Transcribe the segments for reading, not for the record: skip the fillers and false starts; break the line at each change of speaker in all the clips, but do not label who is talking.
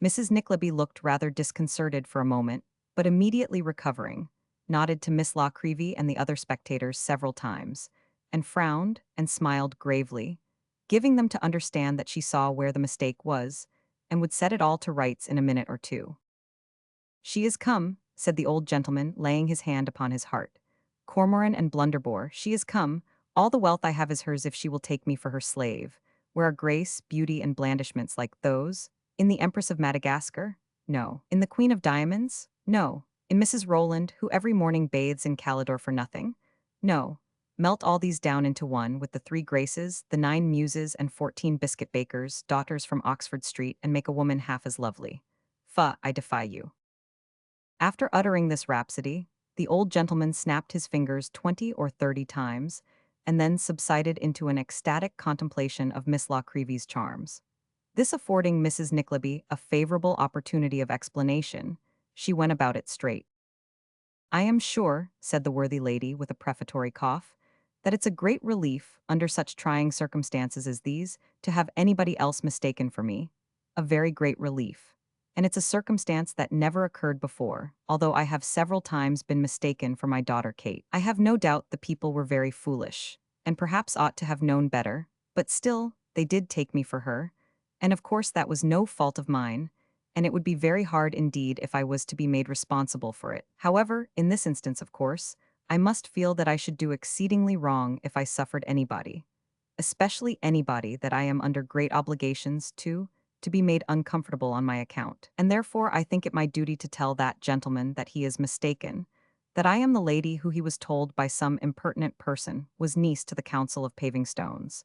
Mrs. Nickleby looked rather disconcerted for a moment, but immediately recovering, nodded to Miss La Creevy and the other spectators several times, and frowned and smiled gravely, giving them to understand that she saw where the mistake was, and would set it all to rights in a minute or two. "She is come," said the old gentleman, laying his hand upon his heart. "Cormoran and Blunderbore, she is come. All the wealth I have is hers if she will take me for her slave. Where are grace, beauty, and blandishments like those? In the Empress of Madagascar? No. In the Queen of Diamonds? No. In Mrs. Rowland, who every morning bathes in Calidore for nothing? No. Melt all these down into one, with the 3 Graces, the 9 Muses, and 14 Biscuit bakers, daughters from Oxford Street, and make a woman half as lovely. Fa, I defy you." After uttering this rhapsody, the old gentleman snapped his fingers 20 or 30 times, and then subsided into an ecstatic contemplation of Miss La Creevy's charms. This affording Mrs. Nickleby a favorable opportunity of explanation, she went about it straight. "I am sure," said the worthy lady with a prefatory cough, "that it's a great relief, under such trying circumstances as these, to have anybody else mistaken for me. A very great relief. And it's a circumstance that never occurred before, although I have several times been mistaken for my daughter Kate. I have no doubt the people were very foolish, and perhaps ought to have known better, but still, they did take me for her, and of course that was no fault of mine, and it would be very hard indeed if I was to be made responsible for it. However, in this instance, of course, I must feel that I should do exceedingly wrong if I suffered anybody, especially anybody that I am under great obligations to be made uncomfortable on my account. And therefore I think it my duty to tell that gentleman that he is mistaken, that I am the lady who he was told by some impertinent person was niece to the Council of Paving Stones,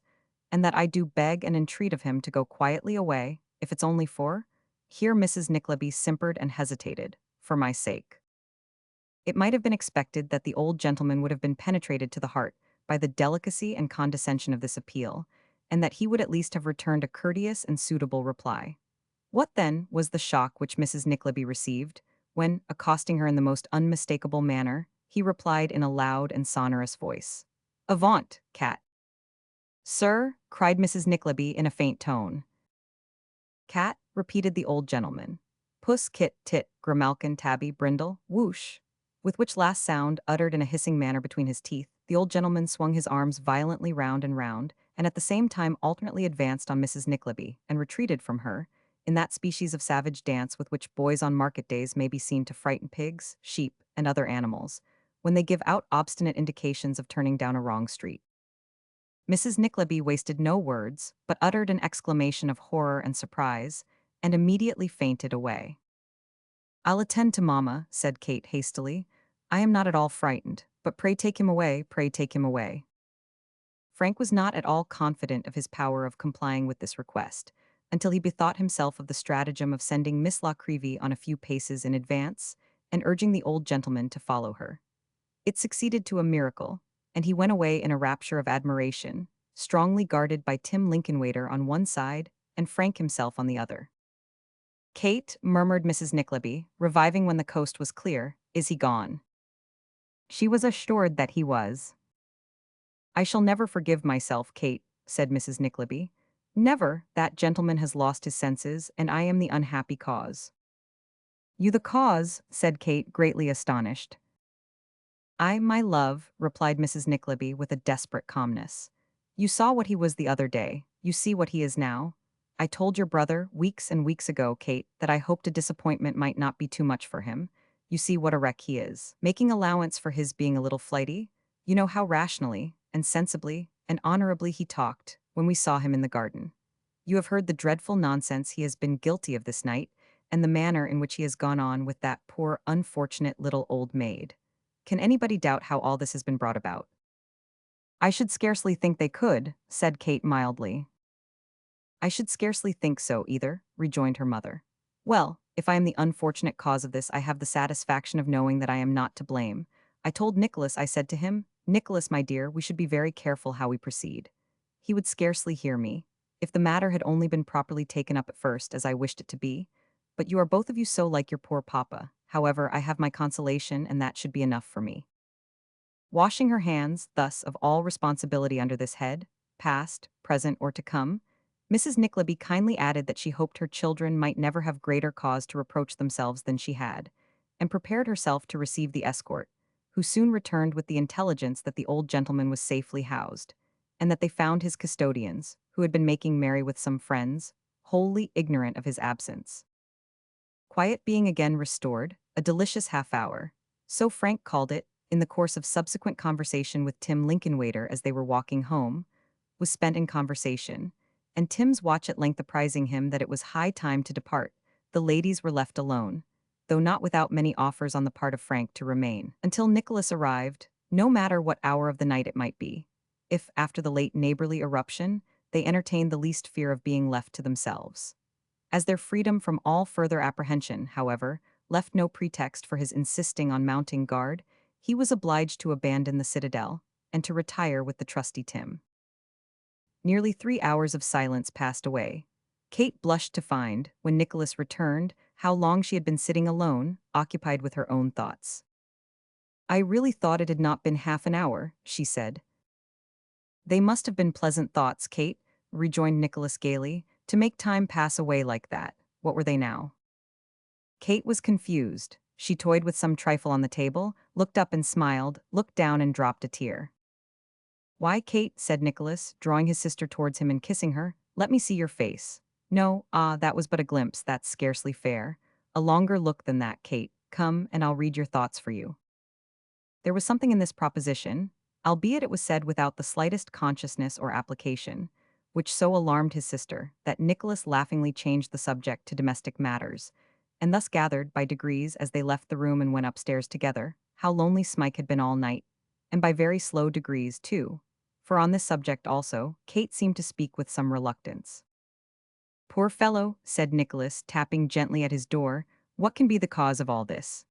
and that I do beg and entreat of him to go quietly away, if it's only for—" Here Mrs. Nickleby simpered and hesitated, "for my sake." It might have been expected that the old gentleman would have been penetrated to the heart by the delicacy and condescension of this appeal, and that he would at least have returned a courteous and suitable reply. What, then, was the shock which Mrs. Nickleby received, when, accosting her in the most unmistakable manner, he replied in a loud and sonorous voice, "Avaunt, cat!" "Sir," cried Mrs. Nickleby in a faint tone. "Cat," repeated the old gentleman. "Puss, kit, tit, grimalkin, tabby, brindle, whoosh." With which last sound, uttered in a hissing manner between his teeth, the old gentleman swung his arms violently round and round, and at the same time alternately advanced on Mrs. Nickleby, and retreated from her, in that species of savage dance with which boys on market days may be seen to frighten pigs, sheep, and other animals, when they give out obstinate indications of turning down a wrong street. Mrs. Nickleby wasted no words, but uttered an exclamation of horror and surprise, and immediately fainted away. "I'll attend to mamma," said Kate hastily. "I am not at all frightened, but pray take him away, pray take him away." Frank was not at all confident of his power of complying with this request, until he bethought himself of the stratagem of sending Miss La Creevy on a few paces in advance, and urging the old gentleman to follow her. It succeeded to a miracle, and he went away in a rapture of admiration, strongly guarded by Tim Lincolnwaiter on one side and Frank himself on the other. "Kate," murmured Mrs. Nickleby, reviving when the coast was clear, "is he gone?" She was assured that he was. "I shall never forgive myself, Kate," said Mrs. Nickleby. "Never. That gentleman has lost his senses, and I am the unhappy cause." "You the cause?" said Kate, greatly astonished. "I, my love," replied Mrs. Nickleby with a desperate calmness. "You saw what he was the other day. You see what he is now. I told your brother, weeks and weeks ago, Kate, that I hoped a disappointment might not be too much for him. You see what a wreck he is. Making allowance for his being a little flighty, you know how rationally, and sensibly, and honorably he talked, when we saw him in the garden. You have heard the dreadful nonsense he has been guilty of this night, and the manner in which he has gone on with that poor unfortunate little old maid. Can anybody doubt how all this has been brought about?" "I should scarcely think they could," said Kate mildly. "I should scarcely think so, either," rejoined her mother. "Well, if I am the unfortunate cause of this, I have the satisfaction of knowing that I am not to blame. I told Nicholas, I said to him, 'Nicholas, my dear, we should be very careful how we proceed.' He would scarcely hear me, if the matter had only been properly taken up at first, as I wished it to be. But you are both of you so like your poor papa. However, I have my consolation, and that should be enough for me." Washing her hands, thus, of all responsibility under this head, past, present, or to come, Mrs. Nickleby kindly added that she hoped her children might never have greater cause to reproach themselves than she had, and prepared herself to receive the escort, who soon returned with the intelligence that the old gentleman was safely housed, and that they found his custodians, who had been making merry with some friends, wholly ignorant of his absence. Quiet being again restored, a delicious half-hour, so Frank called it, in the course of subsequent conversation with Tim Lincolnwaiter as they were walking home, was spent in conversation, and Tim's watch at length apprising him that it was high time to depart, the ladies were left alone, though not without many offers on the part of Frank to remain, until Nicholas arrived, no matter what hour of the night it might be, if, after the late neighborly eruption, they entertained the least fear of being left to themselves. As their freedom from all further apprehension, however, left no pretext for his insisting on mounting guard, he was obliged to abandon the citadel, and to retire with the trusty Tim. Nearly 3 hours of silence passed away. Kate blushed to find, when Nicholas returned, how long she had been sitting alone, occupied with her own thoughts. "I really thought it had not been half an hour," she said. "They must have been pleasant thoughts, Kate," rejoined Nicholas gaily, "to make time pass away like that. What were they now?" Kate was confused. She toyed with some trifle on the table, looked up and smiled, looked down and dropped a tear. "Why, Kate," said Nicholas, drawing his sister towards him and kissing her, "let me see your face. No, that was but a glimpse, that's scarcely fair. A longer look than that, Kate. Come, and I'll read your thoughts for you." There was something in this proposition, albeit it was said without the slightest consciousness or application, which so alarmed his sister, that Nicholas laughingly changed the subject to domestic matters, and thus gathered, by degrees, as they left the room and went upstairs together, how lonely Smike had been all night, and by very slow degrees, too, for on this subject also, Kate seemed to speak with some reluctance. "Poor fellow," said Nicholas, tapping gently at his door, "what can be the cause of all this?"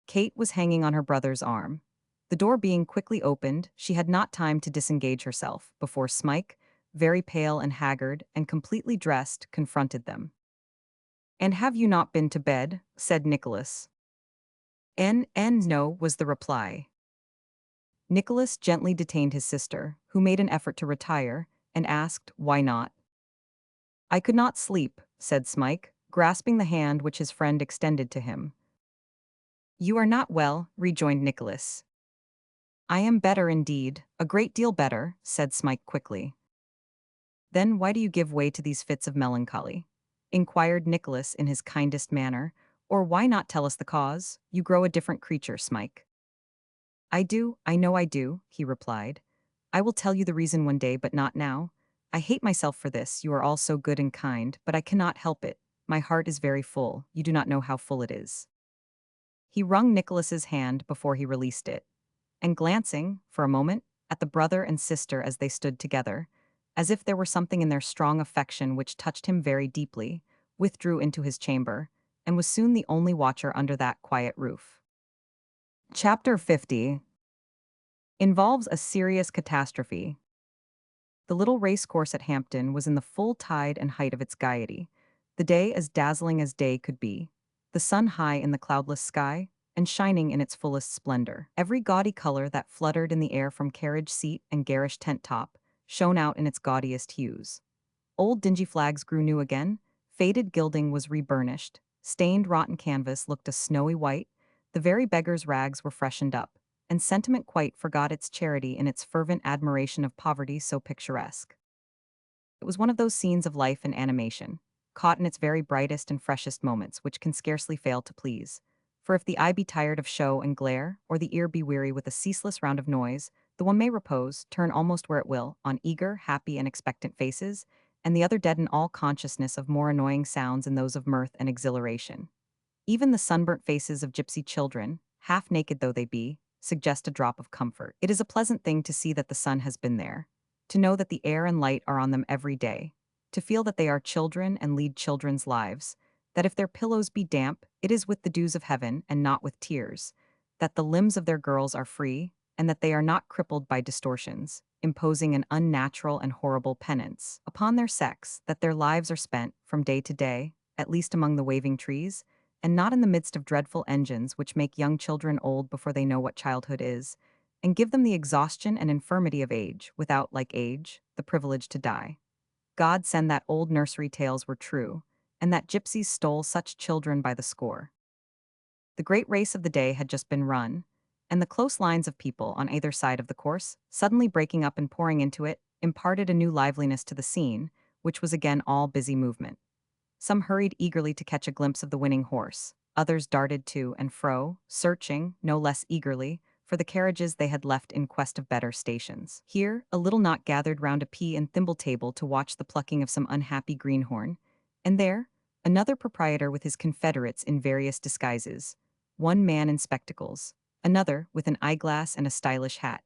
Kate was hanging on her brother's arm. The door being quickly opened, she had not time to disengage herself, before Smike, very pale and haggard, and completely dressed, confronted them. "And have you not been to bed?" said Nicholas. No," was the reply. Nicholas gently detained his sister, who made an effort to retire, and asked, "Why not?" "I could not sleep," said Smike, grasping the hand which his friend extended to him. "You are not well," rejoined Nicholas. "I am better indeed, a great deal better," said Smike quickly. "Then why do you give way to these fits of melancholy?" inquired Nicholas in his kindest manner, "or why not tell us the cause? You grow a different creature, Smike." I know I do," he replied. "I will tell you the reason one day, but not now. I hate myself for this, you are all so good and kind, but I cannot help it. My heart is very full, you do not know how full it is." He wrung Nicholas's hand before he released it, and glancing, for a moment, at the brother and sister as they stood together, as if there were something in their strong affection which touched him very deeply, withdrew into his chamber, and was soon the only watcher under that quiet roof. Chapter 50 involves a serious catastrophe. The little racecourse at Hampton was in the full tide and height of its gaiety, the day as dazzling as day could be, the sun high in the cloudless sky, and shining in its fullest splendor. Every gaudy color that fluttered in the air from carriage seat and garish tent top shone out in its gaudiest hues. Old dingy flags grew new again, faded gilding was reburnished, stained rotten canvas looked a snowy white, the very beggars' rags were freshened up, and sentiment quite forgot its charity in its fervent admiration of poverty so picturesque. It was one of those scenes of life and animation, caught in its very brightest and freshest moments, which can scarcely fail to please. For if the eye be tired of show and glare, or the ear be weary with a ceaseless round of noise, the one may repose, turn almost where it will, on eager, happy, and expectant faces, and the other deaden all consciousness of more annoying sounds in those of mirth and exhilaration. Even the sunburnt faces of gypsy children, half naked though they be, suggest a drop of comfort. It is a pleasant thing to see that the sun has been there, to know that the air and light are on them every day, to feel that they are children and lead children's lives, that if their pillows be damp, it is with the dews of heaven and not with tears, that the limbs of their girls are free, and that they are not crippled by distortions, imposing an unnatural and horrible penance upon their sex, that their lives are spent, from day to day, at least among the waving trees, and not in the midst of dreadful engines which make young children old before they know what childhood is, and give them the exhaustion and infirmity of age, without, like age, the privilege to die. God send that old nursery tales were true, and that gypsies stole such children by the score. The great race of the day had just been run, and the close lines of people on either side of the course, suddenly breaking up and pouring into it, imparted a new liveliness to the scene, which was again all busy movement. Some hurried eagerly to catch a glimpse of the winning horse, others darted to and fro, searching, no less eagerly, for the carriages they had left in quest of better stations. Here, a little knot gathered round a pea and thimble table to watch the plucking of some unhappy greenhorn, and there, another proprietor with his confederates in various disguises, one man in spectacles, another with an eyeglass and a stylish hat,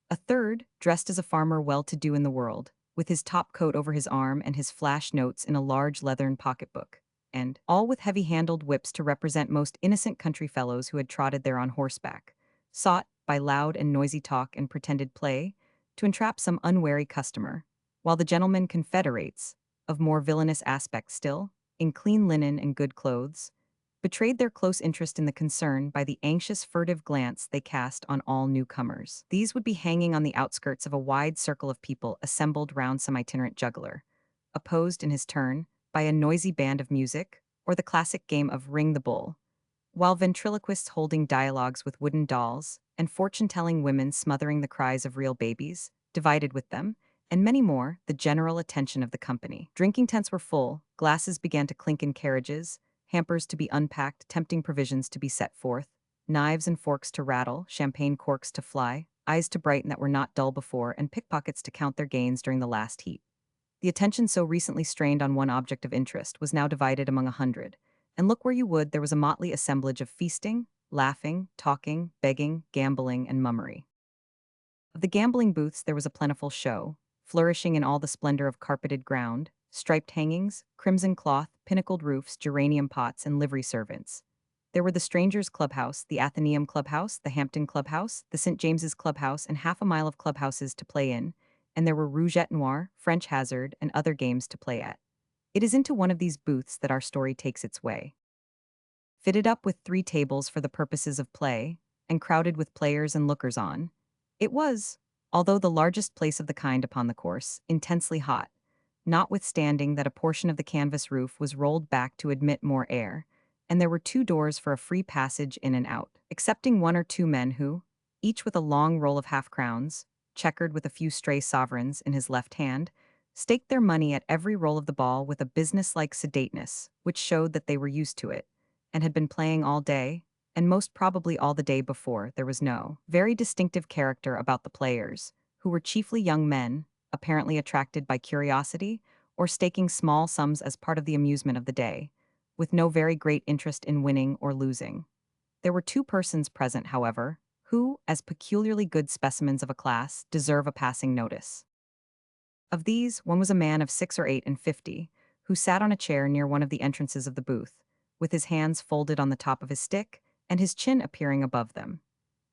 a third dressed as a farmer well-to-do in the world, with his top coat over his arm and his flash notes in a large leathern pocketbook, and all with heavy-handled whips to represent most innocent country fellows who had trotted there on horseback, sought, by loud and noisy talk and pretended play, to entrap some unwary customer, while the gentlemen confederates, of more villainous aspect still, in clean linen and good clothes, betrayed their close interest in the concern by the anxious furtive glance they cast on all newcomers. These would be hanging on the outskirts of a wide circle of people assembled round some itinerant juggler, opposed in his turn by a noisy band of music, or the classic game of Ring the Bull, while ventriloquists holding dialogues with wooden dolls, and fortune-telling women smothering the cries of real babies, divided with them, and many more, the general attention of the company. Drinking tents were full, glasses began to clink in carriages, hampers to be unpacked, tempting provisions to be set forth, knives and forks to rattle, champagne corks to fly, eyes to brighten that were not dull before, and pickpockets to count their gains during the last heat. The attention so recently strained on one object of interest was now divided among 100, and look where you would, there was a motley assemblage of feasting, laughing, talking, begging, gambling, and mummery. Of the gambling booths there was a plentiful show, flourishing in all the splendor of carpeted ground, striped hangings, crimson cloth, pinnacled roofs, geranium pots, and livery servants. There were the Strangers' Clubhouse, the Athenaeum Clubhouse, the Hampton Clubhouse, the St. James's Clubhouse, and half a mile of clubhouses to play in, and there were roulette noir, French hazard, and other games to play at. It is into one of these booths that our story takes its way. Fitted up with 3 tables for the purposes of play, and crowded with players and lookers-on, it was, although the largest place of the kind upon the course, intensely hot, notwithstanding that a portion of the canvas roof was rolled back to admit more air, and there were 2 doors for a free passage in and out, excepting 1 or 2 men who, each with a long roll of half-crowns, checkered with a few stray sovereigns in his left hand, staked their money at every roll of the ball with a business-like sedateness, which showed that they were used to it, and had been playing all day, and most probably all the day before. There was no very distinctive character about the players, who were chiefly young men, apparently attracted by curiosity, or staking small sums as part of the amusement of the day, with no very great interest in winning or losing. There were 2 persons present, however, who, as peculiarly good specimens of a class, deserve a passing notice. Of these, one was a man of 6 or 8 and 50, who sat on a chair near one of the entrances of the booth, with his hands folded on the top of his stick, and his chin appearing above them.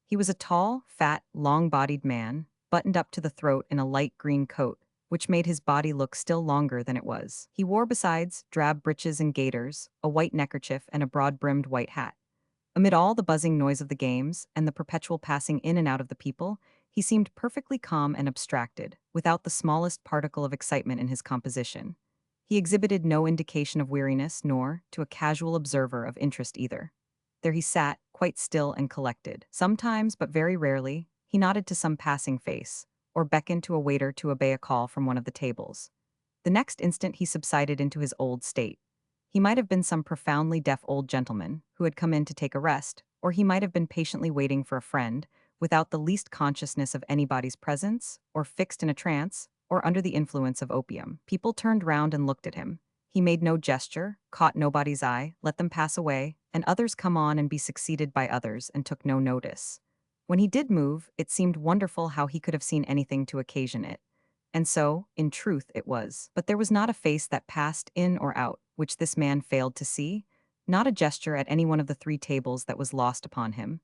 He was a tall, fat, long-bodied man, buttoned up to the throat in a light green coat, which made his body look still longer than it was. He wore besides drab breeches and gaiters, a white neckerchief, and a broad-brimmed white hat. Amid all the buzzing noise of the games, and the perpetual passing in and out of the people, he seemed perfectly calm and abstracted, without the smallest particle of excitement in his composition. He exhibited no indication of weariness, nor, to a casual observer, of interest either. There he sat, quite still and collected. Sometimes, but very rarely, he nodded to some passing face, or beckoned to a waiter to obey a call from one of the tables. The next instant he subsided into his old state. He might have been some profoundly deaf old gentleman who had come in to take a rest, or he might have been patiently waiting for a friend, without the least consciousness of anybody's presence, or fixed in a trance, or under the influence of opium. People turned round and looked at him. He made no gesture, caught nobody's eye, let them pass away, and others come on and be succeeded by others, and took no notice. When he did move, it seemed wonderful how he could have seen anything to occasion it. And so, in truth, it was. But there was not a face that passed in or out, which this man failed to see, not a gesture at any one of the 3 tables that was lost upon him,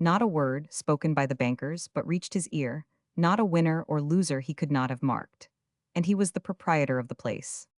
not a word, spoken by the bankers, but reached his ear, not a winner or loser he could not have marked. And he was the proprietor of the place.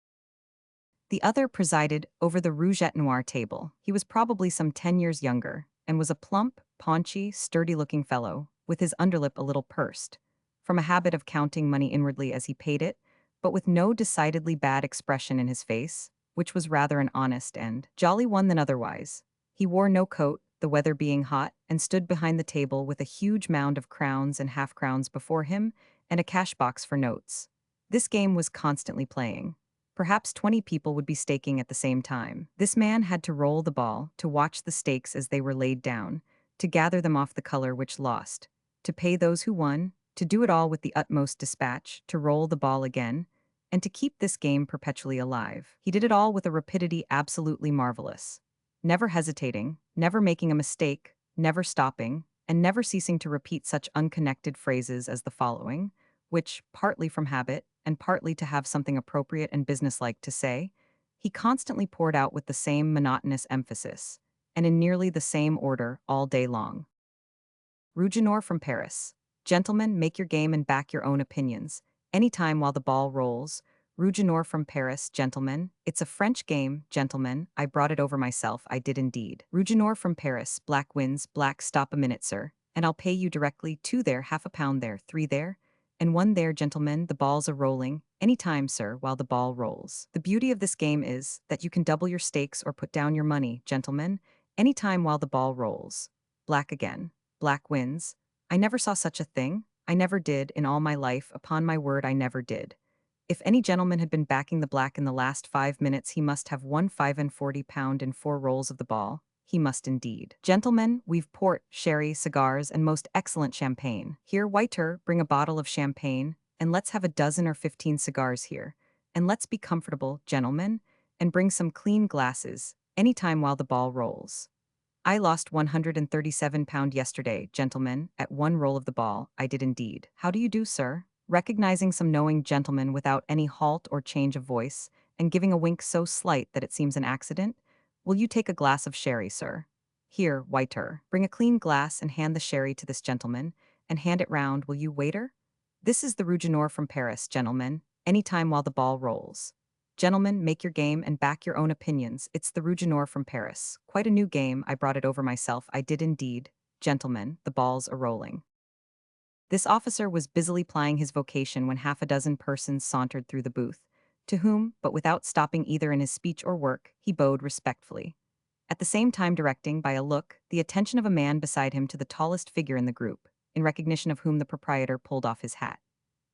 The other presided over the roulette noir table. He was probably some 10 years younger, and was a plump, paunchy, sturdy-looking fellow, with his underlip a little pursed, from a habit of counting money inwardly as he paid it, but with no decidedly bad expression in his face, which was rather an honest and jolly one than otherwise. He wore no coat, the weather being hot, and stood behind the table with a huge mound of crowns and half-crowns before him and a cash box for notes. This game was constantly playing. Perhaps 20 people would be staking at the same time. This man had to roll the ball, to watch the stakes as they were laid down, to gather them off the color which lost, to pay those who won, to do it all with the utmost dispatch, to roll the ball again, and to keep this game perpetually alive. He did it all with a rapidity absolutely marvelous. Never hesitating, never making a mistake, never stopping, and never ceasing to repeat such unconnected phrases as the following, which, partly from habit, and partly to have something appropriate and businesslike to say, he constantly poured out with the same monotonous emphasis, and in nearly the same order all day long. Rougenor from Paris. Gentlemen, make your game and back your own opinions. Any time while the ball rolls. Rougenor from Paris, gentlemen. It's a French game, gentlemen. I brought it over myself, I did indeed. Rougenor from Paris, black wins, black stop a minute, sir, and I'll pay you directly, 2 there, half a pound there, 3 there, and 1 there, gentlemen. The ball's a rolling. Any time, sir, while the ball rolls. The beauty of this game is that you can double your stakes or put down your money, gentlemen, any time while the ball rolls. Black again. Black wins. I never saw such a thing. I never did, in all my life, upon my word I never did. If any gentleman had been backing the black in the last 5 minutes, he must have won £45 in 4 rolls of the ball. He must indeed. Gentlemen, we've port, sherry, cigars, and most excellent champagne. Here, waiter, bring a bottle of champagne, and let's have a dozen or 15 cigars here. And let's be comfortable, gentlemen, and bring some clean glasses, any time while the ball rolls. I lost £137 yesterday, gentlemen, at 1 roll of the ball, I did indeed. How do you do, sir? Recognizing some knowing gentleman without any halt or change of voice, and giving a wink so slight that it seems an accident. Will you take a glass of sherry, sir? Here, waiter, bring a clean glass and hand the sherry to this gentleman, and hand it round, will you, waiter? This is the Rougenor from Paris, gentlemen, any time while the ball rolls. Gentlemen, make your game and back your own opinions. It's the Rougenor from Paris. Quite a new game, I brought it over myself, I did indeed. Gentlemen, the ball's a-rolling. This officer was busily plying his vocation when half a dozen persons sauntered through the booth, to whom, but without stopping either in his speech or work, he bowed respectfully, at the same time directing, by a look, the attention of a man beside him to the tallest figure in the group, in recognition of whom the proprietor pulled off his hat.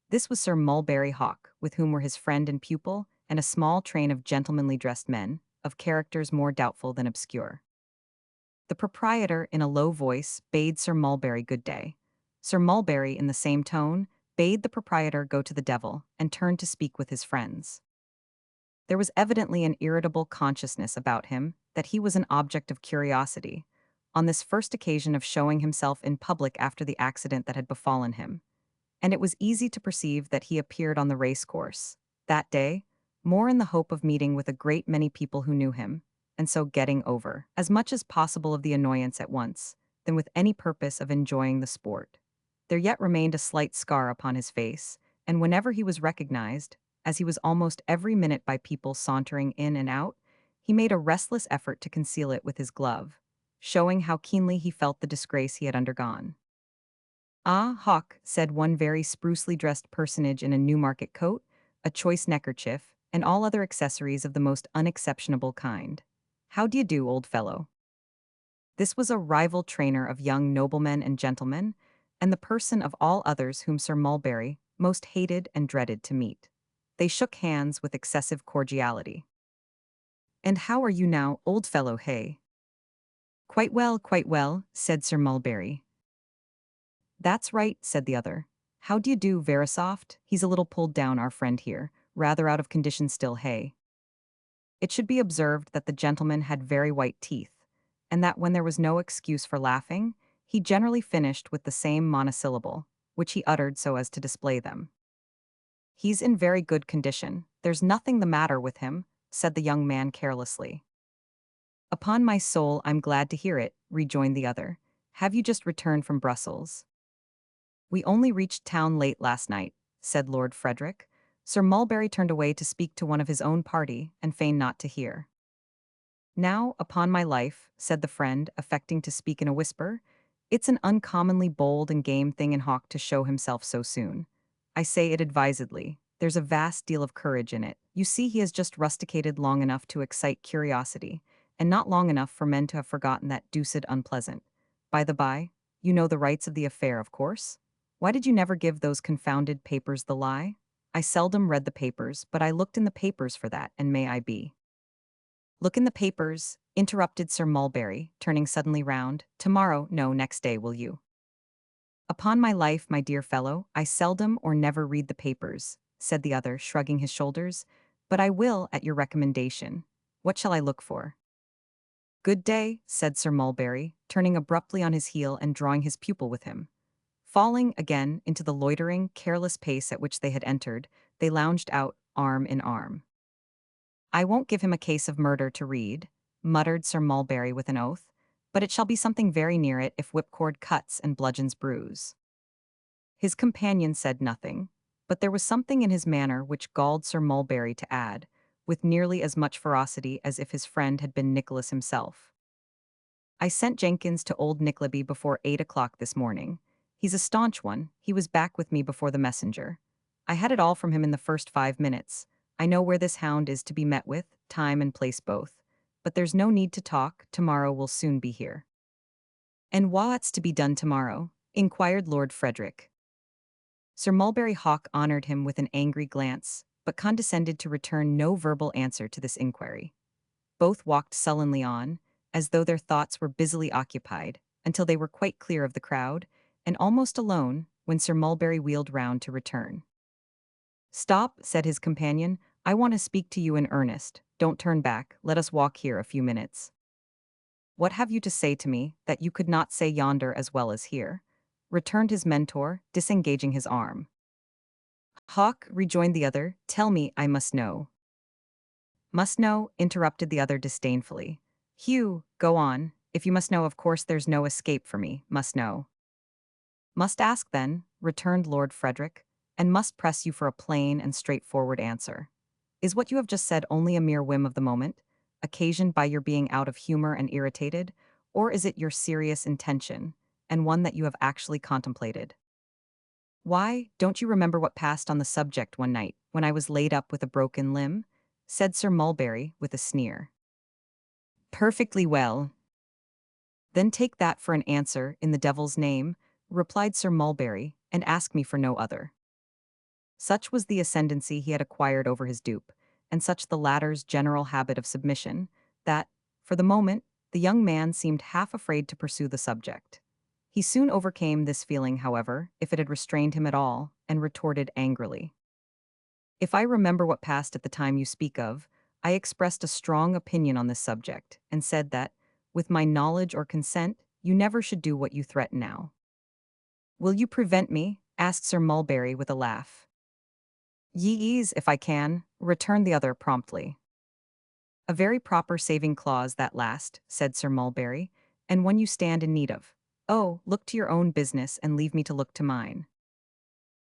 This was Sir Mulberry Hawk, with whom were his friend and pupil, and a small train of gentlemanly dressed men, of characters more doubtful than obscure. The proprietor, in a low voice, bade Sir Mulberry good day. Sir Mulberry, in the same tone, bade the proprietor go to the devil, and turned to speak with his friends. There was evidently an irritable consciousness about him that he was an object of curiosity, on this first occasion of showing himself in public after the accident that had befallen him, and it was easy to perceive that he appeared on the race-course, that day, more in the hope of meeting with a great many people who knew him, and so getting over as much as possible of the annoyance at once, than with any purpose of enjoying the sport. There yet remained a slight scar upon his face, and whenever he was recognized, as he was almost every minute by people sauntering in and out, he made a restless effort to conceal it with his glove, showing how keenly he felt the disgrace he had undergone. "Ah, Hawk," said one very sprucely dressed personage in a Newmarket coat, a choice neckerchief, and all other accessories of the most unexceptionable kind. "How d'ye do, old fellow?" This was a rival trainer of young noblemen and gentlemen, and the person of all others whom Sir Mulberry most hated and dreaded to meet. They shook hands with excessive cordiality. "And how are you now, old fellow, hey?" Quite well," said Sir Mulberry. "That's right," said the other. "How d'ye do, Verisoft? He's a little pulled down, our friend here, rather out of condition still, hey?" It should be observed that the gentleman had very white teeth, and that when there was no excuse for laughing, he generally finished with the same monosyllable, which he uttered so as to display them. "He's in very good condition. There's nothing the matter with him," said the young man carelessly. "Upon my soul, I'm glad to hear it," rejoined the other. "Have you just returned from Brussels?" "We only reached town late last night," said Lord Frederick. Sir Mulberry turned away to speak to one of his own party, and feigned not to hear. "Now, upon my life," said the friend, affecting to speak in a whisper, "it's an uncommonly bold and game thing in Hawk to show himself so soon. I say it advisedly, There's a vast deal of courage in it. You see, he has just rusticated long enough to excite curiosity, and not long enough for men to have forgotten that deuced unpleasant. By the by, you know the rights of the affair, of course? Why did you never give those confounded papers the lie? I seldom read the papers, but I looked in the papers for that, and may I be. Look in the papers, interrupted Sir Mulberry, turning suddenly round. Tomorrow, no, next day, will you? Upon my life, my dear fellow, I seldom or never read the papers, said the other, shrugging his shoulders, but I will at your recommendation. What shall I look for? Good day, said Sir Mulberry, turning abruptly on his heel and drawing his pupil with him. Falling again into the loitering, careless pace at which they had entered, they lounged out, arm in arm. I won't give him a case of murder to read, muttered Sir Mulberry with an oath, but it shall be something very near it if whipcord cuts and bludgeons bruise. His companion said nothing, but there was something in his manner which galled Sir Mulberry to add, with nearly as much ferocity as if his friend had been Nicholas himself. I sent Jenkins to old Nickleby before 8 o'clock this morning. He's a staunch one, he was back with me before the messenger. I had it all from him in the first 5 minutes. I know where this hound is to be met with, time and place both. But there's no need to talk, tomorrow will soon be here. And what's to be done tomorrow? Inquired Lord Frederick. Sir Mulberry Hawk honored him with an angry glance, but condescended to return no verbal answer to this inquiry. Both walked sullenly on, as though their thoughts were busily occupied, until they were quite clear of the crowd, and almost alone, when Sir Mulberry wheeled round to return. Stop, said his companion, I want to speak to you in earnest. Don't turn back, let us walk here a few minutes. What have you to say to me that you could not say yonder as well as here? Returned his mentor, disengaging his arm. Hawk, rejoined the other, tell me, I must know. Must know, interrupted the other disdainfully. Hugh, go on. If you must know, of course there's no escape for me, must know. Must ask then, returned Lord Frederick, and must press you for a plain and straightforward answer. Is what you have just said only a mere whim of the moment, occasioned by your being out of humor and irritated, or is it your serious intention, and one that you have actually contemplated? Why, don't you remember what passed on the subject one night, when I was laid up with a broken limb? Said Sir Mulberry, with a sneer. Perfectly well. Then take that for an answer, in the devil's name, replied Sir Mulberry, and ask me for no other. Such was the ascendancy he had acquired over his dupe, and such the latter's general habit of submission, that, for the moment, the young man seemed half afraid to pursue the subject. He soon overcame this feeling, however, if it had restrained him at all, and retorted angrily. If I remember what passed at the time you speak of, I expressed a strong opinion on this subject, and said that, with my knowledge or consent, you never should do what you threaten now. Will you prevent me? Asked Sir Mulberry with a laugh. Ye-ease, if I can, returned the other promptly. A very proper saving clause that last, said Sir Mulberry, and one you stand in need of. Oh, look to your own business and leave me to look to mine.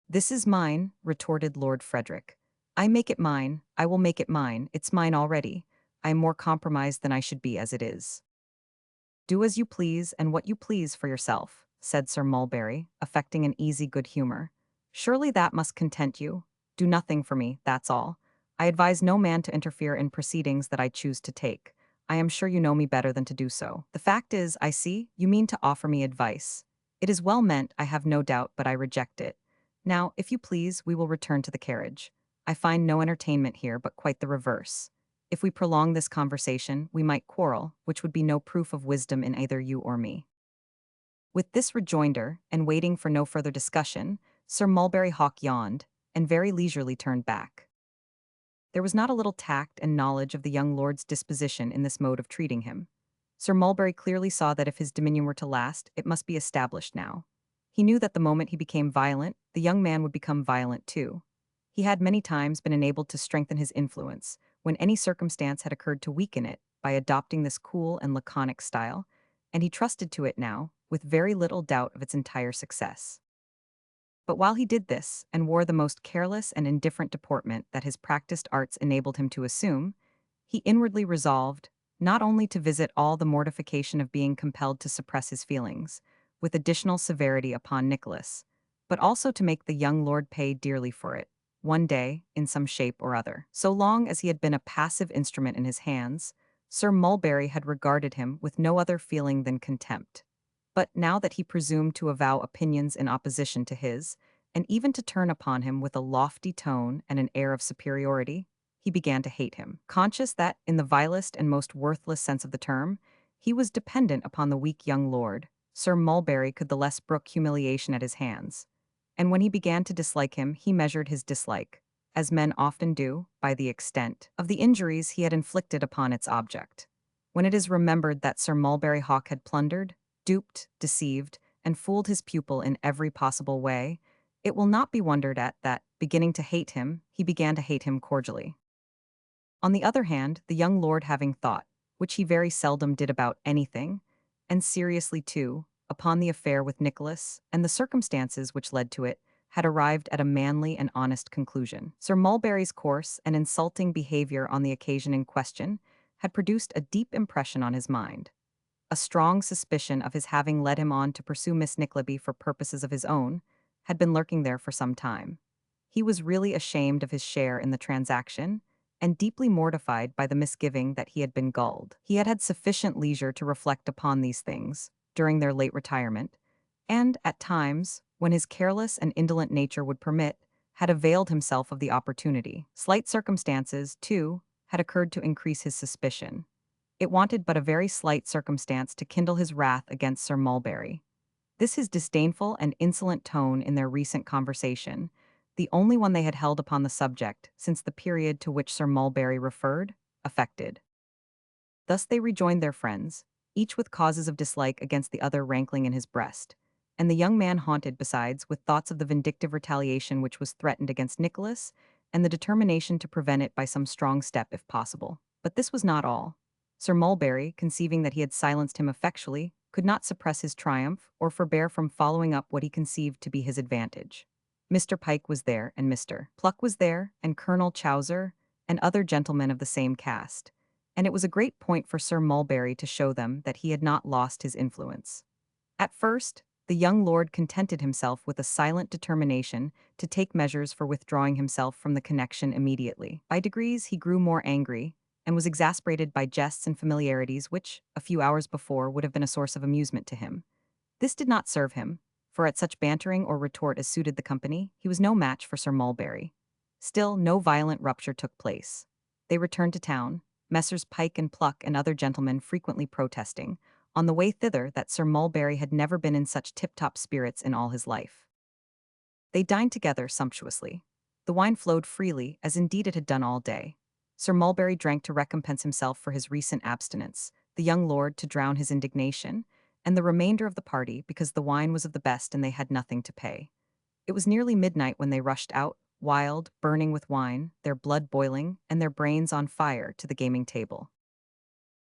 This is mine, retorted Lord Frederick. I make it mine, I will make it mine, it's mine already. I am more compromised than I should be as it is. Do as you please and what you please for yourself, said Sir Mulberry, affecting an easy good humor. Surely that must content you. Do nothing for me, that's all. I advise no man to interfere in proceedings that I choose to take. I am sure you know me better than to do so. The fact is, I see, you mean to offer me advice. It is well meant, I have no doubt, but I reject it. Now, if you please, we will return to the carriage. I find no entertainment here, but quite the reverse. If we prolong this conversation, we might quarrel, which would be no proof of wisdom in either you or me. With this rejoinder, and waiting for no further discussion, Sir Mulberry Hawk yawned, and very leisurely turned back. There was not a little tact and knowledge of the young lord's disposition in this mode of treating him. Sir Mulberry clearly saw that if his dominion were to last, it must be established now. He knew that the moment he became violent, the young man would become violent too. He had many times been enabled to strengthen his influence, when any circumstance had occurred to weaken it, by adopting this cool and laconic style, and he trusted to it now, with very little doubt of its entire success. But while he did this, and wore the most careless and indifferent deportment that his practiced arts enabled him to assume, he inwardly resolved, not only to visit all the mortification of being compelled to suppress his feelings, with additional severity upon Nicholas, but also to make the young lord pay dearly for it, one day, in some shape or other. So long as he had been a passive instrument in his hands, Sir Mulberry had regarded him with no other feeling than contempt. But now that he presumed to avow opinions in opposition to his, and even to turn upon him with a lofty tone and an air of superiority, he began to hate him, conscious that, in the vilest and most worthless sense of the term, he was dependent upon the weak young lord. Sir Mulberry could the less brook humiliation at his hands. And when he began to dislike him, he measured his dislike, as men often do, by the extent of the injuries he had inflicted upon its object. When it is remembered that Sir Mulberry Hawk had plundered, duped, deceived, and fooled his pupil in every possible way, it will not be wondered at that, beginning to hate him, he began to hate him cordially. On the other hand, the young lord having thought, which he very seldom did about anything, and seriously too, upon the affair with Nicholas, and the circumstances which led to it, had arrived at a manly and honest conclusion. Sir Mulberry's coarse and insulting behavior on the occasion in question had produced a deep impression on his mind. A strong suspicion of his having led him on to pursue Miss Nickleby for purposes of his own had been lurking there for some time. He was really ashamed of his share in the transaction, and deeply mortified by the misgiving that he had been gulled. He had had sufficient leisure to reflect upon these things during their late retirement, and, at times, when his careless and indolent nature would permit, had availed himself of the opportunity. Slight circumstances, too, had occurred to increase his suspicion. It wanted but a very slight circumstance to kindle his wrath against Sir Mulberry. This his disdainful and insolent tone in their recent conversation, the only one they had held upon the subject since the period to which Sir Mulberry referred, affected. Thus they rejoined their friends, each with causes of dislike against the other rankling in his breast, and the young man haunted, besides, with thoughts of the vindictive retaliation which was threatened against Nicholas, and the determination to prevent it by some strong step if possible. But this was not all. Sir Mulberry, conceiving that he had silenced him effectually, could not suppress his triumph, or forbear from following up what he conceived to be his advantage. Mr. Pike was there, and Mr. Pluck was there, and Colonel Chowser, and other gentlemen of the same caste, and it was a great point for Sir Mulberry to show them that he had not lost his influence. At first, the young lord contented himself with a silent determination to take measures for withdrawing himself from the connection immediately. By degrees he grew more angry, and was exasperated by jests and familiarities which, a few hours before, would have been a source of amusement to him. This did not serve him, for at such bantering or retort as suited the company, he was no match for Sir Mulberry. Still, no violent rupture took place. They returned to town, Messrs. Pike and Pluck and other gentlemen frequently protesting, on the way thither, that Sir Mulberry had never been in such tip-top spirits in all his life. They dined together sumptuously. The wine flowed freely, as indeed it had done all day. Sir Mulberry drank to recompense himself for his recent abstinence, the young lord to drown his indignation, and the remainder of the party because the wine was of the best and they had nothing to pay. It was nearly midnight when they rushed out, wild, burning with wine, their blood boiling, and their brains on fire, to the gaming table.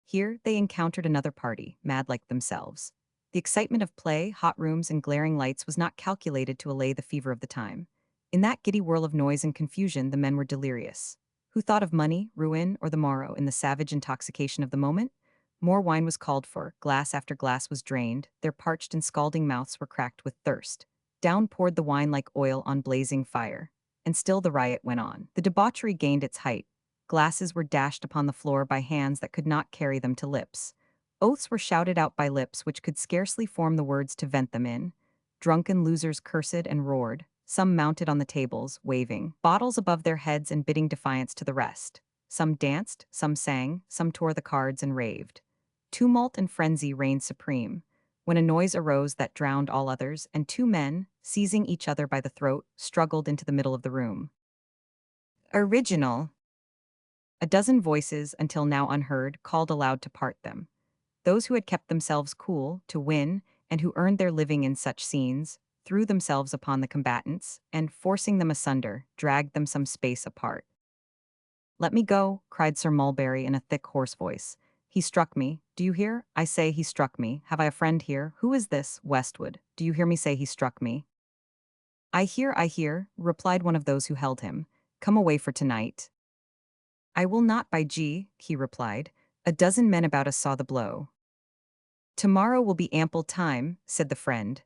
Here they encountered another party, mad like themselves. The excitement of play, hot rooms, and glaring lights was not calculated to allay the fever of the time. In that giddy whirl of noise and confusion the men were delirious. Who thought of money, ruin, or the morrow in the savage intoxication of the moment? More wine was called for, glass after glass was drained, their parched and scalding mouths were cracked with thirst. Down poured the wine like oil on blazing fire. And still the riot went on. The debauchery gained its height. Glasses were dashed upon the floor by hands that could not carry them to lips. Oaths were shouted out by lips which could scarcely form the words to vent them in. Drunken losers cursed and roared, some mounted on the tables, waving bottles above their heads and bidding defiance to the rest. Some danced, some sang, some tore the cards and raved. Tumult and frenzy reigned supreme, when a noise arose that drowned all others, and two men, seizing each other by the throat, struggled into the middle of the room. Original. A dozen voices, until now unheard, called aloud to part them. Those who had kept themselves cool, to win, and who earned their living in such scenes, threw themselves upon the combatants, and, forcing them asunder, dragged them some space apart. "Let me go," cried Sir Mulberry in a thick, hoarse voice. "He struck me. Do you hear? I say he struck me. Have I a friend here? Who is this? Westwood. Do you hear me say he struck me?" I hear," replied one of those who held him. "Come away for tonight." "I will not, by G," he replied. "A dozen men about us saw the blow." "Tomorrow will be ample time," said the friend.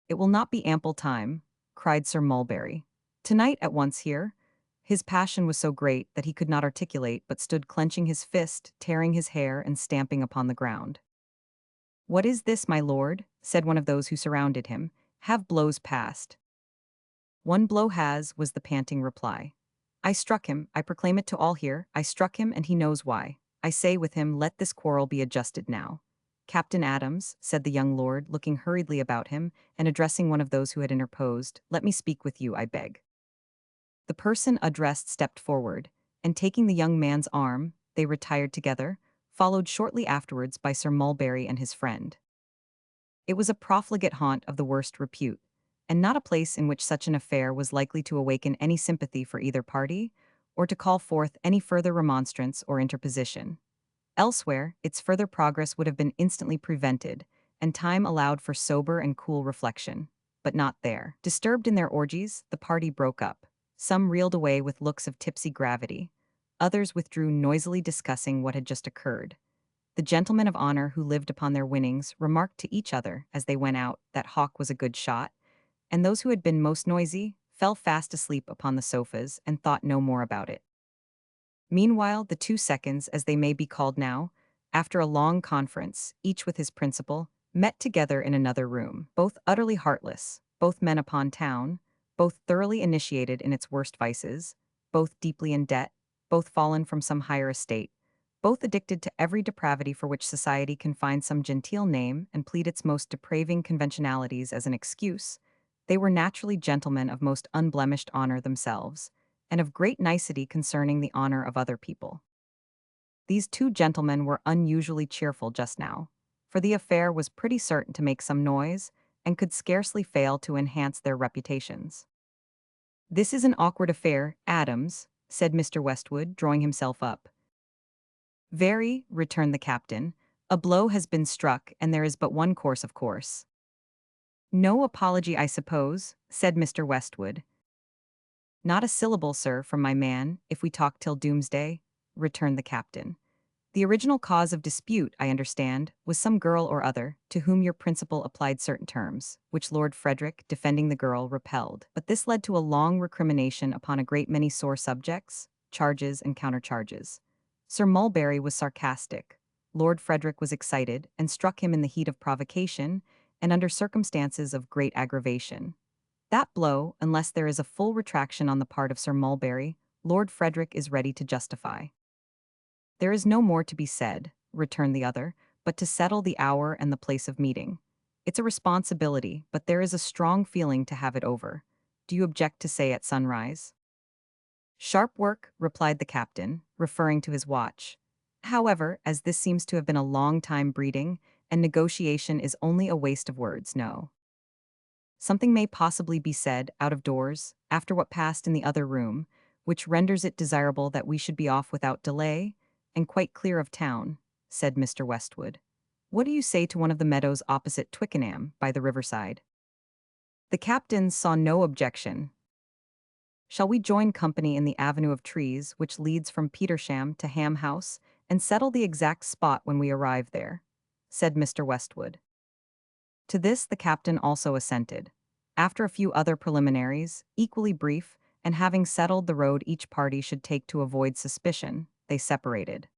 "It will not be ample time," cried Sir Mulberry. Tonight at once here. His passion was so great that he could not articulate but stood clenching his fist, tearing his hair, and stamping upon the ground. "What is this, my lord?" said one of those who surrounded him. "Have blows passed?" "One blow has," was the panting reply. "I struck him, I proclaim it to all here, I struck him and he knows why. I say with him, let this quarrel be adjusted now." "Captain Adams," said the young lord, looking hurriedly about him, and addressing one of those who had interposed, "let me speak with you, I beg." The person addressed stepped forward, and taking the young man's arm, they retired together, followed shortly afterwards by Sir Mulberry and his friend. It was a profligate haunt of the worst repute, and not a place in which such an affair was likely to awaken any sympathy for either party, or to call forth any further remonstrance or interposition. Elsewhere, its further progress would have been instantly prevented, and time allowed for sober and cool reflection. But not there. Disturbed in their orgies, the party broke up. Some reeled away with looks of tipsy gravity. Others withdrew noisily discussing what had just occurred. The gentlemen of honor who lived upon their winnings remarked to each other as they went out that Hawk was a good shot, and those who had been most noisy fell fast asleep upon the sofas and thought no more about it. Meanwhile, the 2 seconds, as they may be called now, after a long conference, each with his principal, met together in another room, both utterly heartless, both men upon town, both thoroughly initiated in its worst vices, both deeply in debt, both fallen from some higher estate, both addicted to every depravity for which society can find some genteel name and plead its most depraving conventionalities as an excuse. They were naturally gentlemen of most unblemished honor themselves, and of great nicety concerning the honor of other people. These two gentlemen were unusually cheerful just now, for the affair was pretty certain to make some noise, and could scarcely fail to enhance their reputations. "This is an awkward affair, Adams," said Mr. Westwood, drawing himself up. "Very," returned the captain. "A blow has been struck, and there is but one course of course." "No apology, I suppose," said Mr. Westwood. "Not a syllable, sir, from my man, if we talk till doomsday," returned the captain. "The original cause of dispute, I understand, was some girl or other, to whom your principal applied certain terms, which Lord Frederick, defending the girl, repelled. But this led to a long recrimination upon a great many sore subjects, charges and countercharges. Sir Mulberry was sarcastic. Lord Frederick was excited, and struck him in the heat of provocation, and under circumstances of great aggravation. That blow, unless there is a full retraction on the part of Sir Mulberry, Lord Frederick is ready to justify." "There is no more to be said," returned the other, "but to settle the hour and the place of meeting. It's a responsibility, but there is a strong feeling to have it over. Do you object to say at sunrise?" "Sharp work," replied the captain, referring to his watch. "However, as this seems to have been a long time breeding, and negotiation is only a waste of words, no. Something may possibly be said, out of doors, after what passed in the other room, which renders it desirable that we should be off without delay, and quite clear of town," said Mr. Westwood. "What do you say to one of the meadows opposite Twickenham, by the riverside?" The captain saw no objection. "Shall we join company in the avenue of trees which leads from Petersham to Ham House, and settle the exact spot when we arrive there?" said Mr. Westwood. To this the captain also assented. After a few other preliminaries, equally brief, and having settled the road each party should take to avoid suspicion, they separated.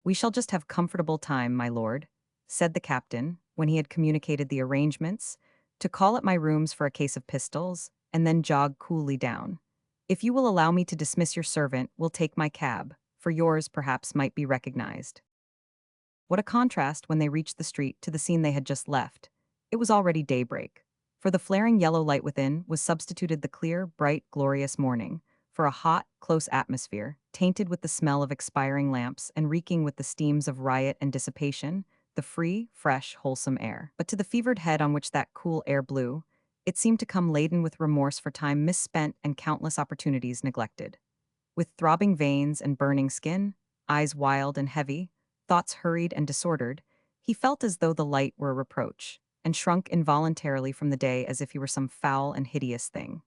"We shall just have comfortable time, my lord," said the captain, when he had communicated the arrangements, "to call at my rooms for a case of pistols, and then jog coolly down. If you will allow me to dismiss your servant, we'll take my cab, for yours, perhaps, might be recognized." What a contrast when they reached the street to the scene they had just left. It was already daybreak. For the flaring yellow light within was substituted the clear, bright, glorious morning, for a hot, close atmosphere, tainted with the smell of expiring lamps and reeking with the steams of riot and dissipation, the free, fresh, wholesome air. But to the fevered head on which that cool air blew, it seemed to come laden with remorse for time misspent and countless opportunities neglected. With throbbing veins and burning skin, eyes wild and heavy, thoughts hurried and disordered, he felt as though the light were a reproach, and shrunk involuntarily from the day as if he were some foul and hideous thing.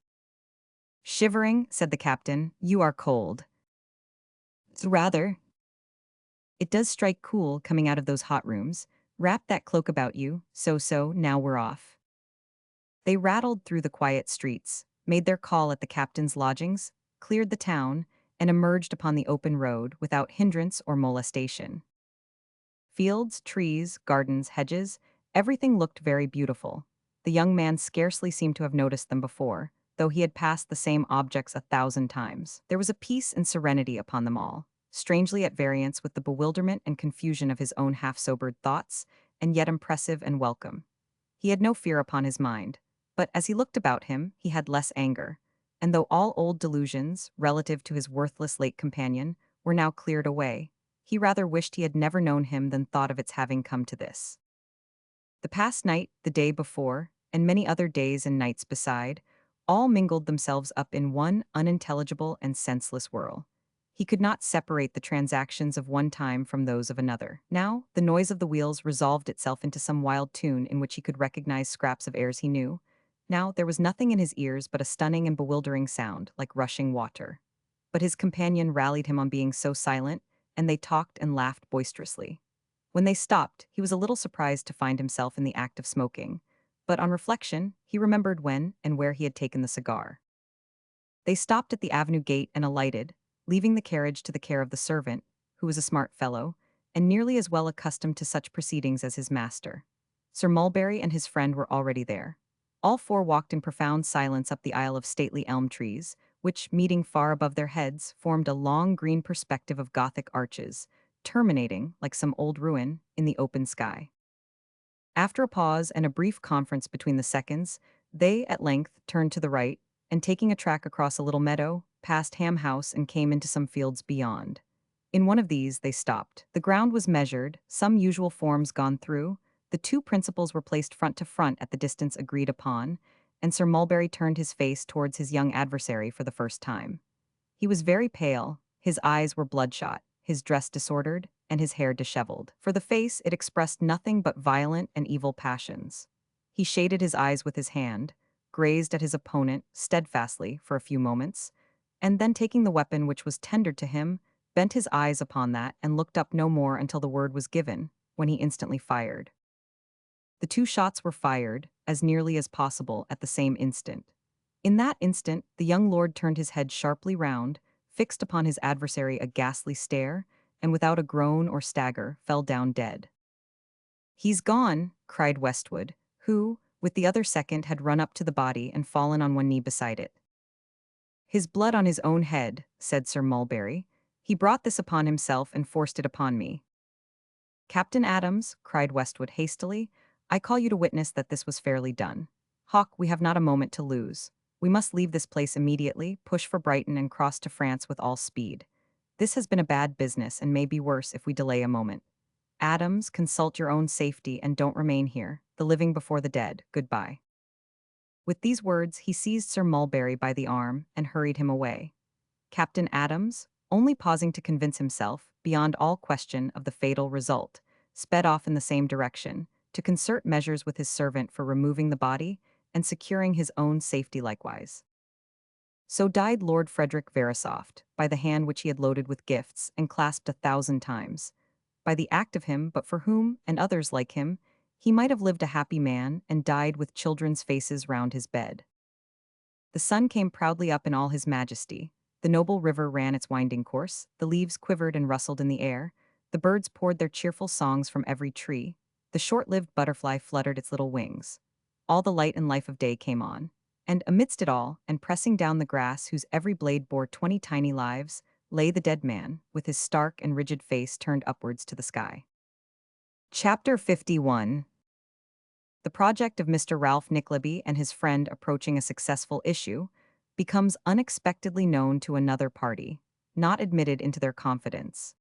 "Shivering," said the captain, "you are cold." "Rather. It does strike cool coming out of those hot rooms. Wrap that cloak about you, so, now we're off." They rattled through the quiet streets, made their call at the captain's lodgings, cleared the town, and emerged upon the open road without hindrance or molestation. Fields, trees, gardens, hedges, everything looked very beautiful. The young man scarcely seemed to have noticed them before, though he had passed the same objects 1,000 times. There was a peace and serenity upon them all, strangely at variance with the bewilderment and confusion of his own half-sobered thoughts, and yet impressive and welcome. He had no fear upon his mind, but as he looked about him, he had less anger, and though all old delusions, relative to his worthless late companion, were now cleared away, he rather wished he had never known him than thought of its having come to this. The past night, the day before, and many other days and nights beside, all mingled themselves up in one unintelligible and senseless whirl. He could not separate the transactions of one time from those of another. Now, the noise of the wheels resolved itself into some wild tune in which he could recognize scraps of airs he knew. Now, there was nothing in his ears but a stunning and bewildering sound, like rushing water. But his companion rallied him on being so silent, and they talked and laughed boisterously. When they stopped, he was a little surprised to find himself in the act of smoking, but on reflection, he remembered when and where he had taken the cigar. They stopped at the avenue gate and alighted, leaving the carriage to the care of the servant, who was a smart fellow, and nearly as well accustomed to such proceedings as his master. Sir Mulberry and his friend were already there. All four walked in profound silence up the aisle of stately elm trees, which, meeting far above their heads, formed a long green perspective of Gothic arches, terminating, like some old ruin, in the open sky. After a pause and a brief conference between the seconds, they, at length, turned to the right, and taking a track across a little meadow, passed Ham House and came into some fields beyond. In one of these they stopped. The ground was measured, some usual forms gone through, the two principals were placed front to front at the distance agreed upon, and Sir Mulberry turned his face towards his young adversary for the first time. He was very pale, his eyes were bloodshot, his dress disordered, and his hair disheveled. For the face, it expressed nothing but violent and evil passions. He shaded his eyes with his hand, gazed at his opponent steadfastly for a few moments, and then taking the weapon which was tendered to him, bent his eyes upon that and looked up no more until the word was given, when he instantly fired. The two shots were fired, as nearly as possible, at the same instant. In that instant, the young lord turned his head sharply round, fixed upon his adversary a ghastly stare, and without a groan or stagger, fell down dead. "He's gone," cried Westwood, who, with the other second, had run up to the body and fallen on one knee beside it. "His blood on his own head," said Sir Mulberry. "He brought this upon himself and forced it upon me." "Captain Adams," cried Westwood hastily, "I call you to witness that this was fairly done. Hawk, we have not a moment to lose. We must leave this place immediately, push for Brighton, and cross to France with all speed. This has been a bad business and may be worse if we delay a moment. Adams, consult your own safety and don't remain here, the living before the dead. Goodbye." With these words, he seized Sir Mulberry by the arm and hurried him away. Captain Adams, only pausing to convince himself, beyond all question, of the fatal result, sped off in the same direction, to concert measures with his servant for removing the body and securing his own safety likewise. So died Lord Frederick Verisopht, by the hand which he had loaded with gifts and clasped 1,000 times. By the act of him, but for whom, and others like him, he might have lived a happy man and died with children's faces round his bed. The sun came proudly up in all his majesty. The noble river ran its winding course, the leaves quivered and rustled in the air, the birds poured their cheerful songs from every tree, the short-lived butterfly fluttered its little wings. All the light and life of day came on, and amidst it all, and pressing down the grass whose every blade bore 20 tiny lives, lay the dead man, with his stark and rigid face turned upwards to the sky. Chapter 51. The project of Mr. Ralph Nickleby and his friend approaching a successful issue becomes unexpectedly known to another party, not admitted into their confidence.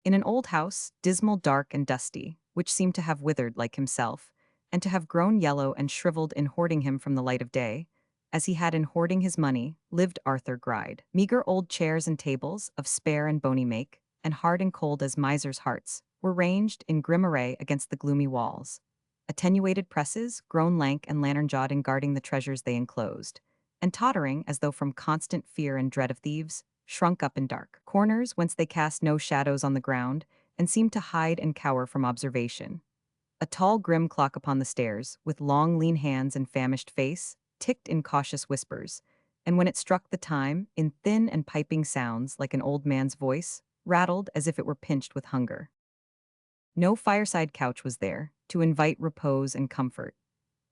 In an old house, dismal, dark, and dusty, which seemed to have withered like himself, and to have grown yellow and shriveled in hoarding him from the light of day, as he had in hoarding his money, lived Arthur Gride. Meager old chairs and tables, of spare and bony make, and hard and cold as misers' hearts, were ranged in grim array against the gloomy walls. Attenuated presses, grown lank and lantern-jawed in guarding the treasures they enclosed, and tottering, as though from constant fear and dread of thieves, shrunk up in dark corners whence they cast no shadows on the ground, and seemed to hide and cower from observation. A tall, grim clock upon the stairs, with long, lean hands and famished face, ticked in cautious whispers, and when it struck the time, in thin and piping sounds like an old man's voice, rattled as if it were pinched with hunger. No fireside couch was there, to invite repose and comfort.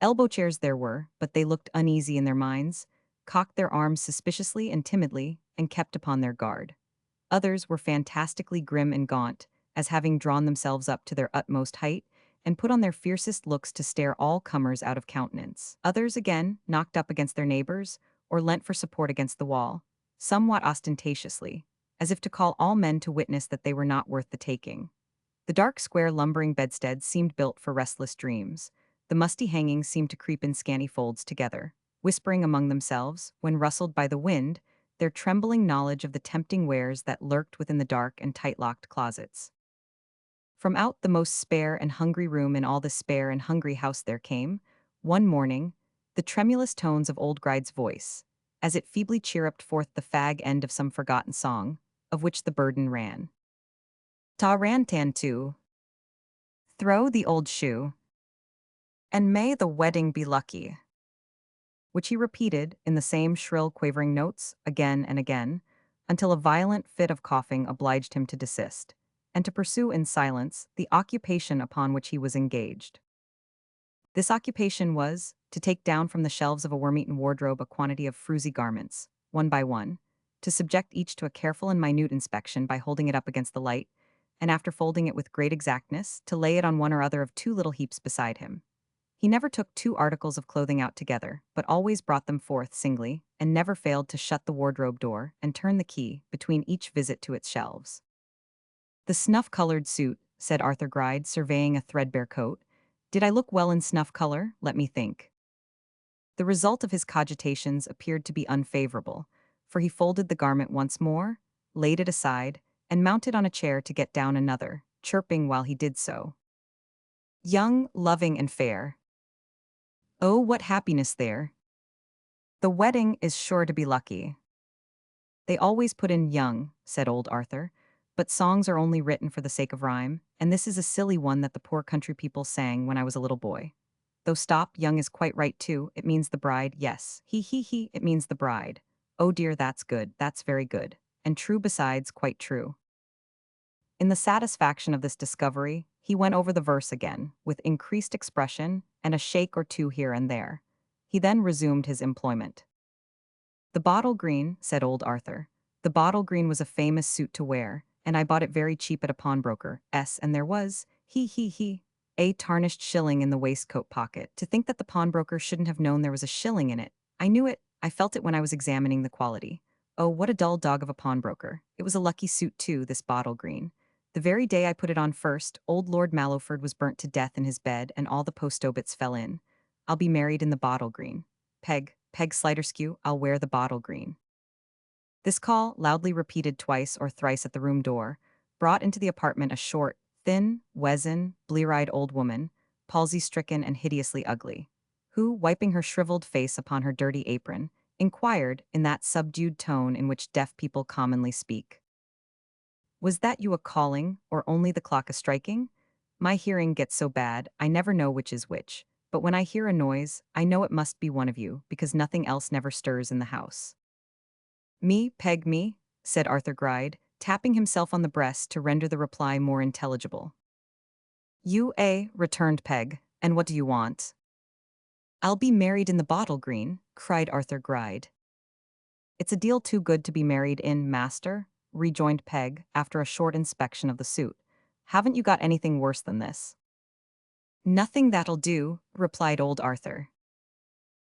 Elbow chairs there were, but they looked uneasy in their minds, cocked their arms suspiciously and timidly, and kept upon their guard. Others were fantastically grim and gaunt, as having drawn themselves up to their utmost height, and put on their fiercest looks to stare all comers out of countenance. Others, again, knocked up against their neighbors, or leant for support against the wall, somewhat ostentatiously, as if to call all men to witness that they were not worth the taking. The dark, square, lumbering bedsteads seemed built for restless dreams. The musty hangings seemed to creep in scanty folds together, whispering among themselves, when rustled by the wind, their trembling knowledge of the tempting wares that lurked within the dark and tight-locked closets. From out the most spare and hungry room in all the spare and hungry house there came, one morning, the tremulous tones of old Gride's voice, as it feebly chirruped forth the fag end of some forgotten song, of which the burden ran. Ta ran tan too. Throw the old shoe. And may the wedding be lucky. Which he repeated in the same shrill, quavering notes again and again, until a violent fit of coughing obliged him to desist, and to pursue in silence the occupation upon which he was engaged. This occupation was to take down from the shelves of a worm-eaten wardrobe a quantity of fruzy garments, one by one, to subject each to a careful and minute inspection by holding it up against the light, and after folding it with great exactness, to lay it on one or other of two little heaps beside him. He never took two articles of clothing out together, but always brought them forth singly, and never failed to shut the wardrobe door and turn the key between each visit to its shelves. The snuff-colored suit, said Arthur Gride, surveying a threadbare coat. Did I look well in snuff color? Let me think. The result of his cogitations appeared to be unfavorable, for he folded the garment once more, laid it aside, and mounted on a chair to get down another, chirping while he did so. Young, loving, and fair. Oh, what happiness there! The wedding is sure to be lucky. They always put in young, said old Arthur, but songs are only written for the sake of rhyme, and this is a silly one that the poor country people sang when I was a little boy. Though stop, young is quite right too, it means the bride, yes, he, it means the bride. Oh dear, that's good, that's very good, and true besides, quite true. In the satisfaction of this discovery, he went over the verse again, with increased expression and a shake or two here and there. He then resumed his employment. The bottle green, said old Arthur. The bottle green was a famous suit to wear, and I bought it very cheap at a pawnbroker's, and there was, a tarnished shilling in the waistcoat pocket. To think that the pawnbroker shouldn't have known there was a shilling in it. I knew it, I felt it when I was examining the quality. Oh, what a dull dog of a pawnbroker. It was a lucky suit too, this bottle green. The very day I put it on first, old Lord Mallowford was burnt to death in his bed, and all the post obits fell in. I'll be married in the bottle green. Peg Sliderskew, I'll wear the bottle green. This call, loudly repeated twice or thrice at the room door, brought into the apartment a short, thin, weazen, blear-eyed old woman, palsy-stricken and hideously ugly, who, wiping her shriveled face upon her dirty apron, inquired, in that subdued tone in which deaf people commonly speak, "Was that you a-calling, or only the clock a-striking? My hearing gets so bad, I never know which is which, but when I hear a noise, I know it must be one of you, because nothing else never stirs in the house." "Me, Peg, me," said Arthur Gride, tapping himself on the breast to render the reply more intelligible. "You, returned Peg, and what do you want?" "I'll be married in the bottle green," cried Arthur Gride. "It's a deal too good to be married in, master," rejoined Peg, after a short inspection of the suit. "Haven't you got anything worse than this?" "Nothing that'll do," replied old Arthur.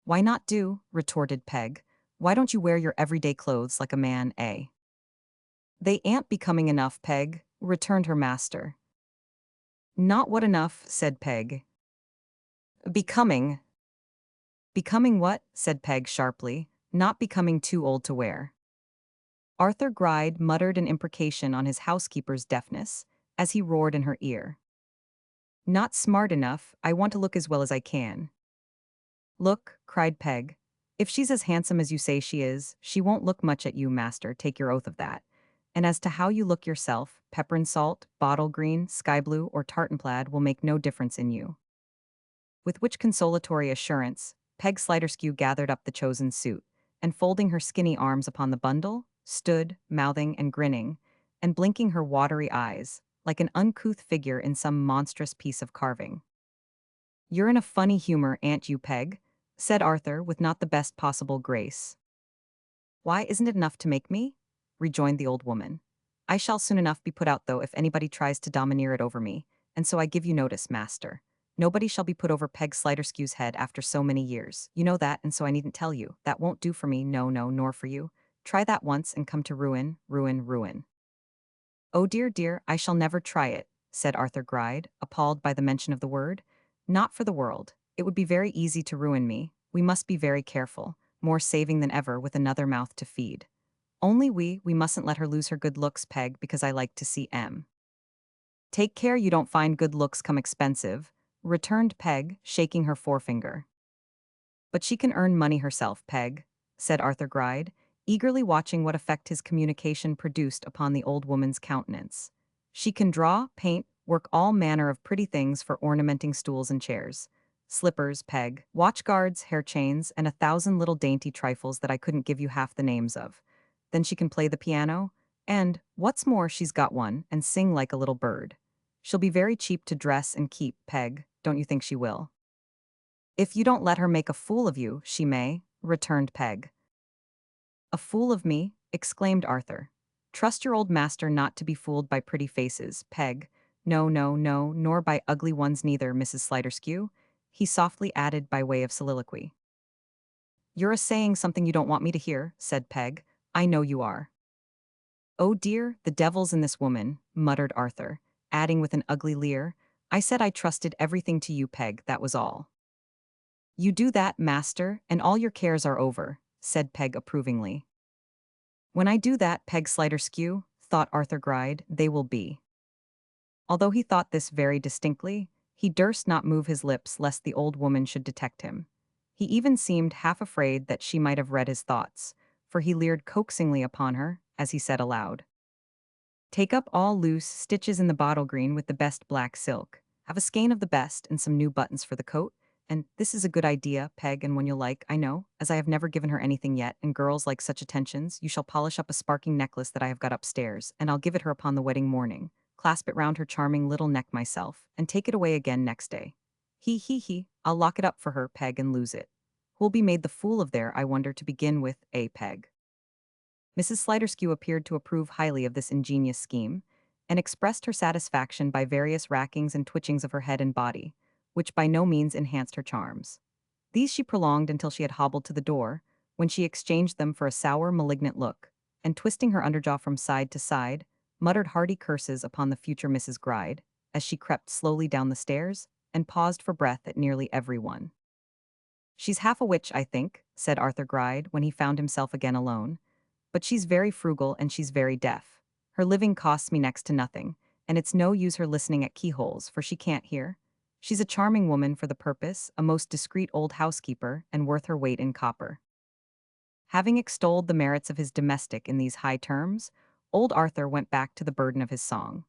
"Why not do?" retorted Peg. "Why don't you wear your everyday clothes like a man, eh?" "They ain't becoming enough, Peg," returned her master. "Not what enough," said Peg. "Becoming." "Becoming what?" said Peg sharply. "Not becoming too old to wear." Arthur Gride muttered an imprecation on his housekeeper's deafness, as he roared in her ear. "Not smart enough, I want to look as well as I can." "Look," cried Peg. "If she's as handsome as you say she is, she won't look much at you, master, take your oath of that. And as to how you look yourself, pepper and salt, bottle green, sky blue, or tartan plaid will make no difference in you." With which consolatory assurance, Peg Sliderskew gathered up the chosen suit, and folding her skinny arms upon the bundle, stood, mouthing and grinning, and blinking her watery eyes, like an uncouth figure in some monstrous piece of carving. "You're in a funny humor, ain't you, Peg?" said Arthur with not the best possible grace. "Why, isn't it enough to make me?" rejoined the old woman. "I shall soon enough be put out, though, if anybody tries to domineer it over me, and so I give you notice, master. Nobody shall be put over Peg Sliderskew's head after so many years. You know that, and so I needn't tell you. That won't do for me, no, no, nor for you. Try that once and come to ruin, ruin, ruin." "Oh dear, dear, I shall never try it," said Arthur Gride, appalled by the mention of the word. "Not for the world. It would be very easy to ruin me. We must be very careful, more saving than ever with another mouth to feed. Only we mustn't let her lose her good looks, Peg, because I like to see M. Take care you don't find good looks come expensive," returned Peg, shaking her forefinger. "But she can earn money herself, Peg," said Arthur Gride, eagerly watching what effect his communication produced upon the old woman's countenance. "She can draw, paint, work all manner of pretty things for ornamenting stools and chairs. Slippers, Peg, watch guards, hair chains, and 1,000 little dainty trifles that I couldn't give you half the names of. Then she can play the piano, and, what's more, she's got one, and sing like a little bird. She'll be very cheap to dress and keep, Peg, don't you think she will?" "If you don't let her make a fool of you, she may," returned Peg. "A fool of me?" exclaimed Arthur. "Trust your old master not to be fooled by pretty faces, Peg. No, no, no, nor by ugly ones neither, Mrs. Sliderskew," he softly added by way of soliloquy. "You're a-saying something you don't want me to hear," said Peg. "I know you are." "Oh dear, the devil's in this woman," muttered Arthur, adding with an ugly leer, "I said I trusted everything to you, Peg, that was all." "You do that, master, and all your cares are over," said Peg approvingly. "When I do that, Peg Sliderskew," thought Arthur Gride, "they will be." Although he thought this very distinctly, he durst not move his lips lest the old woman should detect him. He even seemed half afraid that she might have read his thoughts, for he leered coaxingly upon her, as he said aloud, "Take up all loose stitches in the bottle green with the best black silk. Have a skein of the best and some new buttons for the coat. And this is a good idea, Peg, and one you'll like, I know, as I have never given her anything yet, and girls like such attentions. You shall polish up a sparking necklace that I have got upstairs, and I'll give it her upon the wedding morning, clasp it round her charming little neck myself, and take it away again next day. He, I'll lock it up for her, Peg, and lose it. Who'll be made the fool of there, I wonder, to begin with, Peg?" Mrs. Sliderskew appeared to approve highly of this ingenious scheme, and expressed her satisfaction by various rackings and twitchings of her head and body, which by no means enhanced her charms. These she prolonged until she had hobbled to the door, when she exchanged them for a sour, malignant look, and twisting her underjaw from side to side, muttered hearty curses upon the future Mrs. Gride, as she crept slowly down the stairs, and paused for breath at nearly every one. "She's half a witch, I think," said Arthur Gride when he found himself again alone, "but she's very frugal and she's very deaf. Her living costs me next to nothing, and it's no use her listening at keyholes, for she can't hear. She's a charming woman for the purpose, a most discreet old housekeeper, and worth her weight in copper." Having extolled the merits of his domestic in these high terms, old Arthur went back to the burden of his song.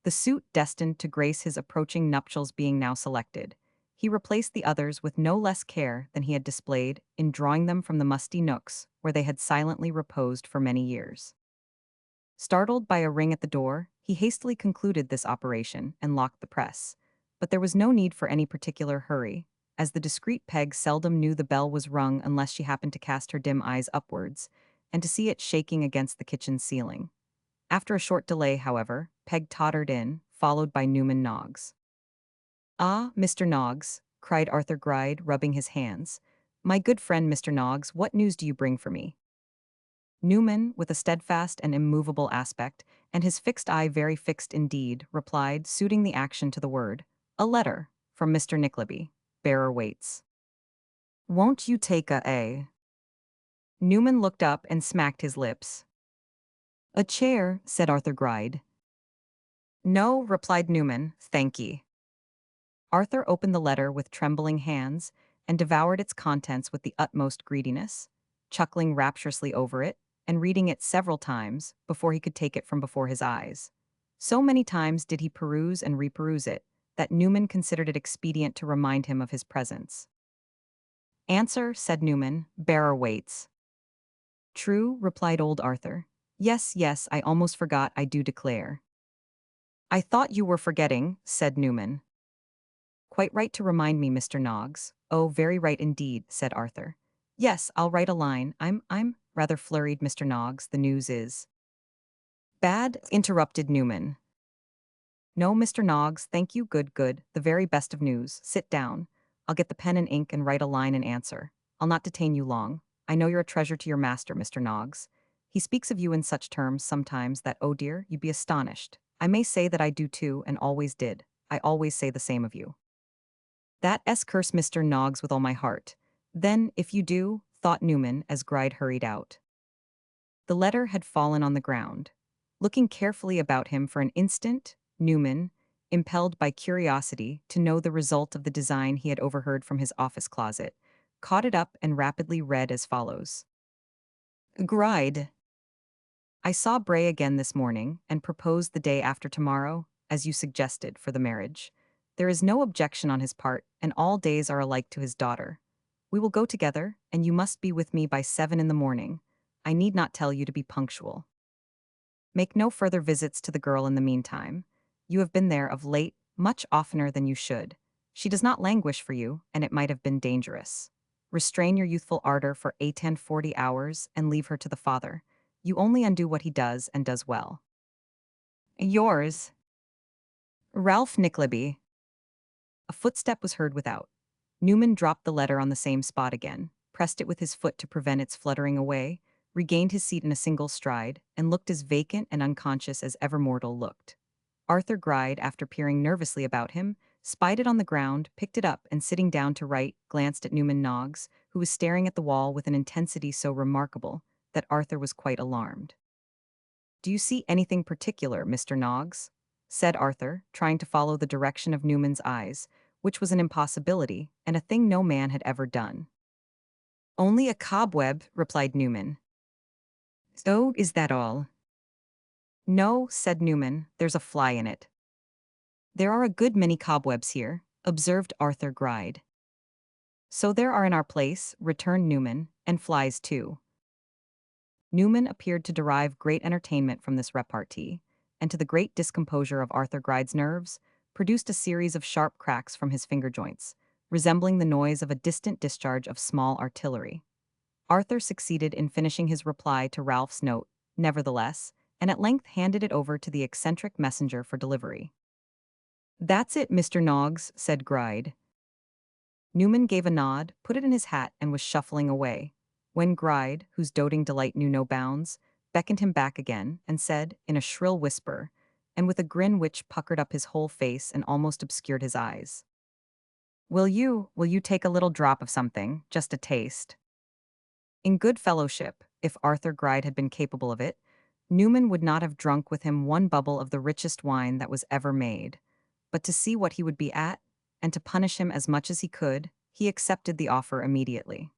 The suit destined to grace his approaching nuptials being now selected, he replaced the others with no less care than he had displayed in drawing them from the musty nooks where they had silently reposed for many years. Startled by a ring at the door, he hastily concluded this operation and locked the press. But there was no need for any particular hurry, as the discreet Peg seldom knew the bell was rung unless she happened to cast her dim eyes upwards, and to see it shaking against the kitchen ceiling. After a short delay, however, Peg tottered in, followed by Newman Noggs. "Ah, Mr. Noggs," cried Arthur Gride, rubbing his hands. "My good friend Mr. Noggs, what news do you bring for me?" Newman, with a steadfast and immovable aspect, and his fixed eye very fixed indeed, replied, suiting the action to the word, "A letter, from Mr. Nickleby. Bearer waits." "Won't you take a?" Newman looked up and smacked his lips. "A chair," said Arthur Gride. "No," replied Newman, "thank ye." Arthur opened the letter with trembling hands, and devoured its contents with the utmost greediness, chuckling rapturously over it, and reading it several times before he could take it from before his eyes. So many times did he peruse and reperuse it, that Newman considered it expedient to remind him of his presence. Answer, said Newman, bearer waits. True, replied old Arthur. Yes, yes, I almost forgot, I do declare. I thought you were forgetting, said Newman. Quite right to remind me, Mr. Noggs. Oh, very right indeed, said Arthur. Yes, I'll write a line. I'm rather flurried, Mr. Noggs, the news is. Bad, interrupted Newman. No, Mr. Noggs, thank you, good, good, the very best of news. Sit down. I'll get the pen and ink and write a line in answer. I'll not detain you long. I know you're a treasure to your master, Mr. Noggs. He speaks of you in such terms sometimes that, oh dear, you'd be astonished. I may say that I do too, and always did. I always say the same of you. That curse Mr. Noggs with all my heart. Then, if you do, thought Newman as Gride hurried out. The letter had fallen on the ground. Looking carefully about him for an instant, Newman, impelled by curiosity to know the result of the design he had overheard from his office closet, caught it up and rapidly read as follows. Gride. I saw Bray again this morning and proposed the day after tomorrow, as you suggested, for the marriage. There is no objection on his part, and all days are alike to his daughter. We will go together, and you must be with me by 7 in the morning. I need not tell you to be punctual. Make no further visits to the girl in the meantime. You have been there of late much oftener than you should. She does not languish for you, and it might have been dangerous. Restrain your youthful ardor for 8 and 40 hours and leave her to the father. You only undo what he does and does well. Yours, Ralph Nickleby. A footstep was heard without. Newman dropped the letter on the same spot again, pressed it with his foot to prevent its fluttering away, regained his seat in a single stride, and looked as vacant and unconscious as ever mortal looked. Arthur Gride, after peering nervously about him, spied it on the ground, picked it up, and sitting down to write, glanced at Newman Noggs, who was staring at the wall with an intensity so remarkable that Arthur was quite alarmed. Do you see anything particular, Mr. Noggs? Said Arthur, trying to follow the direction of Newman's eyes, which was an impossibility, and a thing no man had ever done. Only a cobweb, replied Newman. So, is that all? No, said Newman, there's a fly in it. There are a good many cobwebs here, observed Arthur Gride. So there are in our place, returned Newman, and flies too. Newman appeared to derive great entertainment from this repartee, and to the great discomposure of Arthur Gride's nerves, produced a series of sharp cracks from his finger joints, resembling the noise of a distant discharge of small artillery. Arthur succeeded in finishing his reply to Ralph's note, nevertheless, and at length handed it over to the eccentric messenger for delivery. That's it, Mr. Noggs, said Gride. Newman gave a nod, put it in his hat, and was shuffling away, when Gride, whose doting delight knew no bounds, beckoned him back again, and said, in a shrill whisper, and with a grin which puckered up his whole face and almost obscured his eyes. Will you take a little drop of something, just a taste? In good fellowship, if Arthur Gride had been capable of it, Newman would not have drunk with him one bubble of the richest wine that was ever made. But to see what he would be at, and to punish him as much as he could, he accepted the offer immediately.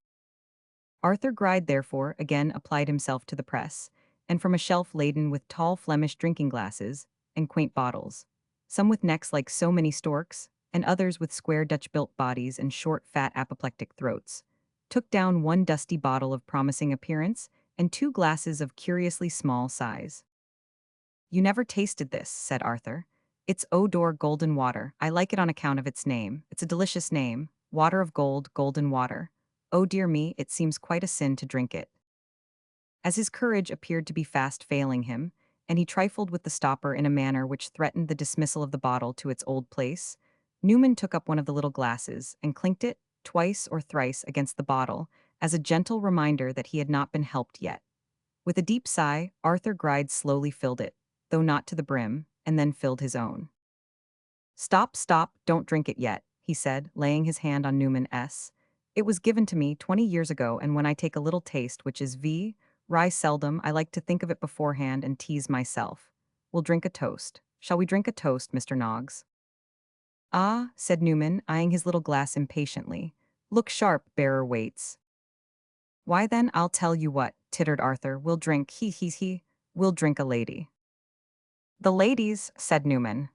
Arthur Gride, therefore, again applied himself to the press, and from a shelf laden with tall Flemish drinking glasses and quaint bottles, some with necks like so many storks, and others with square Dutch-built bodies and short, fat, apoplectic throats, took down one dusty bottle of promising appearance and 2 glasses of curiously small size. You never tasted this, said Arthur. It's Odor Golden Water. I like it on account of its name. It's a delicious name. Water of gold, golden water. Oh dear me, it seems quite a sin to drink it. As his courage appeared to be fast failing him, and he trifled with the stopper in a manner which threatened the dismissal of the bottle to its old place, Newman took up one of the little glasses and clinked it twice or thrice against the bottle as a gentle reminder that he had not been helped yet. With a deep sigh, Arthur Gride slowly filled it, though not to the brim, and then filled his own. Stop, stop, don't drink it yet, he said, laying his hand on Newman's. It was given to me 20 years ago, and when I take a little taste, which is rye seldom, I like to think of it beforehand and tease myself. We'll drink a toast. Shall we drink a toast, Mr. Noggs? Ah, said Newman, eyeing his little glass impatiently. Look sharp, bearer waits. Why then, I'll tell you what, tittered Arthur, we'll drink, we'll drink a lady. The ladies, said Newman.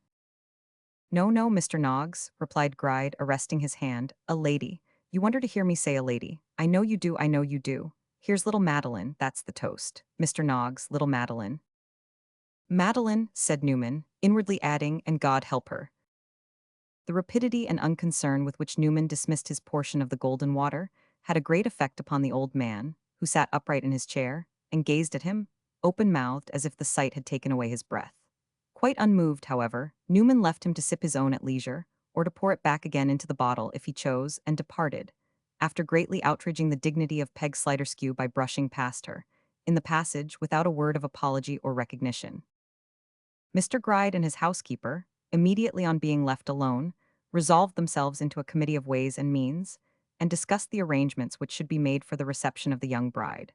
No, no, Mr. Noggs, replied Gride, arresting his hand, a lady. You wonder to hear me say a lady. I know you do, I know you do. Here's little Madeline, that's the toast. Mr. Noggs, little Madeline. Madeline, said Newman, inwardly adding, and God help her. The rapidity and unconcern with which Newman dismissed his portion of the golden water had a great effect upon the old man, who sat upright in his chair, and gazed at him, open-mouthed as if the sight had taken away his breath. Quite unmoved, however, Newman left him to sip his own at leisure, or to pour it back again into the bottle if he chose, and departed, after greatly outraging the dignity of Peg Sliderskew by brushing past her, in the passage without a word of apology or recognition. Mr. Gride and his housekeeper, immediately on being left alone, resolved themselves into a committee of ways and means, and discussed the arrangements which should be made for the reception of the young bride.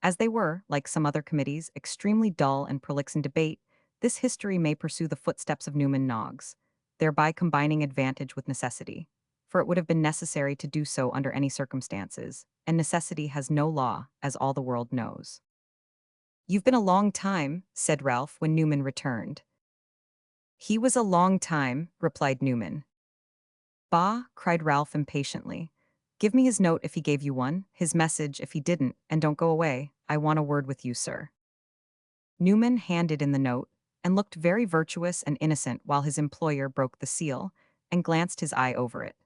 As they were, like some other committees, extremely dull and prolix in debate, this history may pursue the footsteps of Newman Noggs, thereby combining advantage with necessity, for it would have been necessary to do so under any circumstances, and necessity has no law, as all the world knows. "You've been a long time," said Ralph when Newman returned. "He was a long time," replied Newman. "Bah," cried Ralph impatiently. "Give me his note if he gave you one, his message if he didn't, and don't go away. I want a word with you, sir." Newman handed in the note, and looked very virtuous and innocent while his employer broke the seal, and glanced his eye over it.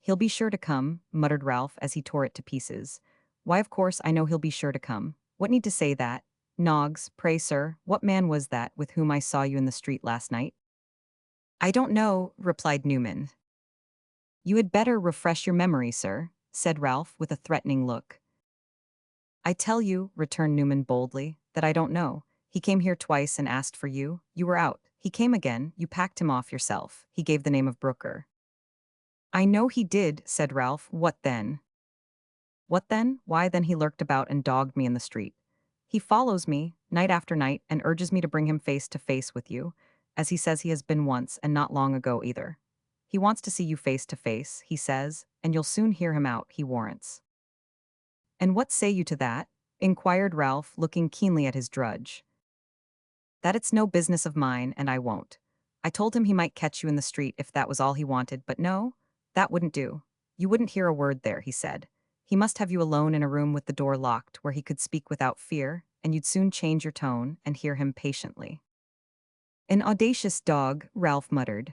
"He'll be sure to come," muttered Ralph as he tore it to pieces. "Why, of course, I know he'll be sure to come. What need to say that? Noggs, pray, sir, what man was that with whom I saw you in the street last night?" "I don't know," replied Newman. "You had better refresh your memory, sir," said Ralph with a threatening look. "I tell you," returned Newman boldly, "that I don't know. He came here twice and asked for you. You were out. He came again. You packed him off yourself. He gave the name of Brooker." "I know he did," said Ralph. "What then?" "What then? Why, then he lurked about and dogged me in the street. He follows me, night after night, and urges me to bring him face to face with you, as he says he has been once, and not long ago either. He wants to see you face to face, he says, and you'll soon hear him out, he warrants." "And what say you to that?" inquired Ralph, looking keenly at his drudge. "That it's no business of mine, and I won't. I told him he might catch you in the street if that was all he wanted, but no, that wouldn't do. You wouldn't hear a word there, he said. He must have you alone in a room with the door locked where he could speak without fear, and you'd soon change your tone and hear him patiently." "An audacious dog," Ralph muttered.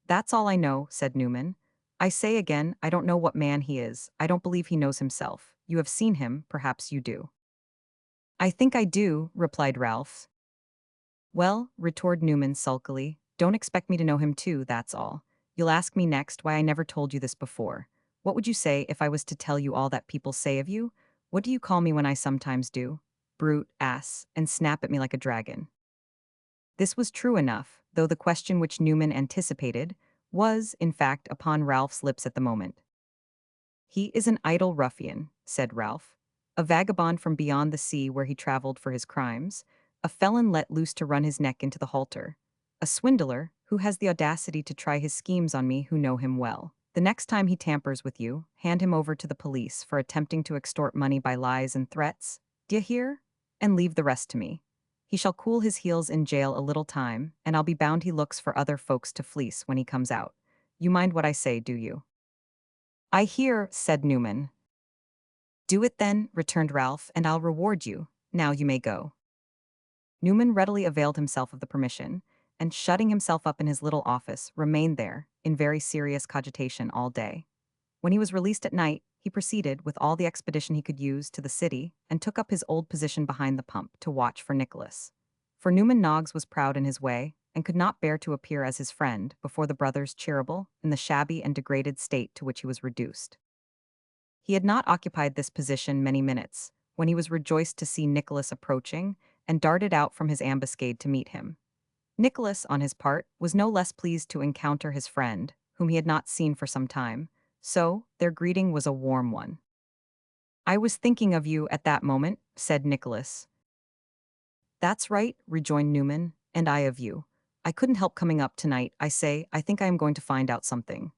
"That's all I know," said Newman. "I say again, I don't know what man he is. I don't believe he knows himself. You have seen him, perhaps you do." "I think I do," replied Ralph. "Well," retorted Newman sulkily, "don't expect me to know him too, that's all. You'll ask me next why I never told you this before. What would you say if I was to tell you all that people say of you? What do you call me when I sometimes do? Brute, ass, and snap at me like a dragon." This was true enough, though the question which Newman anticipated was, in fact, upon Ralph's lips at the moment. "He is an idle ruffian," said Ralph, "a vagabond from beyond the sea where he traveled for his crimes, a felon let loose to run his neck into the halter, a swindler who has the audacity to try his schemes on me who know him well. The next time he tampers with you, hand him over to the police for attempting to extort money by lies and threats, d'ye hear? And leave the rest to me. He shall cool his heels in jail a little time, and I'll be bound he looks for other folks to fleece when he comes out. You mind what I say, do you?" "I hear," said Newman. "Do it then," returned Ralph, "and I'll reward you. Now you may go." Newman readily availed himself of the permission, and shutting himself up in his little office, remained there, in very serious cogitation all day. When he was released at night, he proceeded, with all the expedition he could use, to the city, and took up his old position behind the pump to watch for Nicholas. For Newman Noggs was proud in his way, and could not bear to appear as his friend before the brothers Cheeryble in the shabby and degraded state to which he was reduced. He had not occupied this position many minutes, when he was rejoiced to see Nicholas approaching, and darted out from his ambuscade to meet him. Nicholas, on his part, was no less pleased to encounter his friend, whom he had not seen for some time, so their greeting was a warm one. "I was thinking of you at that moment," said Nicholas. "That's right," rejoined Newman, "and I of you. I couldn't help coming up tonight. I say, I think I am going to find out something."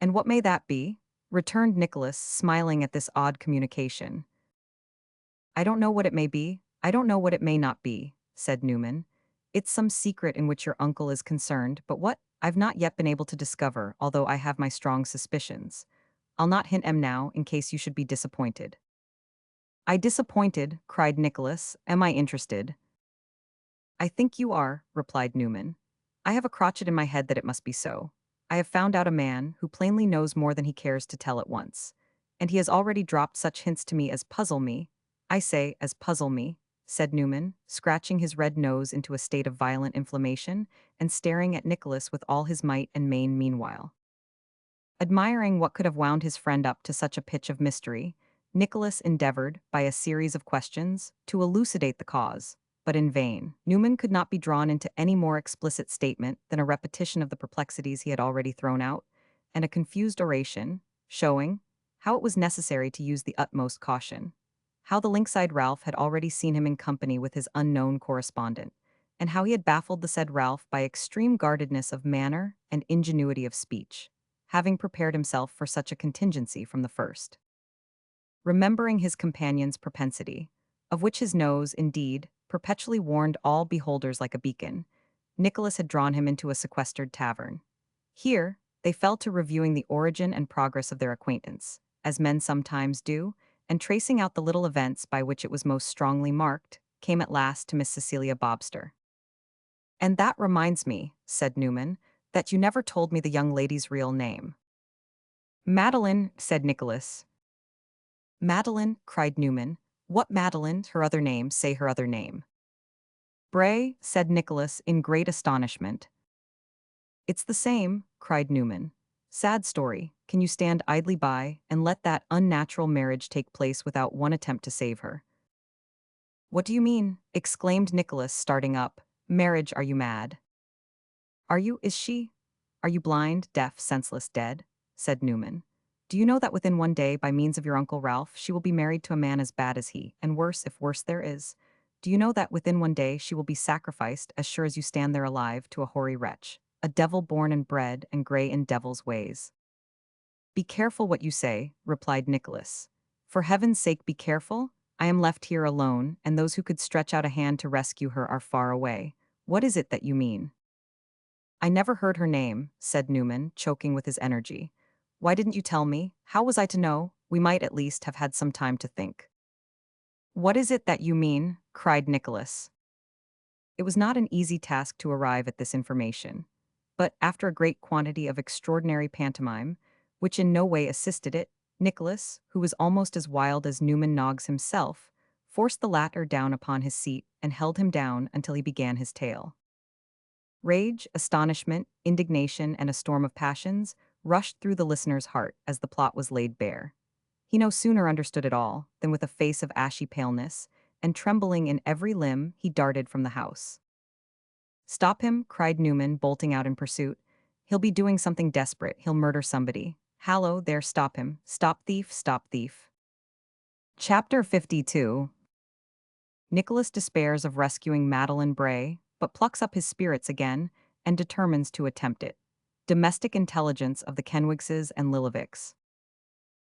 "And what may that be?" returned Nicholas, smiling at this odd communication. "I don't know what it may be. I don't know what it may not be," said Newman. "It's some secret in which your uncle is concerned, but what? I've not yet been able to discover, although I have my strong suspicions. I'll not hint 'em now, in case you should be disappointed." "I disappointed," cried Nicholas. "Am I interested?" "I think you are," replied Newman. "I have a crotchet in my head that it must be so. I have found out a man who plainly knows more than he cares to tell at once. And he has already dropped such hints to me as puzzle me. I say, as puzzle me," said Newman, scratching his red nose into a state of violent inflammation, and staring at Nicholas with all his might and main meanwhile. Admiring what could have wound his friend up to such a pitch of mystery, Nicholas endeavored, by a series of questions, to elucidate the cause, but in vain. Newman could not be drawn into any more explicit statement than a repetition of the perplexities he had already thrown out, and a confused oration, showing how it was necessary to use the utmost caution, how the lynx-eyed Ralph had already seen him in company with his unknown correspondent, and how he had baffled the said Ralph by extreme guardedness of manner and ingenuity of speech, having prepared himself for such a contingency from the first. Remembering his companion's propensity, of which his nose, indeed, perpetually warned all beholders like a beacon, Nicholas had drawn him into a sequestered tavern. Here, they fell to reviewing the origin and progress of their acquaintance, as men sometimes do, and tracing out the little events by which it was most strongly marked, came at last to Miss Cecilia Bobster. "And that reminds me," said Newman, "that you never told me the young lady's real name." "Madeline," said Nicholas. "Madeline," cried Newman. "What Madeline? Her other name, say her other name." "Bray," said Nicholas in great astonishment. "It's the same," cried Newman. "Sad story. Can you stand idly by and let that unnatural marriage take place without one attempt to save her?" "What do you mean?" exclaimed Nicholas, starting up. "Marriage, are you mad?" "Are you? Is she? Are you blind, deaf, senseless, dead?" said Newman. "Do you know that within one day, by means of your Uncle Ralph, she will be married to a man as bad as he, and worse, if worse there is? Do you know that within one day she will be sacrificed, as sure as you stand there alive, to a hoary wretch, a devil born and bred, and grey in devil's ways?" "Be careful what you say," replied Nicholas. "For heaven's sake, be careful. I am left here alone, and those who could stretch out a hand to rescue her are far away. What is it that you mean?" "I never heard her name," said Newman, choking with his energy. "Why didn't you tell me? How was I to know? We might at least have had some time to think." "What is it that you mean?" cried Nicholas. It was not an easy task to arrive at this information, but after a great quantity of extraordinary pantomime, which in no way assisted it, Nicholas, who was almost as wild as Newman Noggs himself, forced the latter down upon his seat and held him down until he began his tale. Rage, astonishment, indignation, and a storm of passions rushed through the listener's heart as the plot was laid bare. He no sooner understood it all than with a face of ashy paleness, and trembling in every limb, he darted from the house. "Stop him," cried Newman, bolting out in pursuit. "He'll be doing something desperate. He'll murder somebody. Hallo, there, stop him. Stop thief, stop thief." Chapter 52. Nicholas despairs of rescuing Madeline Bray, but plucks up his spirits again and determines to attempt it. Domestic intelligence of the Kenwigses and Lillivicks.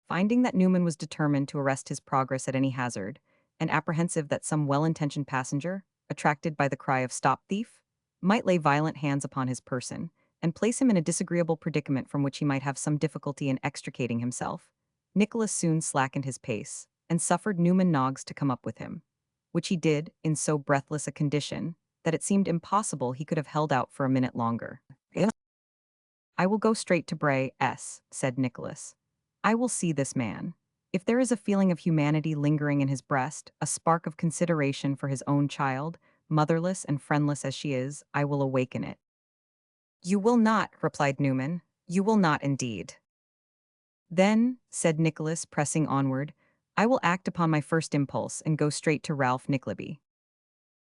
Finding that Newman was determined to arrest his progress at any hazard, and apprehensive that some well-intentioned passenger, attracted by the cry of "Stop thief," might lay violent hands upon his person, and place him in a disagreeable predicament from which he might have some difficulty in extricating himself, Nicholas soon slackened his pace, and suffered Newman Noggs to come up with him, which he did in so breathless a condition that it seemed impossible he could have held out for a minute longer. "I will go straight to Bray S," said Nicholas. "I will see this man. If there is a feeling of humanity lingering in his breast, a spark of consideration for his own child, motherless and friendless as she is, I will awaken it." "You will not," replied Newman. "You will not indeed." "Then," said Nicholas, pressing onward, "I will act upon my first impulse and go straight to Ralph Nickleby."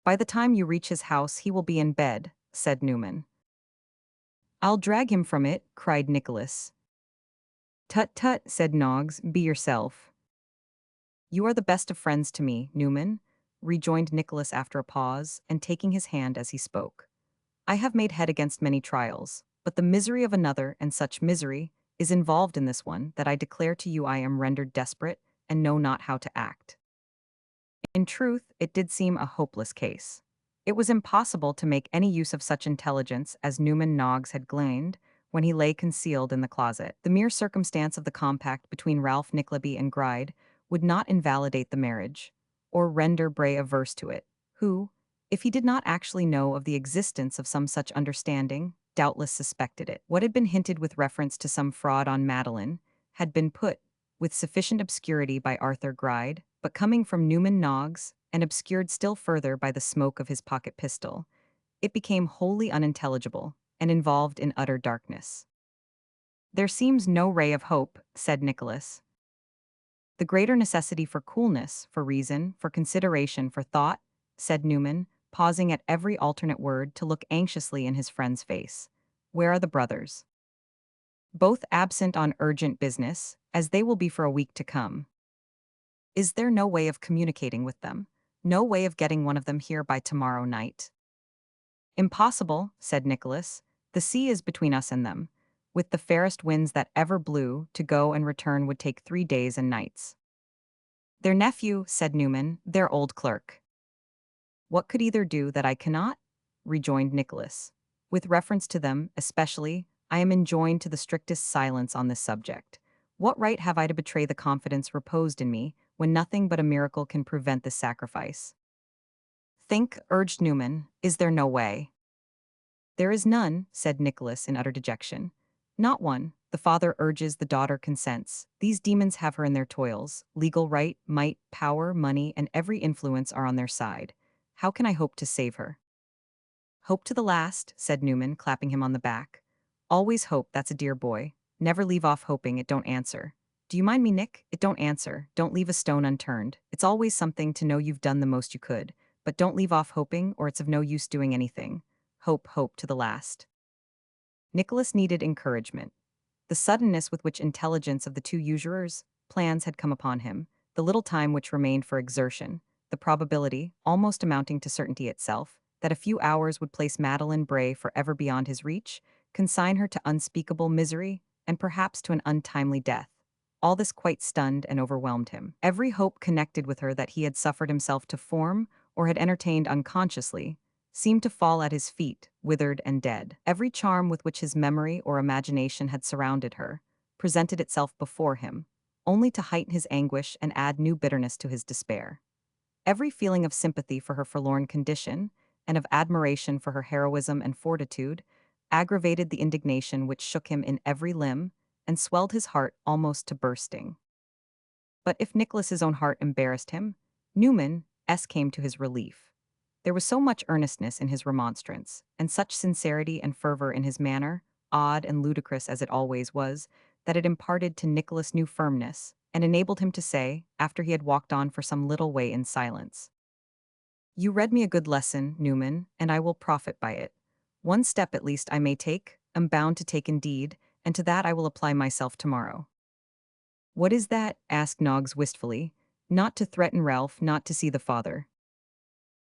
"By the time you reach his house he will be in bed," said Newman. "I'll drag him from it," cried Nicholas. "Tut tut," said Noggs, "be yourself." "You are the best of friends to me, Newman," rejoined Nicholas after a pause, and taking his hand as he spoke. "I have made head against many trials, but the misery of another, and such misery, is involved in this one, that I declare to you I am rendered desperate, and know not how to act." In truth, it did seem a hopeless case. It was impossible to make any use of such intelligence as Newman Noggs had gleaned when he lay concealed in the closet. The mere circumstance of the compact between Ralph Nickleby and Gride would not invalidate the marriage, or render Bray averse to it, who, if he did not actually know of the existence of some such understanding, doubtless suspected it. What had been hinted with reference to some fraud on Madeline had been put, with sufficient obscurity by Arthur Gride, but coming from Newman Noggs, and obscured still further by the smoke of his pocket pistol, it became wholly unintelligible, and involved in utter darkness. "There seems no ray of hope," said Nicholas. "The greater necessity for coolness, for reason, for consideration, for thought," said Newman, pausing at every alternate word to look anxiously in his friend's face. "Where are the brothers?" "Both absent on urgent business, as they will be for a week to come." "Is there no way of communicating with them? No way of getting one of them here by tomorrow night?" "Impossible," said Nicholas. "The sea is between us and them. With the fairest winds that ever blew, to go and return would take 3 days and nights." "Their nephew," said Newman, "their old clerk." "What could either do that I cannot?" rejoined Nicholas. "With reference to them, especially, I am enjoined to the strictest silence on this subject. What right have I to betray the confidence reposed in me, when nothing but a miracle can prevent this sacrifice?" "Think," urged Newman, "is there no way?" "There is none," said Nicholas in utter dejection. "Not one. The father urges, the daughter consents. These demons have her in their toils. Legal right, might, power, money, and every influence are on their side. How can I hope to save her?" "Hope to the last," said Newman, clapping him on the back. "Always hope, that's a dear boy. Never leave off hoping, it don't answer. Do you mind me, Nick? It don't answer. Don't leave a stone unturned. It's always something to know you've done the most you could. But don't leave off hoping, or it's of no use doing anything. Hope, hope to the last." Nicholas needed encouragement. The suddenness with which intelligence of the two usurers' plans had come upon him, the little time which remained for exertion, the probability, almost amounting to certainty itself, that a few hours would place Madeline Bray forever beyond his reach, consign her to unspeakable misery, and perhaps to an untimely death. All this quite stunned and overwhelmed him. Every hope connected with her that he had suffered himself to form, or had entertained unconsciously, seemed to fall at his feet, withered and dead. Every charm with which his memory or imagination had surrounded her presented itself before him, only to heighten his anguish and add new bitterness to his despair. Every feeling of sympathy for her forlorn condition, and of admiration for her heroism and fortitude, aggravated the indignation which shook him in every limb, and swelled his heart almost to bursting. But if Nicholas's own heart embarrassed him, Newman's came to his relief. There was so much earnestness in his remonstrance, and such sincerity and fervor in his manner, odd and ludicrous as it always was, that it imparted to Nicholas new firmness, and enabled him to say, after he had walked on for some little way in silence, "You read me a good lesson, Newman, and I will profit by it. One step at least I may take, am bound to take indeed, and to that I will apply myself tomorrow." "What is that?" asked Noggs wistfully. "Not to threaten Ralph, not to see the father."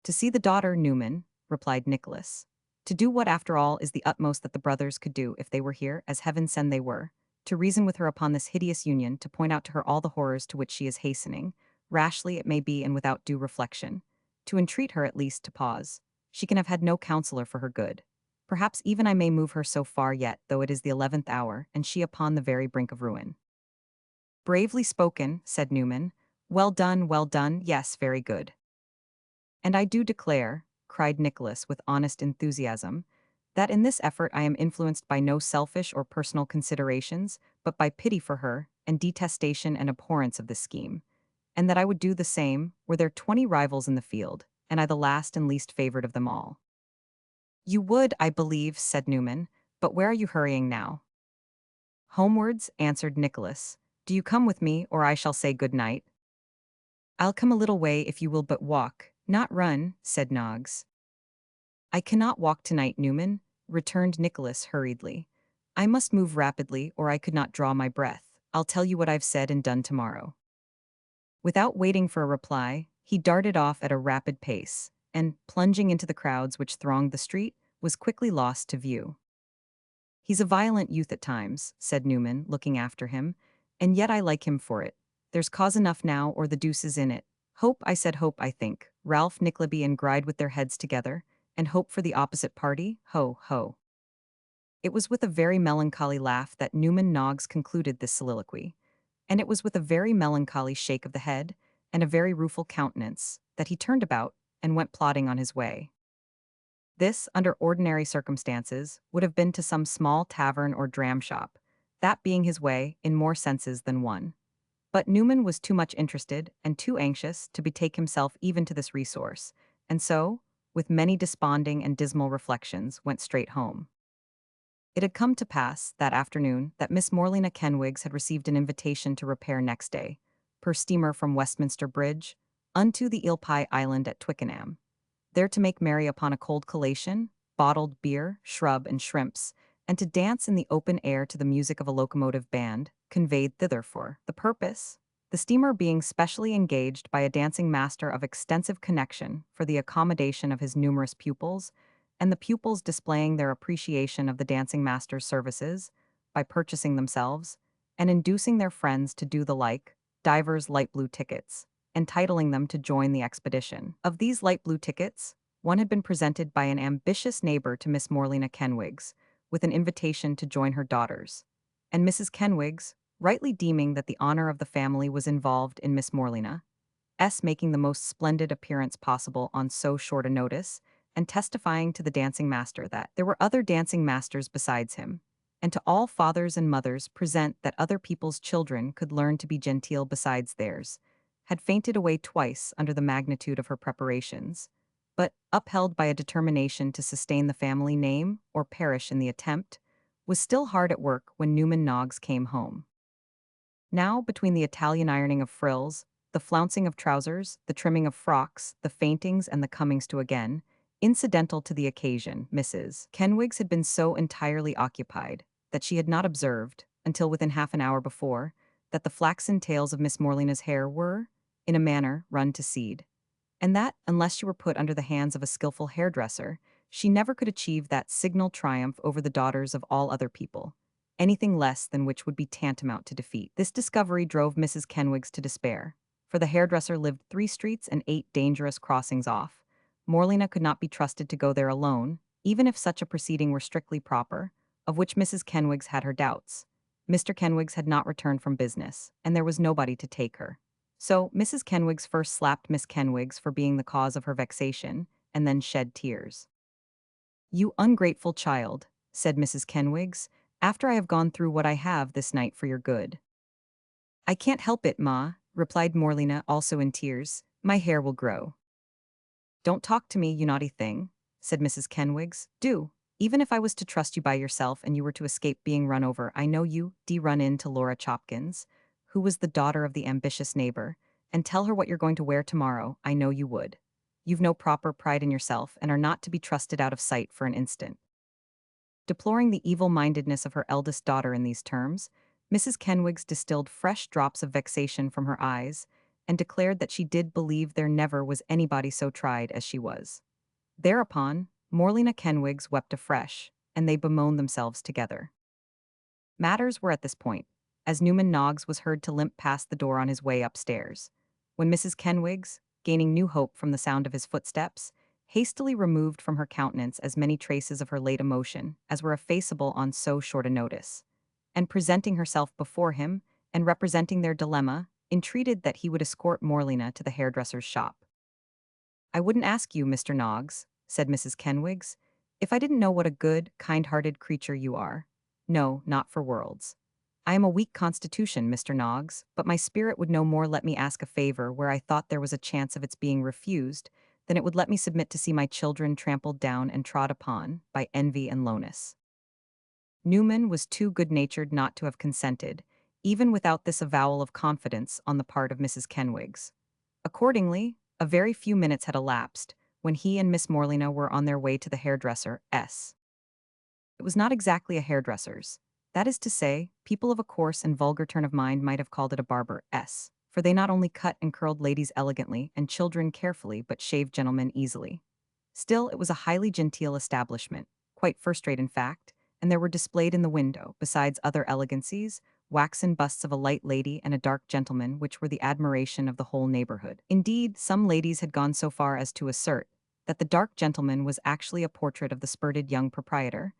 "To see the daughter, Newman," replied Nicholas. "To do what, after all, is the utmost that the brothers could do if they were here, as heaven send they were. To reason with her upon this hideous union, to point out to her all the horrors to which she is hastening, rashly it may be and without due reflection. To entreat her, at least, to pause. She can have had no counselor for her good. Perhaps even I may move her so far yet, though it is the 11th hour, and she upon the very brink of ruin." "Bravely spoken," said Newman. Well done, yes, very good." "And I do declare," cried Nicholas with honest enthusiasm, "that in this effort I am influenced by no selfish or personal considerations, but by pity for her, and detestation and abhorrence of this scheme, and that I would do the same, were there 20 rivals in the field, and I the last and least favored of them all." "You would, I believe," said Newman, "but where are you hurrying now?" "Homewards," answered Nicholas. "Do you come with me, or I shall say good night?" "I'll come a little way if you will but walk, not run," said Noggs. "I cannot walk tonight, Newman," returned Nicholas hurriedly. "I must move rapidly, or I could not draw my breath. I'll tell you what I've said and done tomorrow." Without waiting for a reply, he darted off at a rapid pace, and, plunging into the crowds which thronged the street, was quickly lost to view. "He's a violent youth at times," said Newman, looking after him, "and yet I like him for it. There's cause enough now, or the deuce is in it. Hope, I said hope, I think. Ralph Nickleby and Gride with their heads together, and hope for the opposite party, ho, ho. It was with a very melancholy laugh that Newman Noggs concluded this soliloquy, and it was with a very melancholy shake of the head, and a very rueful countenance, that he turned about, and went plodding on his way. This, under ordinary circumstances, would have been to some small tavern or dram shop, that being his way, in more senses than one. But Newman was too much interested, and too anxious, to betake himself even to this resource, and so, with many desponding and dismal reflections, went straight home. It had come to pass, that afternoon, that Miss Morlena Kenwigs had received an invitation to repair next day, per steamer from Westminster Bridge, unto the Eel Pie Island at Twickenham, there to make merry upon a cold collation, bottled beer, shrub, and shrimps, and to dance in the open air to the music of a locomotive band, conveyed thither for the purpose, the steamer being specially engaged by a dancing master of extensive connection for the accommodation of his numerous pupils, and the pupils displaying their appreciation of the dancing master's services, by purchasing themselves, and inducing their friends to do the like, divers light blue tickets, entitling them to join the expedition. Of these light blue tickets, one had been presented by an ambitious neighbor to Miss Morlena Kenwigs, with an invitation to join her daughters, and Mrs. Kenwigs, rightly deeming that the honor of the family was involved in Miss Morlena's making the most splendid appearance possible on so short a notice, and testifying to the dancing master that there were other dancing masters besides him, and to all fathers and mothers present that other people's children could learn to be genteel besides theirs, had fainted away twice under the magnitude of her preparations, but, upheld by a determination to sustain the family name or perish in the attempt, was still hard at work when Newman Noggs came home. Now, between the Italian ironing of frills, the flouncing of trousers, the trimming of frocks, the faintings and the comings to again, incidental to the occasion, Mrs. Kenwigs had been so entirely occupied that she had not observed, until within half an hour before, that the flaxen tails of Miss Morlena's hair were, in a manner, run to seed, and that, unless she were put under the hands of a skilful hairdresser, she never could achieve that signal triumph over the daughters of all other people, anything less than which would be tantamount to defeat. This discovery drove Mrs. Kenwigs to despair, for the hairdresser lived 3 streets and 8 dangerous crossings off. Morlena could not be trusted to go there alone, even if such a proceeding were strictly proper, of which Mrs. Kenwigs had her doubts. Mr. Kenwigs had not returned from business, and there was nobody to take her. So Mrs. Kenwigs first slapped Miss Kenwigs for being the cause of her vexation, and then shed tears. "You ungrateful child," said Mrs. Kenwigs, "after I have gone through what I have this night for your good." "I can't help it, ma," replied Morlena, also in tears. "My hair will grow." "Don't talk to me, you naughty thing," said Mrs. Kenwigs. "Do. Even if I was to trust you by yourself and you were to escape being run over, I know you'd run in to Laura Chopkins, who was the daughter of the ambitious neighbor, and tell her what you're going to wear tomorrow. I know you would. You've no proper pride in yourself and are not to be trusted out of sight for an instant." Deploring the evil-mindedness of her eldest daughter in these terms, Mrs. Kenwigs distilled fresh drops of vexation from her eyes, and declared that she did believe there never was anybody so tried as she was. Thereupon, Morlena Kenwigs wept afresh, and they bemoaned themselves together. Matters were at this point, as Newman Noggs was heard to limp past the door on his way upstairs, when Mrs. Kenwigs, gaining new hope from the sound of his footsteps, hastily removed from her countenance as many traces of her late emotion as were effaceable on so short a notice, and presenting herself before him, and representing their dilemma, entreated that he would escort Morlena to the hairdresser's shop. "I wouldn't ask you, Mr. Noggs," said Mrs. Kenwigs, "if I didn't know what a good, kind-hearted creature you are. No, not for worlds. I am a weak constitution, Mr. Noggs, but my spirit would no more let me ask a favor where I thought there was a chance of its being refused than it would let me submit to see my children trampled down and trod upon by envy and lowness." Newman was too good-natured not to have consented, even without this avowal of confidence on the part of Mrs. Kenwigs. Accordingly, a very few minutes had elapsed when he and Miss Morlena were on their way to the hairdresser's. It was not exactly a hairdresser's. That is to say, people of a coarse and vulgar turn of mind might have called it a barber's, for they not only cut and curled ladies elegantly and children carefully but shaved gentlemen easily. Still, it was a highly genteel establishment, quite first-rate in fact, and there were displayed in the window, besides other elegancies, waxen busts of a light lady and a dark gentleman which were the admiration of the whole neighborhood. Indeed, some ladies had gone so far as to assert that the dark gentleman was actually a portrait of the spurted young proprietor,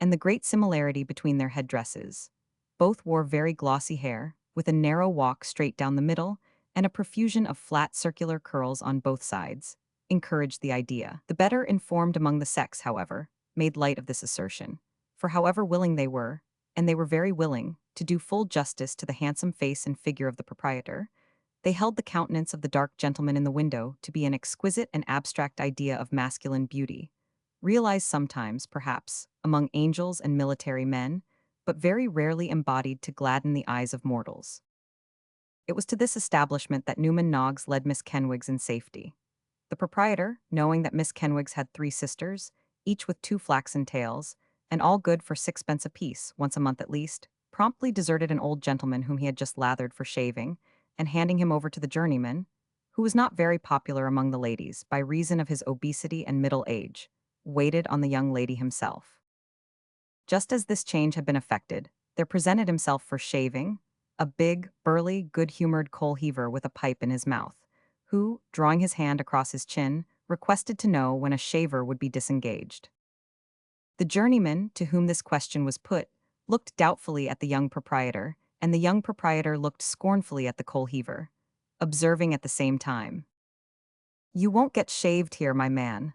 and the great similarity between their headdresses. Both wore very glossy hair, with a narrow walk straight down the middle, and a profusion of flat circular curls on both sides, encouraged the idea. The better informed among the sex, however, made light of this assertion, for however willing they were, and they were very willing, to do full justice to the handsome face and figure of the proprietor, they held the countenance of the dark gentleman in the window to be an exquisite and abstract idea of masculine beauty, realized sometimes, perhaps, among angels and military men, but very rarely embodied to gladden the eyes of mortals. It was to this establishment that Newman Noggs led Miss Kenwigs in safety. The proprietor, knowing that Miss Kenwigs had 3 sisters, each with 2 flaxen tails, and all good for 6 pence apiece, once a month at least, promptly deserted an old gentleman whom he had just lathered for shaving, and handing him over to the journeyman, who was not very popular among the ladies by reason of his obesity and middle age, waited on the young lady himself. Just as this change had been effected, there presented himself for shaving a big, burly, good-humored coal-heaver with a pipe in his mouth, who, drawing his hand across his chin, requested to know when a shaver would be disengaged. The journeyman, to whom this question was put, looked doubtfully at the young proprietor, and the young proprietor looked scornfully at the coal-heaver, observing at the same time, "You won't get shaved here, my man."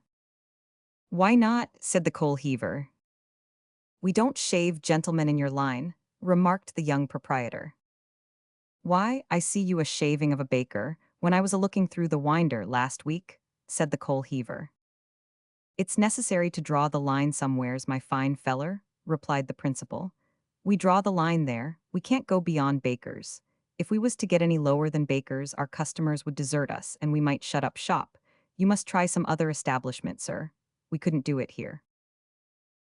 "Why not?" said the coal-heaver. "We don't shave gentlemen in your line," remarked the young proprietor. "Why, I see you a shaving of a baker when I was a-looking through the winder last week," said the coal-heaver. "It's necessary to draw the line somewheres, my fine feller," replied the principal. "We draw the line there, we can't go beyond bakers. If we was to get any lower than bakers, our customers would desert us and we might shut up shop. You must try some other establishment, sir. We couldn't do it here."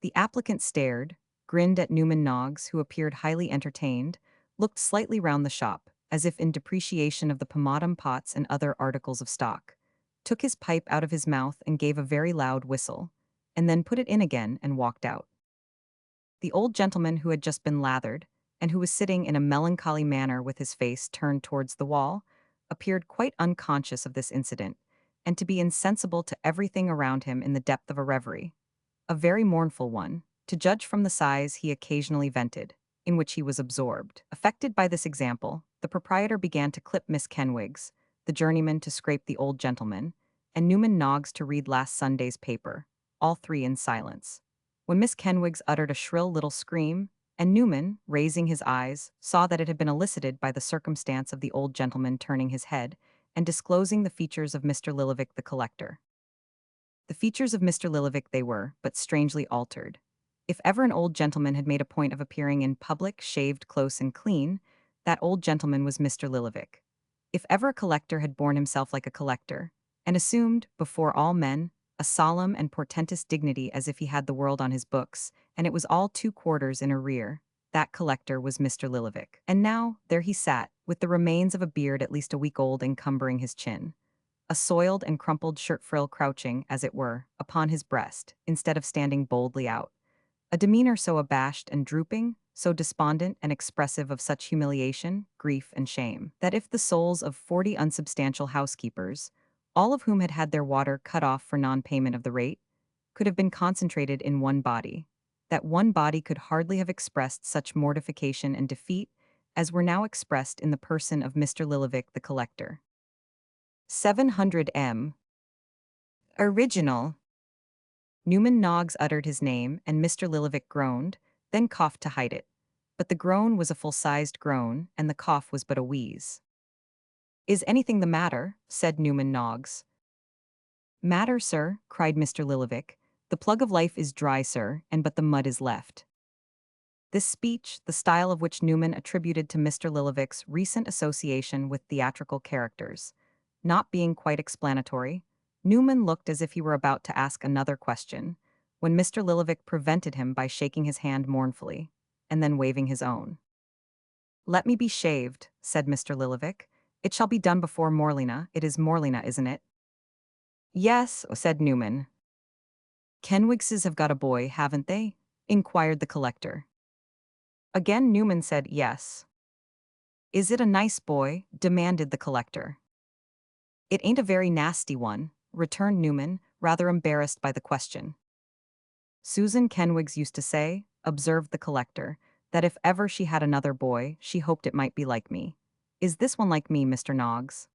The applicant stared, grinned at Newman Noggs, who appeared highly entertained, looked slightly round the shop, as if in depreciation of the pomatum pots and other articles of stock, took his pipe out of his mouth and gave a very loud whistle, and then put it in again and walked out. The old gentleman who had just been lathered, and who was sitting in a melancholy manner with his face turned towards the wall, appeared quite unconscious of this incident, and to be insensible to everything around him in the depth of a reverie, a very mournful one, to judge from the sighs he occasionally vented, in which he was absorbed. Affected by this example, the proprietor began to clip Miss Kenwigs, the journeyman to scrape the old gentleman, and Newman Noggs to read last Sunday's paper, all 3 in silence. When Miss Kenwigs uttered a shrill little scream, and Newman, raising his eyes, saw that it had been elicited by the circumstance of the old gentleman turning his head and disclosing the features of Mr. Lillyvick the collector. The features of Mr. Lillyvick they were, but strangely altered. If ever an old gentleman had made a point of appearing in public shaved close and clean, that old gentleman was Mr. Lillyvick. If ever a collector had borne himself like a collector, and assumed, before all men, a solemn and portentous dignity as if he had the world on his books, and it was all 2 quarters in arrear, that collector was Mr. Lillyvick. And now, there he sat, with the remains of a beard at least a week old encumbering his chin, a soiled and crumpled shirt frill crouching, as it were, upon his breast, instead of standing boldly out. A demeanor so abashed and drooping, so despondent and expressive of such humiliation, grief, and shame, that if the souls of 40 unsubstantial housekeepers, all of whom had had their water cut off for non-payment of the rate, could have been concentrated in one body, that one body could hardly have expressed such mortification and defeat as were now expressed in the person of Mr. Lillyvick the collector. 700 M. Original. Newman Noggs uttered his name, and Mr. Lillyvick groaned, then coughed to hide it. But the groan was a full-sized groan, and the cough was but a wheeze. "Is anything the matter?" said Newman Noggs. "Matter, sir," cried Mr. Lillyvick. "The plug of life is dry, sir, and but the mud is left." This speech, the style of which Newman attributed to Mr. Lillyvick's recent association with theatrical characters, not being quite explanatory, Newman looked as if he were about to ask another question, when Mr. Lillyvick prevented him by shaking his hand mournfully, and then waving his own. "Let me be shaved," said Mr. Lillyvick. "It shall be done before Morlina. It is Morlina, isn't it?" "Yes," said Newman. "Kenwigses have got a boy, haven't they?" inquired the collector. Again Newman said yes. Is it a nice boy? Demanded the collector. It ain't a very nasty one, returned Newman, rather embarrassed by the question. Susan Kenwigs used to say, observed the collector, that if ever she had another boy, she hoped it might be like me. Is this one like me, Mr. Noggs?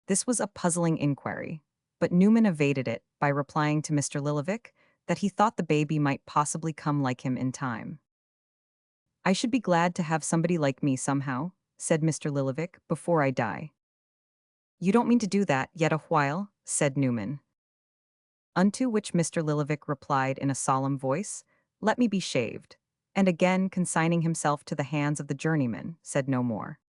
This was a puzzling inquiry, but Newman evaded it by replying to Mr. Lillivick that he thought the baby might possibly come like him in time. I should be glad to have somebody like me somehow, said Mr. Lillivick, before I die. You don't mean to do that yet a while, said Newman. Unto which Mr. Lillivick replied in a solemn voice, Let me be shaved, and again consigning himself to the hands of the journeyman, said no more.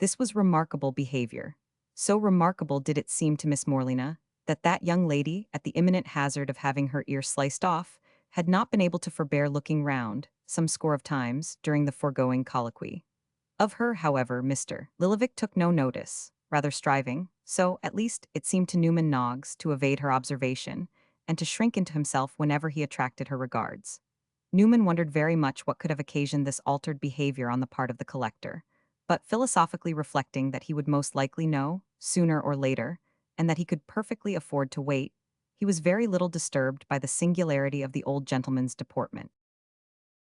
This was remarkable behavior. So remarkable did it seem to Miss Morlina, that young lady, at the imminent hazard of having her ear sliced off, had not been able to forbear looking round, some score of times, during the foregoing colloquy. Of her, however, Mr. Lillivick took no notice, rather striving, so, at least, it seemed to Newman Noggs, to evade her observation, and to shrink into himself whenever he attracted her regards. Newman wondered very much what could have occasioned this altered behavior on the part of the collector, but philosophically reflecting that he would most likely know, sooner or later, and that he could perfectly afford to wait, he was very little disturbed by the singularity of the old gentleman's deportment.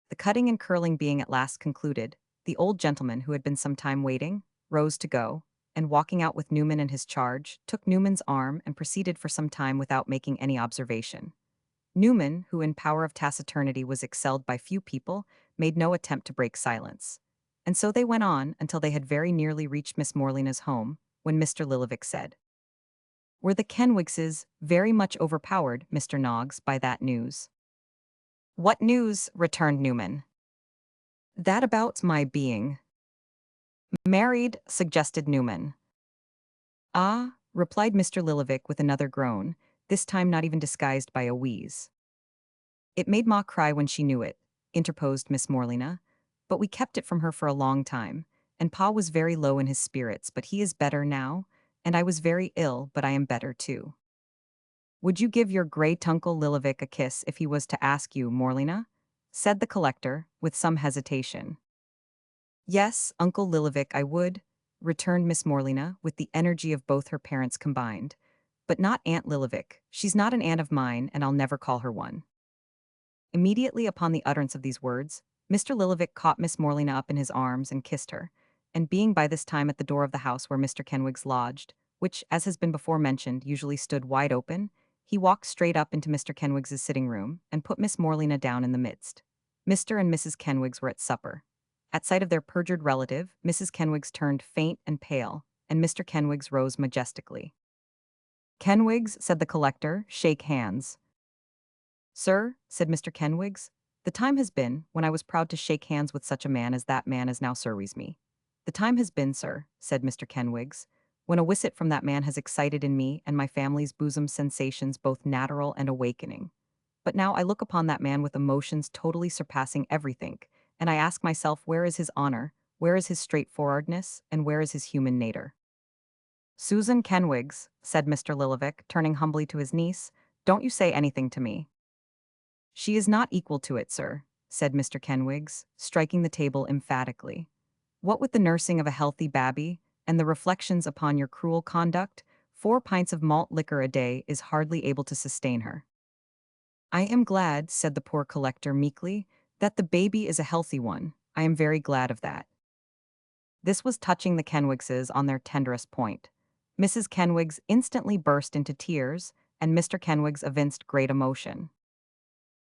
The cutting and curling being at last concluded, the old gentleman, who had been some time waiting, rose to go, and walking out with Newman and his charge, took Newman's arm and proceeded for some time without making any observation. Newman, who in power of taciturnity was excelled by few people, made no attempt to break silence. And so they went on until they had very nearly reached Miss Morlina's home, when Mr. Lillivick said, Were the Kenwigses very much overpowered, Mr. Noggs, by that news? What news? Returned Newman. That about my being married, suggested Newman. Ah, replied Mr. Lillivick with another groan, this time not even disguised by a wheeze. It made Ma cry when she knew it, interposed Miss Morlina, but we kept it from her for a long time, and Pa was very low in his spirits, but he is better now, and I was very ill, but I am better too. Would you give your great-uncle Lillivick a kiss if he was to ask you, Morlina? Said the collector, with some hesitation. Yes, Uncle Lillivick, I would, returned Miss Morlina, with the energy of both her parents combined. But not Aunt Lillivick. She's not an aunt of mine, and I'll never call her one. Immediately upon the utterance of these words, Mr. Lillivick caught Miss Morlina up in his arms and kissed her, and being by this time at the door of the house where Mr. Kenwigs lodged, which, as has been before mentioned, usually stood wide open, he walked straight up into Mr. Kenwigs's sitting room and put Miss Morlina down in the midst. Mr. and Mrs. Kenwigs were at supper. At sight of their perjured relative, Mrs. Kenwigs turned faint and pale, and Mr. Kenwigs rose majestically. Kenwigs, said the collector, shake hands. Sir, said Mr. Kenwigs, the time has been when I was proud to shake hands with such a man as that man is now surveys me. The time has been, sir, said Mr. Kenwigs, when a wisset from that man has excited in me and my family's bosom sensations both natural and awakening. But now I look upon that man with emotions totally surpassing everything, and I ask myself where is his honor, where is his straightforwardness, and where is his human nature? Susan Kenwigs, said Mr. Lillivick, turning humbly to his niece, don't you say anything to me. She is not equal to it, sir, said Mr. Kenwigs, striking the table emphatically. What with the nursing of a healthy babby, and the reflections upon your cruel conduct, 4 pints of malt liquor a day is hardly able to sustain her. I am glad, said the poor collector meekly, that the baby is a healthy one. I am very glad of that. This was touching the Kenwigses on their tenderest point. Mrs. Kenwigs instantly burst into tears, and Mr. Kenwigs evinced great emotion.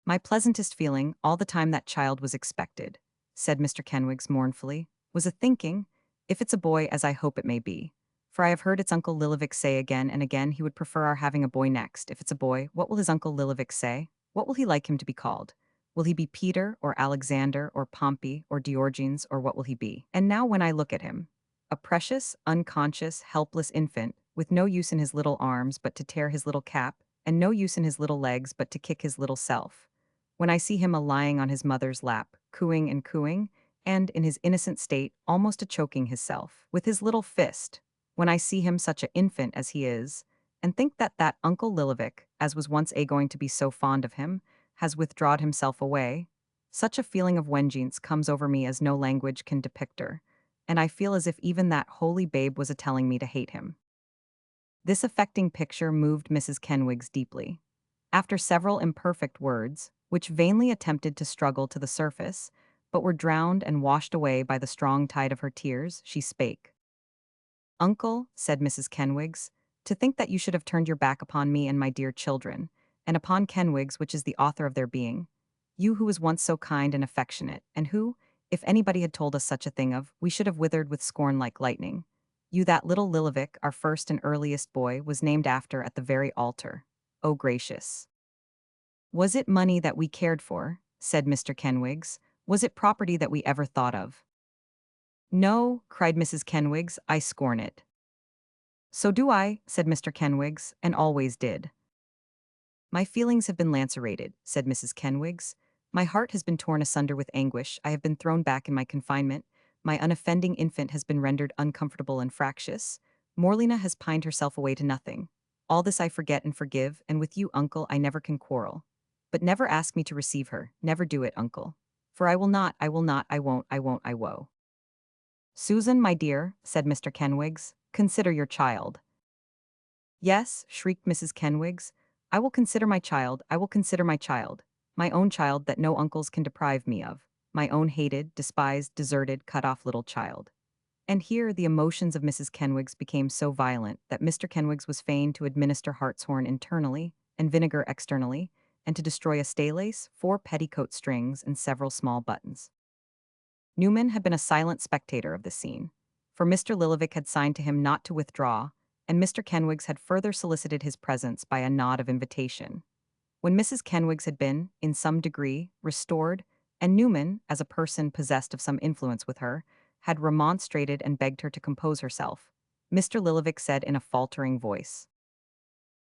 My pleasantest feeling, all the time that child was expected, said Mr. Kenwigs mournfully, was a thinking, if it's a boy as I hope it may be. For I have heard its Uncle Lillivick say again and again he would prefer our having a boy next. If it's a boy, what will his Uncle Lillivick say? What will he like him to be called? Will he be Peter, or Alexander, or Pompey, or Diogenes, or what will he be? And now when I look at him, a precious, unconscious, helpless infant, with no use in his little arms but to tear his little cap, and no use in his little legs but to kick his little self. When I see him a-lying on his mother's lap, cooing and cooing, and, in his innocent state, almost a-choking hisself, with his little fist, when I see him such a infant as he is, and think that Uncle Lillivick, as was once going to be so fond of him, has withdrawed himself away, such a feeling of vengeance comes over me as no language can depict her, and I feel as if even that holy babe was a-telling me to hate him." This affecting picture moved Mrs. Kenwigs deeply. After several imperfect words, which vainly attempted to struggle to the surface, but were drowned and washed away by the strong tide of her tears, she spake. "Uncle," said Mrs. Kenwigs, "to think that you should have turned your back upon me and my dear children, and upon Kenwigs, which is the author of their being. You who was once so kind and affectionate, and who, if anybody had told us such a thing of, we should have withered with scorn like lightning. You that little Lillivick, our first and earliest boy, was named after at the very altar. Oh gracious! Was it money that we cared for?" said Mr. Kenwigs. "Was it property that we ever thought of?" "No," cried Mrs. Kenwigs, "I scorn it." "So do I," said Mr. Kenwigs, "and always did." "My feelings have been lacerated," said Mrs. Kenwigs. "My heart has been torn asunder with anguish. I have been thrown back in my confinement. My unoffending infant has been rendered uncomfortable and fractious. Morlena has pined herself away to nothing. All this I forget and forgive, and with you, uncle, I never can quarrel. But never ask me to receive her. Never do it, uncle. For I will not, I will not, I won't, I woe." "Susan, my dear," said Mr. Kenwigs, "consider your child." "Yes," shrieked Mrs. Kenwigs, "I will consider my child, I will consider my own child that no uncles can deprive me of, my own hated, despised, deserted, cut off little child." And here the emotions of Mrs. Kenwigs became so violent that Mr. Kenwigs was fain to administer hartshorn internally and vinegar externally, and to destroy a staylace, 4 petticoat strings, and several small buttons. Newman had been a silent spectator of the scene, for Mr. Lillivick had signed to him not to withdraw, and Mr. Kenwigs had further solicited his presence by a nod of invitation. When Mrs. Kenwigs had been, in some degree, restored, and Newman, as a person possessed of some influence with her, had remonstrated and begged her to compose herself, Mr. Lillivick said in a faltering voice,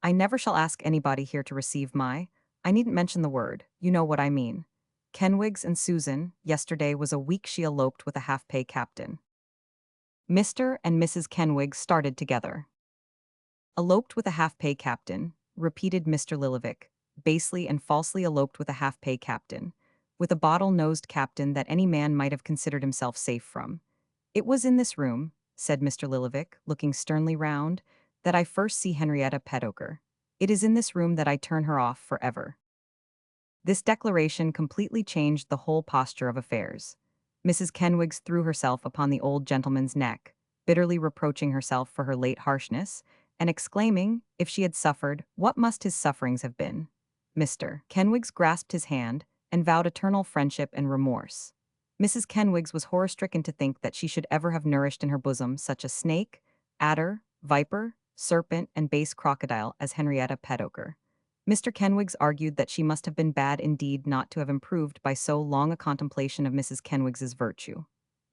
"I never shall ask anybody here to receive I needn't mention the word, you know what I mean. Kenwigs and Susan, yesterday was a week she eloped with a half-pay captain." Mr. and Mrs. Kenwigs started together. "Eloped with a half-pay captain," repeated Mr. Lillivick, "basely and falsely eloped with a half-pay captain, with a bottle-nosed captain that any man might have considered himself safe from. It was in this room," said Mr. Lillivick, looking sternly round, "that I first see Henrietta Pedoker. It is in this room that I turn her off for ever." This declaration completely changed the whole posture of affairs. Mrs. Kenwigs threw herself upon the old gentleman's neck, bitterly reproaching herself for her late harshness, and exclaiming, if she had suffered, what must his sufferings have been? Mr. Kenwigs grasped his hand, and vowed eternal friendship and remorse. Mrs. Kenwigs was horror-stricken to think that she should ever have nourished in her bosom such a snake, adder, viper, serpent, and base crocodile as Henrietta Pedoker. Mr. Kenwigs argued that she must have been bad indeed not to have improved by so long a contemplation of Mrs. Kenwigs's virtue.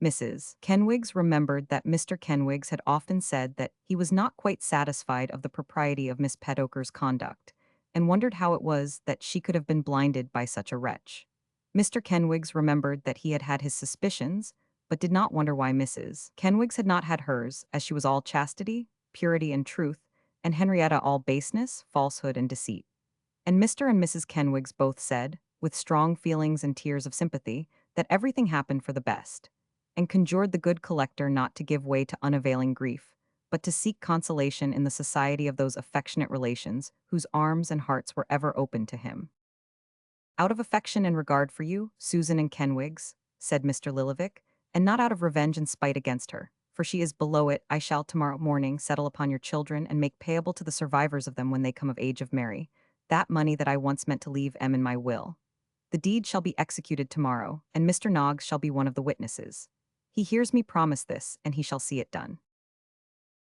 Mrs. Kenwigs remembered that Mr. Kenwigs had often said that he was not quite satisfied of the propriety of Miss Pedoker's conduct, and wondered how it was that she could have been blinded by such a wretch. Mr. Kenwigs remembered that he had had his suspicions, but did not wonder why Mrs. Kenwigs had not had hers, as she was all chastity, purity, and truth, and Henrietta all baseness, falsehood, and deceit. And Mr. and Mrs. Kenwigs both said, with strong feelings and tears of sympathy, that everything happened for the best, and conjured the good collector not to give way to unavailing grief, but to seek consolation in the society of those affectionate relations whose arms and hearts were ever open to him. "Out of affection and regard for you, Susan and Kenwigs," said Mr. Lillivick, "and not out of revenge and spite against her, for she is below it, I shall tomorrow morning settle upon your children and make payable to the survivors of them when they come of age of marry, that money that I once meant to leave em in my will. The deed shall be executed tomorrow, and Mr. Noggs shall be one of the witnesses. He hears me promise this, and he shall see it done."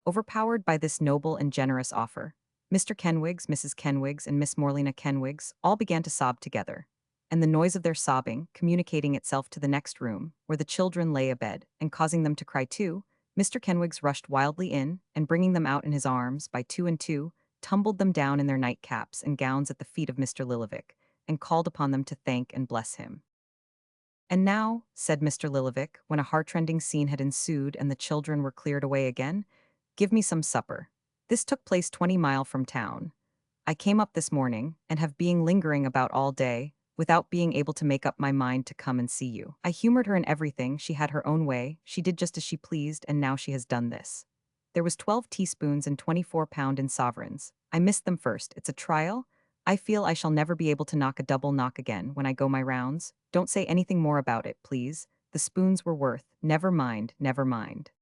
Overpowered by this noble and generous offer, Mr. Kenwigs, Mrs. Kenwigs, and Miss Morlena Kenwigs all began to sob together, and the noise of their sobbing, communicating itself to the next room, where the children lay abed, and causing them to cry too, Mr. Kenwigs rushed wildly in, and bringing them out in his arms by two and two, tumbled them down in their nightcaps and gowns at the feet of Mr. Lillivick, and called upon them to thank and bless him. "And now," said Mr. Lillivick, when a heartrending scene had ensued and the children were cleared away again, "give me some supper. This took place 20 mile from town. I came up this morning, and have been lingering about all day, without being able to make up my mind to come and see you. I humored her in everything, she had her own way, she did just as she pleased, and now she has done this. There was 12 teaspoons and 24 pound in sovereigns. I missed them first. It's a trial. I feel I shall never be able to knock a double knock again when I go my rounds. Don't say anything more about it, please. The spoons were worth, never mind, never mind.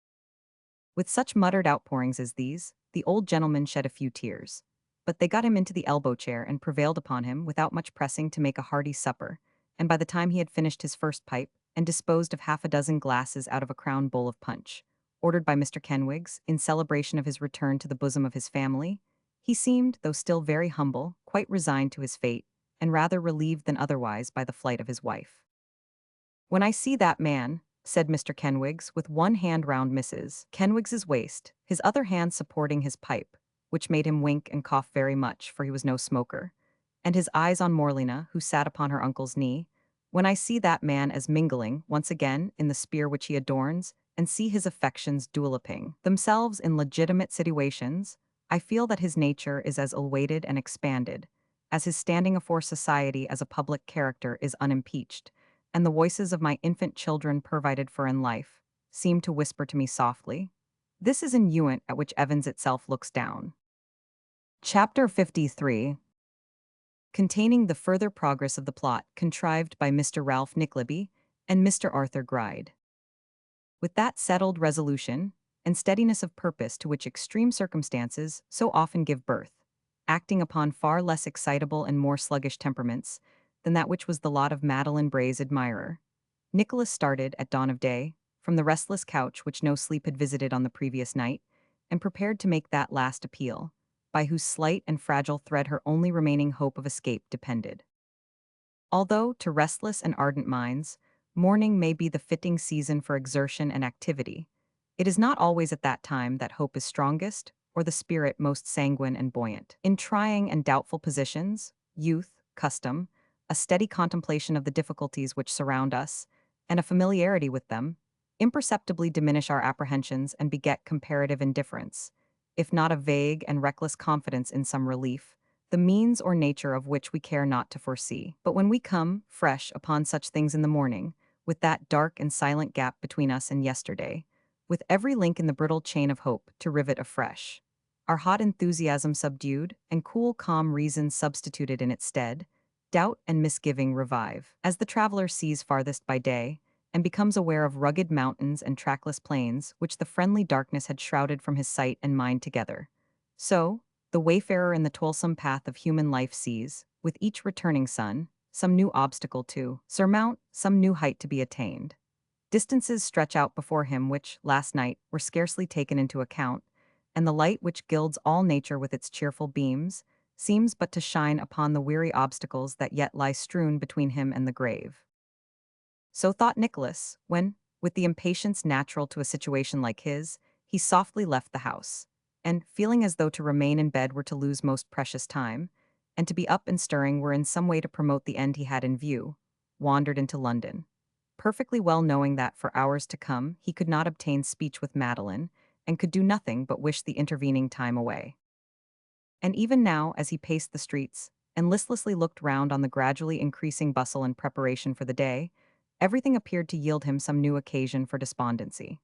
With such muttered outpourings as these, the old gentleman shed a few tears. But they got him into the elbow chair and prevailed upon him, without much pressing, to make a hearty supper, and by the time he had finished his first pipe, and disposed of half a dozen glasses out of a crown bowl of punch, ordered by Mr. Kenwigs, in celebration of his return to the bosom of his family, he seemed, though still very humble, quite resigned to his fate, and rather relieved than otherwise by the flight of his wife. "When I see that man," said Mr. Kenwigs, with one hand round Mrs. Kenwigs's waist, his other hand supporting his pipe, which made him wink and cough very much, for he was no smoker, and his eyes on Morlena, who sat upon her uncle's knee, "when I see that man as mingling, once again, in the sphere which he adorns, and see his affections developing themselves in legitimate situations, I feel that his nature is as ill-weighted and expanded, as his standing afore society as a public character is unimpeached, and the voices of my infant children provided for in life seem to whisper to me softly. This is in Youent at which Evans itself looks down." Chapter 53, containing the further progress of the plot contrived by Mr. Ralph Nickleby and Mr. Arthur Gride. With that settled resolution and steadiness of purpose to which extreme circumstances so often give birth, acting upon far less excitable and more sluggish temperaments than that which was the lot of Madeline Bray's admirer, Nicholas started, at dawn of day, from the restless couch which no sleep had visited on the previous night, and prepared to make that last appeal, by whose slight and fragile thread her only remaining hope of escape depended. Although, to restless and ardent minds, morning may be the fitting season for exertion and activity, it is not always at that time that hope is strongest, or the spirit most sanguine and buoyant. In trying and doubtful positions, youth, custom, a steady contemplation of the difficulties which surround us, and a familiarity with them, imperceptibly diminish our apprehensions and beget comparative indifference, if not a vague and reckless confidence in some relief, the means or nature of which we care not to foresee. But when we come, fresh, upon such things in the morning, with that dark and silent gap between us and yesterday, with every link in the brittle chain of hope to rivet afresh, our hot enthusiasm subdued, and cool calm reason substituted in its stead, doubt and misgiving revive. As the traveler sees farthest by day, and becomes aware of rugged mountains and trackless plains which the friendly darkness had shrouded from his sight and mind together, so, the wayfarer in the toilsome path of human life sees, with each returning sun, some new obstacle to surmount, some new height to be attained. Distances stretch out before him which, last night, were scarcely taken into account, and the light which gilds all nature with its cheerful beams seems but to shine upon the weary obstacles that yet lie strewn between him and the grave. So thought Nicholas, when, with the impatience natural to a situation like his, he softly left the house, and, feeling as though to remain in bed were to lose most precious time, and to be up and stirring were in some way to promote the end he had in view, wandered into London, perfectly well knowing that for hours to come he could not obtain speech with Madeline, and could do nothing but wish the intervening time away. And even now, as he paced the streets, and listlessly looked round on the gradually increasing bustle and preparation for the day, everything appeared to yield him some new occasion for despondency.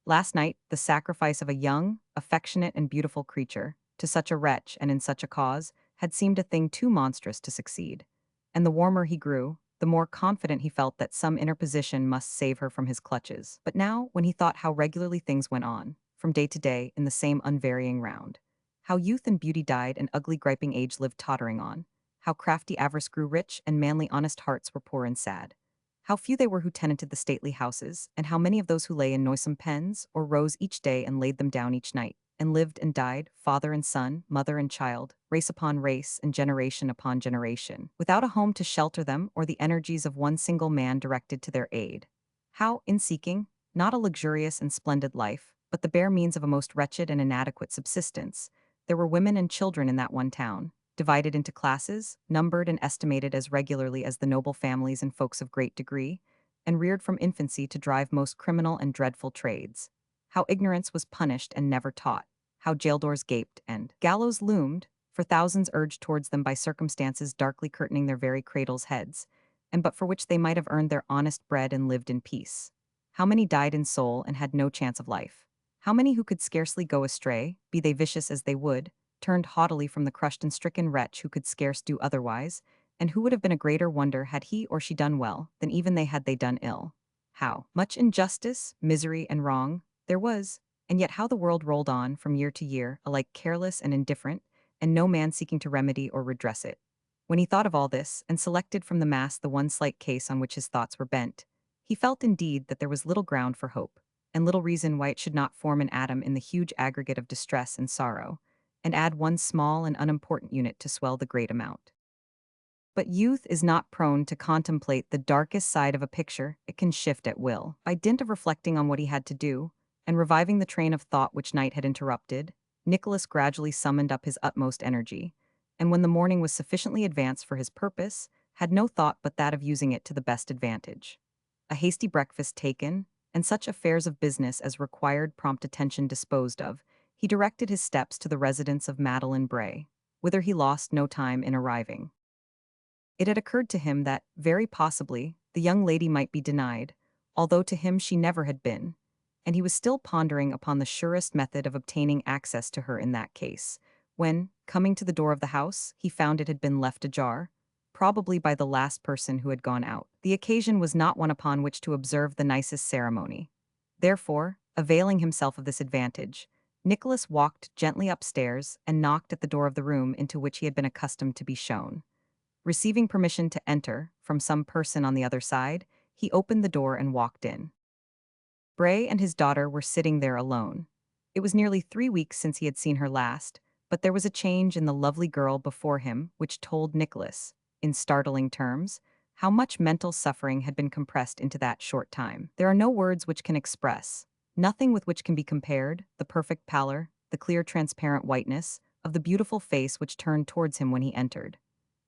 Last night, the sacrifice of a young, affectionate, and beautiful creature, to such a wretch and in such a cause, had seemed a thing too monstrous to succeed. And the warmer he grew, the more confident he felt that some interposition must save her from his clutches. But now, when he thought how regularly things went on, from day to day, in the same unvarying round, how youth and beauty died and ugly griping age lived tottering on, how crafty avarice grew rich and manly honest hearts were poor and sad, how few they were who tenanted the stately houses, and how many of those who lay in noisome pens, or rose each day and laid them down each night, and lived and died, father and son, mother and child, race upon race, and generation upon generation, without a home to shelter them or the energies of one single man directed to their aid. How, in seeking, not a luxurious and splendid life, but the bare means of a most wretched and inadequate subsistence, there were women and children in that one town, divided into classes, numbered and estimated as regularly as the noble families and folks of great degree, and reared from infancy to drive most criminal and dreadful trades. How ignorance was punished and never taught, how jail doors gaped and gallows loomed, for thousands urged towards them by circumstances darkly curtaining their very cradles' heads, and but for which they might have earned their honest bread and lived in peace. How many died in soul and had no chance of life? How many who could scarcely go astray, be they vicious as they would, turned haughtily from the crushed and stricken wretch who could scarce do otherwise, and who would have been a greater wonder had he or she done well, than even they had they done ill? How much injustice, misery, and wrong there was, and yet how the world rolled on from year to year, alike careless and indifferent, and no man seeking to remedy or redress it. When he thought of all this, and selected from the mass the one slight case on which his thoughts were bent, he felt indeed that there was little ground for hope, and little reason why it should not form an atom in the huge aggregate of distress and sorrow, and add one small and unimportant unit to swell the great amount. But youth is not prone to contemplate the darkest side of a picture. It can shift at will. By dint of reflecting on what he had to do, and reviving the train of thought which night had interrupted, Nicholas gradually summoned up his utmost energy, and when the morning was sufficiently advanced for his purpose, had no thought but that of using it to the best advantage. A hasty breakfast taken, and such affairs of business as required prompt attention disposed of, he directed his steps to the residence of Madeline Bray, whither he lost no time in arriving. It had occurred to him that, very possibly, the young lady might be denied, although to him she never had been, and he was still pondering upon the surest method of obtaining access to her in that case, when, coming to the door of the house, he found it had been left ajar, probably by the last person who had gone out. The occasion was not one upon which to observe the nicest ceremony. Therefore, availing himself of this advantage, Nicholas walked gently upstairs and knocked at the door of the room into which he had been accustomed to be shown. Receiving permission to enter from some person on the other side, he opened the door and walked in. Bray and his daughter were sitting there alone. It was nearly 3 weeks since he had seen her last, but there was a change in the lovely girl before him which told Nicholas, in startling terms, how much mental suffering had been compressed into that short time. There are no words which can express, nothing with which can be compared, the perfect pallor, the clear transparent whiteness, of the beautiful face which turned towards him when he entered.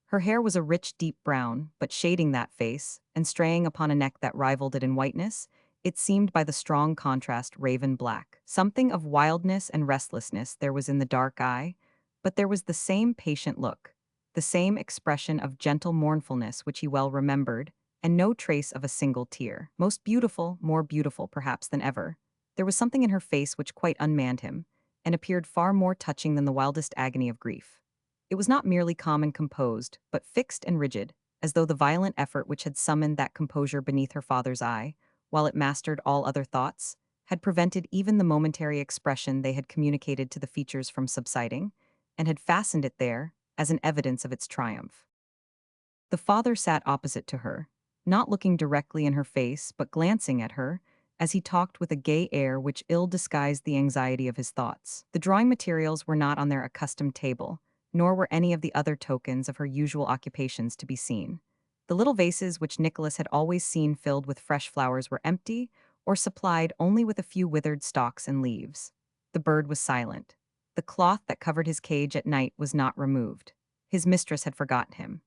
Her hair was a rich deep brown, but shading that face, and straying upon a neck that rivaled it in whiteness, it seemed by the strong contrast raven black. Something of wildness and restlessness there was in the dark eye, but there was the same patient look, the same expression of gentle mournfulness which he well remembered, and no trace of a single tear. Most beautiful, more beautiful perhaps than ever, there was something in her face which quite unmanned him, and appeared far more touching than the wildest agony of grief. It was not merely calm and composed, but fixed and rigid, as though the violent effort which had summoned that composure beneath her father's eye, while it mastered all other thoughts, had prevented even the momentary expression they had communicated to the features from subsiding, and had fastened it there, as an evidence of its triumph. The father sat opposite to her, not looking directly in her face, but glancing at her, as he talked with a gay air which ill disguised the anxiety of his thoughts. The drawing materials were not on their accustomed table, nor were any of the other tokens of her usual occupations to be seen. The little vases which Nicholas had always seen filled with fresh flowers were empty, or supplied only with a few withered stalks and leaves. The bird was silent. The cloth that covered his cage at night was not removed. His mistress had forgotten him.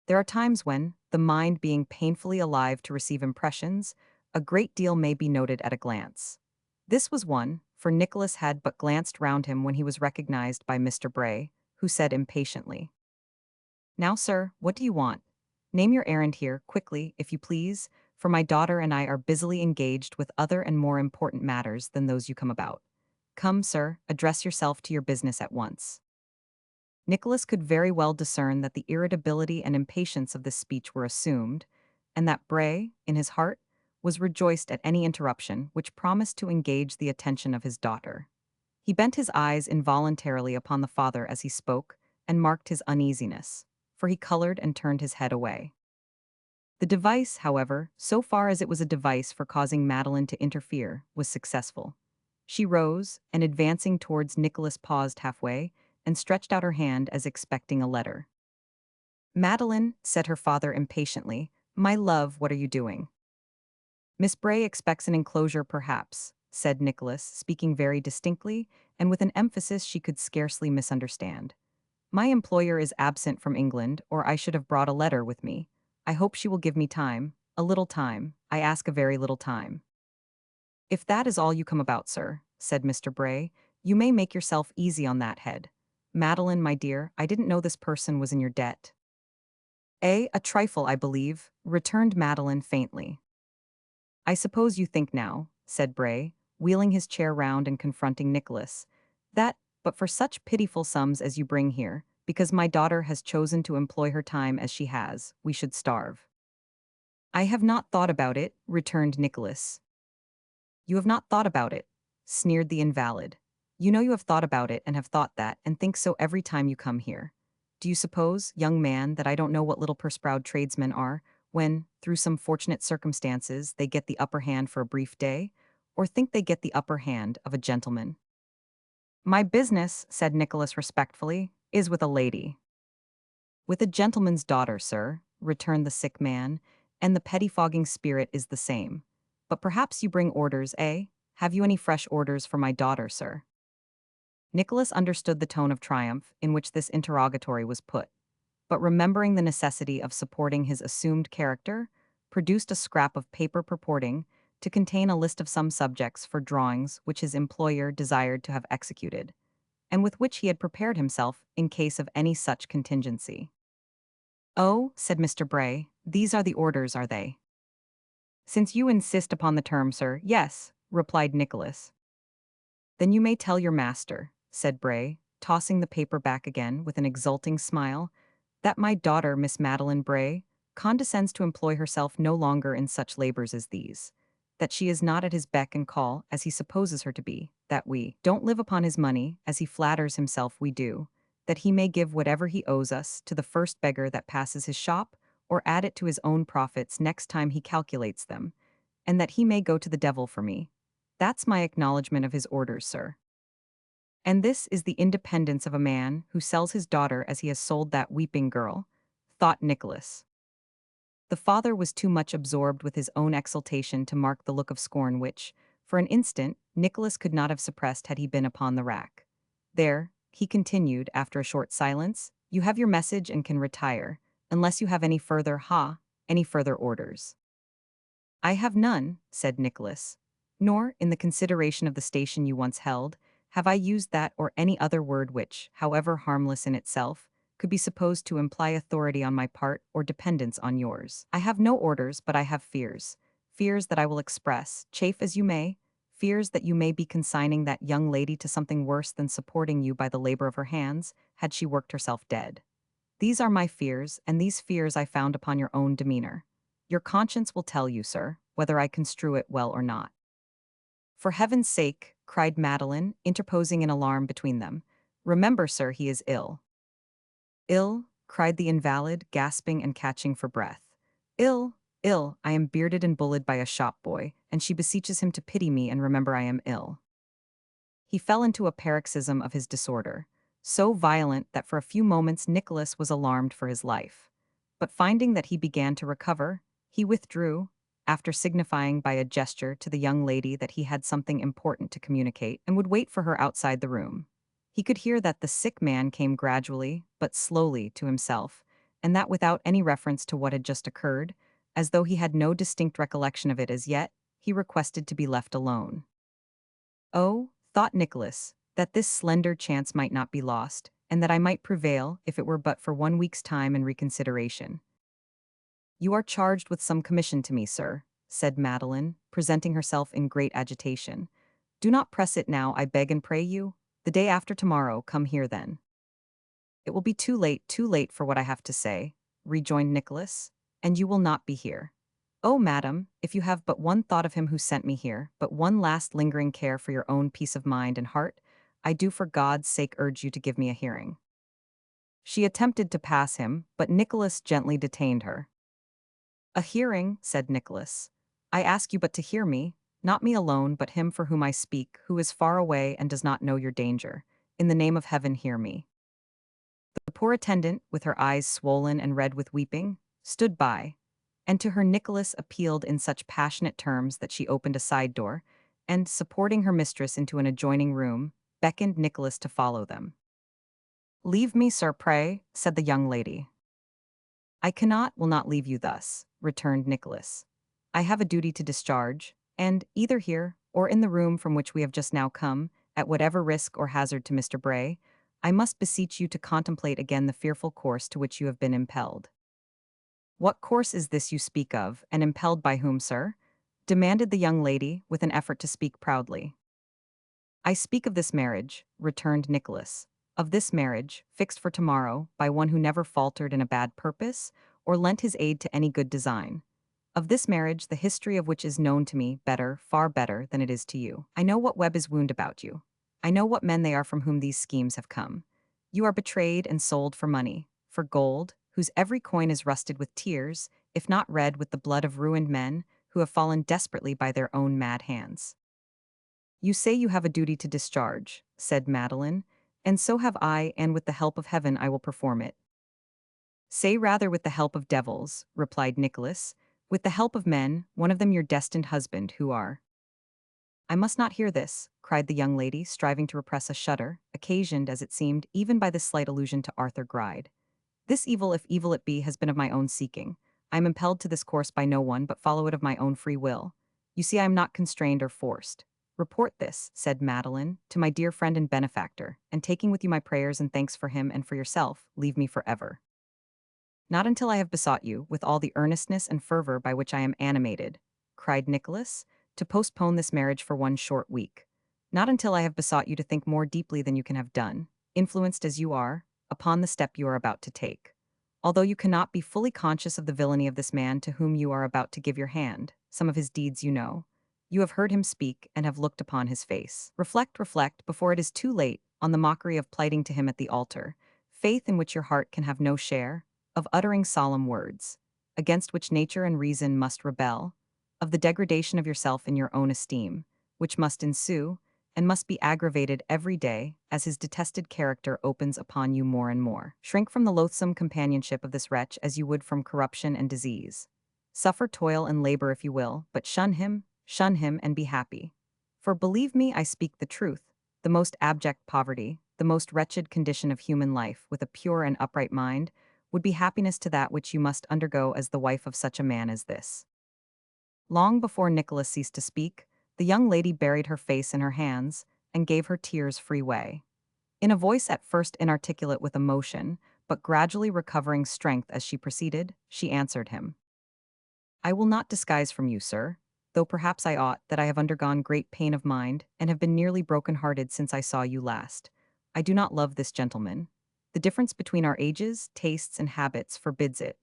There are times when, the mind being painfully alive to receive impressions, a great deal may be noted at a glance. This was one, for Nicholas had but glanced round him when he was recognized by Mr. Bray, who said impatiently, "Now, sir, what do you want? Name your errand here, quickly, if you please, for my daughter and I are busily engaged with other and more important matters than those you come about. Come, sir, address yourself to your business at once." Nicholas could very well discern that the irritability and impatience of this speech were assumed, and that Bray, in his heart, was rejoiced at any interruption which promised to engage the attention of his daughter. He bent his eyes involuntarily upon the father as he spoke, and marked his uneasiness, for he colored and turned his head away. The device, however, so far as it was a device for causing Madeline to interfere, was successful. She rose, and advancing towards Nicholas paused halfway, and stretched out her hand as expecting a letter. "Madeline," said her father impatiently, "my love, what are you doing?" "Miss Bray expects an enclosure, perhaps," said Nicholas, speaking very distinctly, and with an emphasis she could scarcely misunderstand. "My employer is absent from England, or I should have brought a letter with me. I hope she will give me time, a little time, I ask a very little time." "If that is all you come about, sir," said Mr. Bray, "you may make yourself easy on that head. Madeline, my dear, I didn't know this person was in your debt. A trifle, I believe, returned Madeline faintly. I suppose you think now, said Bray, wheeling his chair round and confronting Nicholas, that, but for such pitiful sums as you bring here, because my daughter has chosen to employ her time as she has, we should starve. I have not thought about it, returned Nicholas. You have not thought about it, sneered the invalid. You know you have thought about it and have thought that, and think so every time you come here. Do you suppose, young man, that I don't know what little purse-proud tradesmen are, when, through some fortunate circumstances, they get the upper hand for a brief day, or think they get the upper hand of a gentleman? My business, said Nicholas respectfully, is with a lady. With a gentleman's daughter, sir, returned the sick man, and the pettifogging spirit is the same. But perhaps you bring orders, eh? Have you any fresh orders for my daughter, sir? Nicholas understood the tone of triumph in which this interrogatory was put, but remembering the necessity of supporting his assumed character, produced a scrap of paper purporting to contain a list of some subjects for drawings which his employer desired to have executed, and with which he had prepared himself in case of any such contingency. Oh, said Mr. Bray, these are the orders, are they? Since you insist upon the term, sir, yes, replied Nicholas. Then you may tell your master, said Bray, tossing the paper back again with an exulting smile, that my daughter, Miss Madeline Bray, condescends to employ herself no longer in such labors as these, that she is not at his beck and call as he supposes her to be, that we don't live upon his money as he flatters himself we do, that he may give whatever he owes us to the first beggar that passes his shop, or add it to his own profits next time he calculates them, and that he may go to the devil for me. That's my acknowledgment of his orders, sir. And this is the independence of a man who sells his daughter as he has sold that weeping girl, thought Nicholas. The father was too much absorbed with his own exultation to mark the look of scorn which, for an instant, Nicholas could not have suppressed had he been upon the rack. There, he continued, after a short silence, you have your message and can retire, unless you have any further orders. I have none, said Nicholas. Nor, in the consideration of the station you once held, have I used that or any other word which, however harmless in itself, could be supposed to imply authority on my part or dependence on yours. I have no orders, but I have fears. Fears that I will express, chafe as you may, fears that you may be consigning that young lady to something worse than supporting you by the labor of her hands, had she worked herself dead. These are my fears, and these fears I found upon your own demeanor. Your conscience will tell you, sir, whether I construe it well or not. For heaven's sake, cried Madeline, interposing in alarm between them. Remember, sir, he is ill. Ill, cried the invalid, gasping and catching for breath. Ill, ill, I am bearded and bullied by a shop boy, and she beseeches him to pity me and remember I am ill. He fell into a paroxysm of his disorder, so violent that for a few moments Nicholas was alarmed for his life. But finding that he began to recover, he withdrew, after signifying by a gesture to the young lady that he had something important to communicate and would wait for her outside the room. He could hear that the sick man came gradually, but slowly, to himself, and that without any reference to what had just occurred, as though he had no distinct recollection of it as yet, he requested to be left alone. Oh, thought Nicholas, that this slender chance might not be lost, and that I might prevail if it were but for 1 week's time and reconsideration. You are charged with some commission to me, sir, said Madeline, presenting herself in great agitation. Do not press it now, I beg and pray you. The day after tomorrow, come here then. It will be too late for what I have to say, rejoined Nicholas, and you will not be here. Oh, madam, if you have but one thought of him who sent me here, but one last lingering care for your own peace of mind and heart, I do for God's sake urge you to give me a hearing. She attempted to pass him, but Nicholas gently detained her. A hearing, said Nicholas. I ask you but to hear me, not me alone, but him for whom I speak, who is far away and does not know your danger. In the name of heaven, hear me. The poor attendant, with her eyes swollen and red with weeping, stood by, and to her Nicholas appealed in such passionate terms that she opened a side door, and, supporting her mistress into an adjoining room, beckoned Nicholas to follow them. Leave me, sir, pray, said the young lady. I will not leave you thus, returned Nicholas. I have a duty to discharge, and, either here, or in the room from which we have just now come, at whatever risk or hazard to Mr. Bray, I must beseech you to contemplate again the fearful course to which you have been impelled." "What course is this you speak of, and impelled by whom, sir?" demanded the young lady, with an effort to speak proudly. "I speak of this marriage," returned Nicholas. "Of this marriage, fixed for tomorrow, by one who never faltered in a bad purpose, or lent his aid to any good design. Of this marriage, the history of which is known to me better, far better, than it is to you. I know what web is wound about you. I know what men they are from whom these schemes have come. You are betrayed and sold for money, for gold, whose every coin is rusted with tears, if not red with the blood of ruined men who have fallen desperately by their own mad hands." "You say you have a duty to discharge," said Madeline, "and so have I, and with the help of heaven I will perform it." "Say rather with the help of devils," replied Nicholas, "with the help of men, one of them your destined husband, who are—" "I must not hear this," cried the young lady, striving to repress a shudder, occasioned, as it seemed, even by this slight allusion to Arthur Gride. "This evil, if evil it be, has been of my own seeking. I am impelled to this course by no one, but follow it of my own free will. You see, I am not constrained or forced. Report this," said Madeline, "to my dear friend and benefactor, and taking with you my prayers and thanks for him and for yourself, leave me forever." "Not until I have besought you, with all the earnestness and fervor by which I am animated," cried Nicholas, "to postpone this marriage for one short week. Not until I have besought you to think more deeply than you can have done, influenced as you are, upon the step you are about to take. Although you cannot be fully conscious of the villainy of this man to whom you are about to give your hand, some of his deeds you know. You have heard him speak and have looked upon his face. Reflect, before it is too late, on the mockery of plighting to him at the altar, faith in which your heart can have no share, of uttering solemn words, against which nature and reason must rebel, of the degradation of yourself in your own esteem, which must ensue, and must be aggravated every day as his detested character opens upon you more and more. Shrink from the loathsome companionship of this wretch as you would from corruption and disease. Suffer toil and labor if you will, but shun him, and be happy. For believe me, I speak the truth. The most abject poverty, the most wretched condition of human life, with a pure and upright mind, would be happiness to that which you must undergo as the wife of such a man as this." Long before Nicholas ceased to speak, the young lady buried her face in her hands and gave her tears free way. In a voice at first inarticulate with emotion, but gradually recovering strength as she proceeded, she answered him. "I will not disguise from you, sir, though perhaps I ought, that I have undergone great pain of mind and have been nearly broken-hearted since I saw you last. I do not love this gentleman. The difference between our ages, tastes, and habits forbids it.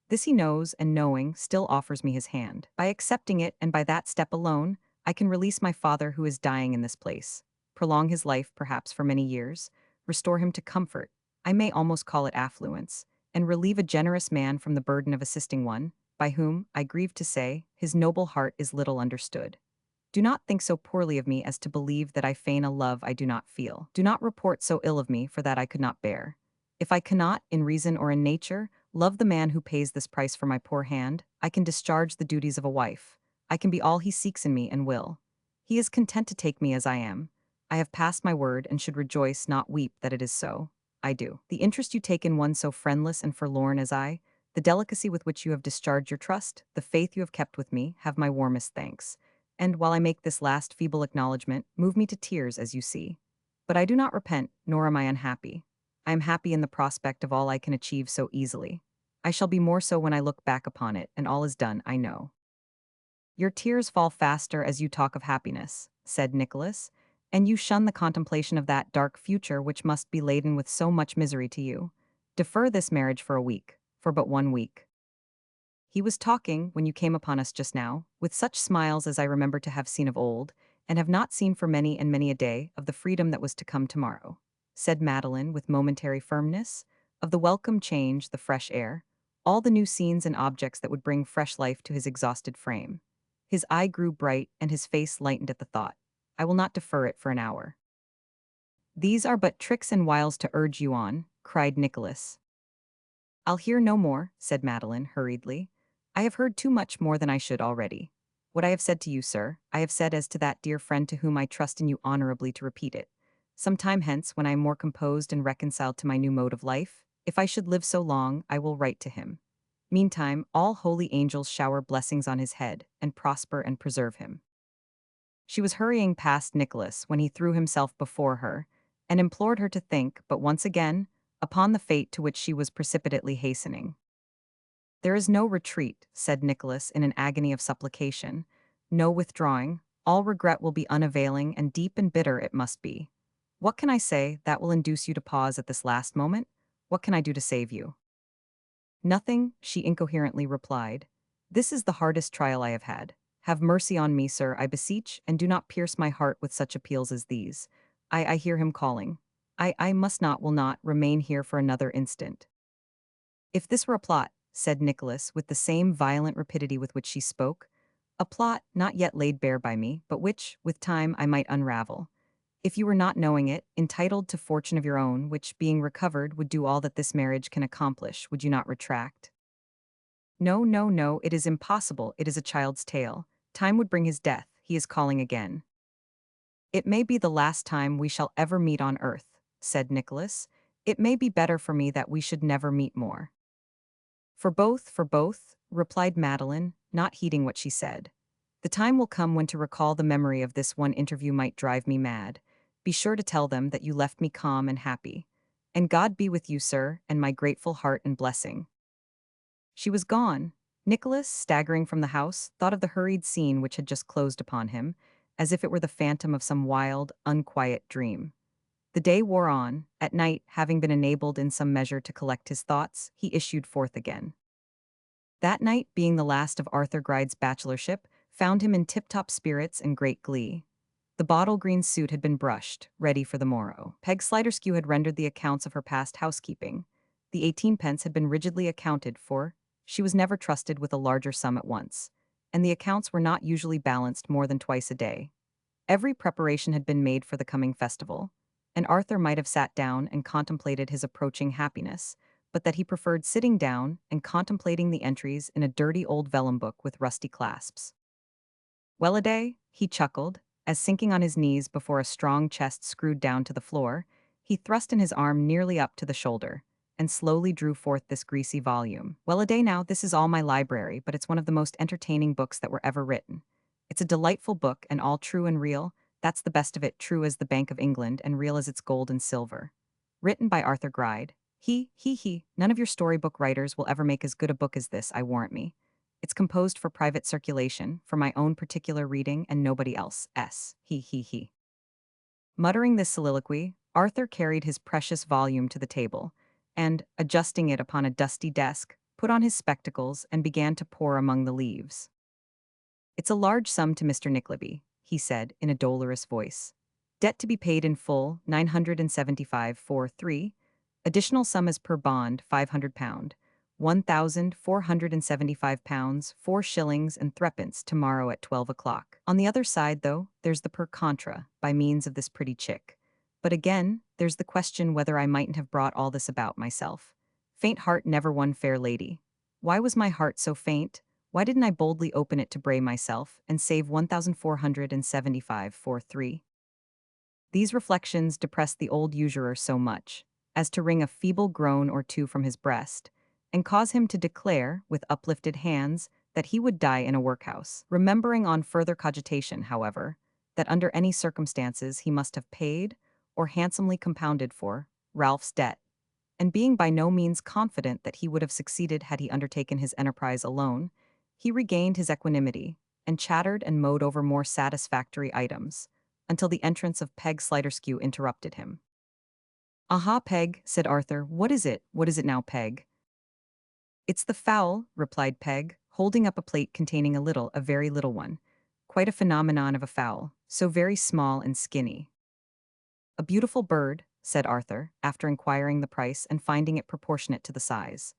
This he knows, and knowing, still offers me his hand. By accepting it, and by that step alone, I can release my father who is dying in this place, prolong his life perhaps for many years, restore him to comfort, I may almost call it affluence, and relieve a generous man from the burden of assisting one, by whom, I grieve to say, his noble heart is little understood. Do not think so poorly of me as to believe that I feign a love I do not feel. Do not report so ill of me, for that I could not bear. If I cannot, in reason or in nature, love the man who pays this price for my poor hand, I can discharge the duties of a wife. I can be all he seeks in me and will. He is content to take me as I am. I have passed my word and should rejoice, not weep, that it is so. I do. The interest you take in one so friendless and forlorn as I, the delicacy with which you have discharged your trust, the faith you have kept with me, have my warmest thanks. And while I make this last feeble acknowledgment, move me to tears, as you see. But I do not repent, nor am I unhappy. I am happy in the prospect of all I can achieve so easily. I shall be more so when I look back upon it, and all is done, I know." "Your tears fall faster as you talk of happiness," said Nicholas, "and you shun the contemplation of that dark future which must be laden with so much misery to you. Defer this marriage for a week, for but 1 week. He was talking, when you came upon us just now, with such smiles as I remember to have seen of old, and have not seen for many and many a day, of the freedom that was to come tomorrow," said Madeline with momentary firmness, "of the welcome change, the fresh air, all the new scenes and objects that would bring fresh life to his exhausted frame. His eye grew bright, and his face lightened at the thought. I will not defer it for an hour." "These are but tricks and wiles to urge you on," cried Nicholas. "I'll hear no more," said Madeline, hurriedly. "I have heard too much more than I should already. What I have said to you, sir, I have said as to that dear friend to whom I trust in you honorably to repeat it. Some time hence, when I am more composed and reconciled to my new mode of life, if I should live so long, I will write to him. Meantime, all holy angels shower blessings on his head, and prosper and preserve him." She was hurrying past Nicholas when he threw himself before her, and implored her to think, but once again, upon the fate to which she was precipitately hastening. "There is no retreat," said Nicholas in an agony of supplication, "no withdrawing, all regret will be unavailing, and deep and bitter it must be. What can I say that will induce you to pause at this last moment? What can I do to save you?" "Nothing," she incoherently replied. "This is the hardest trial I have had. Have mercy on me, sir, I beseech, and do not pierce my heart with such appeals as these. I hear him calling. I must not, will not, remain here for another instant." "If this were a plot," said Nicholas with the same violent rapidity with which she spoke, "a plot not yet laid bare by me, but which, with time, I might unravel. If you were not knowing it, entitled to fortune of your own, which, being recovered, would do all that this marriage can accomplish, would you not retract?" "No, no, no, it is impossible, it is a child's tale. Time would bring his death, he is calling again." "It may be the last time we shall ever meet on earth," said Nicholas. "It may be better for me that we should never meet more." For both," replied Madeline, not heeding what she said. "The time will come when to recall the memory of this one interview might drive me mad. Be sure to tell them that you left me calm and happy. And God be with you, sir, and my grateful heart and blessing." She was gone. Nicholas, staggering from the house, thought of the hurried scene which had just closed upon him, as if it were the phantom of some wild, unquiet dream. The day wore on. At night, having been enabled in some measure to collect his thoughts, he issued forth again. That night, being the last of Arthur Gride's bachelorship, found him in tip-top spirits and great glee. The bottle-green suit had been brushed, ready for the morrow. Peg Sliderskew had rendered the accounts of her past housekeeping. The 18 pence had been rigidly accounted for. She was never trusted with a larger sum at once, and the accounts were not usually balanced more than twice a day. Every preparation had been made for the coming festival, and Arthur might have sat down and contemplated his approaching happiness, but that he preferred sitting down and contemplating the entries in a dirty old vellum book with rusty clasps. "Well-a-day," he chuckled, as sinking on his knees before a strong chest screwed down to the floor, he thrust in his arm nearly up to the shoulder, and slowly drew forth this greasy volume. "Well-a-day now, this is all my library, but it's one of the most entertaining books that were ever written. It's a delightful book, and all true and real. That's the best of it, true as the Bank of England, and real as its gold and silver. Written by Arthur Gride. He. None of your storybook writers will ever make as good a book as this, I warrant me. It's composed for private circulation, for my own particular reading, and nobody else's. He. Muttering this soliloquy, Arthur carried his precious volume to the table, and, adjusting it upon a dusty desk, put on his spectacles and began to pore among the leaves. "It's a large sum to Mr. Nickleby," he said in a dolorous voice. "Debt to be paid in full, 975 4 3. Additional sum as per bond, £500. £1,475, 4 shillings and threepence tomorrow at 12 o'clock. On the other side, though, there's the per contra, by means of this pretty chick. But again, there's the question whether I mightn't have brought all this about myself. Faint heart never won fair lady. Why was my heart so faint? Why didn't I boldly open it to Bray myself, and save 1,475 4 3? These reflections depressed the old usurer so much as to wring a feeble groan or two from his breast, and cause him to declare, with uplifted hands, that he would die in a workhouse, remembering on further cogitation, however, that under any circumstances he must have paid, or handsomely compounded for, Ralph's debt, and being by no means confident that he would have succeeded had he undertaken his enterprise alone, he regained his equanimity, and chattered and mowed over more satisfactory items, until the entrance of Peg Sliderskew interrupted him. "Aha, Peg," said Arthur, "what is it? What is it now, Peg?" "It's the fowl," replied Peg, holding up a plate containing a very little one. "Quite a phenomenon of a fowl, so very small and skinny." "A beautiful bird," said Arthur, after inquiring the price and finding it proportionate to the size.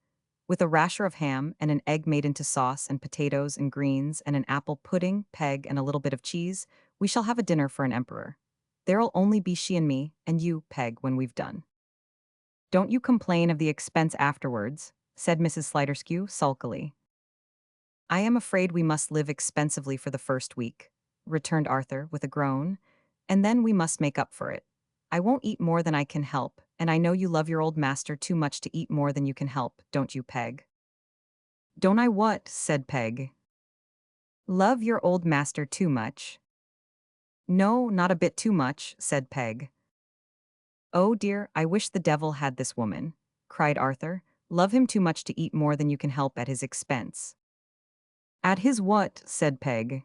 "With a rasher of ham, and an egg made into sauce, and potatoes and greens, and an apple pudding, Peg, and a little bit of cheese, we shall have a dinner for an emperor. There'll only be she and me, and you, Peg, when we've done." "Don't you complain of the expense afterwards," said Mrs. Sliderskew sulkily. "I am afraid we must live expensively for the first week," returned Arthur with a groan, "and then we must make up for it. I won't eat more than I can help, and I know you love your old master too much to eat more than you can help, don't you, Peg?" "Don't I what?" said Peg. "Love your old master too much?" "No, not a bit too much," said Peg. Oh dear, I wish the devil had this woman, cried Arthur. Love him too much to eat more than you can help at his expense. At his what? Said Peg.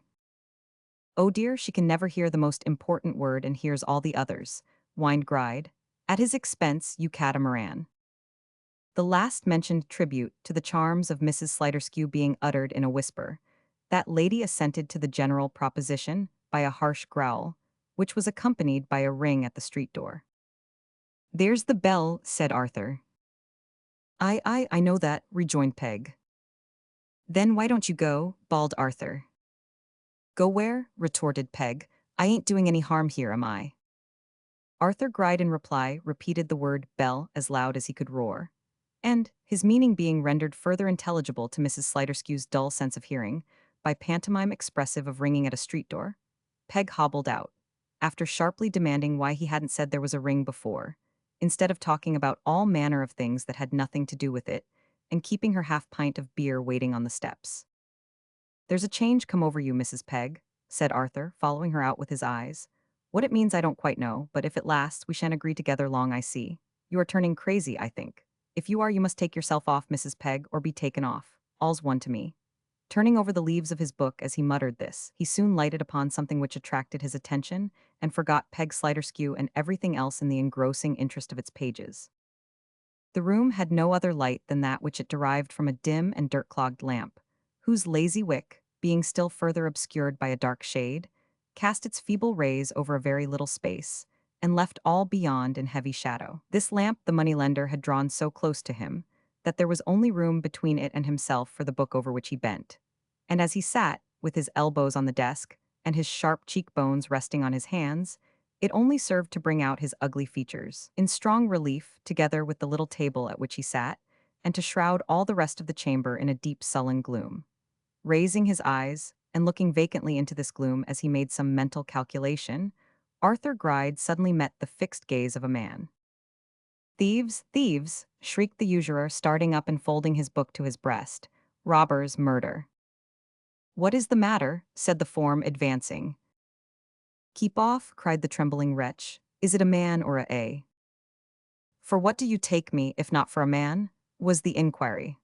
Oh dear, she can never hear the most important word and hears all the others, whined Gride. At his expense, you catamaran. The last mentioned tribute to the charms of Mrs. Sliderskew being uttered in a whisper, that lady assented to the general proposition by a harsh growl, which was accompanied by a ring at the street door. There's the bell, said Arthur. I know that, rejoined Peg. Then why don't you go? Bawled Arthur. Go where? Retorted Peg. I ain't doing any harm here, am I? Arthur Gride in reply repeated the word bell as loud as he could roar, and, his meaning being rendered further intelligible to Mrs. Sliderskew's dull sense of hearing, by pantomime expressive of ringing at a street door, Peg hobbled out, after sharply demanding why he hadn't said there was a ring before, instead of talking about all manner of things that had nothing to do with it, and keeping her half-pint of beer waiting on the steps. There's a change come over you, Mrs. Peg, said Arthur, following her out with his eyes. What it means I don't quite know, but if it lasts, we shan't agree together long, I see. You are turning crazy, I think. If you are, you must take yourself off, Mrs. Peg, or be taken off. All's one to me. Turning over the leaves of his book as he muttered this, he soon lighted upon something which attracted his attention and forgot Peg Sliderskew and everything else in the engrossing interest of its pages. The room had no other light than that which it derived from a dim and dirt-clogged lamp, whose lazy wick, being still further obscured by a dark shade, cast its feeble rays over a very little space, and left all beyond in heavy shadow. This lamp the moneylender had drawn so close to him that there was only room between it and himself for the book over which he bent. And as he sat, with his elbows on the desk, and his sharp cheekbones resting on his hands, it only served to bring out his ugly features, in strong relief, together with the little table at which he sat, and to shroud all the rest of the chamber in a deep sullen gloom. Raising his eyes, and looking vacantly into this gloom as he made some mental calculation, Arthur Gride suddenly met the fixed gaze of a man. Thieves, thieves, shrieked the usurer, starting up and folding his book to his breast. Robbers, murder. What is the matter? Said the form, advancing. Keep off, cried the trembling wretch. Is it a man or a? For what do you take me, if not for a man? Was the inquiry.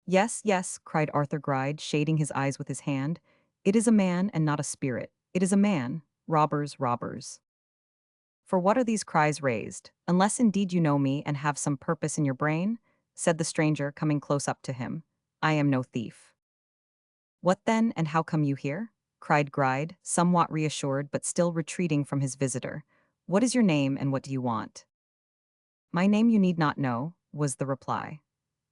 Yes, yes, cried Arthur Gride, shading his eyes with his hand. It is a man and not a spirit. It is a man. Robbers, robbers. For what are these cries raised? Unless indeed you know me and have some purpose in your brain, said the stranger, coming close up to him. I am no thief. What then, and how come you here? Cried Gride, somewhat reassured but still retreating from his visitor. What is your name and what do you want? My name you need not know, was the reply.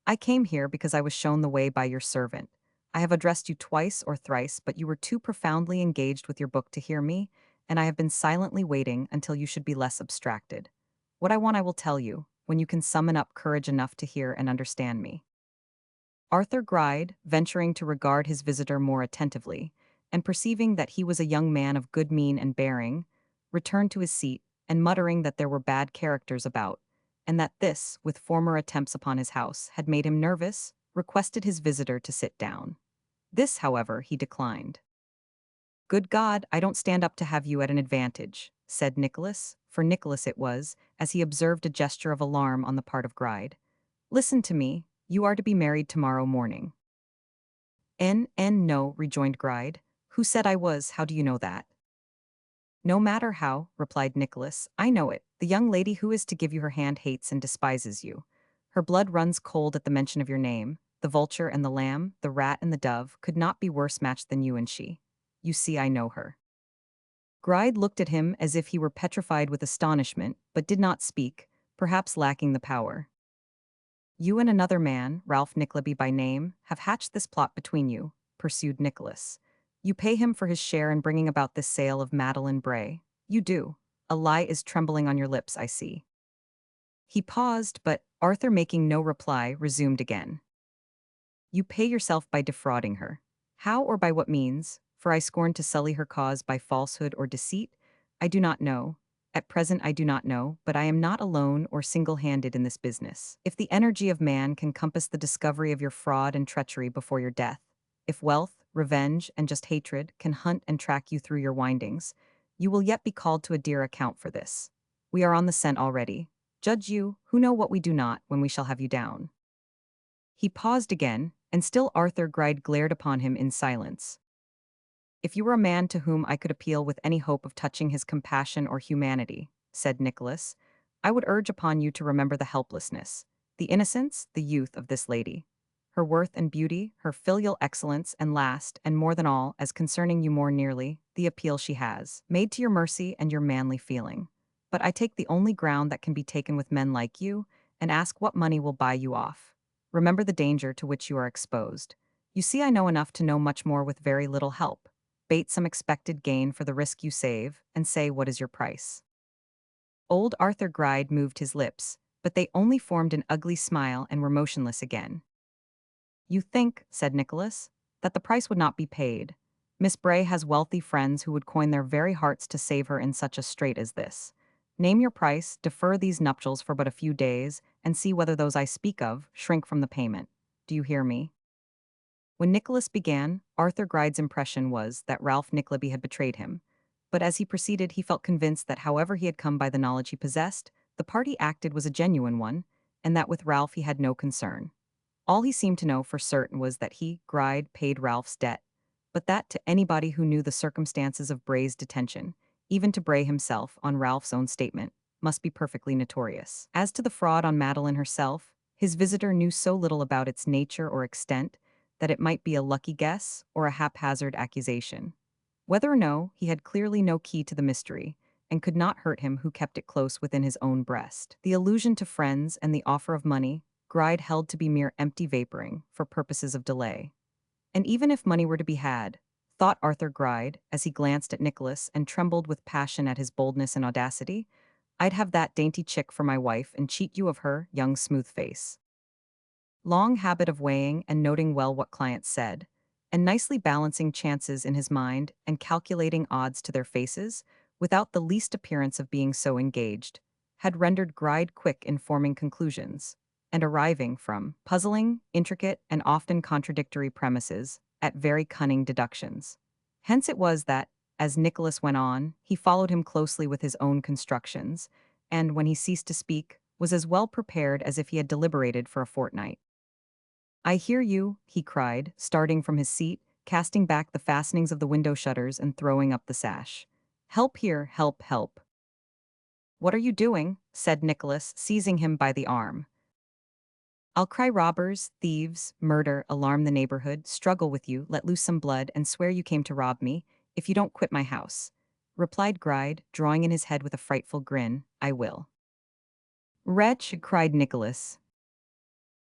I came here because I was shown the way by your servant. I have addressed you twice or thrice, but you were too profoundly engaged with your book to hear me, and I have been silently waiting until you should be less abstracted. What I want I will tell you, when you can summon up courage enough to hear and understand me. Arthur Gride, venturing to regard his visitor more attentively, and perceiving that he was a young man of good mien and bearing, returned to his seat, and muttering that there were bad characters about, and that this, with former attempts upon his house, had made him nervous, requested his visitor to sit down. This, however, he declined. Good God, I don't stand up to have you at an advantage, said Nicholas, for Nicholas it was, as he observed a gesture of alarm on the part of Gride. Listen to me, you are to be married tomorrow morning. No, rejoined Gride. Who said I was? How do you know that? No matter how, replied Nicholas, I know it. The young lady who is to give you her hand hates and despises you. Her blood runs cold at the mention of your name. The vulture and the lamb, the rat and the dove, could not be worse matched than you and she. You see, I know her. Gride looked at him as if he were petrified with astonishment, but did not speak, perhaps lacking the power. You and another man, Ralph Nickleby by name, have hatched this plot between you, pursued Nicholas. You pay him for his share in bringing about this sale of Madeline Bray. You do. A lie is trembling on your lips, I see. He paused, but, Arthur making no reply, resumed again. You pay yourself by defrauding her. How or by what means? For I scorn to sully her cause by falsehood or deceit. I do not know. At present I do not know, but I am not alone or single-handed in this business. If the energy of man can compass the discovery of your fraud and treachery before your death, if wealth, revenge, and just hatred can hunt and track you through your windings, you will yet be called to a dear account for this. We are on the scent already. Judge you, who know what we do not, when we shall have you down. He paused again, and still Arthur Gride glared upon him in silence. If you were a man to whom I could appeal with any hope of touching his compassion or humanity, said Nicholas, I would urge upon you to remember the helplessness, the innocence, the youth of this lady. Her worth and beauty, her filial excellence, and last, and more than all, as concerning you more nearly, the appeal she has, made to your mercy and your manly feeling. But I take the only ground that can be taken with men like you, and ask what money will buy you off. Remember the danger to which you are exposed. You see I know enough to know much more with very little help. Bait some expected gain for the risk you save, and say what is your price. Old Arthur Gride moved his lips, but they only formed an ugly smile and were motionless again. You think, said Nicholas, that the price would not be paid. Miss Bray has wealthy friends who would coin their very hearts to save her in such a strait as this. Name your price, defer these nuptials for but a few days, and see whether those I speak of shrink from the payment. Do you hear me? When Nicholas began, Arthur Gride's impression was that Ralph Nickleby had betrayed him, but as he proceeded he felt convinced that however he had come by the knowledge he possessed, the part he acted was a genuine one, and that with Ralph he had no concern. All he seemed to know for certain was that he, Gride, paid Ralph's debt, but that to anybody who knew the circumstances of Bray's detention, even to Bray himself, on Ralph's own statement, must be perfectly notorious. As to the fraud on Madeline herself, his visitor knew so little about its nature or extent that it might be a lucky guess or a haphazard accusation. Whether or no, he had clearly no key to the mystery, and could not hurt him who kept it close within his own breast. The allusion to friends and the offer of money, Gride held to be mere empty vaporing for purposes of delay. And even if money were to be had, thought Arthur Gride, as he glanced at Nicholas and trembled with passion at his boldness and audacity, I'd have that dainty chick for my wife and cheat you of her, young smooth face. Long habit of weighing and noting well what clients said, and nicely balancing chances in his mind and calculating odds to their faces, without the least appearance of being so engaged, had rendered Gride quick in forming conclusions, and arriving from puzzling, intricate, and often contradictory premises at very cunning deductions. Hence it was that, as Nicholas went on, he followed him closely with his own constructions, and, when he ceased to speak, was as well prepared as if he had deliberated for a fortnight. I hear you, he cried, starting from his seat, casting back the fastenings of the window shutters and throwing up the sash. Help here, help, help. What are you doing? Said Nicholas, seizing him by the arm. I'll cry robbers, thieves, murder, alarm the neighborhood, struggle with you, let loose some blood, and swear you came to rob me, if you don't quit my house, replied Gride, drawing in his head with a frightful grin. I will. Wretch, cried Nicholas.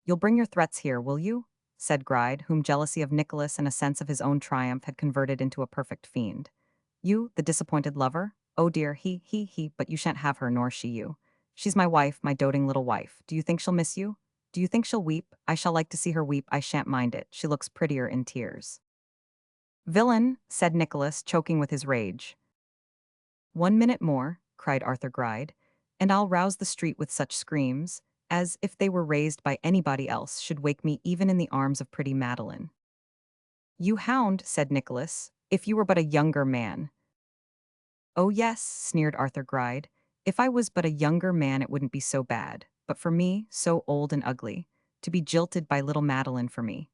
You'll bring your threats here, will you? Said Gride, whom jealousy of Nicholas and a sense of his own triumph had converted into a perfect fiend. You, the disappointed lover? Oh dear, he, but you shan't have her, nor she you. She's my wife, my doting little wife. Do you think she'll miss you? Do you think she'll weep? I shall like to see her weep, I shan't mind it. She looks prettier in tears. Villain, said Nicholas, choking with his rage. 1 minute more, cried Arthur Gride, and I'll rouse the street with such screams, as, if they were raised by anybody else, should wake me even in the arms of pretty Madeline. You hound, said Nicholas, if you were but a younger man. Oh yes, sneered Arthur Gride, if I was but a younger man it wouldn't be so bad, but for me, so old and ugly, to be jilted by little Madeline for me.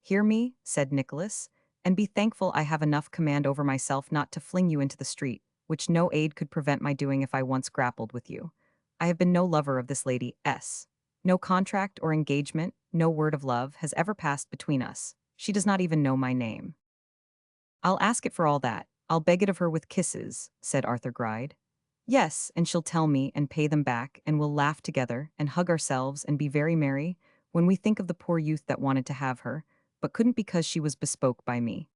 Hear me, said Nicholas, and be thankful I have enough command over myself not to fling you into the street, which no aid could prevent my doing if I once grappled with you. I have been no lover of this lady S. No contract or engagement, no word of love has ever passed between us. She does not even know my name. I'll ask it for all that. I'll beg it of her with kisses, said Arthur Gride. Yes, and she'll tell me and pay them back, and we'll laugh together and hug ourselves and be very merry when we think of the poor youth that wanted to have her, but couldn't because she was bespoke by me.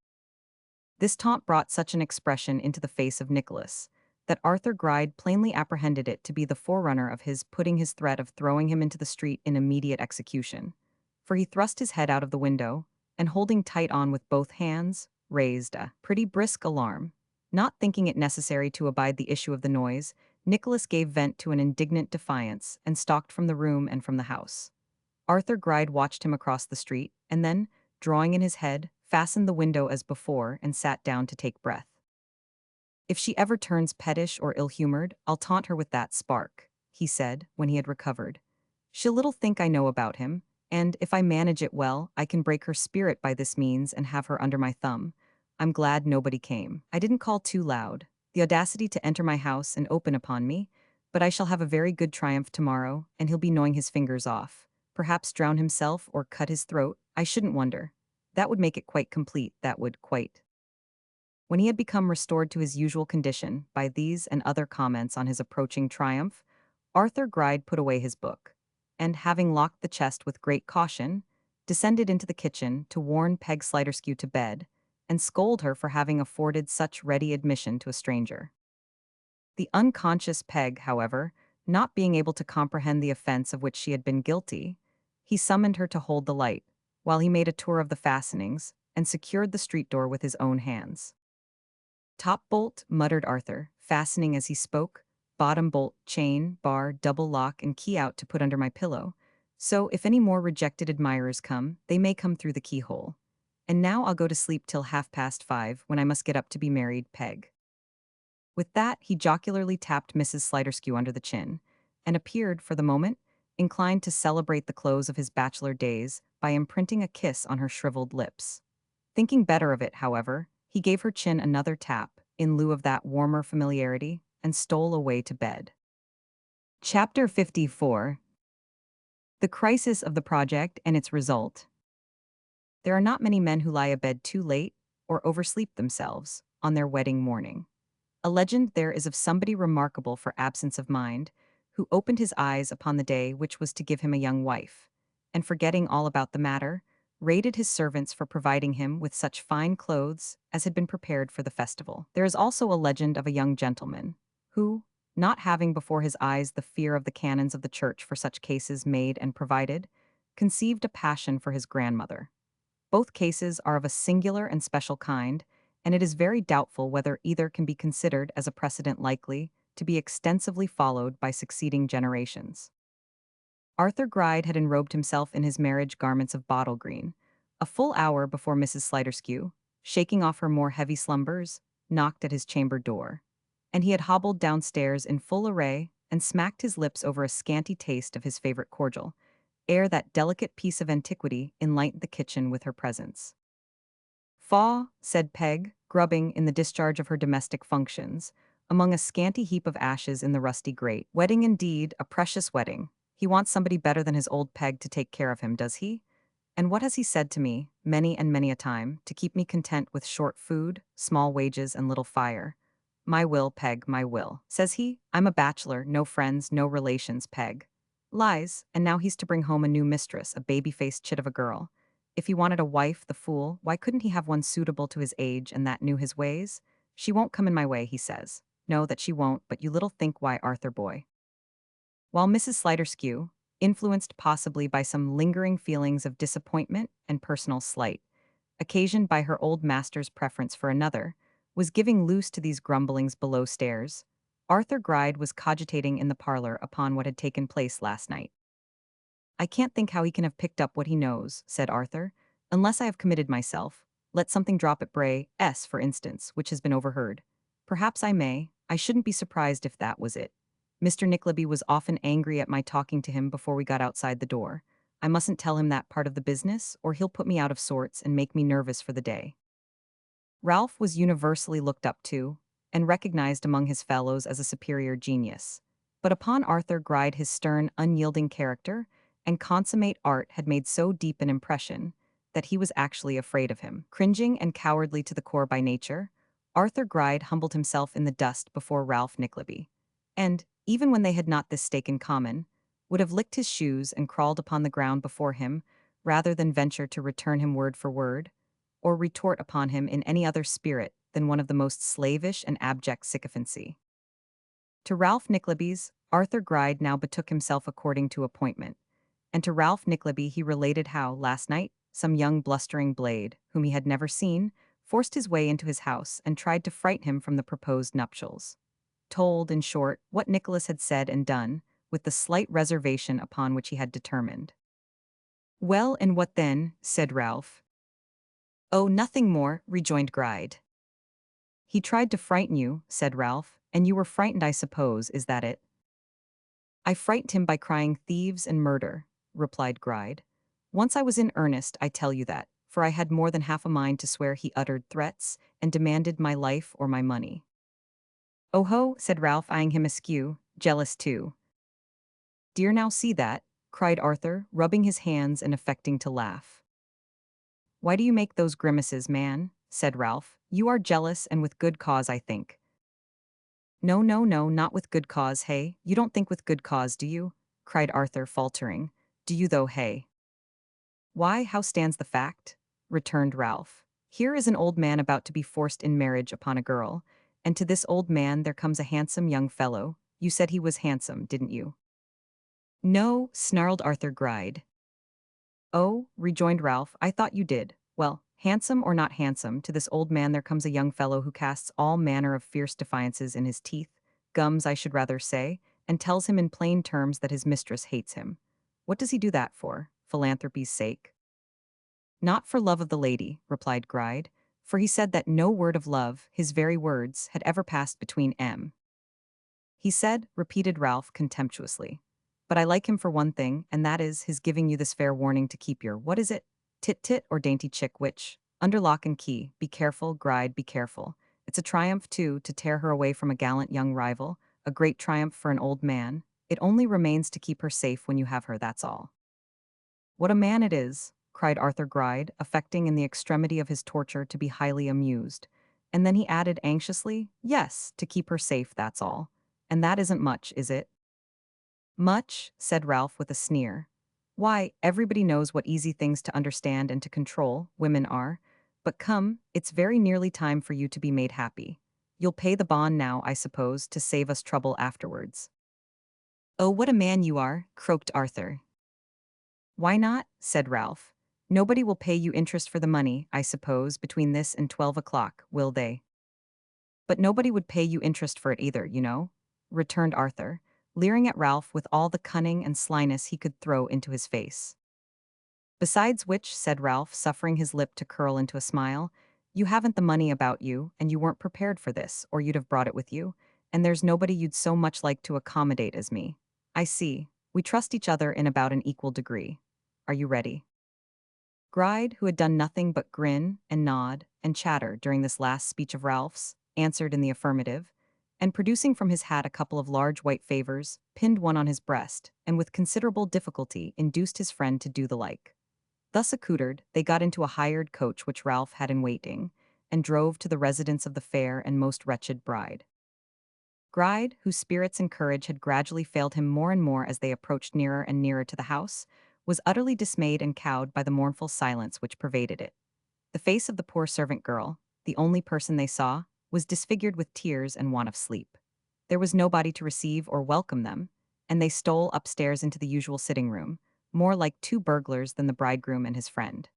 This taunt brought such an expression into the face of Nicholas that Arthur Gride plainly apprehended it to be the forerunner of his putting his threat of throwing him into the street in immediate execution. For he thrust his head out of the window, and holding tight on with both hands, raised a pretty brisk alarm. Not thinking it necessary to abide the issue of the noise, Nicholas gave vent to an indignant defiance and stalked from the room and from the house. Arthur Gride watched him across the street, and then, drawing in his head, fastened the window as before and sat down to take breath. If she ever turns pettish or ill-humored, I'll taunt her with that spark, he said, when he had recovered. She'll little think I know about him, and if I manage it well, I can break her spirit by this means and have her under my thumb. I'm glad nobody came. I didn't call too loud. The audacity to enter my house and open upon me, but I shall have a very good triumph tomorrow, and he'll be gnawing his fingers off. Perhaps drown himself or cut his throat, I shouldn't wonder. That would make it quite complete, that would, quite. When he had become restored to his usual condition by these and other comments on his approaching triumph, Arthur Gride put away his book, and, having locked the chest with great caution, descended into the kitchen to warn Peg Sliderskew to bed, and scold her for having afforded such ready admission to a stranger. The unconscious Peg, however, not being able to comprehend the offense of which she had been guilty, he summoned her to hold the light, while he made a tour of the fastenings, and secured the street door with his own hands. Top bolt, muttered Arthur, fastening as he spoke, bottom bolt, chain, bar, double lock, and key out to put under my pillow. So, if any more rejected admirers come, they may come through the keyhole. And now I'll go to sleep till 5:30, when I must get up to be married, Peg. With that, he jocularly tapped Mrs. Sliderskew under the chin, and appeared, for the moment, inclined to celebrate the close of his bachelor days by imprinting a kiss on her shriveled lips. Thinking better of it, however, he gave her chin another tap, in lieu of that warmer familiarity, and stole away to bed. Chapter 54. The crisis of the project and its result. There are not many men who lie abed too late, or oversleep themselves, on their wedding morning. A legend there is of somebody remarkable for absence of mind, who opened his eyes upon the day which was to give him a young wife, and forgetting all about the matter, rated his servants for providing him with such fine clothes as had been prepared for the festival. There is also a legend of a young gentleman, who, not having before his eyes the fear of the canons of the church for such cases made and provided, conceived a passion for his grandmother. Both cases are of a singular and special kind, and it is very doubtful whether either can be considered as a precedent likely to be extensively followed by succeeding generations. Arthur Gride had enrobed himself in his marriage garments of bottle green, a full hour before Mrs. Sliderskew, shaking off her more heavy slumbers, knocked at his chamber door, and he had hobbled downstairs in full array and smacked his lips over a scanty taste of his favorite cordial, ere that delicate piece of antiquity enlightened the kitchen with her presence. "Faugh," said Peg, grubbing in the discharge of her domestic functions, among a scanty heap of ashes in the rusty grate. "Wedding indeed, a precious wedding. He wants somebody better than his old Peg to take care of him, does he? And what has he said to me, many and many a time, to keep me content with short food, small wages, and little fire? My will, Peg, my will. Says he, I'm a bachelor, no friends, no relations, Peg. Lies, and now he's to bring home a new mistress, a baby-faced chit of a girl. If he wanted a wife, the fool, why couldn't he have one suitable to his age and that knew his ways? She won't come in my way, he says. No, that she won't, but you little think why, Arthur boy." While Mrs. Sliderskew, influenced possibly by some lingering feelings of disappointment and personal slight, occasioned by her old master's preference for another, was giving loose to these grumblings below stairs, Arthur Gride was cogitating in the parlor upon what had taken place last night. "I can't think how he can have picked up what he knows," said Arthur, "unless I have committed myself. Let something drop at Bray S, for instance, which has been overheard. Perhaps I may. I shouldn't be surprised if that was it. Mr. Nickleby was often angry at my talking to him before we got outside the door. I mustn't tell him that part of the business, or he'll put me out of sorts and make me nervous for the day." Ralph was universally looked up to, and recognized among his fellows as a superior genius. But upon Arthur Gride his stern, unyielding character and consummate art had made so deep an impression that he was actually afraid of him. Cringing and cowardly to the core by nature, Arthur Gride humbled himself in the dust before Ralph Nickleby, and, even when they had not this stake in common, would have licked his shoes and crawled upon the ground before him rather than venture to return him word for word, or retort upon him in any other spirit than one of the most slavish and abject sycophancy. To Ralph Nickleby's, Arthur Gride now betook himself according to appointment, and to Ralph Nickleby he related how, last night, some young blustering blade, whom he had never seen, forced his way into his house and tried to frighten him from the proposed nuptials. Told, in short, what Nicholas had said and done, with the slight reservation upon which he had determined. "Well, and what then?" said Ralph. "Oh, nothing more," rejoined Gride. He tried to frighten you, said Ralph, and you were frightened, I suppose, is that it? I frightened him by crying thieves and murder, replied Gride. Once I was in earnest, I tell you that, for I had more than half a mind to swear he uttered threats and demanded my life or my money. Oh ho, said Ralph, eyeing him askew, jealous too. Dear now see that, cried Arthur, rubbing his hands and affecting to laugh. Why do you make those grimaces, man? Said Ralph. You are jealous and with good cause, I think. No, no, no, not with good cause, hey? You don't think with good cause, do you? Cried Arthur, faltering. Do you though, hey? Why, how stands the fact? Returned Ralph. Here is an old man about to be forced in marriage upon a girl, and to this old man there comes a handsome young fellow. You said he was handsome, didn't you? No, snarled Arthur Gride. Oh, rejoined Ralph, I thought you did. Well, handsome or not handsome, to this old man there comes a young fellow who casts all manner of fierce defiances in his teeth, gums I should rather say, and tells him in plain terms that his mistress hates him. What does he do that for? Philanthropy's sake? Not for love of the lady, replied Gride, for he said that no word of love, his very words, had ever passed between M. He said, repeated Ralph contemptuously. But I like him for one thing, and that is his giving you this fair warning to keep your, what is it? Tit-tit or dainty chick which? Under lock and key, be careful, Gride, be careful. It's a triumph, too, to tear her away from a gallant young rival, a great triumph for an old man. It only remains to keep her safe when you have her, that's all. What a man it is, cried Arthur Gride, affecting in the extremity of his torture to be highly amused. And then he added anxiously, yes, to keep her safe, that's all. And that isn't much, is it? Much, said Ralph with a sneer. Why, everybody knows what easy things to understand and to control women are. But come, it's very nearly time for you to be made happy. You'll pay the bond now, I suppose, to save us trouble afterwards. Oh, what a man you are, croaked Arthur. Why not? Said Ralph. Nobody will pay you interest for the money, I suppose, between this and 12 o'clock, will they? But nobody would pay you interest for it either, you know, returned Arthur, leering at Ralph with all the cunning and slyness he could throw into his face. Besides which, said Ralph, suffering his lip to curl into a smile, you haven't the money about you, and you weren't prepared for this, or you'd have brought it with you, and there's nobody you'd so much like to accommodate as me. I see. We trust each other in about an equal degree. Are you ready? Gride, who had done nothing but grin and nod and chatter during this last speech of Ralph's, answered in the affirmative, and producing from his hat a couple of large white favors, pinned one on his breast, and with considerable difficulty induced his friend to do the like. Thus accoutred, they got into a hired coach which Ralph had in waiting, and drove to the residence of the fair and most wretched bride. Gride, whose spirits and courage had gradually failed him more and more as they approached nearer and nearer to the house, was utterly dismayed and cowed by the mournful silence which pervaded it. The face of the poor servant girl, the only person they saw, was disfigured with tears and want of sleep. There was nobody to receive or welcome them, and they stole upstairs into the usual sitting room, more like two burglars than the bridegroom and his friend.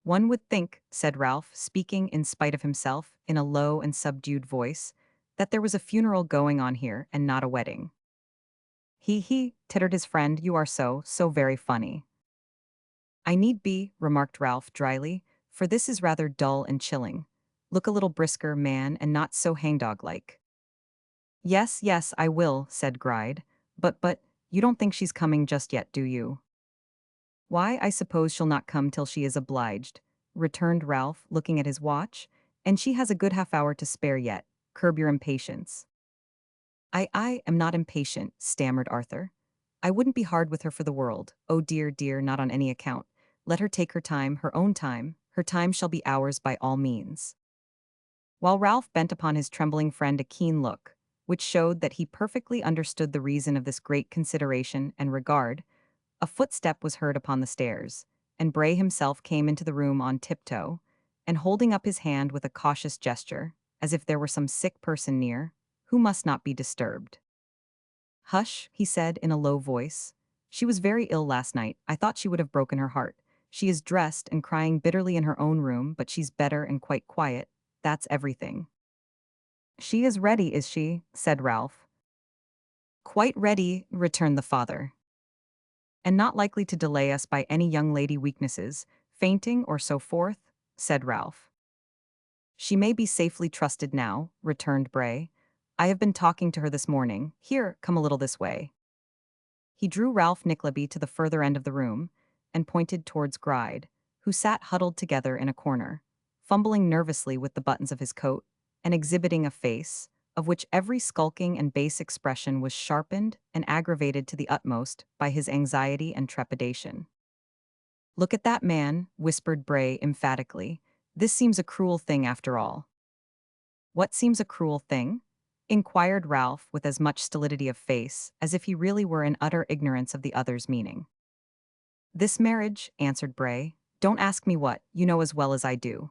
One would think, said Ralph, speaking in spite of himself, in a low and subdued voice, that there was a funeral going on here and not a wedding. He, tittered his friend, you are so very funny. I need be, remarked Ralph dryly, for this is rather dull and chilling. Look a little brisker, man, and not so hangdog-like. Yes, yes, I will, said Gride. But, you don't think she's coming just yet, do you? Why, I suppose she'll not come till she is obliged, returned Ralph, looking at his watch, and she has a good half-hour to spare yet. Curb your impatience. I am not impatient, stammered Arthur. I wouldn't be hard with her for the world. Oh dear, dear, not on any account. Let her take her time, her own time. Her time shall be ours by all means. While Ralph bent upon his trembling friend a keen look, which showed that he perfectly understood the reason of this great consideration and regard, a footstep was heard upon the stairs, and Bray himself came into the room on tiptoe, and holding up his hand with a cautious gesture, as if there were some sick person near, who must not be disturbed. Hush, he said in a low voice. She was very ill last night. I thought she would have broken her heart. She is dressed and crying bitterly in her own room, but she's better and quite quiet. That's everything. She is ready, is she? Said Ralph. Quite ready, returned the father. And not likely to delay us by any young lady weaknesses, fainting or so forth, said Ralph. She may be safely trusted now, returned Bray. I have been talking to her this morning. Here, come a little this way. He drew Ralph Nickleby to the further end of the room and pointed towards Gride, who sat huddled together in a corner, fumbling nervously with the buttons of his coat and exhibiting a face of which every skulking and base expression was sharpened and aggravated to the utmost by his anxiety and trepidation. Look at that man, whispered Bray emphatically. This seems a cruel thing after all. What seems a cruel thing? Inquired Ralph with as much stolidity of face as if he really were in utter ignorance of the other's meaning. This marriage, answered Bray. Don't ask me what, you know as well as I do.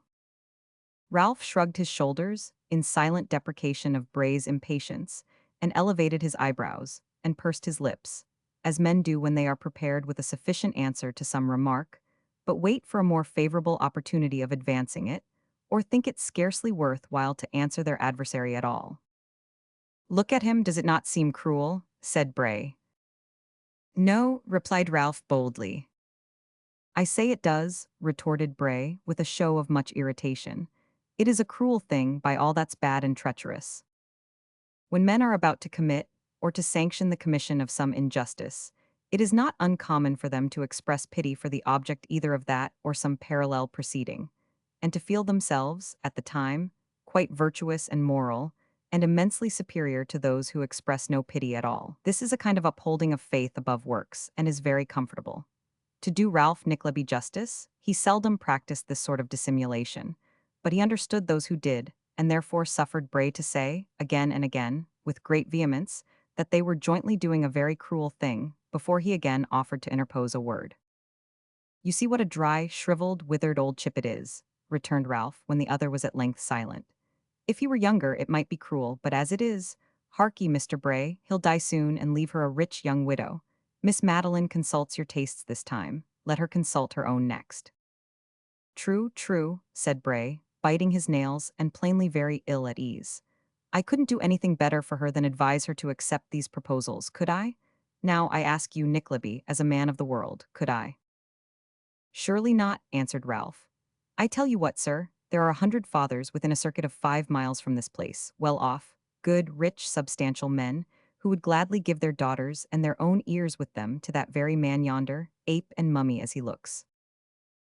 Ralph shrugged his shoulders in silent deprecation of Bray's impatience and elevated his eyebrows and pursed his lips, as men do when they are prepared with a sufficient answer to some remark, but wait for a more favorable opportunity of advancing it, or think it scarcely worth while to answer their adversary at all. Look at him, does it not seem cruel? Said Bray. No, replied Ralph boldly. I say it does, retorted Bray with a show of much irritation. It is a cruel thing by all that's bad and treacherous. When men are about to commit, or to sanction the commission of some injustice, it is not uncommon for them to express pity for the object either of that or some parallel proceeding, and to feel themselves, at the time, quite virtuous and moral, and immensely superior to those who express no pity at all. This is a kind of upholding of faith above works, and is very comfortable. To do Ralph Nickleby justice, he seldom practiced this sort of dissimulation, but he understood those who did, and therefore suffered Bray to say, again and again, with great vehemence, that they were jointly doing a very cruel thing, before he again offered to interpose a word. You see what a dry, shriveled, withered old chip it is, returned Ralph, when the other was at length silent. If he were younger, it might be cruel, but as it is, hark ye, Mr. Bray, he'll die soon and leave her a rich young widow. Miss Madeline consults your tastes this time. Let her consult her own next. True, true, said Bray, biting his nails and plainly very ill at ease. I couldn't do anything better for her than advise her to accept these proposals, could I? Now I ask you, Nickleby, as a man of the world, could I? Surely not, answered Ralph. I tell you what, sir, there are 100 fathers within a circuit of 5 miles from this place, well off, good, rich, substantial men, who would gladly give their daughters and their own ears with them to that very man yonder, ape and mummy as he looks.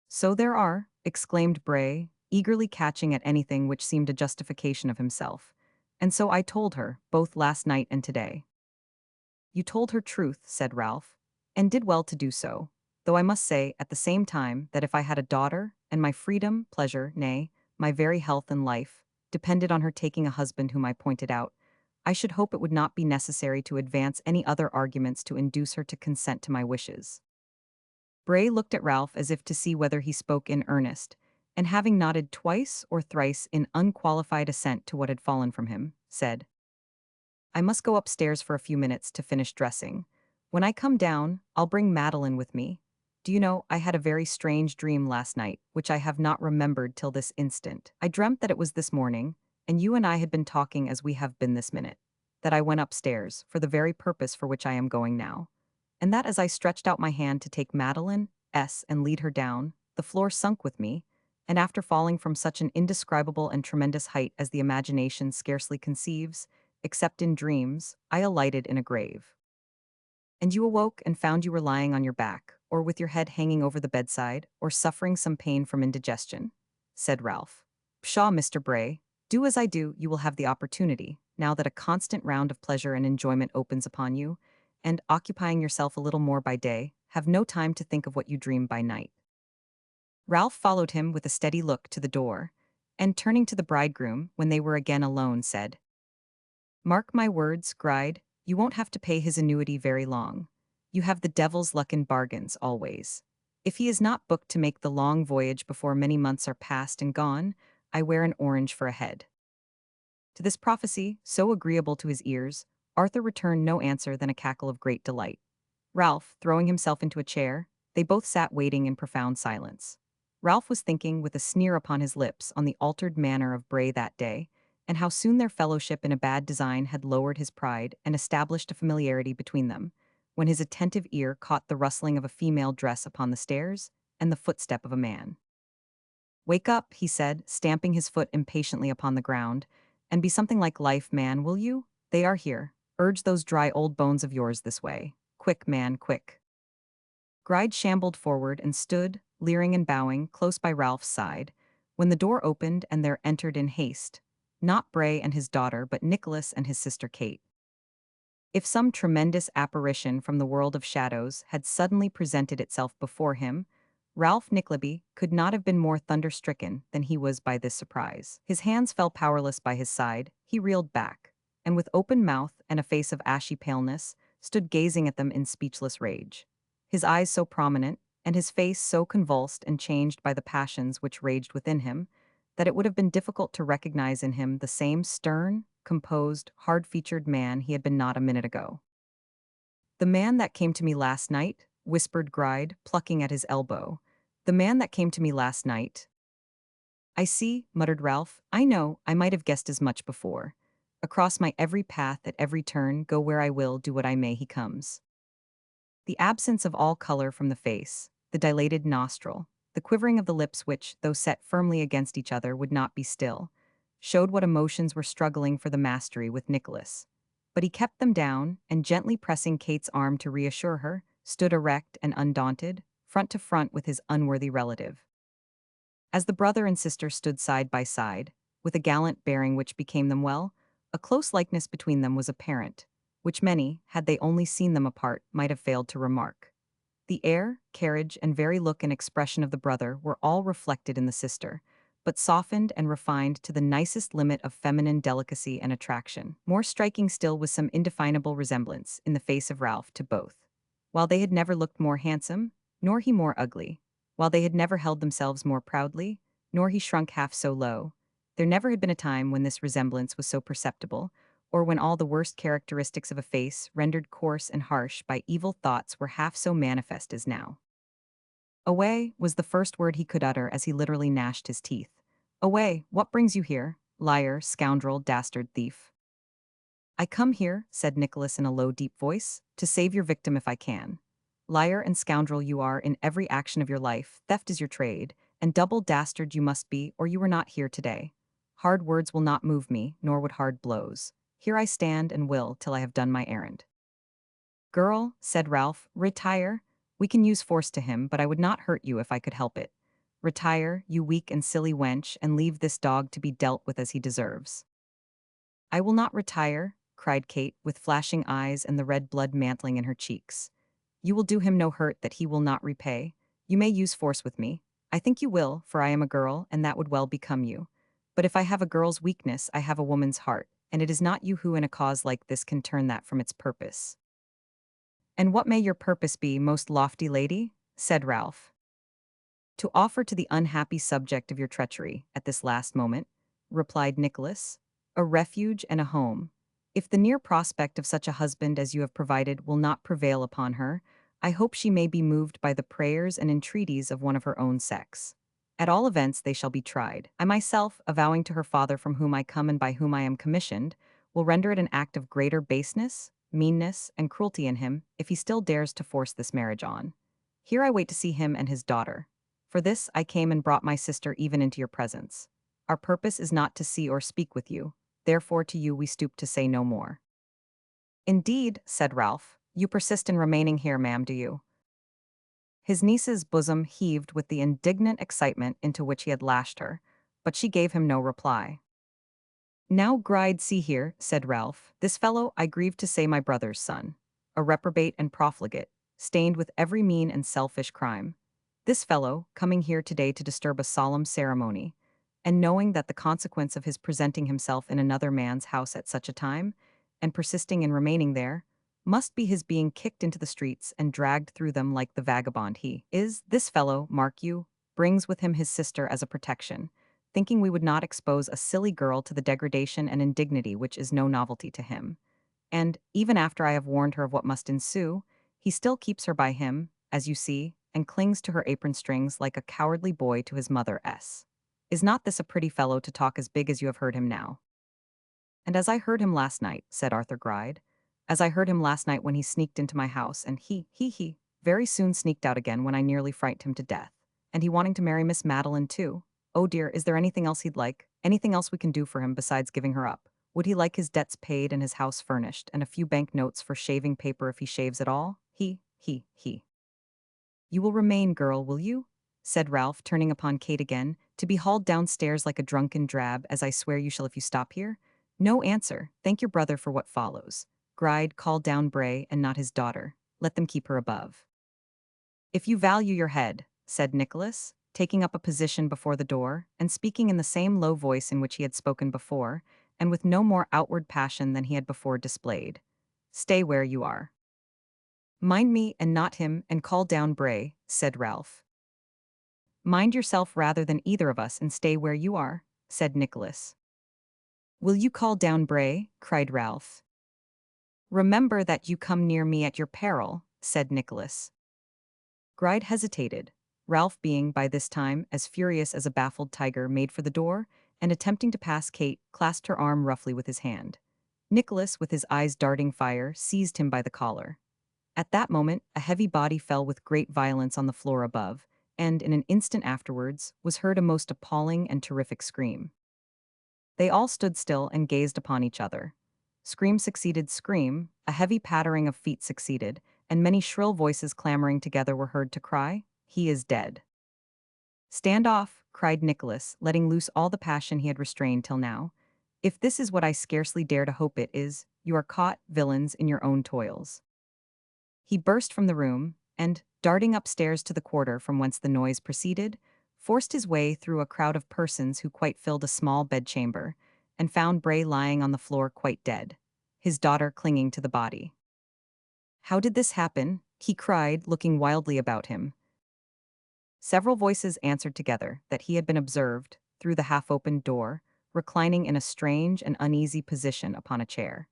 So there are, exclaimed Bray, eagerly catching at anything which seemed a justification of himself. And so I told her, both last night and today. You told her truth, said Ralph, and did well to do so, though I must say, at the same time, that if I had a daughter, and my freedom, pleasure, nay, my very health and life, depended on her taking a husband whom I pointed out, I should hope it would not be necessary to advance any other arguments to induce her to consent to my wishes. Bray looked at Ralph as if to see whether he spoke in earnest, and having nodded twice or thrice in unqualified assent to what had fallen from him, said, I must go upstairs for a few minutes to finish dressing. When I come down, I'll bring Madeline with me. Do you know, I had a very strange dream last night, which I have not remembered till this instant. I dreamt that it was this morning, and you and I had been talking as we have been this minute, that I went upstairs, for the very purpose for which I am going now, and that as I stretched out my hand to take Madeline, and lead her down, the floor sunk with me, and after falling from such an indescribable and tremendous height as the imagination scarcely conceives, except in dreams, I alighted in a grave. And you awoke and found you were lying on your back, or with your head hanging over the bedside, or suffering some pain from indigestion? Said Ralph. Pshaw, Mr. Bray, do as I do, you will have the opportunity, now that a constant round of pleasure and enjoyment opens upon you, and, occupying yourself a little more by day, have no time to think of what you dream by night. Ralph followed him with a steady look to the door, and turning to the bridegroom, when they were again alone, said, Mark my words, Gride, you won't have to pay his annuity very long. You have the devil's luck in bargains, always. If he is not booked to make the long voyage before many months are past and gone, I wear an orange for a head. To this prophecy, so agreeable to his ears, Arthur returned no answer than a cackle of great delight. Ralph, throwing himself into a chair, they both sat waiting in profound silence. Ralph was thinking, with a sneer upon his lips, on the altered manner of Bray that day, and how soon their fellowship in a bad design had lowered his pride and established a familiarity between them, when his attentive ear caught the rustling of a female dress upon the stairs and the footstep of a man. Wake up, he said, stamping his foot impatiently upon the ground, and be something like life, man, will you? They are here. Urge those dry old bones of yours this way. Quick, man, quick. Gride shambled forward and stood, leering and bowing, close by Ralph's side, when the door opened and there entered in haste, not Bray and his daughter, but Nicholas and his sister Kate. If some tremendous apparition from the world of shadows had suddenly presented itself before him, Ralph Nickleby could not have been more thunder-stricken than he was by this surprise. His hands fell powerless by his side, he reeled back, and with open mouth and a face of ashy paleness, stood gazing at them in speechless rage. His eyes so prominent, and his face so convulsed and changed by the passions which raged within him, that it would have been difficult to recognize in him the same stern, composed, hard-featured man he had been not a minute ago. "The man that came to me last night," whispered Gride, plucking at his elbow. "The man that came to me last night." "I see," muttered Ralph. "I know, I might have guessed as much before. Across my every path, at every turn, go where I will, do what I may, he comes." The absence of all color from the face, the dilated nostril, the quivering of the lips which, though set firmly against each other, would not be still, showed what emotions were struggling for the mastery with Nicholas. But he kept them down, and gently pressing Kate's arm to reassure her, stood erect and undaunted, front to front with his unworthy relative. As the brother and sister stood side by side, with a gallant bearing which became them well, a close likeness between them was apparent, which many, had they only seen them apart, might have failed to remark. The air, carriage, and very look and expression of the brother were all reflected in the sister, but softened and refined to the nicest limit of feminine delicacy and attraction. More striking still was some indefinable resemblance, in the face of Ralph, to both. While they had never looked more handsome, nor he more ugly, while they had never held themselves more proudly, nor he shrunk half so low, there never had been a time when this resemblance was so perceptible, or when all the worst characteristics of a face, rendered coarse and harsh by evil thoughts, were half so manifest as now. "Away," was the first word he could utter as he literally gnashed his teeth. "Away, what brings you here? Liar, scoundrel, dastard thief." "I come here," said Nicholas in a low, deep voice, "to save your victim if I can. Liar and scoundrel you are in every action of your life, theft is your trade, and double dastard you must be, or you were not here today. Hard words will not move me, nor would hard blows. Here I stand and will till I have done my errand." "Girl," said Ralph, "retire. We can use force to him, but I would not hurt you if I could help it. Retire, you weak and silly wench, and leave this dog to be dealt with as he deserves." "I will not retire," cried Kate, with flashing eyes and the red blood mantling in her cheeks. "You will do him no hurt that he will not repay. You may use force with me. I think you will, for I am a girl, and that would well become you. But if I have a girl's weakness, I have a woman's heart, and it is not you who in a cause like this can turn that from its purpose." "And what may your purpose be, most lofty lady?" said Ralph. "To offer to the unhappy subject of your treachery, at this last moment," replied Nicholas, "a refuge and a home. If the near prospect of such a husband as you have provided will not prevail upon her, I hope she may be moved by the prayers and entreaties of one of her own sex. At all events they shall be tried. I myself, avowing to her father from whom I come and by whom I am commissioned, will render it an act of greater baseness, meanness, and cruelty in him, if he still dares to force this marriage on. Here I wait to see him and his daughter. For this I came and brought my sister even into your presence. Our purpose is not to see or speak with you, therefore to you we stoop to say no more." "Indeed," said Ralph, "you persist in remaining here, ma'am, do you?" His niece's bosom heaved with the indignant excitement into which he had lashed her, but she gave him no reply. "Now, Gride, see here," said Ralph, "this fellow, I grieve to say, my brother's son, a reprobate and profligate, stained with every mean and selfish crime. This fellow, coming here today to disturb a solemn ceremony, and knowing that the consequence of his presenting himself in another man's house at such a time, and persisting in remaining there, must be his being kicked into the streets and dragged through them like the vagabond he is. This fellow, mark you, brings with him his sister as a protection, thinking we would not expose a silly girl to the degradation and indignity which is no novelty to him. And, even after I have warned her of what must ensue, he still keeps her by him, as you see, and clings to her apron strings like a cowardly boy to his mother S. Is not this a pretty fellow to talk as big as you have heard him now?" "And as I heard him last night," said Arthur Gride, "as I heard him last night when he sneaked into my house, and he very soon sneaked out again when I nearly frightened him to death. And he wanting to marry Miss Madeline too. Oh dear, is there anything else he'd like? Anything else we can do for him besides giving her up? Would he like his debts paid and his house furnished, and a few bank notes for shaving paper if he shaves at all? He. You will remain, girl, will you? Said Ralph, turning upon Kate again, to be hauled downstairs like a drunken drab, as I swear you shall if you stop here? No answer. Thank your brother for what follows. Gride called down Bray and not his daughter. Let them keep her above. If you value your head, said Nicholas, taking up a position before the door, and speaking in the same low voice in which he had spoken before, and with no more outward passion than he had before displayed. Stay where you are. Mind me and not him, and call down Bray, said Ralph. Mind yourself rather than either of us and stay where you are, said Nicholas. Will you call down Bray? Cried Ralph. Remember that you come near me at your peril, said Nicholas. Gride hesitated, Ralph being, by this time, as furious as a baffled tiger, made for the door, and attempting to pass Kate, clasped her arm roughly with his hand. Nicholas, with his eyes darting fire, seized him by the collar. At that moment, a heavy body fell with great violence on the floor above, and, in an instant afterwards, was heard a most appalling and terrific scream. They all stood still and gazed upon each other. Scream succeeded scream, a heavy pattering of feet succeeded, and many shrill voices clamoring together were heard to cry, "He is dead." "Stand off," cried Nicholas, letting loose all the passion he had restrained till now. "If this is what I scarcely dare to hope it is, you are caught, villains, in your own toils." He burst from the room, and, darting upstairs to the quarter from whence the noise proceeded, forced his way through a crowd of persons who quite filled a small bedchamber, and found Bray lying on the floor quite dead, his daughter clinging to the body. "How did this happen?" he cried, looking wildly about him. Several voices answered together that he had been observed, through the half-opened door, reclining in a strange and uneasy position upon a chair.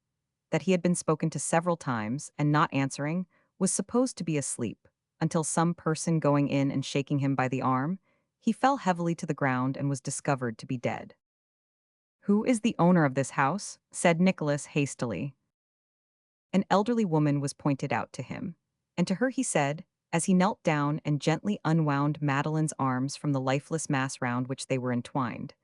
That he had been spoken to several times, and not answering, was supposed to be asleep, until some person going in and shaking him by the arm, he fell heavily to the ground and was discovered to be dead. "Who is the owner of this house?" said Nicholas hastily. An elderly woman was pointed out to him, and to her he said, as he knelt down and gently unwound Madeline's arms from the lifeless mass round which they were entwined,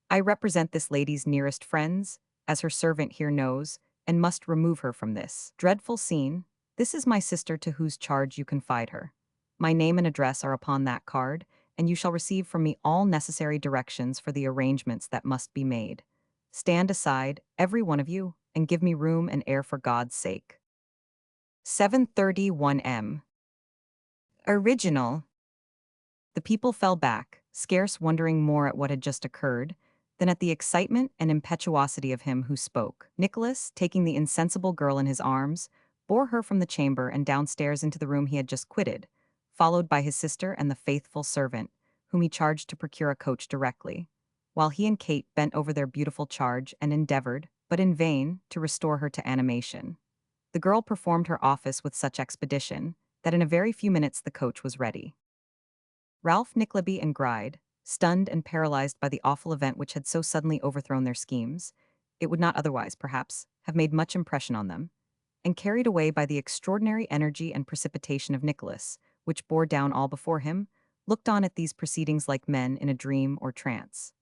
"I represent this lady's nearest friends, as her servant here knows, and must remove her from this dreadful scene. This is my sister to whose charge you confide her. My name and address are upon that card, and you shall receive from me all necessary directions for the arrangements that must be made. Stand aside, every one of you, and give me room and air for God's sake." 7:31 m. Original. The people fell back, scarce wondering more at what had just occurred than at the excitement and impetuosity of him who spoke. Nicholas, taking the insensible girl in his arms, bore her from the chamber and downstairs into the room he had just quitted, followed by his sister and the faithful servant, whom he charged to procure a coach directly, while he and Kate bent over their beautiful charge and endeavored, but in vain, to restore her to animation. The girl performed her office with such expedition that in a very few minutes the coach was ready. Ralph Nickleby and Gride, stunned and paralyzed by the awful event which had so suddenly overthrown their schemes, it would not otherwise, perhaps, have made much impression on them, and carried away by the extraordinary energy and precipitation of Nicholas, which bore down all before him, looked on at these proceedings like men in a dream or trance.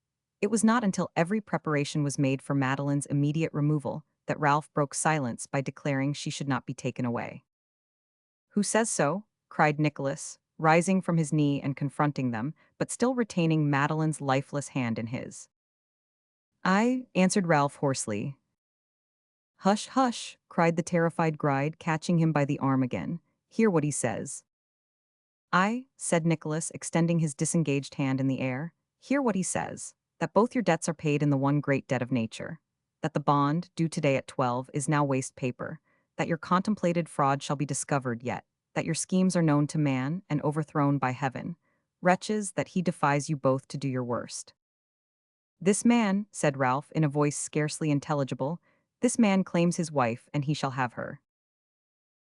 It was not until every preparation was made for Madeline's immediate removal that Ralph broke silence by declaring she should not be taken away. "Who says so?" cried Nicholas, rising from his knee and confronting them, but still retaining Madeline's lifeless hand in his. "I," answered Ralph hoarsely. "Hush, hush," cried the terrified Gride, catching him by the arm again. "Hear what he says." "I," said Nicholas, extending his disengaged hand in the air, "hear what he says, that both your debts are paid in the one great debt of nature, that the bond, due today at 12, is now waste paper, that your contemplated fraud shall be discovered yet, that your schemes are known to man and overthrown by heaven. Wretches, that he defies you both to do your worst." "This man," said Ralph in a voice scarcely intelligible, "this man claims his wife, and he shall have her."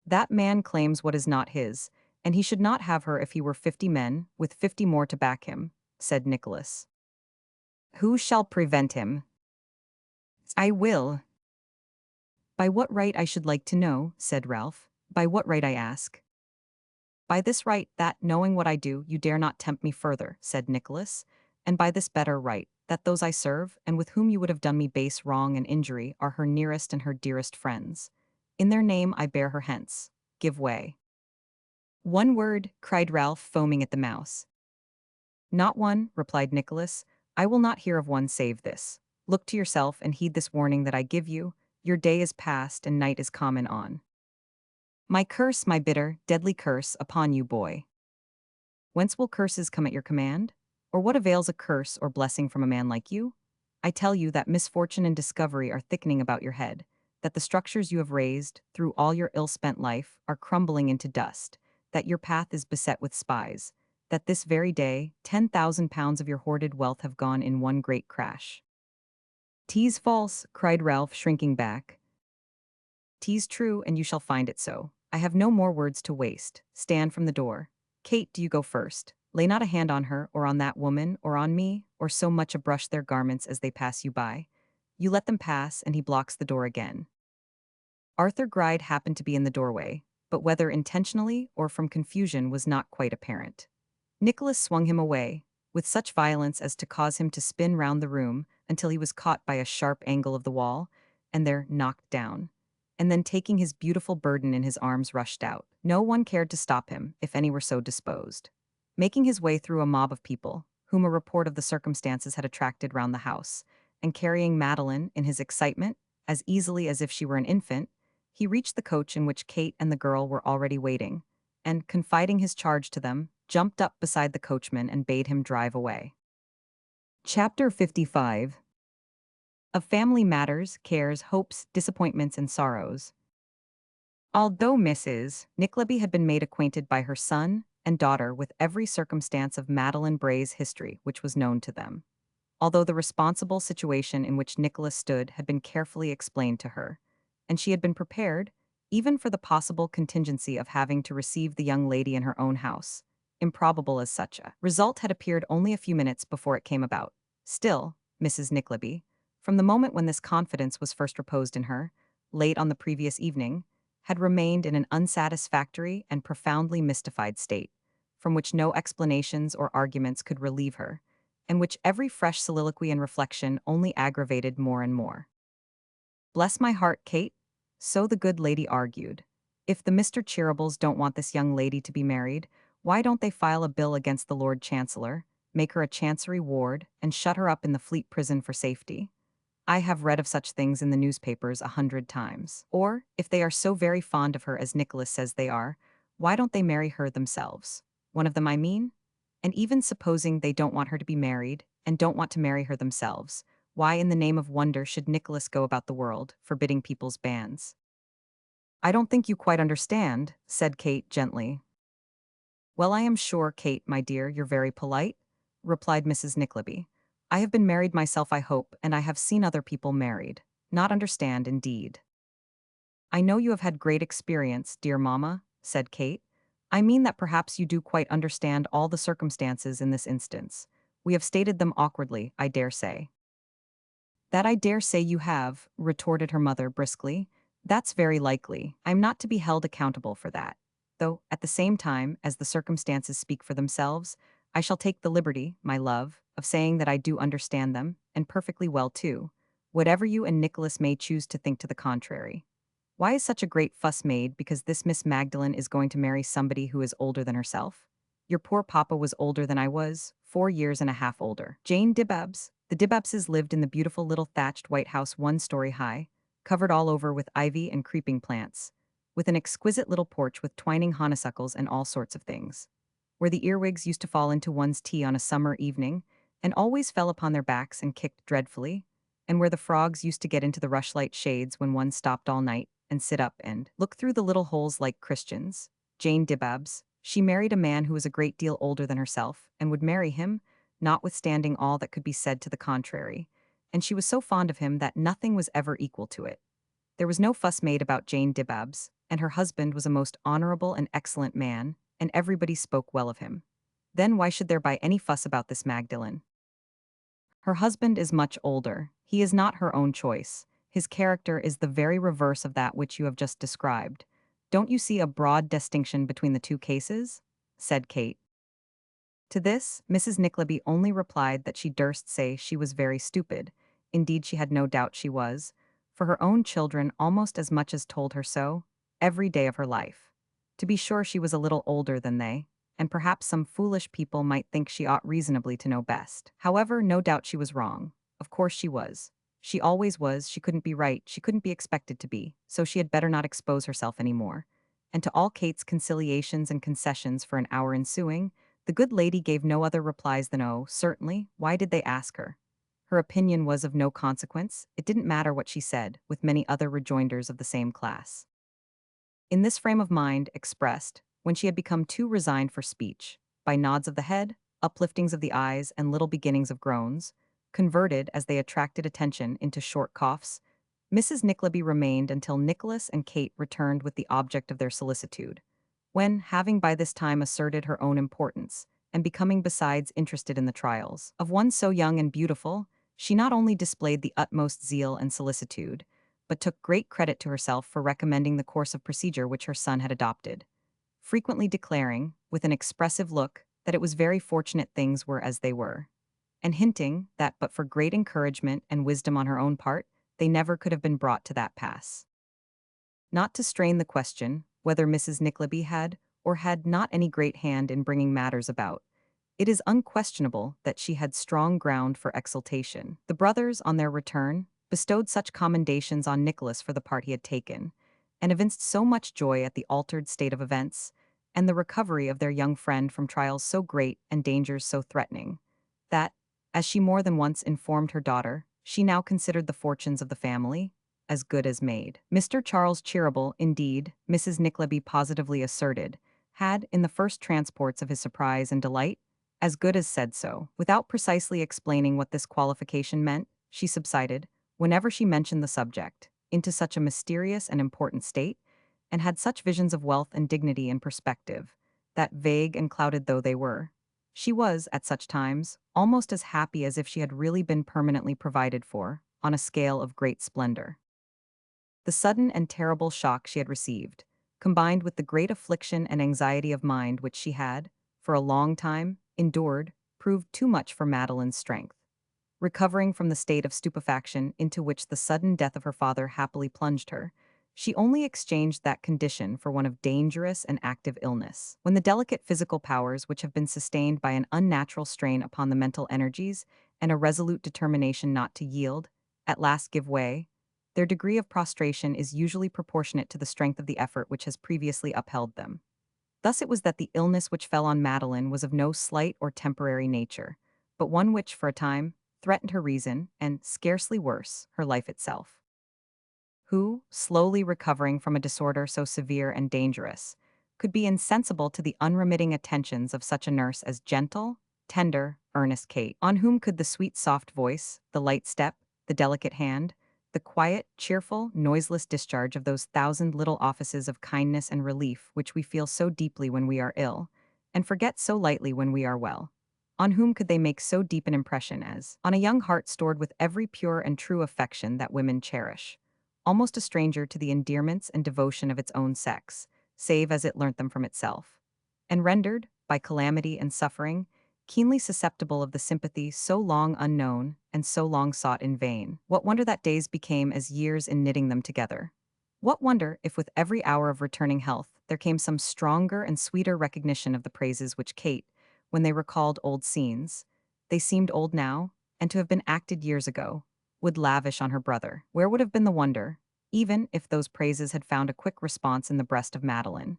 "That man claims what is not his, and he should not have her if he were 50 men, with 50 more to back him," said Nicholas. "Who shall prevent him?" "I will." "By what right, I should like to know," said Ralph. "By what right, I ask?" "By this right, that, knowing what I do, you dare not tempt me further," said Nicholas. and by this better right, that those I serve, and with whom you would have done me base wrong and injury, are her nearest and her dearest friends. In their name I bear her hence. Give way. One word, cried Ralph, foaming at the mouth. Not one, replied Nicholas. I will not hear of one save this. Look to yourself and heed this warning that I give you. Your day is past and night is common on. My curse, my bitter, deadly curse, upon you, boy. Whence will curses come at your command? Or what avails a curse or blessing from a man like you? I tell you that misfortune and discovery are thickening about your head, that the structures you have raised, through all your ill-spent life, are crumbling into dust, that your path is beset with spies, that this very day 10,000 pounds of your hoarded wealth have gone in one great crash. "'Tis false," cried Ralph, shrinking back. "'Tis true, and you shall find it so. I have no more words to waste. Stand from the door. Kate, do you go first. Lay not a hand on her, or on that woman, or on me, or so much a brush their garments as they pass you by. You let them pass, and he blocks the door again." Arthur Gride happened to be in the doorway, but whether intentionally or from confusion was not quite apparent. Nicholas swung him away, with such violence as to cause him to spin round the room until he was caught by a sharp angle of the wall, and there knocked down. And then taking his beautiful burden in his arms rushed out. No one cared to stop him, if any were so disposed. Making his way through a mob of people, whom a report of the circumstances had attracted round the house, and carrying Madeline, in his excitement, as easily as if she were an infant, he reached the coach in which Kate and the girl were already waiting, and, confiding his charge to them, jumped up beside the coachman and bade him drive away. Chapter 55. Of family matters, cares, hopes, disappointments, and sorrows. Although Mrs. Nickleby had been made acquainted by her son and daughter with every circumstance of Madeline Bray's history which was known to them, although the responsible situation in which Nicholas stood had been carefully explained to her, and she had been prepared, even for the possible contingency of having to receive the young lady in her own house, improbable as such a result had appeared only a few minutes before it came about. Still, Mrs. Nickleby, from the moment when this confidence was first reposed in her, late on the previous evening, had remained in an unsatisfactory and profoundly mystified state, from which no explanations or arguments could relieve her, and which every fresh soliloquy and reflection only aggravated more and more. "Bless my heart, Kate," so the good lady argued, "if the Mr. Cheerables don't want this young lady to be married, why don't they file a bill against the Lord Chancellor, make her a Chancery ward, and shut her up in the Fleet Prison for safety? I have read of such things in the newspapers 100 times. Or, if they are so very fond of her as Nicholas says they are, why don't they marry her themselves? One of them, I mean? And even supposing they don't want her to be married, and don't want to marry her themselves, why in the name of wonder should Nicholas go about the world, forbidding people's banns?" "I don't think you quite understand," said Kate gently. "Well, I am sure, Kate, my dear, you're very polite," replied Mrs. Nickleby. "I have been married myself, I hope, and I have seen other people married. Not understand, indeed." "I know you have had great experience, dear mamma," said Kate. "I mean that perhaps you do quite understand all the circumstances in this instance. We have stated them awkwardly, I dare say." "That I dare say you have," retorted her mother briskly. "That's very likely. I'm not to be held accountable for that. Though, at the same time, as the circumstances speak for themselves, I shall take the liberty, my love, of saying that I do understand them, and perfectly well too, whatever you and Nicholas may choose to think to the contrary. Why is such a great fuss made because this Miss Magdalen is going to marry somebody who is older than herself? Your poor papa was older than I was, 4 years and a half older. Jane Dibabs, the Dibabses lived in the beautiful little thatched white house 1 story high, covered all over with ivy and creeping plants, with an exquisite little porch with twining honeysuckles and all sorts of things, where the earwigs used to fall into one's tea on a summer evening, and always fell upon their backs and kicked dreadfully, and where the frogs used to get into the rushlight shades when one stopped all night, and sit up and look through the little holes like Christians. Jane Dibabs, she married a man who was a great deal older than herself, and would marry him, notwithstanding all that could be said to the contrary, and she was so fond of him that nothing was ever equal to it. There was no fuss made about Jane Dibabs, and her husband was a most honorable and excellent man, and everybody spoke well of him. Then why should there be any fuss about this Magdalen? Her husband is much older. He is not her own choice. His character is the very reverse of that which you have just described. Don't you see a broad distinction between the two cases?" said Kate. To this, Mrs. Nickleby only replied that she durst say she was very stupid. Indeed, she had no doubt she was, for her own children almost as much as told her so, every day of her life. To be sure, she was a little older than they, and perhaps some foolish people might think she ought reasonably to know best. However, no doubt she was wrong. Of course she was. She always was, she couldn't be right, she couldn't be expected to be, so she had better not expose herself any more. And to all Kate's conciliations and concessions for an hour ensuing, the good lady gave no other replies than, "Oh, certainly, why did they ask her?" Her opinion was of no consequence, it didn't matter what she said, with many other rejoinders of the same class. In this frame of mind, expressed, when she had become too resigned for speech, by nods of the head, upliftings of the eyes, and little beginnings of groans, converted, as they attracted attention, into short coughs, Mrs. Nickleby remained until Nicholas and Kate returned with the object of their solicitude, when, having by this time asserted her own importance, and becoming besides interested in the trials of one so young and beautiful, she not only displayed the utmost zeal and solicitude, but took great credit to herself for recommending the course of procedure which her son had adopted, frequently declaring, with an expressive look, that it was very fortunate things were as they were, and hinting that but for great encouragement and wisdom on her own part, they never could have been brought to that pass. Not to strain the question, whether Mrs. Nickleby had or had not any great hand in bringing matters about, it is unquestionable that she had strong ground for exultation. The brothers, on their return, bestowed such commendations on Nicholas for the part he had taken, and evinced so much joy at the altered state of events, and the recovery of their young friend from trials so great and dangers so threatening, that, as she more than once informed her daughter, she now considered the fortunes of the family as good as made. Mr. Charles Cheeryble, indeed, Mrs. Nickleby positively asserted, had, in the first transports of his surprise and delight, as good as said so. Without precisely explaining what this qualification meant, she subsided, whenever she mentioned the subject, into such a mysterious and important state, and had such visions of wealth and dignity in perspective, that, vague and clouded though they were, she was, at such times, almost as happy as if she had really been permanently provided for, on a scale of great splendor. The sudden and terrible shock she had received, combined with the great affliction and anxiety of mind which she had, for a long time, endured, proved too much for Madeline's strength. Recovering from the state of stupefaction into which the sudden death of her father happily plunged her, she only exchanged that condition for one of dangerous and active illness. When the delicate physical powers which have been sustained by an unnatural strain upon the mental energies and a resolute determination not to yield, at last give way, their degree of prostration is usually proportionate to the strength of the effort which has previously upheld them. Thus it was that the illness which fell on Madeline was of no slight or temporary nature, but one which, for a time, threatened her reason, and, scarcely worse, her life itself. Who, slowly recovering from a disorder so severe and dangerous, could be insensible to the unremitting attentions of such a nurse as gentle, tender, earnest Kate? On whom could the sweet soft voice, the light step, the delicate hand, the quiet, cheerful, noiseless discharge of those thousand little offices of kindness and relief which we feel so deeply when we are ill, and forget so lightly when we are well, on whom could they make so deep an impression as on a young heart stored with every pure and true affection that women cherish, almost a stranger to the endearments and devotion of its own sex, save as it learnt them from itself, and rendered, by calamity and suffering, keenly susceptible of the sympathy so long unknown and so long sought in vain? What wonder that days became as years in knitting them together? What wonder if with every hour of returning health there came some stronger and sweeter recognition of the praises which Kate, when they recalled old scenes, they seemed old now, and to have been acted years ago, would lavish on her brother? Where would have been the wonder, even if those praises had found a quick response in the breast of Madeline,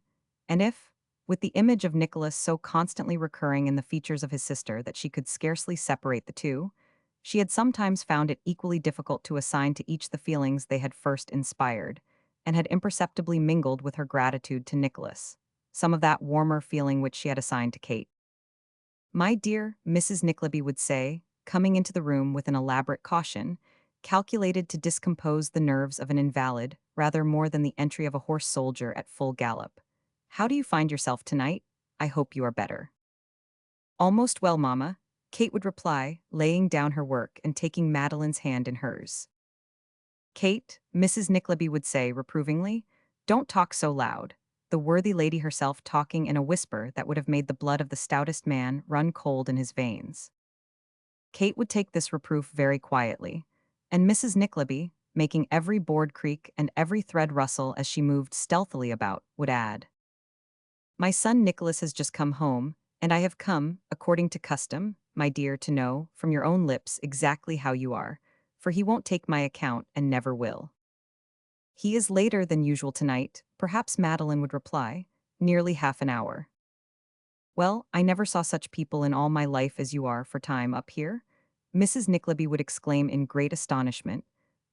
and if, with the image of Nicholas so constantly recurring in the features of his sister that she could scarcely separate the two, she had sometimes found it equally difficult to assign to each the feelings they had first inspired, and had imperceptibly mingled with her gratitude to Nicholas some of that warmer feeling which she had assigned to Kate. "My dear," Mrs. Nickleby would say, coming into the room with an elaborate caution, calculated to discompose the nerves of an invalid rather more than the entry of a horse soldier at full gallop. "How do you find yourself tonight? I hope you are better." "Almost well, mamma," Kate would reply, laying down her work and taking Madeline's hand in hers. "Kate," Mrs. Nickleby would say reprovingly, "don't talk so loud. the worthy lady herself talking in a whisper that would have made the blood of the stoutest man run cold in his veins. Kate would take this reproof very quietly, and Mrs. Nickleby, making every board creak and every thread rustle as she moved stealthily about, would add, "My son Nicholas has just come home, and I have come, according to custom, my dear, to know, from your own lips, exactly how you are, for he won't take my account and never will." "He is later than usual tonight," perhaps Madeline would reply, "nearly half an hour." "Well, I never saw such people in all my life as you are for time up here," Mrs. Nickleby would exclaim in great astonishment.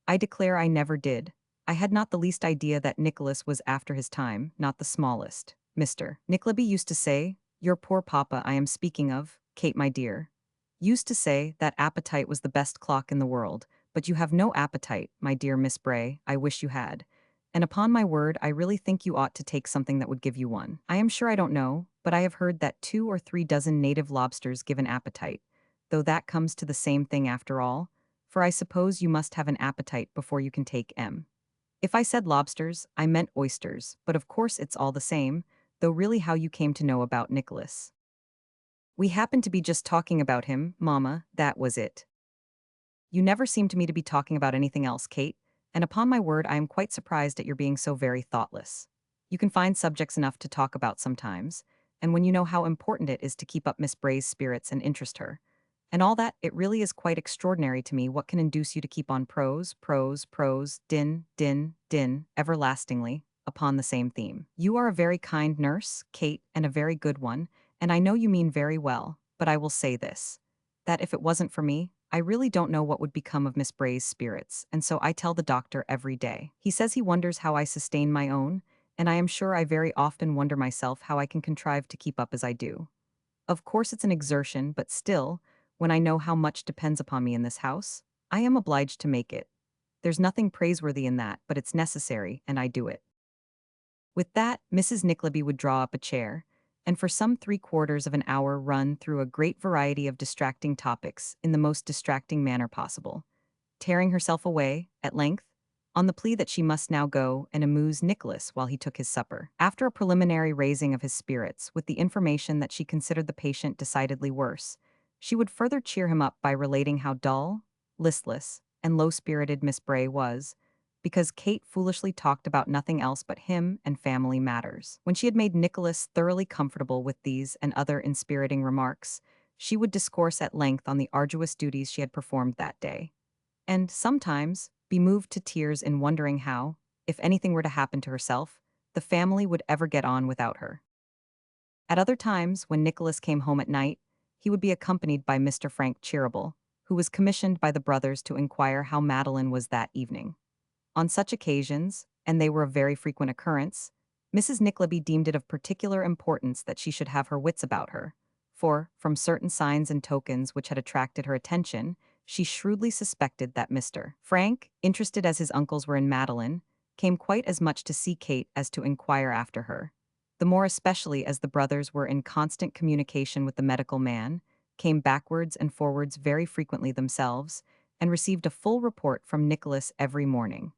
"I declare I never did. I had not the least idea that Nicholas was after his time, not the smallest. Mr. Nickleby used to say, your poor papa I am speaking of, Kate my dear, used to say that appetite was the best clock in the world, but you have no appetite, my dear Miss Bray, I wish you had. And upon my word, I really think you ought to take something that would give you one. I am sure I don't know, but I have heard that 2 or 3 dozen native lobsters give an appetite, though that comes to the same thing after all, for I suppose you must have an appetite before you can take M. If I said lobsters, I meant oysters, but of course it's all the same, though really how you came to know about Nicholas. We happened to be just talking about him, Mamma, that was it. You never seem to me to be talking about anything else, Kate, and upon my word I am quite surprised at your being so very thoughtless. You can find subjects enough to talk about sometimes, and when you know how important it is to keep up Miss Bray's spirits and interest her, and all that, it really is quite extraordinary to me what can induce you to keep on prose, din, everlastingly, upon the same theme. You are a very kind nurse, Kate, and a very good one, and I know you mean very well, but I will say this, that if it wasn't for me, I really don't know what would become of Miss Bray's spirits, and so I tell the doctor every day. He says he wonders how I sustain my own, and I am sure I very often wonder myself how I can contrive to keep up as I do. Of course it's an exertion, but still, when I know how much depends upon me in this house, I am obliged to make it. There's nothing praiseworthy in that, but it's necessary, and I do it. With that, Mrs. Nickleby would draw up a chair, and for some 3/4 of an hour run through a great variety of distracting topics in the most distracting manner possible, tearing herself away, at length, on the plea that she must now go and amuse Nicholas while he took his supper. After a preliminary raising of his spirits with the information that she considered the patient decidedly worse, she would further cheer him up by relating how dull, listless, and low-spirited Miss Bray was, because Kate foolishly talked about nothing else but him and family matters. When she had made Nicholas thoroughly comfortable with these and other inspiriting remarks, she would discourse at length on the arduous duties she had performed that day, and sometimes be moved to tears in wondering how, if anything were to happen to herself, the family would ever get on without her. At other times, when Nicholas came home at night, he would be accompanied by Mr. Frank Cheeryble, who was commissioned by the brothers to inquire how Madeline was that evening. On such occasions, and they were of very frequent occurrence, Mrs. Nickleby deemed it of particular importance that she should have her wits about her, for, from certain signs and tokens which had attracted her attention, she shrewdly suspected that Mr. Frank, interested as his uncles were in Madeline, came quite as much to see Kate as to inquire after her, the more especially as the brothers were in constant communication with the medical man, came backwards and forwards very frequently themselves, and received a full report from Nicholas every morning.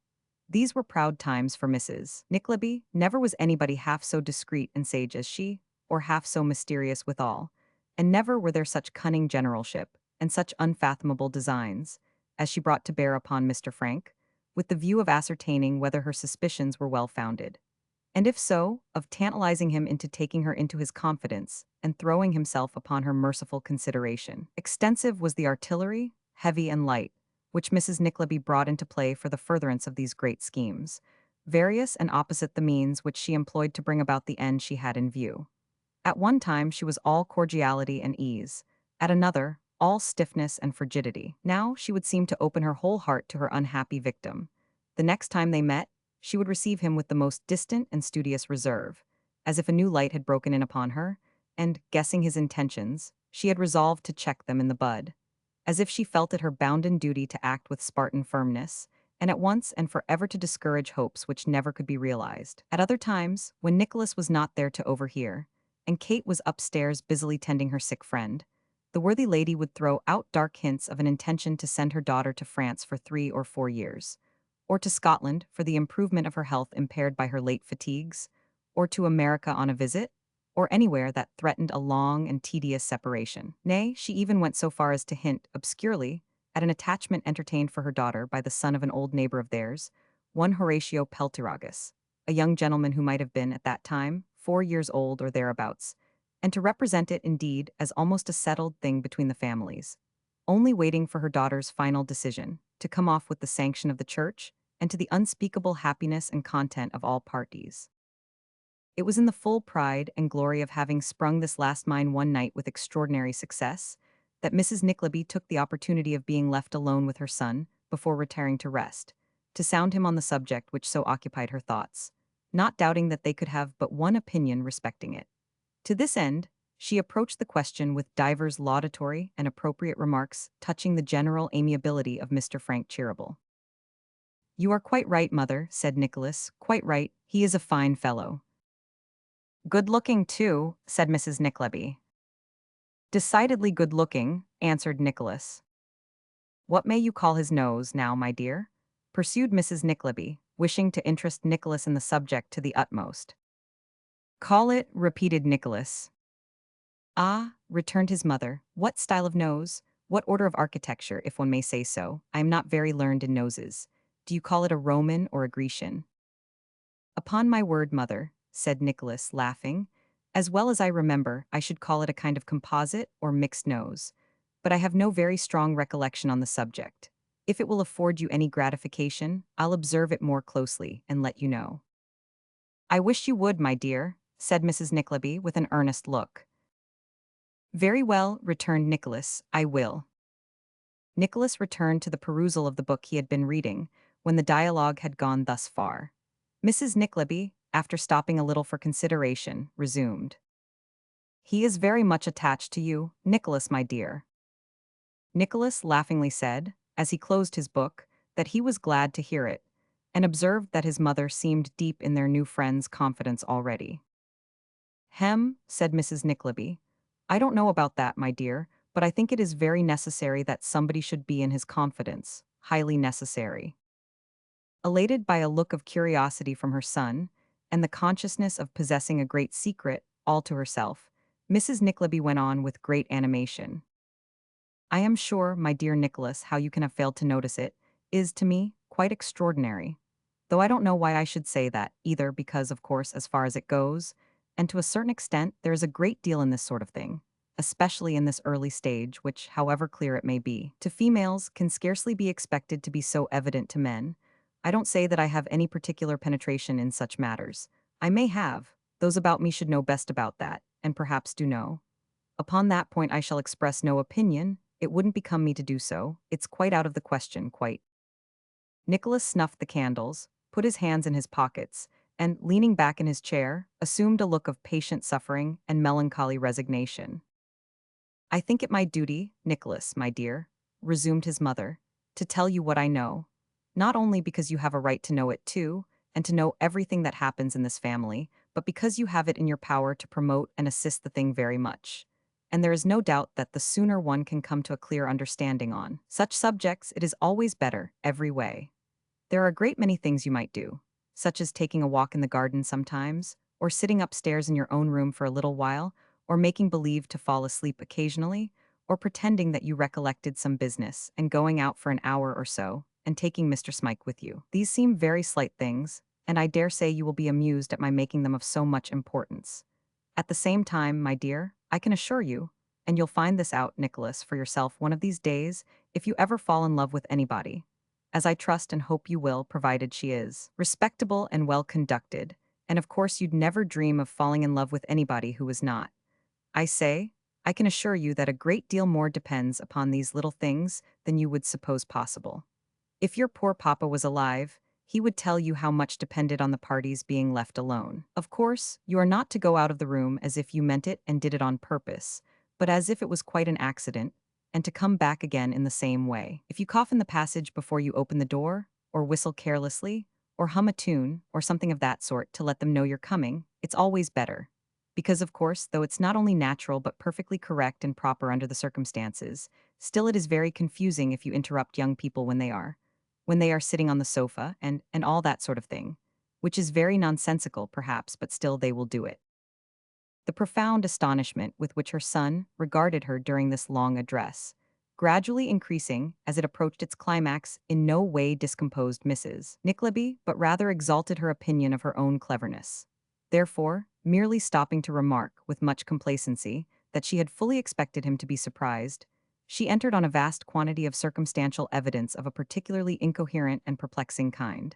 These were proud times for Mrs. Nickleby. Never was anybody half so discreet and sage as she, or half so mysterious withal, and never were there such cunning generalship, and such unfathomable designs, as she brought to bear upon Mr. Frank, with the view of ascertaining whether her suspicions were well founded, and if so, of tantalizing him into taking her into his confidence, and throwing himself upon her merciful consideration. Extensive was the artillery, heavy and light, which Mrs. Nickleby brought into play for the furtherance of these great schemes, various and opposite the means which she employed to bring about the end she had in view. At one time she was all cordiality and ease, at another, all stiffness and frigidity. Now she would seem to open her whole heart to her unhappy victim. The next time they met, she would receive him with the most distant and studious reserve, as if a new light had broken in upon her, and, guessing his intentions, she had resolved to check them in the bud, as if she felt it her bounden duty to act with Spartan firmness, and at once and forever to discourage hopes which never could be realized. At other times, when Nicholas was not there to overhear, and Kate was upstairs busily tending her sick friend, the worthy lady would throw out dark hints of an intention to send her daughter to France for 3 or 4 years, or to Scotland for the improvement of her health impaired by her late fatigues, or to America on a visit, or anywhere that threatened a long and tedious separation. Nay, she even went so far as to hint, obscurely, at an attachment entertained for her daughter by the son of an old neighbor of theirs, one Horatio Peltirogus, a young gentleman who might have been, at that time, 4 years old or thereabouts, and to represent it, indeed, as almost a settled thing between the families, only waiting for her daughter's final decision, to come off with the sanction of the church, and to the unspeakable happiness and content of all parties. It was in the full pride and glory of having sprung this last mine one night with extraordinary success, that Mrs. Nickleby took the opportunity of being left alone with her son, before retiring to rest, to sound him on the subject which so occupied her thoughts, not doubting that they could have but one opinion respecting it. To this end, she approached the question with divers laudatory and appropriate remarks touching the general amiability of Mr. Frank Cheeryble. "You are quite right, mother," said Nicholas, "quite right, he is a fine fellow." "Good-looking, too," said Mrs. Nickleby. "Decidedly good-looking," answered Nicholas. "What may you call his nose, now, my dear?" pursued Mrs. Nickleby, wishing to interest Nicholas in the subject to the utmost. "Call it," repeated Nicholas. "Ah," returned his mother, "what style of nose? What order of architecture, if one may say so? I am not very learned in noses. Do you call it a Roman or a Grecian?" "Upon my word, mother," said Nicholas, laughing, "as well as I remember, I should call it a kind of composite or mixed nose. But I have no very strong recollection on the subject. If it will afford you any gratification, I'll observe it more closely and let you know." "I wish you would, my dear," said Mrs. Nickleby, with an earnest look. "Very well," returned Nicholas, "I will." Nicholas returned to the perusal of the book he had been reading, when the dialogue had gone thus far. Mrs. Nickleby, after stopping a little for consideration, resumed. "He is very much attached to you, Nicholas, my dear." Nicholas laughingly said, as he closed his book, that he was glad to hear it, and observed that his mother seemed deep in their new friend's confidence already. "Hem," said Mrs. Nickleby, "I don't know about that, my dear, but I think it is very necessary that somebody should be in his confidence, highly necessary." Elated by a look of curiosity from her son, and the consciousness of possessing a great secret, all to herself, Mrs. Nickleby went on with great animation. "I am sure, my dear Nicholas, how you can have failed to notice it, is, to me, quite extraordinary. Though I don't know why I should say that, either because, of course, as far as it goes, and to a certain extent, there is a great deal in this sort of thing, especially in this early stage, which, however clear it may be, to females can scarcely be expected to be so evident to men. I don't say that I have any particular penetration in such matters. I may have. Those about me should know best about that, and perhaps do know. Upon that point I shall express no opinion. It wouldn't become me to do so. It's quite out of the question, quite." Nicholas snuffed the candles, put his hands in his pockets, and, leaning back in his chair, assumed a look of patient suffering and melancholy resignation. "I think it my duty, Nicholas, my dear," resumed his mother, "to tell you what I know, not only because you have a right to know it too, and to know everything that happens in this family, but because you have it in your power to promote and assist the thing very much. And there is no doubt that the sooner one can come to a clear understanding on such subjects, it is always better, every way. There are a great many things you might do, such as taking a walk in the garden sometimes, or sitting upstairs in your own room for a little while, or making believe to fall asleep occasionally, or pretending that you recollected some business, and going out for an hour or so, and taking Mr. Smike with you. These seem very slight things, and I dare say you will be amused at my making them of so much importance. At the same time, my dear, I can assure you, and you'll find this out, Nicholas, for yourself one of these days, if you ever fall in love with anybody, as I trust and hope you will, provided she is respectable and well conducted, and of course you'd never dream of falling in love with anybody who was not. I say, I can assure you that a great deal more depends upon these little things than you would suppose possible. If your poor papa was alive, he would tell you how much depended on the parties being left alone. Of course, you are not to go out of the room as if you meant it and did it on purpose, but as if it was quite an accident, and to come back again in the same way. If you cough in the passage before you open the door, or whistle carelessly, or hum a tune, or something of that sort to let them know you're coming, it's always better. Because, of course, though it's not only natural but perfectly correct and proper under the circumstances, still it is very confusing if you interrupt young people when they are sitting on the sofa, and all that sort of thing. which is very nonsensical, perhaps, but still they will do it. The profound astonishment with which her son regarded her during this long address, gradually increasing as it approached its climax, in no way discomposed Mrs. Nickleby, but rather exalted her opinion of her own cleverness. Therefore, merely stopping to remark, with much complacency, that she had fully expected him to be surprised, she entered on a vast quantity of circumstantial evidence of a particularly incoherent and perplexing kind,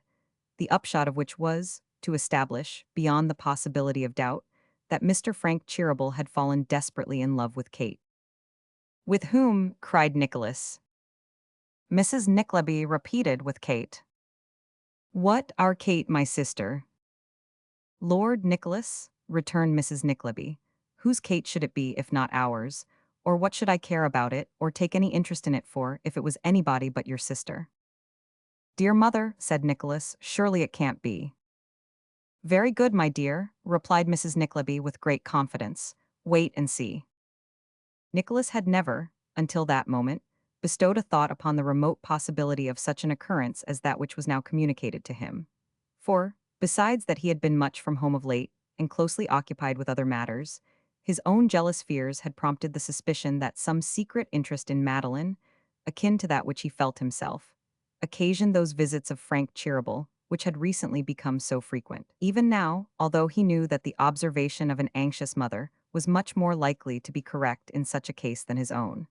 the upshot of which was to establish, beyond the possibility of doubt, that Mr. Frank Cheeryble had fallen desperately in love with Kate. "With whom?" cried Nicholas. Mrs. Nickleby repeated, "with Kate." "What, our Kate, my sister?" "Lord Nicholas," returned Mrs. Nickleby, "whose Kate should it be if not ours? Or what should I care about it, or take any interest in it for, if it was anybody but your sister?" "Dear mother," said Nicholas, "surely it can't be." "Very good, my dear," replied Mrs. Nickleby with great confidence. "Wait and see." Nicholas had never, until that moment, bestowed a thought upon the remote possibility of such an occurrence as that which was now communicated to him. For, besides that he had been much from home of late, and closely occupied with other matters, his own jealous fears had prompted the suspicion that some secret interest in Madeline, akin to that which he felt himself, occasioned those visits of Frank Cheeryble, which had recently become so frequent. Even now, although he knew that the observation of an anxious mother was much more likely to be correct in such a case than his own,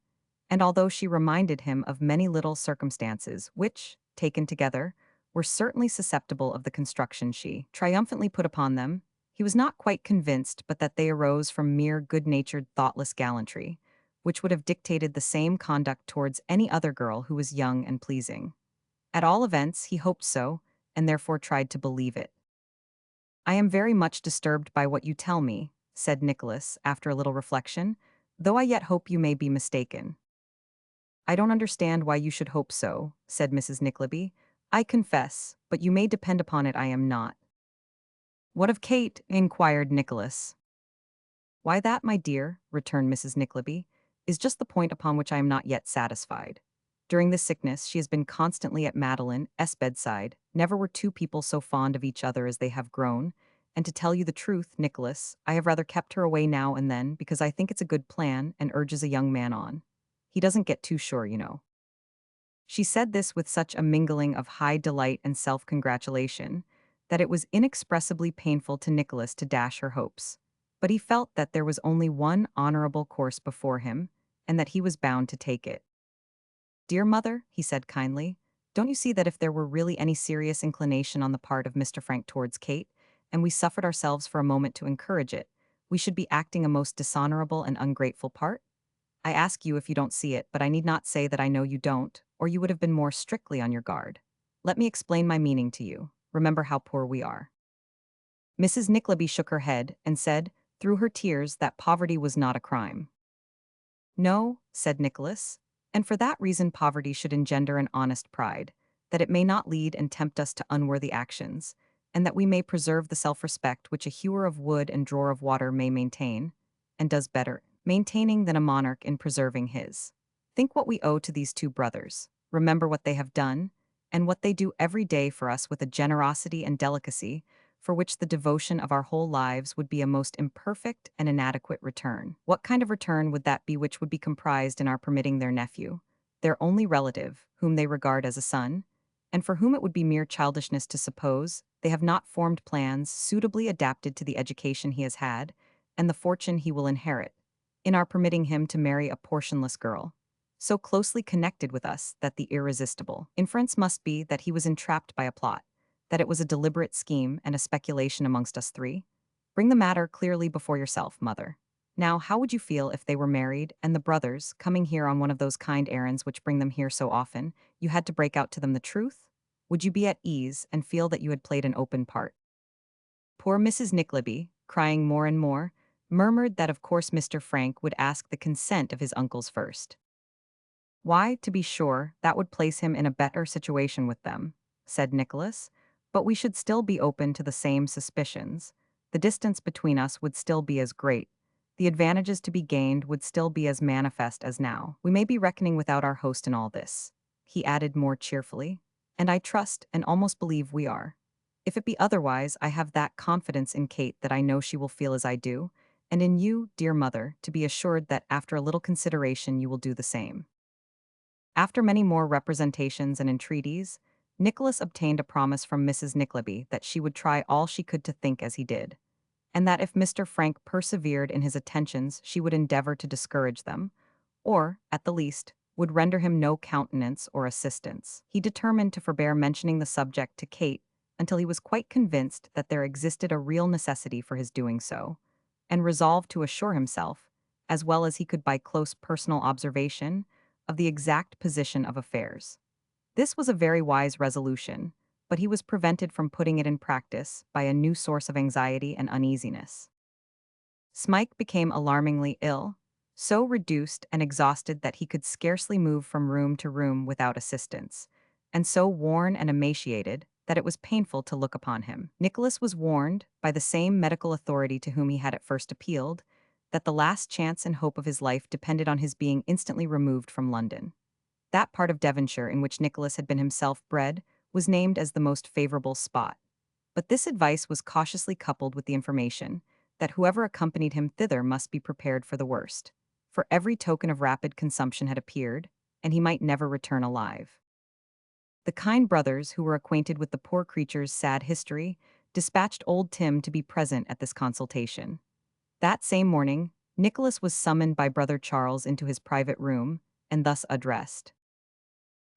and although she reminded him of many little circumstances which, taken together, were certainly susceptible of the construction she triumphantly put upon them, he was not quite convinced but that they arose from mere good-natured thoughtless gallantry, which would have dictated the same conduct towards any other girl who was young and pleasing. At all events, he hoped so, and therefore tried to believe it. "I am very much disturbed by what you tell me," said Nicholas, after a little reflection, "though I yet hope you may be mistaken." "I don't understand why you should hope so," said Mrs. Nickleby. "I confess, but you may depend upon it I am not." "What of Kate?" inquired Nicholas. "Why, that, my dear," returned Mrs. Nickleby, "is just the point upon which I am not yet satisfied. During this sickness she has been constantly at Madeline's bedside. Never were two people so fond of each other as they have grown, and to tell you the truth, Nicholas, I have rather kept her away now and then because I think it's a good plan and urges a young man on. He doesn't get too sure, you know." She said this with such a mingling of high delight and self-congratulation that it was inexpressibly painful to Nicholas to dash her hopes. But he felt that there was only one honorable course before him, and that he was bound to take it. "Dear mother," he said kindly, "don't you see that if there were really any serious inclination on the part of Mr. Frank towards Kate, and we suffered ourselves for a moment to encourage it, we should be acting a most dishonorable and ungrateful part? I ask you if you don't see it, but I need not say that I know you don't, or you would have been more strictly on your guard. Let me explain my meaning to you. Remember how poor we are." Mrs. Nickleby shook her head and said, through her tears, that poverty was not a crime. "No," said Nicholas, "and for that reason poverty should engender an honest pride, that it may not lead and tempt us to unworthy actions, and that we may preserve the self-respect which a hewer of wood and drawer of water may maintain, and does better maintaining than a monarch in preserving his. Think what we owe to these two brothers. Remember what they have done, and what they do every day for us with a generosity and delicacy for which the devotion of our whole lives would be a most imperfect and inadequate return. What kind of return would that be which would be comprised in our permitting their nephew, their only relative, whom they regard as a son, and for whom it would be mere childishness to suppose they have not formed plans suitably adapted to the education he has had, and the fortune he will inherit, in our permitting him to marry a portionless girl, so closely connected with us that the irresistible inference must be that he was entrapped by a plot, that it was a deliberate scheme and a speculation amongst us three? Bring the matter clearly before yourself, mother. Now, how would you feel if they were married, and the brothers, coming here on one of those kind errands which bring them here so often, you had to break out to them the truth? Would you be at ease and feel that you had played an open part?" Poor Mrs. Nickleby, crying more and more, murmured that of course Mr. Frank would ask the consent of his uncles first. "Why, to be sure, that would place him in a better situation with them," said Nicholas, "but we should still be open to the same suspicions. The distance between us would still be as great. The advantages to be gained would still be as manifest as now. We may be reckoning without our host in all this," he added more cheerfully, "and I trust and almost believe we are. If it be otherwise, I have that confidence in Kate that I know she will feel as I do, and in you, dear mother, to be assured that after a little consideration you will do the same." After many more representations and entreaties, Nicholas obtained a promise from Mrs. Nickleby that she would try all she could to think as he did, and that if Mr. Frank persevered in his attentions she would endeavor to discourage them, or, at the least, would render him no countenance or assistance. He determined to forbear mentioning the subject to Kate until he was quite convinced that there existed a real necessity for his doing so, and resolved to assure himself, as well as he could by close personal observation, of the exact position of affairs. This was a very wise resolution, but he was prevented from putting it in practice by a new source of anxiety and uneasiness. Smike became alarmingly ill, so reduced and exhausted that he could scarcely move from room to room without assistance, and so worn and emaciated that it was painful to look upon him. Nicholas was warned, by the same medical authority to whom he had at first appealed, that the last chance and hope of his life depended on his being instantly removed from London. That part of Devonshire in which Nicholas had been himself bred was named as the most favourable spot. But this advice was cautiously coupled with the information that whoever accompanied him thither must be prepared for the worst, for every token of rapid consumption had appeared, and he might never return alive. The kind brothers, who were acquainted with the poor creature's sad history, dispatched old Tim to be present at this consultation. That same morning, Nicholas was summoned by brother Charles into his private room, and thus addressed: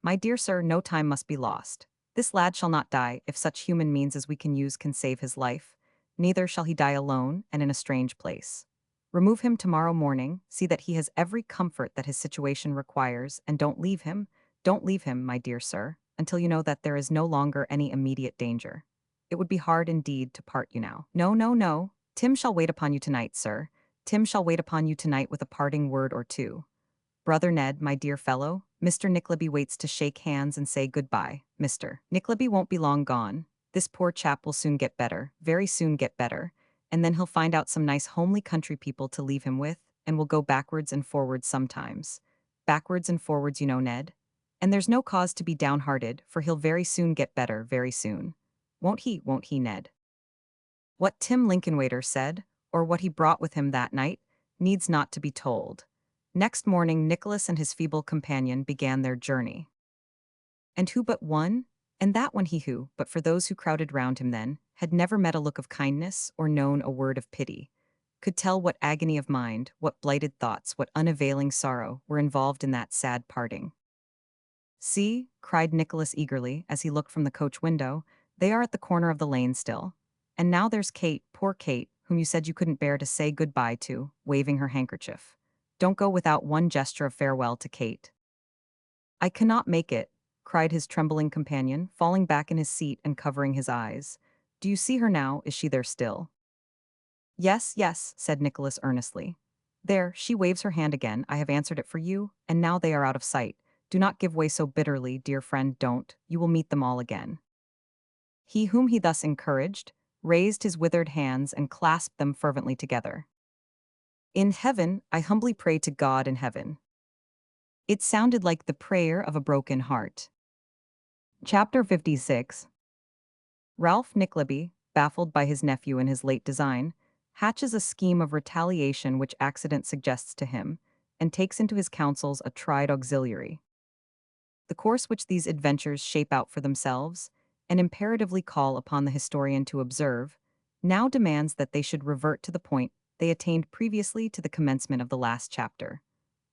"My dear sir, no time must be lost. This lad shall not die if such human means as we can use can save his life, neither shall he die alone and in a strange place. Remove him tomorrow morning, see that he has every comfort that his situation requires, and don't leave him, my dear sir, until you know that there is no longer any immediate danger. It would be hard indeed to part you now. No, no, no. Tim shall wait upon you tonight, sir. Tim shall wait upon you tonight with a parting word or two. Brother Ned, my dear fellow, Mr. Nickleby waits to shake hands and say good-bye. Mr. Nickleby won't be long gone. This poor chap will soon get better, very soon get better, and then he'll find out some nice homely country people to leave him with, and will go backwards and forwards sometimes. Backwards and forwards, you know, Ned. And there's no cause to be downhearted, for he'll very soon get better, very soon. Won't he, Ned?" What Tim Lincolnwater said, or what he brought with him that night, needs not to be told. Next morning Nicholas and his feeble companion began their journey. And who but one? And that one he who, but for those who crowded round him then, had never met a look of kindness or known a word of pity, could tell what agony of mind, what blighted thoughts, what unavailing sorrow were involved in that sad parting. "See," cried Nicholas eagerly, as he looked from the coach window, "they are at the corner of the lane still. And now there's Kate, poor Kate, whom you said you couldn't bear to say good-bye to, waving her handkerchief. Don't go without one gesture of farewell to Kate." "I cannot make it," cried his trembling companion, falling back in his seat and covering his eyes. "Do you see her now? Is she there still?" "Yes, yes," said Nicholas earnestly. "There, she waves her hand again. I have answered it for you, and now they are out of sight. Do not give way so bitterly, dear friend, don't. You will meet them all again." He whom he thus encouraged raised his withered hands and clasped them fervently together. "In heaven, I humbly pray to God in heaven." It sounded like the prayer of a broken heart. Chapter 56. Ralph Nickleby, baffled by his nephew in his late design, hatches a scheme of retaliation which accident suggests to him, and takes into his counsels a tried auxiliary. The course which these adventures shape out for themselves, and imperatively call upon the historian to observe, now demands that they should revert to the point they attained previously to the commencement of the last chapter,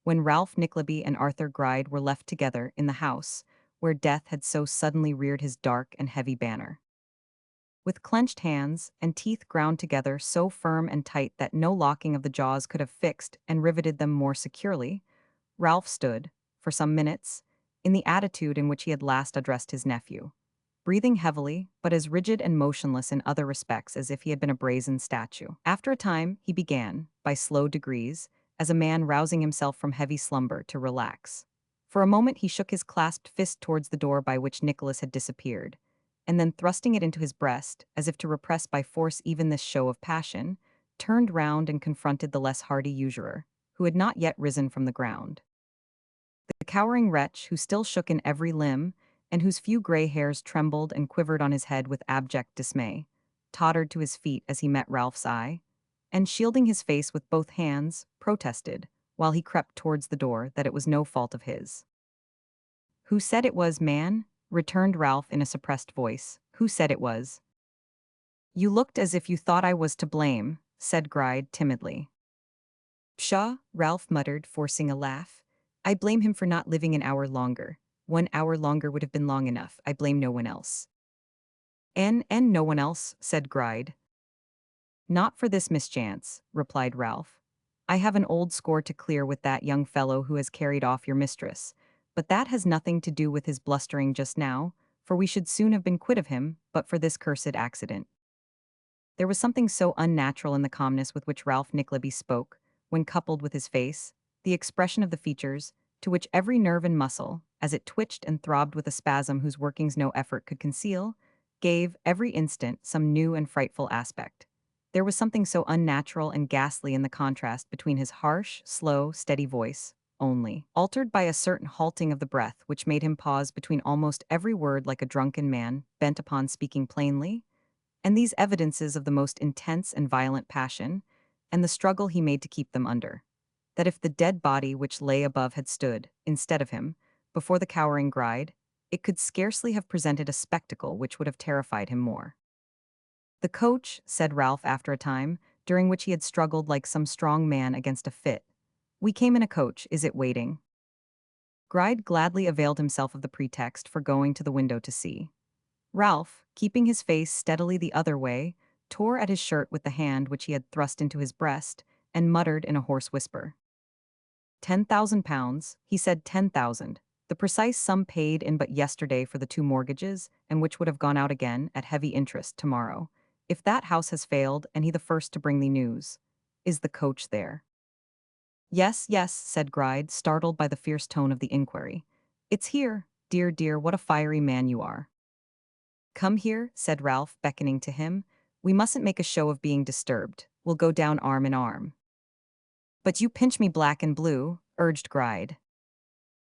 when Ralph Nickleby and Arthur Gride were left together in the house where death had so suddenly reared his dark and heavy banner. With clenched hands and teeth ground together so firm and tight that no locking of the jaws could have fixed and riveted them more securely, Ralph stood, for some minutes, in the attitude in which he had last addressed his nephew, breathing heavily, but as rigid and motionless in other respects as if he had been a brazen statue. After a time, he began, by slow degrees, as a man rousing himself from heavy slumber, to relax. For a moment he shook his clasped fist towards the door by which Nicholas had disappeared, and then thrusting it into his breast, as if to repress by force even this show of passion, turned round and confronted the less hardy usurer, who had not yet risen from the ground. The cowering wretch, who still shook in every limb, and whose few gray hairs trembled and quivered on his head with abject dismay, tottered to his feet as he met Ralph's eye, and shielding his face with both hands, protested, while he crept towards the door, that it was no fault of his. "Who said it was, man?" returned Ralph in a suppressed voice. "Who said it was?" "You looked as if you thought I was to blame," said Gride timidly. "Pshaw," Ralph muttered, forcing a laugh. "I blame him for not living an hour longer. 1 hour longer would have been long enough. I blame no one else." And no one else," said Gride. "Not for this mischance," replied Ralph. "I have an old score to clear with that young fellow who has carried off your mistress, but that has nothing to do with his blustering just now, for we should soon have been quit of him, but for this cursed accident." There was something so unnatural in the calmness with which Ralph Nickleby spoke, when coupled with his face, the expression of the features, to which every nerve and muscle, as it twitched and throbbed with a spasm whose workings no effort could conceal, gave, every instant, some new and frightful aspect. There was something so unnatural and ghastly in the contrast between his harsh, slow, steady voice, only, altered by a certain halting of the breath which made him pause between almost every word like a drunken man, bent upon speaking plainly, and these evidences of the most intense and violent passion, and the struggle he made to keep them under, that if the dead body which lay above had stood, instead of him, before the cowering Gride, it could scarcely have presented a spectacle which would have terrified him more. "The coach," said Ralph after a time, during which he had struggled like some strong man against a fit. "We came in a coach, is it waiting?" Gride gladly availed himself of the pretext for going to the window to see. Ralph, keeping his face steadily the other way, tore at his shirt with the hand which he had thrust into his breast, and muttered in a hoarse whisper. £10,000, he said 10,000, the precise sum paid in but yesterday for the 2 mortgages, and which would have gone out again, at heavy interest, tomorrow. If that house has failed, and he the first to bring thee news. Is the coach there? "Yes, yes," said Gride, startled by the fierce tone of the inquiry. "It's here. Dear, dear, what a fiery man you are." "Come here," said Ralph, beckoning to him. "We mustn't make a show of being disturbed. We'll go down arm in arm." "But you pinch me black and blue," urged Gride.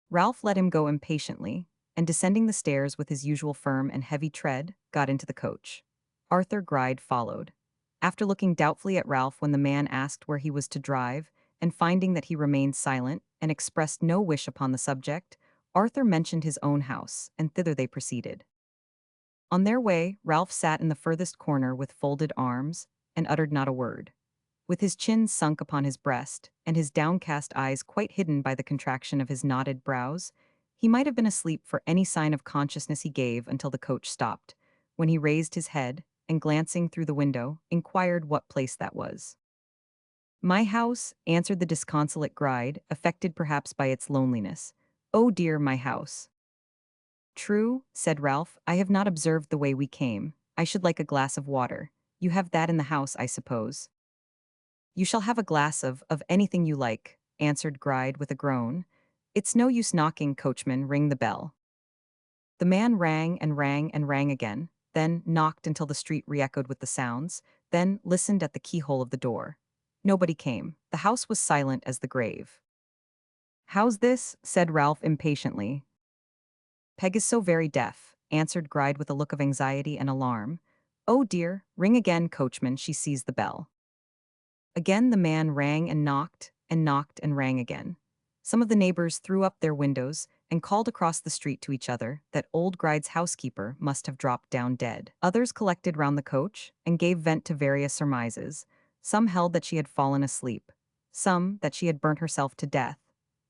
Ralph let him go impatiently, and descending the stairs with his usual firm and heavy tread, got into the coach. Arthur Gride followed. After looking doubtfully at Ralph when the man asked where he was to drive, and finding that he remained silent and expressed no wish upon the subject, Arthur mentioned his own house, and thither they proceeded. On their way, Ralph sat in the furthest corner with folded arms, and uttered not a word. With his chin sunk upon his breast, and his downcast eyes quite hidden by the contraction of his knotted brows, he might have been asleep, for any sign of consciousness he gave until the coach stopped, when he raised his head, and glancing through the window, inquired what place that was. "My house," answered the disconsolate Gride, affected perhaps by its loneliness. "Oh dear, my house." "True," said Ralph, "I have not observed the way we came. I should like a glass of water. You have that in the house, I suppose." "You shall have a glass of anything you like," answered Gride with a groan. "It's no use knocking, coachman, ring the bell." The man rang and rang and rang again, then knocked until the street re-echoed with the sounds, then listened at the keyhole of the door. Nobody came. The house was silent as the grave. "How's this?" said Ralph impatiently. "Peg is so very deaf," answered Gride with a look of anxiety and alarm. "Oh dear, ring again, coachman, she sees the bell." Again the man rang and knocked and rang again. Some of the neighbors threw up their windows and called across the street to each other that old Gride's housekeeper must have dropped down dead. Others collected round the coach and gave vent to various surmises. Some held that she had fallen asleep, some that she had burnt herself to death,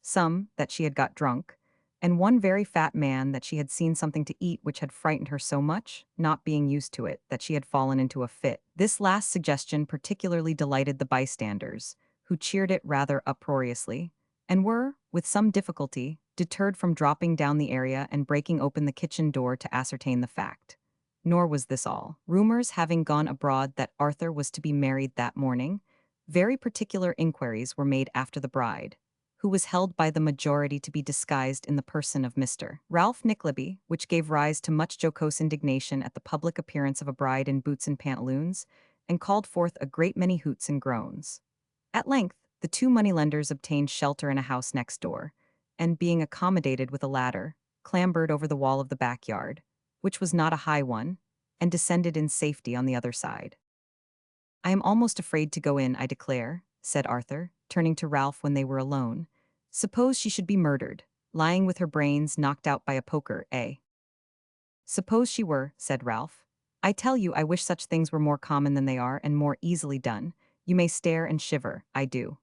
some that she had got drunk, and one very fat man that she had seen something to eat which had frightened her so much, not being used to it, that she had fallen into a fit. This last suggestion particularly delighted the bystanders, who cheered it rather uproariously, and were, with some difficulty, deterred from dropping down the area and breaking open the kitchen door to ascertain the fact. Nor was this all. Rumors having gone abroad that Arthur was to be married that morning, very particular inquiries were made after the bride, who was held by the majority to be disguised in the person of Mr. Ralph Nickleby, which gave rise to much jocose indignation at the public appearance of a bride in boots and pantaloons, and called forth a great many hoots and groans. At length, the 2 moneylenders obtained shelter in a house next door, and being accommodated with a ladder, clambered over the wall of the backyard, which was not a high one, and descended in safety on the other side. I am almost afraid to go in, I declare, said Arthur, turning to Ralph when they were alone. Suppose she should be murdered, lying with her brains knocked out by a poker, eh? Suppose she were, said Ralph. I tell you, I wish such things were more common than they are and more easily done. You may stare and shiver, I do.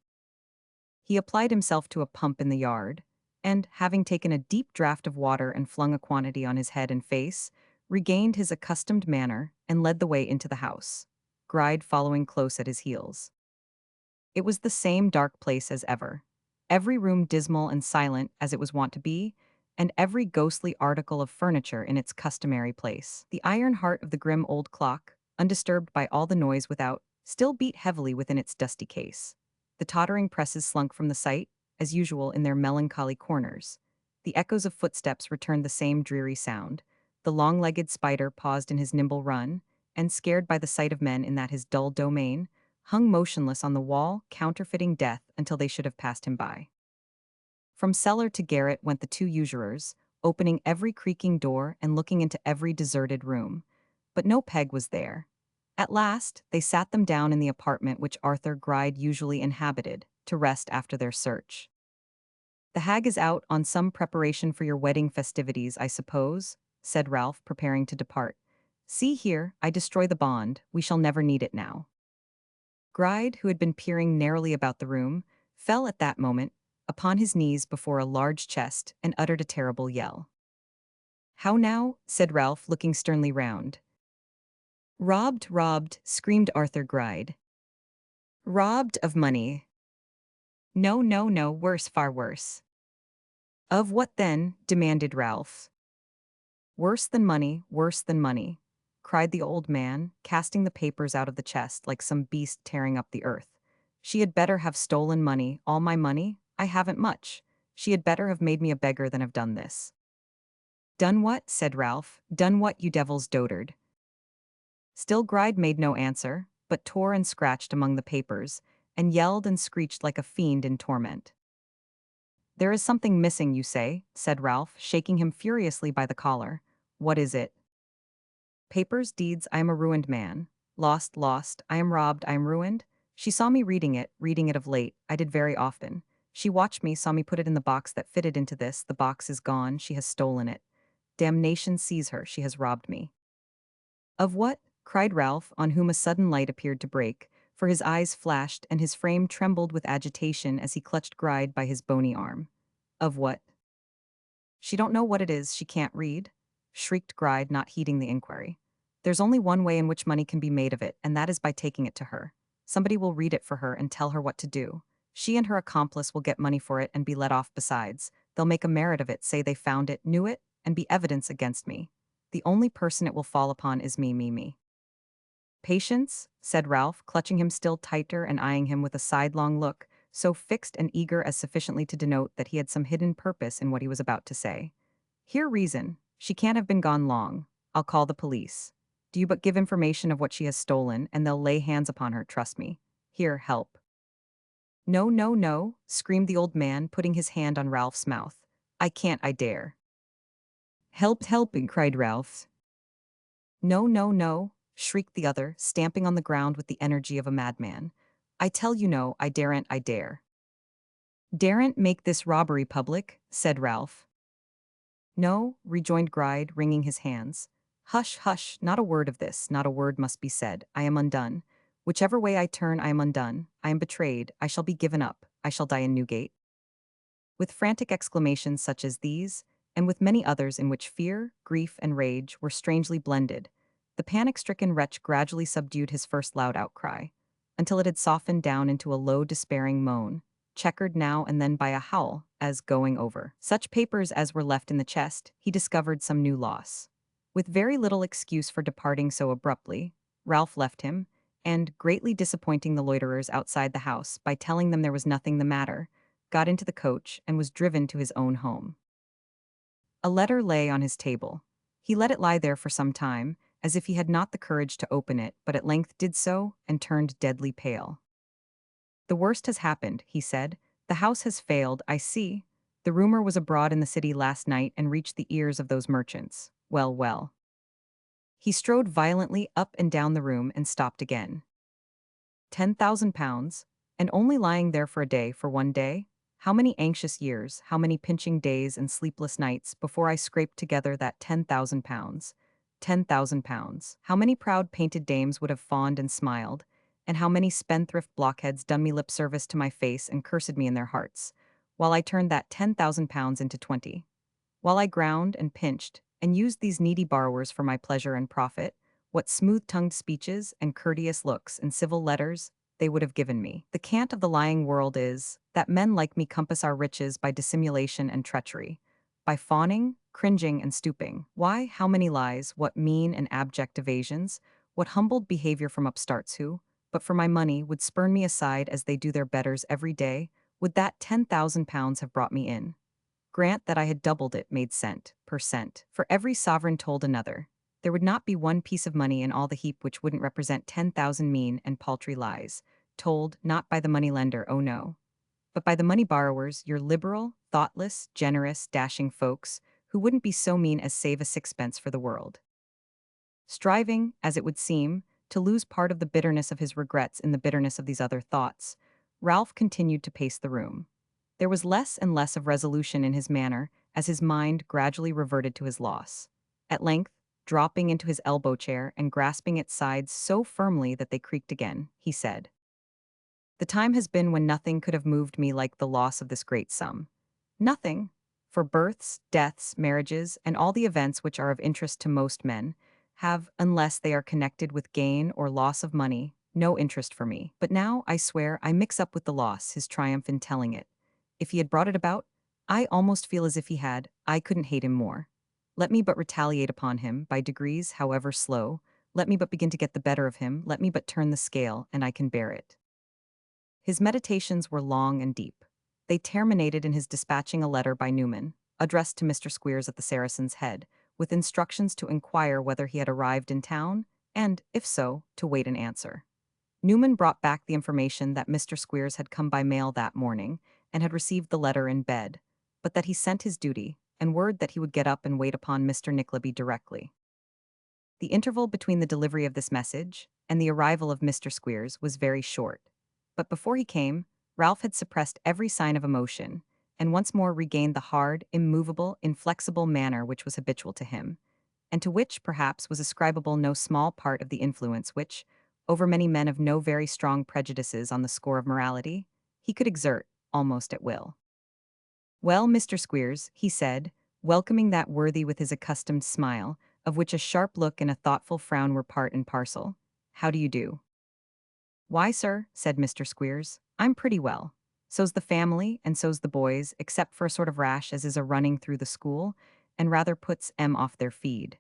He applied himself to a pump in the yard, and, having taken a deep draught of water and flung a quantity on his head and face, regained his accustomed manner and led the way into the house, Gride following close at his heels. It was the same dark place as ever, every room dismal and silent as it was wont to be, and every ghostly article of furniture in its customary place. The iron heart of the grim old clock, undisturbed by all the noise without, still beat heavily within its dusty case. The tottering presses slunk from the sight, as usual in their melancholy corners. The echoes of footsteps returned the same dreary sound. The long-legged spider paused in his nimble run, and, scared by the sight of men in that his dull domain, hung motionless on the wall, counterfeiting death until they should have passed him by. From cellar to garret went the two usurers, opening every creaking door and looking into every deserted room. But no Peg was there. At last, they sat them down in the apartment which Arthur Gride usually inhabited, to rest after their search. The hag is out on some preparation for your wedding festivities, I suppose, said Ralph, preparing to depart. See here, I destroy the bond, we shall never need it now. Gride, who had been peering narrowly about the room, fell at that moment upon his knees before a large chest and uttered a terrible yell. How now? Said Ralph, looking sternly round. Robbed, robbed, screamed Arthur Gride. Robbed of money. No, no, no, worse, far worse. Of what then? Demanded Ralph. Worse than money, cried the old man, casting the papers out of the chest like some beast tearing up the earth. She had better have stolen money, all my money. I haven't much. She had better have made me a beggar than have done this. Done what? Said Ralph. Done what, you devil's dotard? Still Gride made no answer, but tore and scratched among the papers, and yelled and screeched like a fiend in torment. There is something missing, you say, said Ralph, shaking him furiously by the collar. What is it? Papers, deeds, I am a ruined man. Lost, lost, I am robbed, I am ruined. She saw me reading it of late, I did very often. She watched me, saw me put it in the box that fitted into this, the box is gone, she has stolen it. Damnation seize her, she has robbed me. Of what? Cried Ralph, on whom a sudden light appeared to break, for his eyes flashed and his frame trembled with agitation as he clutched Gride by his bony arm. Of what? She don't know what it is, she can't read, shrieked Gride, not heeding the inquiry. There's only one way in which money can be made of it, and that is by taking it to her. Somebody will read it for her and tell her what to do. She and her accomplice will get money for it and be let off besides. They'll make a merit of it, say they found it, knew it, and be evidence against me. The only person it will fall upon is me. Patience, said Ralph, clutching him still tighter and eyeing him with a sidelong look, so fixed and eager as sufficiently to denote that he had some hidden purpose in what he was about to say. Hear reason. She can't have been gone long. I'll call the police. Do you but give information of what she has stolen, and they'll lay hands upon her, trust me. Here, help. No, no, no, screamed the old man, putting his hand on Ralph's mouth. I can't, I dare. Helping, cried Ralph. No, no, no, shrieked the other, stamping on the ground with the energy of a madman. I tell you no, I daren't, I dare. Daren't make this robbery public, said Ralph. No, rejoined Gride, wringing his hands. Hush, hush, not a word of this, not a word must be said. I am undone. Whichever way I turn, I am undone. I am betrayed. I shall be given up. I shall die in Newgate. With frantic exclamations such as these, and with many others in which fear, grief, and rage were strangely blended, the panic-stricken wretch gradually subdued his first loud outcry, until it had softened down into a low, despairing moan, checkered now and then by a howl, as, going over such papers as were left in the chest, he discovered some new loss. With very little excuse for departing so abruptly, Ralph left him, and, greatly disappointing the loiterers outside the house by telling them there was nothing the matter, got into the coach and was driven to his own home. A letter lay on his table. He let it lie there for some time, as if he had not the courage to open it, but at length did so, and turned deadly pale. The worst has happened, he said. The house has failed, I see. The rumor was abroad in the city last night and reached the ears of those merchants. Well, well. He strode violently up and down the room and stopped again. £10,000, and only lying there for a day, for one day? How many anxious years, how many pinching days and sleepless nights before I scraped together that £10,000? £10,000. How many proud painted dames would have fawned and smiled, and how many spendthrift blockheads done me lip service to my face and cursed me in their hearts, while I turned that £10,000 into 20? While I ground and pinched, and used these needy borrowers for my pleasure and profit, what smooth-tongued speeches and courteous looks and civil letters they would have given me. The cant of the lying world is, that men like me compass our riches by dissimulation and treachery, by fawning, cringing, and stooping. Why, how many lies, what mean and abject evasions, what humbled behavior from upstarts who, but for my money, would spurn me aside as they do their betters every day, would that £10,000 have brought me in? Grant that I had doubled it, made cent per cent. For every sovereign told another. There would not be one piece of money in all the heap which wouldn't represent 10,000 mean and paltry lies, told, not by the money-lender, oh no, but by the money-borrowers, your liberal, thoughtless, generous, dashing folks, who wouldn't be so mean as save a sixpence for the world. Striving, as it would seem, to lose part of the bitterness of his regrets in the bitterness of these other thoughts, Ralph continued to pace the room. There was less and less of resolution in his manner as his mind gradually reverted to his loss. At length, dropping into his elbow chair and grasping its sides so firmly that they creaked again, he said, "The time has been when nothing could have moved me like the loss of this great sum. Nothing. For births, deaths, marriages, and all the events which are of interest to most men, have, unless they are connected with gain or loss of money, no interest for me. But now, I swear, I mix up with the loss his triumph in telling it. If he had brought it about, I almost feel as if he had, I couldn't hate him more. Let me but retaliate upon him, by degrees, however slow, let me but begin to get the better of him, let me but turn the scale, and I can bear it." His meditations were long and deep. They terminated in his dispatching a letter by Newman, addressed to Mr. Squeers at the Saracen's Head, with instructions to inquire whether he had arrived in town, and, if so, to wait an answer. Newman brought back the information that Mr. Squeers had come by mail that morning, and had received the letter in bed, but that he sent his duty, and word that he would get up and wait upon Mr. Nickleby directly. The interval between the delivery of this message and the arrival of Mr. Squeers was very short, but before he came, Ralph had suppressed every sign of emotion, and once more regained the hard, immovable, inflexible manner which was habitual to him, and to which, perhaps, was ascribable no small part of the influence which, over many men of no very strong prejudices on the score of morality, he could exert, almost at will. "Well, Mr. Squeers," he said, welcoming that worthy with his accustomed smile, of which a sharp look and a thoughtful frown were part and parcel, "how do you do?" "Why, sir," said Mr. Squeers, "I'm pretty well. So's the family, and so's the boys, except for a sort of rash as is a running through the school, and rather puts 'em off their feed.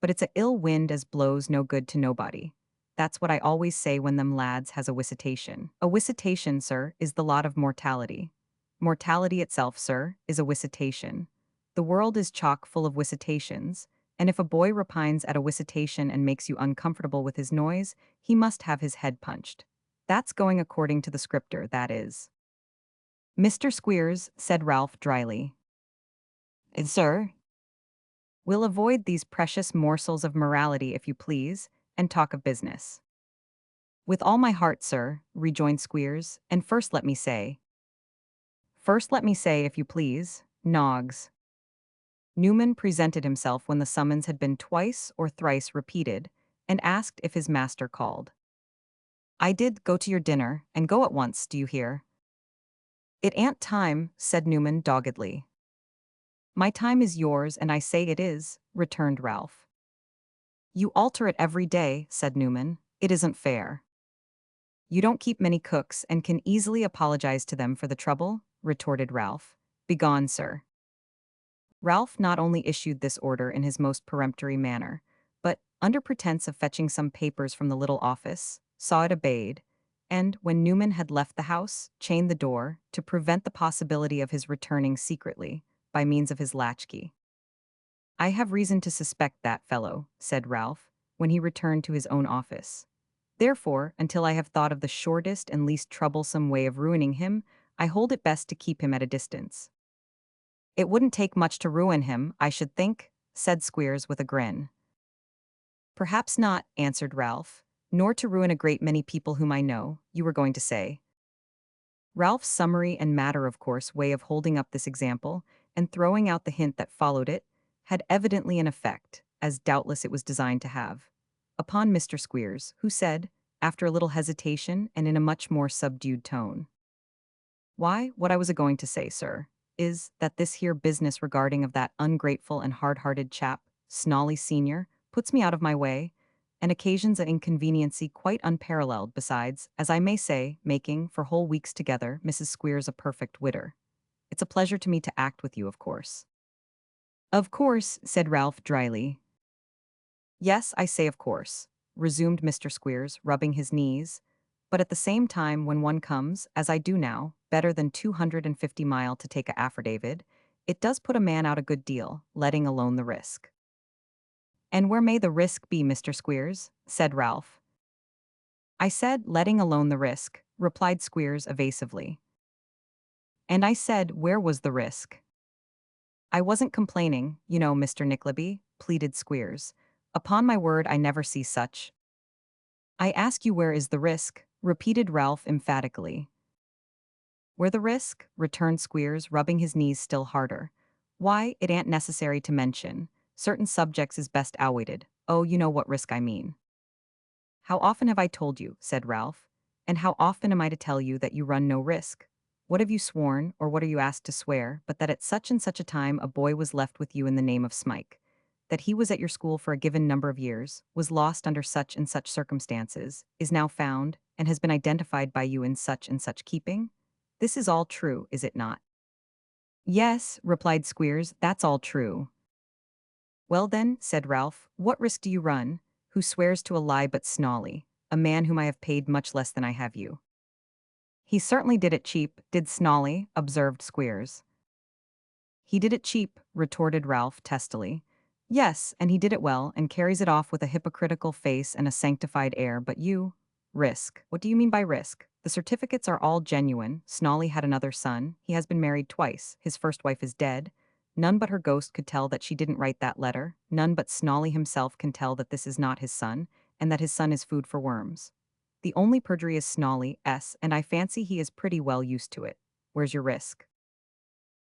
But it's a ill wind as blows no good to nobody. That's what I always say when them lads has a wisitation. A wisitation, sir, is the lot of mortality. Mortality itself, sir, is a wisitation. The world is chock full of wisitations, and if a boy repines at a wisitation and makes you uncomfortable with his noise, he must have his head punched. That's going according to the scripter, that is." "Mr. Squeers," said Ralph dryly. Sir?" "We'll avoid these precious morsels of morality, if you please, and talk of business." "With all my heart, sir," rejoined Squeers, "and first let me say, if you please, Noggs." Newman presented himself when the summons had been twice or thrice repeated, and asked if his master called. "I did go to your dinner, and go at once, do you hear?" "It ain't time," said Newman doggedly. "My time is yours, and I say it is," returned Ralph. "You alter it every day," said Newman. "It isn't fair." "You don't keep many cooks, and can easily apologize to them for the trouble," retorted Ralph. "Begone, sir." Ralph not only issued this order in his most peremptory manner, but, under pretense of fetching some papers from the little office, saw it obeyed, and, when Newman had left the house, chained the door, to prevent the possibility of his returning secretly, by means of his latchkey. "I have reason to suspect that fellow," said Ralph, when he returned to his own office. "Therefore, until I have thought of the shortest and least troublesome way of ruining him, I hold it best to keep him at a distance." It wouldn't take much to ruin him, I should think, said Squeers with a grin. Perhaps not, answered Ralph, nor to ruin a great many people whom I know, you were going to say. Ralph's summary and matter-of-course way of holding up this example, and throwing out the hint that followed it, had evidently an effect, as doubtless it was designed to have, upon Mr. Squeers, who said, after a little hesitation and in a much more subdued tone, "Why, what I was a-going to say, sir, is that this here business regarding of that ungrateful and hard-hearted chap, Snolly Senior, puts me out of my way, and occasions a inconveniency quite unparalleled besides, as I may say, making, for whole weeks together, Mrs. Squeers a perfect widder. It's a pleasure to me to act with you, of course." "Of course," said Ralph dryly. "Yes, I say of course," resumed Mr. Squeers, rubbing his knees, "but at the same time when one comes, as I do now, better than 250 mile to take a affidavit, it does put a man out a good deal, letting alone the risk." "And where may the risk be, Mr. Squeers?" said Ralph. "I said, letting alone the risk," replied Squeers evasively. "And I said, where was the risk?" "I wasn't complaining, you know, Mr. Nickleby," pleaded Squeers. "Upon my word I never see such." "I ask you where is the risk?" repeated Ralph emphatically. "Where the risk?" returned Squeers, rubbing his knees still harder. "Why, it ain't necessary to mention. Certain subjects is best avoided. Oh, you know what risk I mean." "How often have I told you," said Ralph, "and how often am I to tell you that you run no risk? What have you sworn, or what are you asked to swear, but that at such and such a time a boy was left with you in the name of Smike, that he was at your school for a given number of years, was lost under such and such circumstances, is now found, and has been identified by you in such and such keeping? This is all true, is it not?" "Yes," replied Squeers, "that's all true." "Well then," said Ralph, "what risk do you run, who swears to a lie but Snolly, a man whom I have paid much less than I have you?" "He certainly did it cheap, did Snolly," observed Squeers. "He did it cheap," retorted Ralph testily. "Yes, and he did it well, and carries it off with a hypocritical face and a sanctified air, but you— Risk. What do you mean by risk? The certificates are all genuine. Snolly had another son. He has been married twice. His first wife is dead. None but her ghost could tell that she didn't write that letter. None but Snolly himself can tell that this is not his son, and that his son is food for worms. The only perjury is Snolly's, and I fancy he is pretty well used to it. Where's your risk?"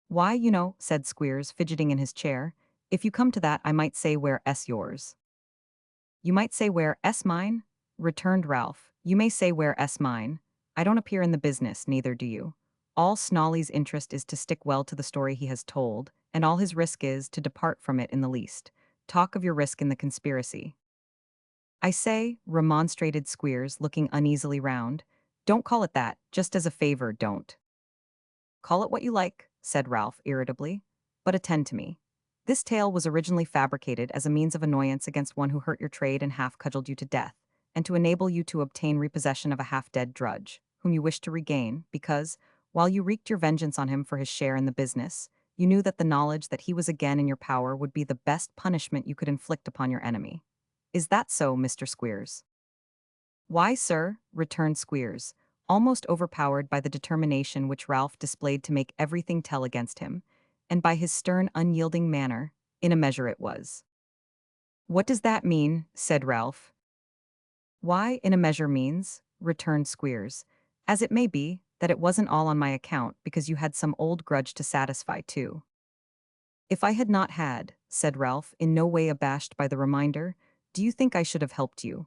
"Why, you know," said Squeers, fidgeting in his chair, "if you come to that, I might say where's yours." "You might say where's mine?" returned Ralph. "You may say where's mine. I don't appear in the business, neither do you. All Snolly's interest is to stick well to the story he has told, and all his risk is to depart from it in the least. Talk of your risk in the conspiracy." "I say," remonstrated Squeers, looking uneasily round, "don't call it that, just as a favor, don't." "Call it what you like," said Ralph irritably, "but attend to me. This tale was originally fabricated as a means of annoyance against one who hurt your trade and half cudgeled you to death, and to enable you to obtain repossession of a half-dead drudge, whom you wished to regain, because, while you wreaked your vengeance on him for his share in the business, you knew that the knowledge that he was again in your power would be the best punishment you could inflict upon your enemy. Is that so, Mr. Squeers?" "Why, sir," returned Squeers, almost overpowered by the determination which Ralph displayed to make everything tell against him, and by his stern, unyielding manner, in a measure it was. "What does that mean?" said Ralph. "Why, in a measure means," returned Squeers, "as it may be, that it wasn't all on my account, because you had some old grudge to satisfy too." "If I had not had," said Ralph, in no way abashed by the reminder, "do you think I should have helped you?"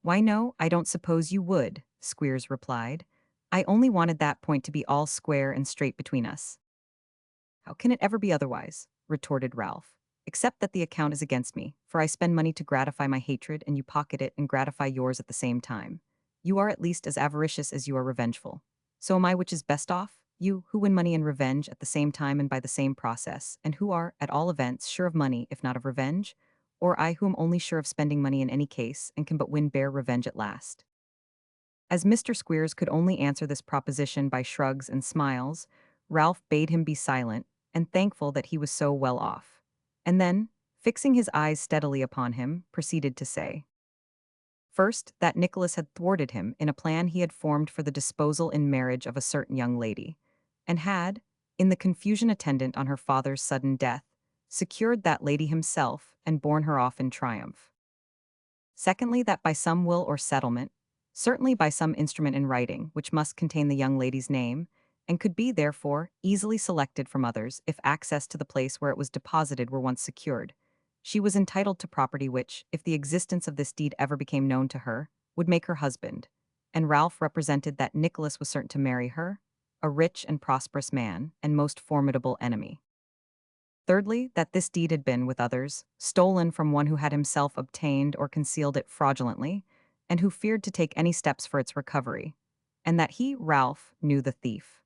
"Why, no, I don't suppose you would," Squeers replied. "I only wanted that point to be all square and straight between us." "How can it ever be otherwise?" retorted Ralph. "Except that the account is against me, for I spend money to gratify my hatred, and you pocket it and gratify yours at the same time. You are at least as avaricious as you are revengeful. So am I, which is best off? You, who win money and revenge at the same time and by the same process, and who are, at all events, sure of money, if not of revenge? Or I, who am only sure of spending money in any case, and can but win bare revenge at last?" As Mr. Squeers could only answer this proposition by shrugs and smiles, Ralph bade him be silent, and thankful that he was so well off. And then, fixing his eyes steadily upon him, proceeded to say, first, that Nicholas had thwarted him in a plan he had formed for the disposal in marriage of a certain young lady, and had, in the confusion attendant on her father's sudden death, secured that lady himself and borne her off in triumph. Secondly, that by some will or settlement, certainly by some instrument in writing, which must contain the young lady's name, and could be, therefore, easily selected from others if access to the place where it was deposited were once secured, she was entitled to property which, if the existence of this deed ever became known to her, would make her husband, and Ralph represented that Nicholas was certain to marry her, a rich and prosperous man, and most formidable enemy. Thirdly, that this deed had been, with others, stolen from one who had himself obtained or concealed it fraudulently, and who feared to take any steps for its recovery, and that he, Ralph, knew the thief.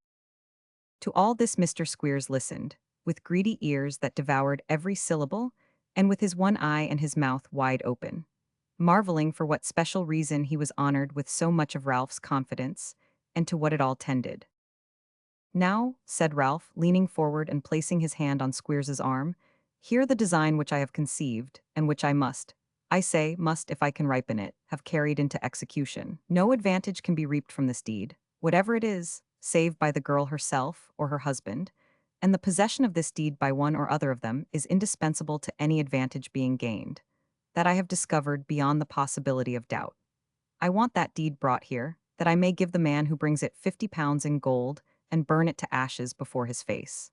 To all this Mr. Squeers listened, with greedy ears that devoured every syllable, and with his one eye and his mouth wide open, marveling for what special reason he was honored with so much of Ralph's confidence, and to what it all tended. "Now," said Ralph, leaning forward and placing his hand on Squeers's arm, "hear the design which I have conceived, and which I I say must if I can ripen it, have carried into execution. No advantage can be reaped from this deed, whatever it is, save by the girl herself or her husband, and the possession of this deed by one or other of them is indispensable to any advantage being gained. That I have discovered beyond the possibility of doubt. I want that deed brought here, that I may give the man who brings it £50 in gold, and burn it to ashes before his face."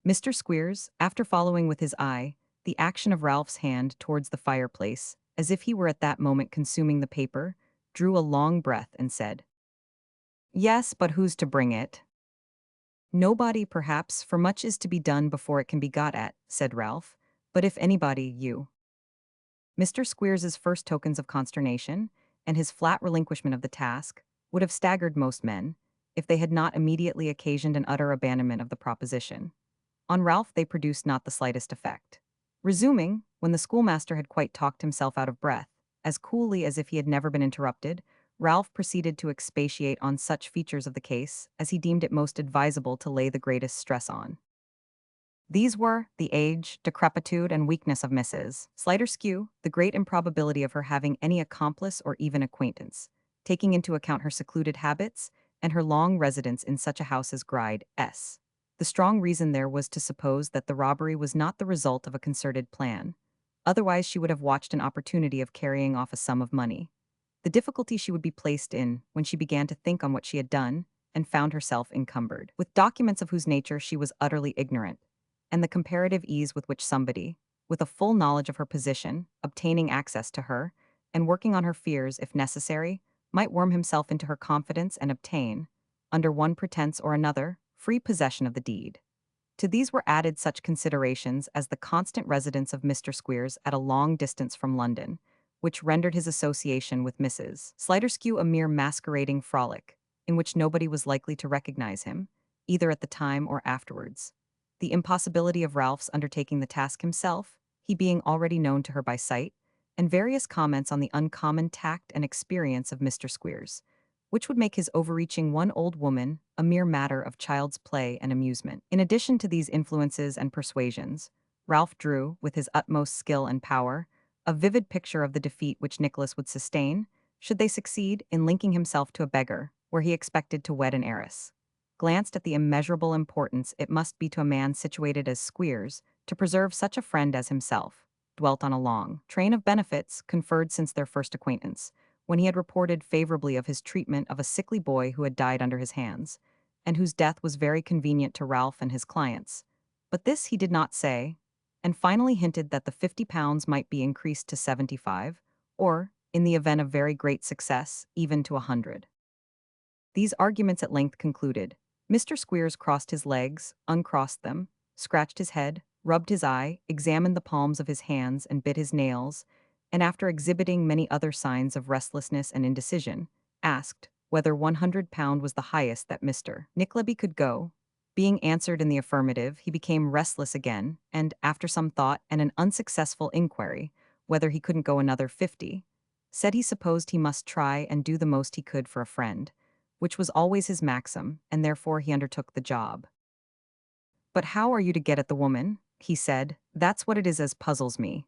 Mr. Squeers, after following with his eye the action of Ralph's hand towards the fireplace, as if he were at that moment consuming the paper, drew a long breath and said, "Yes, but who's to bring it?" "Nobody, perhaps, for much is to be done before it can be got at," said Ralph, "but if anybody, you." Mr. Squeers's first tokens of consternation, and his flat relinquishment of the task, would have staggered most men, if they had not immediately occasioned an utter abandonment of the proposition. On Ralph they produced not the slightest effect. Resuming, when the schoolmaster had quite talked himself out of breath, as coolly as if he had never been interrupted, Ralph proceeded to expatiate on such features of the case as he deemed it most advisable to lay the greatest stress on. These were the age, decrepitude, and weakness of Mrs. Sliderskew, the great improbability of her having any accomplice or even acquaintance, taking into account her secluded habits, and her long residence in such a house as Gride S. The strong reason there was to suppose that the robbery was not the result of a concerted plan. Otherwise she would have watched an opportunity of carrying off a sum of money. The difficulty she would be placed in when she began to think on what she had done, and found herself encumbered with documents of whose nature she was utterly ignorant, and the comparative ease with which somebody, with a full knowledge of her position, obtaining access to her, and working on her fears if necessary, might worm himself into her confidence and obtain, under one pretense or another, free possession of the deed. To these were added such considerations as the constant residence of Mr. Squeers at a long distance from London, which rendered his association with Mrs. Sliderskew a mere masquerading frolic, in which nobody was likely to recognize him, either at the time or afterwards. The impossibility of Ralph's undertaking the task himself, he being already known to her by sight, and various comments on the uncommon tact and experience of Mr. Squeers, which would make his overreaching one old woman a mere matter of child's play and amusement. In addition to these influences and persuasions, Ralph drew, with his utmost skill and power, a vivid picture of the defeat which Nicholas would sustain, should they succeed in linking himself to a beggar, where he expected to wed an heiress. Glanced at the immeasurable importance it must be to a man situated as Squeers to preserve such a friend as himself, dwelt on a long train of benefits conferred since their first acquaintance, when he had reported favorably of his treatment of a sickly boy who had died under his hands, and whose death was very convenient to Ralph and his clients. But this he did not say, and finally hinted that the £50 might be increased to 75, or, in the event of very great success, even to 100. These arguments at length concluded, Mr. Squeers crossed his legs, uncrossed them, scratched his head, rubbed his eye, examined the palms of his hands and bit his nails, and after exhibiting many other signs of restlessness and indecision, asked whether £100 was the highest that Mr. Nickleby could go. Being answered in the affirmative, he became restless again, and, after some thought and an unsuccessful inquiry whether he couldn't go another 50, said he supposed he must try and do the most he could for a friend, which was always his maxim, and therefore he undertook the job. "But how are you to get at the woman?" he said. "That's what it is as puzzles me."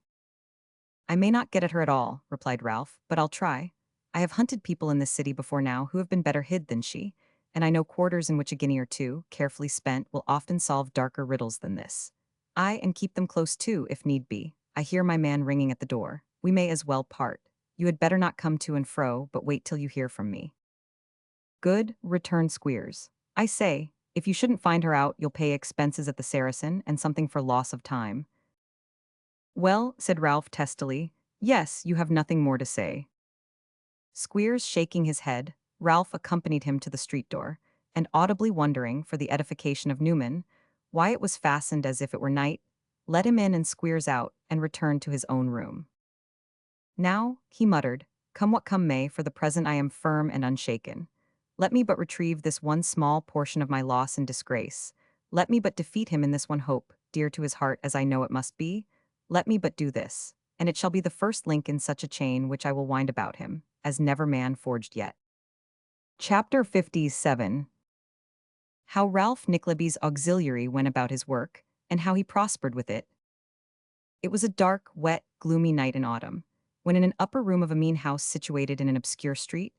"I may not get at her at all," replied Ralph, "but I'll try. I have hunted people in this city before now who have been better hid than she, and I know quarters in which a guinea or two, carefully spent, will often solve darker riddles than this. Aye, and keep them close too, if need be. I hear my man ringing at the door. We may as well part. You had better not come to and fro, but wait till you hear from me. Good, returned Squeers. I say, if you shouldn't find her out, you'll pay expenses at the Saracen and something for loss of time. Well, said Ralph testily, yes, you have nothing more to say. Squeers shaking his head, Ralph accompanied him to the street door, and audibly wondering, for the edification of Newman, why it was fastened as if it were night, let him in and Squeers out, and returned to his own room. Now, he muttered, come what come may, for the present I am firm and unshaken. Let me but retrieve this one small portion of my loss and disgrace. Let me but defeat him in this one hope, dear to his heart as I know it must be. Let me but do this, and it shall be the first link in such a chain which I will wind about him, as never man forged yet. Chapter 57. How Ralph Nickleby's auxiliary went about his work, and how he prospered with it. It was a dark, wet, gloomy night in autumn, when in an upper room of a mean house situated in an obscure street,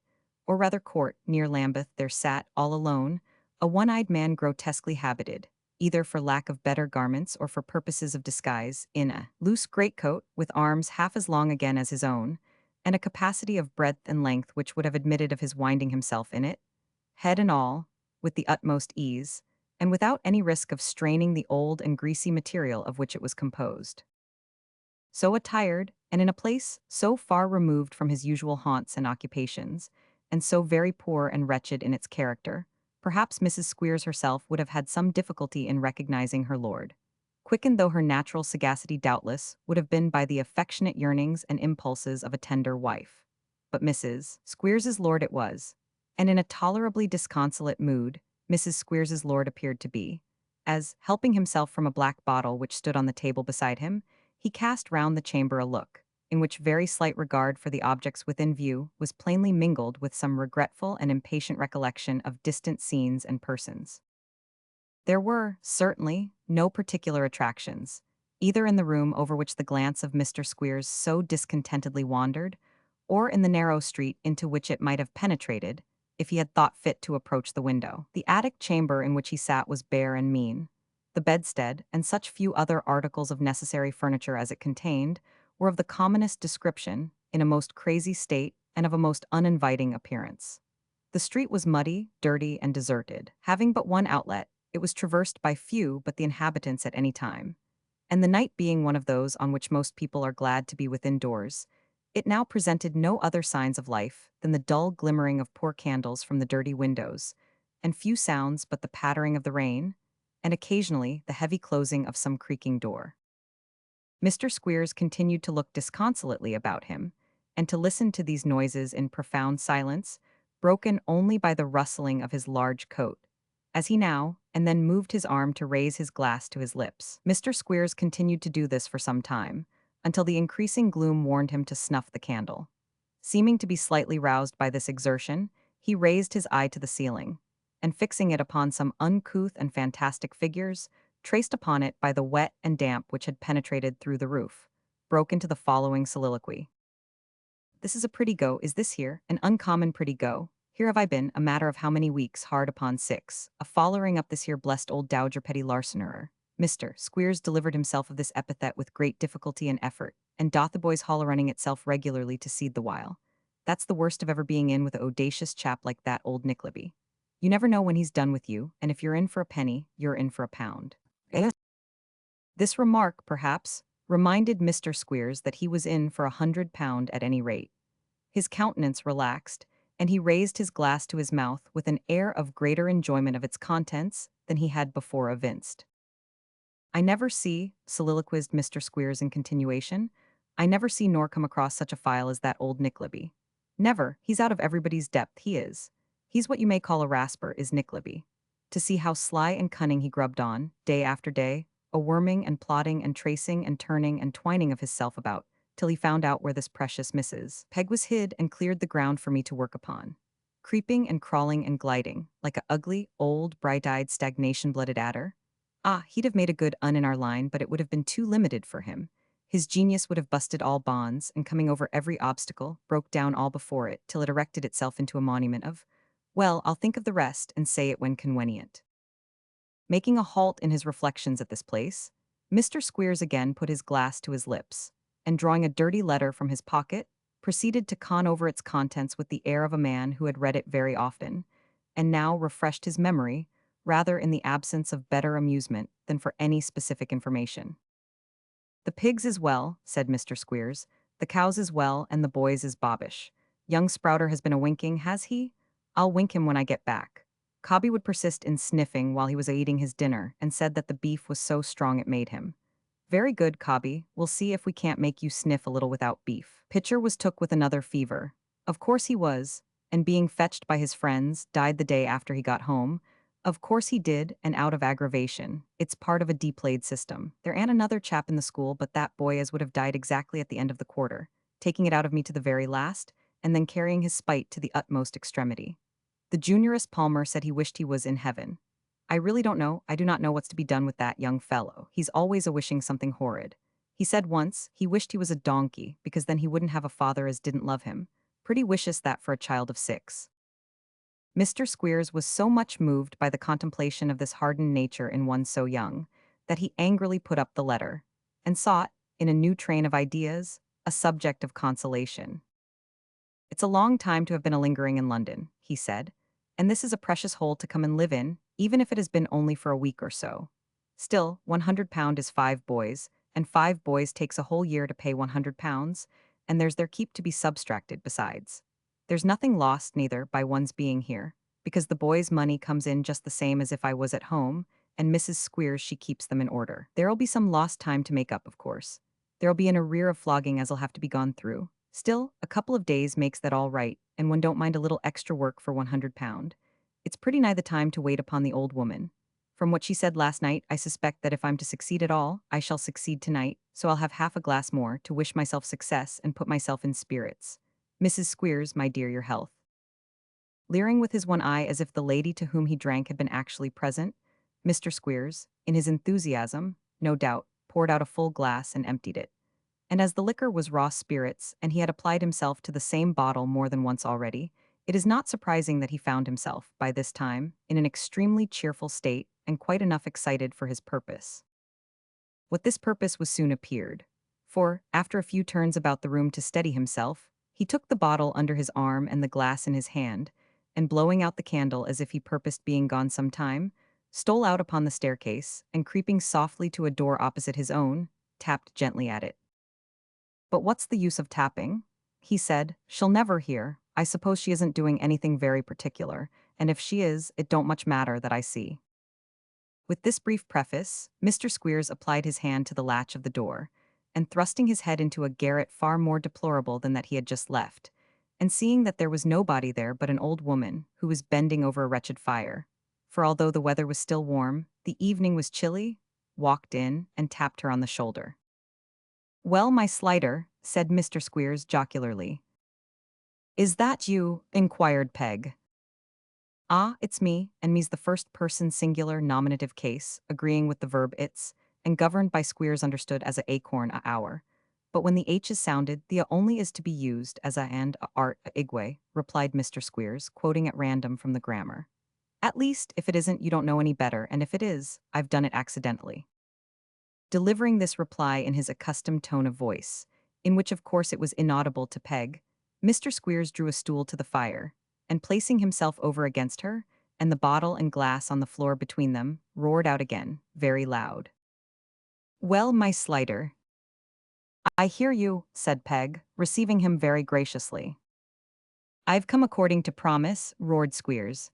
or rather court, near Lambeth, there sat, all alone, a one-eyed man grotesquely habited, either for lack of better garments or for purposes of disguise, in a loose greatcoat, with arms half as long again as his own, and a capacity of breadth and length which would have admitted of his winding himself in it, head and all, with the utmost ease, and without any risk of straining the old and greasy material of which it was composed. So attired, and in a place so far removed from his usual haunts and occupations, and so very poor and wretched in its character, perhaps Mrs. Squeers herself would have had some difficulty in recognizing her lord. Quickened though her natural sagacity doubtless would have been by the affectionate yearnings and impulses of a tender wife. But Mrs. Squeers's lord it was, and in a tolerably disconsolate mood, Mrs. Squeers's lord appeared to be, as, helping himself from a black bottle which stood on the table beside him, he cast round the chamber a look, in which very slight regard for the objects within view was plainly mingled with some regretful and impatient recollection of distant scenes and persons. There were, certainly, no particular attractions, either in the room over which the glance of Mr. Squeers so discontentedly wandered, or in the narrow street into which it might have penetrated, if he had thought fit to approach the window. The attic chamber in which he sat was bare and mean. The bedstead, and such few other articles of necessary furniture as it contained, were of the commonest description, in a most crazy state, and of a most uninviting appearance. The street was muddy, dirty, and deserted. Having but one outlet, it was traversed by few but the inhabitants at any time. And the night being one of those on which most people are glad to be within doors, it now presented no other signs of life than the dull glimmering of poor candles from the dirty windows, and few sounds but the pattering of the rain, and occasionally the heavy closing of some creaking door. Mr. Squeers continued to look disconsolately about him, and to listen to these noises in profound silence, broken only by the rustling of his large coat, as he now and then moved his arm to raise his glass to his lips. Mr. Squeers continued to do this for some time, until the increasing gloom warned him to snuff the candle. Seeming to be slightly roused by this exertion, he raised his eye to the ceiling, and fixing it upon some uncouth and fantastic figures, traced upon it by the wet and damp which had penetrated through the roof, broke into the following soliloquy. This is a pretty go, is this here, an uncommon pretty go. Here have I been, a matter of how many weeks, hard upon 6, a following up this here blessed old dowager petty larcenerer. Mr. Squeers delivered himself of this epithet with great difficulty and effort, and Dotheboys Hall running itself regularly to seed the while. That's the worst of ever being in with an audacious chap like that old Nickleby. You never know when he's done with you, and if you're in for a penny, you're in for a pound. This remark, perhaps, reminded Mr. Squeers that he was in for £100 at any rate. His countenance relaxed, and he raised his glass to his mouth with an air of greater enjoyment of its contents than he had before evinced. I never see, soliloquized Mr. Squeers in continuation, I never see nor come across such a file as that old Nickleby. Never, he's out of everybody's depth, he is. He's what you may call a rasper, is Nickleby. To see how sly and cunning he grubbed on, day after day, a worming and plotting and tracing and turning and twining of himself about, till he found out where this precious Mrs. Peg was hid and cleared the ground for me to work upon. Creeping and crawling and gliding, like a ugly, old, bright-eyed, stagnation-blooded adder. Ah, he'd have made a good in our line, but it would have been too limited for him. His genius would have busted all bonds, and coming over every obstacle, broke down all before it, till it erected itself into a monument of Well, I'll think of the rest and say it when convenient. Making a halt in his reflections at this place, Mr. Squeers again put his glass to his lips, and drawing a dirty letter from his pocket, proceeded to con over its contents with the air of a man who had read it very often, and now refreshed his memory, rather in the absence of better amusement than for any specific information. "The pigs is well," said Mr. Squeers, "the cows is well, and the boys is bobbish. Young Sprouter has been a-winking, has he? I'll wink him when I get back." Cobby would persist in sniffing while he was eating his dinner, and said that the beef was so strong it made him. "Very good, Cobby. We'll see if we can't make you sniff a little without beef." Pitcher was took with another fever. Of course he was, and being fetched by his friends, died the day after he got home. Of course he did, and out of aggravation. It's part of a deplayed system. There ain't another chap in the school but that boy as would have died exactly at the end of the quarter, taking it out of me to the very last, and then carrying his spite to the utmost extremity. The juniorist Palmer said he wished he was in heaven. I really don't know, I do not know what's to be done with that young fellow. He's always a-wishing something horrid. He said once, he wished he was a donkey, because then he wouldn't have a father as didn't love him. Pretty wicious that for a child of 6. Mr. Squeers was so much moved by the contemplation of this hardened nature in one so young, that he angrily put up the letter, and sought, in a new train of ideas, a subject of consolation. "It's a long time to have been a-lingering in London," he said, "and this is a precious hole to come and live in, even if it has been only for a week or so. Still, £100 is 5 boys, and 5 boys takes a whole year to pay £100, and there's their keep to be substracted besides. There's nothing lost, neither, by one's being here, because the boys' money comes in just the same as if I was at home, and Mrs. Squeers she keeps them in order. There'll be some lost time to make up, of course. There'll be an arrear of flogging as'll have to be gone through. Still, a couple of days makes that all right, and one don't mind a little extra work for £100. It's pretty nigh the time to wait upon the old woman. From what she said last night, I suspect that if I'm to succeed at all, I shall succeed tonight, so I'll have half a glass more to wish myself success and put myself in spirits. Mrs. Squeers, my dear, your health." Leering with his one eye as if the lady to whom he drank had been actually present, Mr. Squeers, in his enthusiasm, no doubt, poured out a full glass and emptied it. And as the liquor was raw spirits, and he had applied himself to the same bottle more than once already, it is not surprising that he found himself, by this time, in an extremely cheerful state and quite enough excited for his purpose. What this purpose was soon appeared, for, after a few turns about the room to steady himself, he took the bottle under his arm and the glass in his hand, and blowing out the candle as if he purposed being gone some time, stole out upon the staircase, and creeping softly to a door opposite his own, tapped gently at it. "But what's the use of tapping?" he said. "She'll never hear. I suppose she isn't doing anything very particular, and if she is, it don't much matter that I see." With this brief preface, Mr. Squeers applied his hand to the latch of the door, and thrusting his head into a garret far more deplorable than that he had just left, and seeing that there was nobody there but an old woman who was bending over a wretched fire, for although the weather was still warm, the evening was chilly, walked in and tapped her on the shoulder. "Well, my slighter," said Mr. Squeers jocularly. "Is that you?" inquired Peg. "Ah, it's me, and me's the first person singular nominative case, agreeing with the verb it's, and governed by Squeers understood as a acorn a hour. But when the H is sounded, the a only is to be used as a and a art a igwe," replied Mr. Squeers, quoting at random from the grammar. "At least, if it isn't, you don't know any better, and if it is, I've done it accidentally." Delivering this reply in his accustomed tone of voice, in which of course it was inaudible to Peg, Mr. Squeers drew a stool to the fire, and placing himself over against her, and the bottle and glass on the floor between them, roared out again, very loud. "Well, my slighter." "I hear you," said Peg, receiving him very graciously. "I've come according to promise," roared Squeers.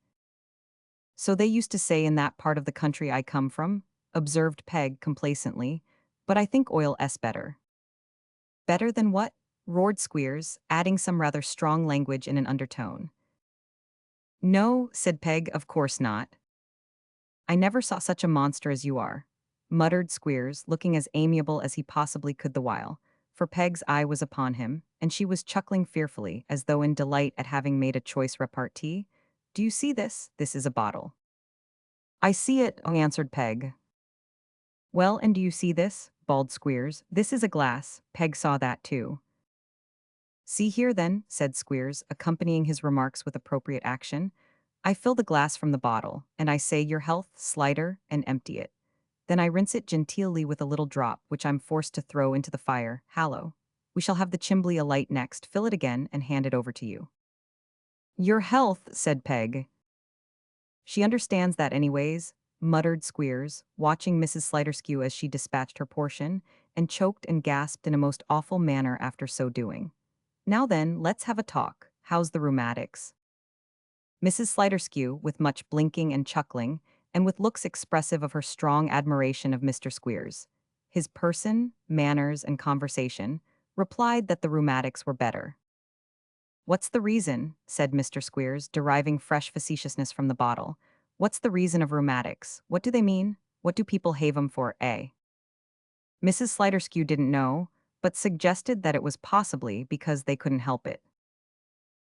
"So they used to say in that part of the country I come from," observed Peg complacently, "but I think oil-s better." "Better than what?" roared Squeers, adding some rather strong language in an undertone. "No," said Peg, "of course not." "I never saw such a monster as you are," muttered Squeers, looking as amiable as he possibly could the while, for Peg's eye was upon him, and she was chuckling fearfully, as though in delight at having made a choice repartee. "Do you see this? This is a bottle." "I see it," answered Peg. "Well, and do you see this?" bawled Squeers. "This is a glass." Peg saw that too. "See here, then," said Squeers, accompanying his remarks with appropriate action. I fill the glass from the bottle, and I say, "Your health, Slider," and empty it. Then I rinse it genteelly with a little drop, which I'm forced to throw into the fire, hallow. We shall have the chimbley alight next, fill it again, and hand it over to you. "Your health," said Peg. "She understands that anyways," muttered Squeers, watching Mrs. Sliderskew as she dispatched her portion, and choked and gasped in a most awful manner after so doing. "Now then, let's have a talk. How's the rheumatics?" Mrs. Sliderskew, with much blinking and chuckling, and with looks expressive of her strong admiration of Mr. Squeers, his person, manners, and conversation, replied that the rheumatics were better. "What's the reason?" said Mr. Squeers, deriving fresh facetiousness from the bottle. "What's the reason of rheumatics? What do they mean? What do people have 'em for, eh?" Mrs. Sliderskew didn't know, but suggested that it was possibly because they couldn't help it.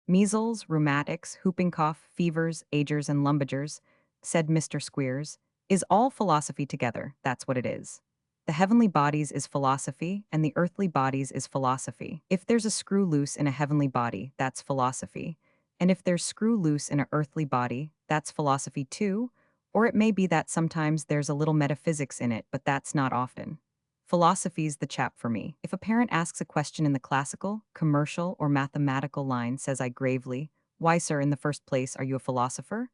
"Measles, rheumatics, whooping cough, fevers, agers, and lumbagers," said Mr. Squeers, "is all philosophy together, that's what it is. The heavenly bodies is philosophy, and the earthly bodies is philosophy. If there's a screw loose in a heavenly body, that's philosophy. And if there's screw loose in a earthly body, that's philosophy too, or it may be that sometimes there's a little metaphysics in it, but that's not often. Philosophy's the chap for me. If a parent asks a question in the classical, commercial, or mathematical line, says I gravely, 'Why, sir, in the first place, are you a philosopher?'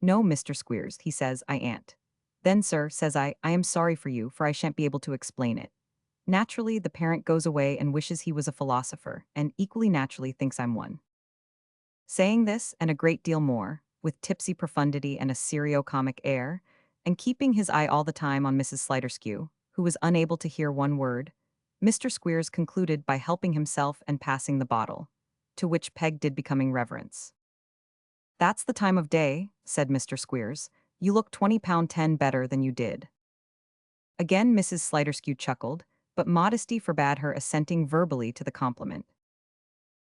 'No, Mr. Squeers,' he says, 'I ain't.' 'Then, sir,' says I am sorry for you, for I shan't be able to explain it.' Naturally, the parent goes away and wishes he was a philosopher, and equally naturally thinks I'm one." Saying this, and a great deal more, with tipsy profundity and a serio-comic air, and keeping his eye all the time on Mrs. Sliderskew, who was unable to hear one word, Mr. Squeers concluded by helping himself and passing the bottle, to which Peg did becoming reverence. "That's the time of day," said Mr. Squeers. "You look 20 pound 10 better than you did." Again Mrs. Sliderskew chuckled, but modesty forbade her assenting verbally to the compliment.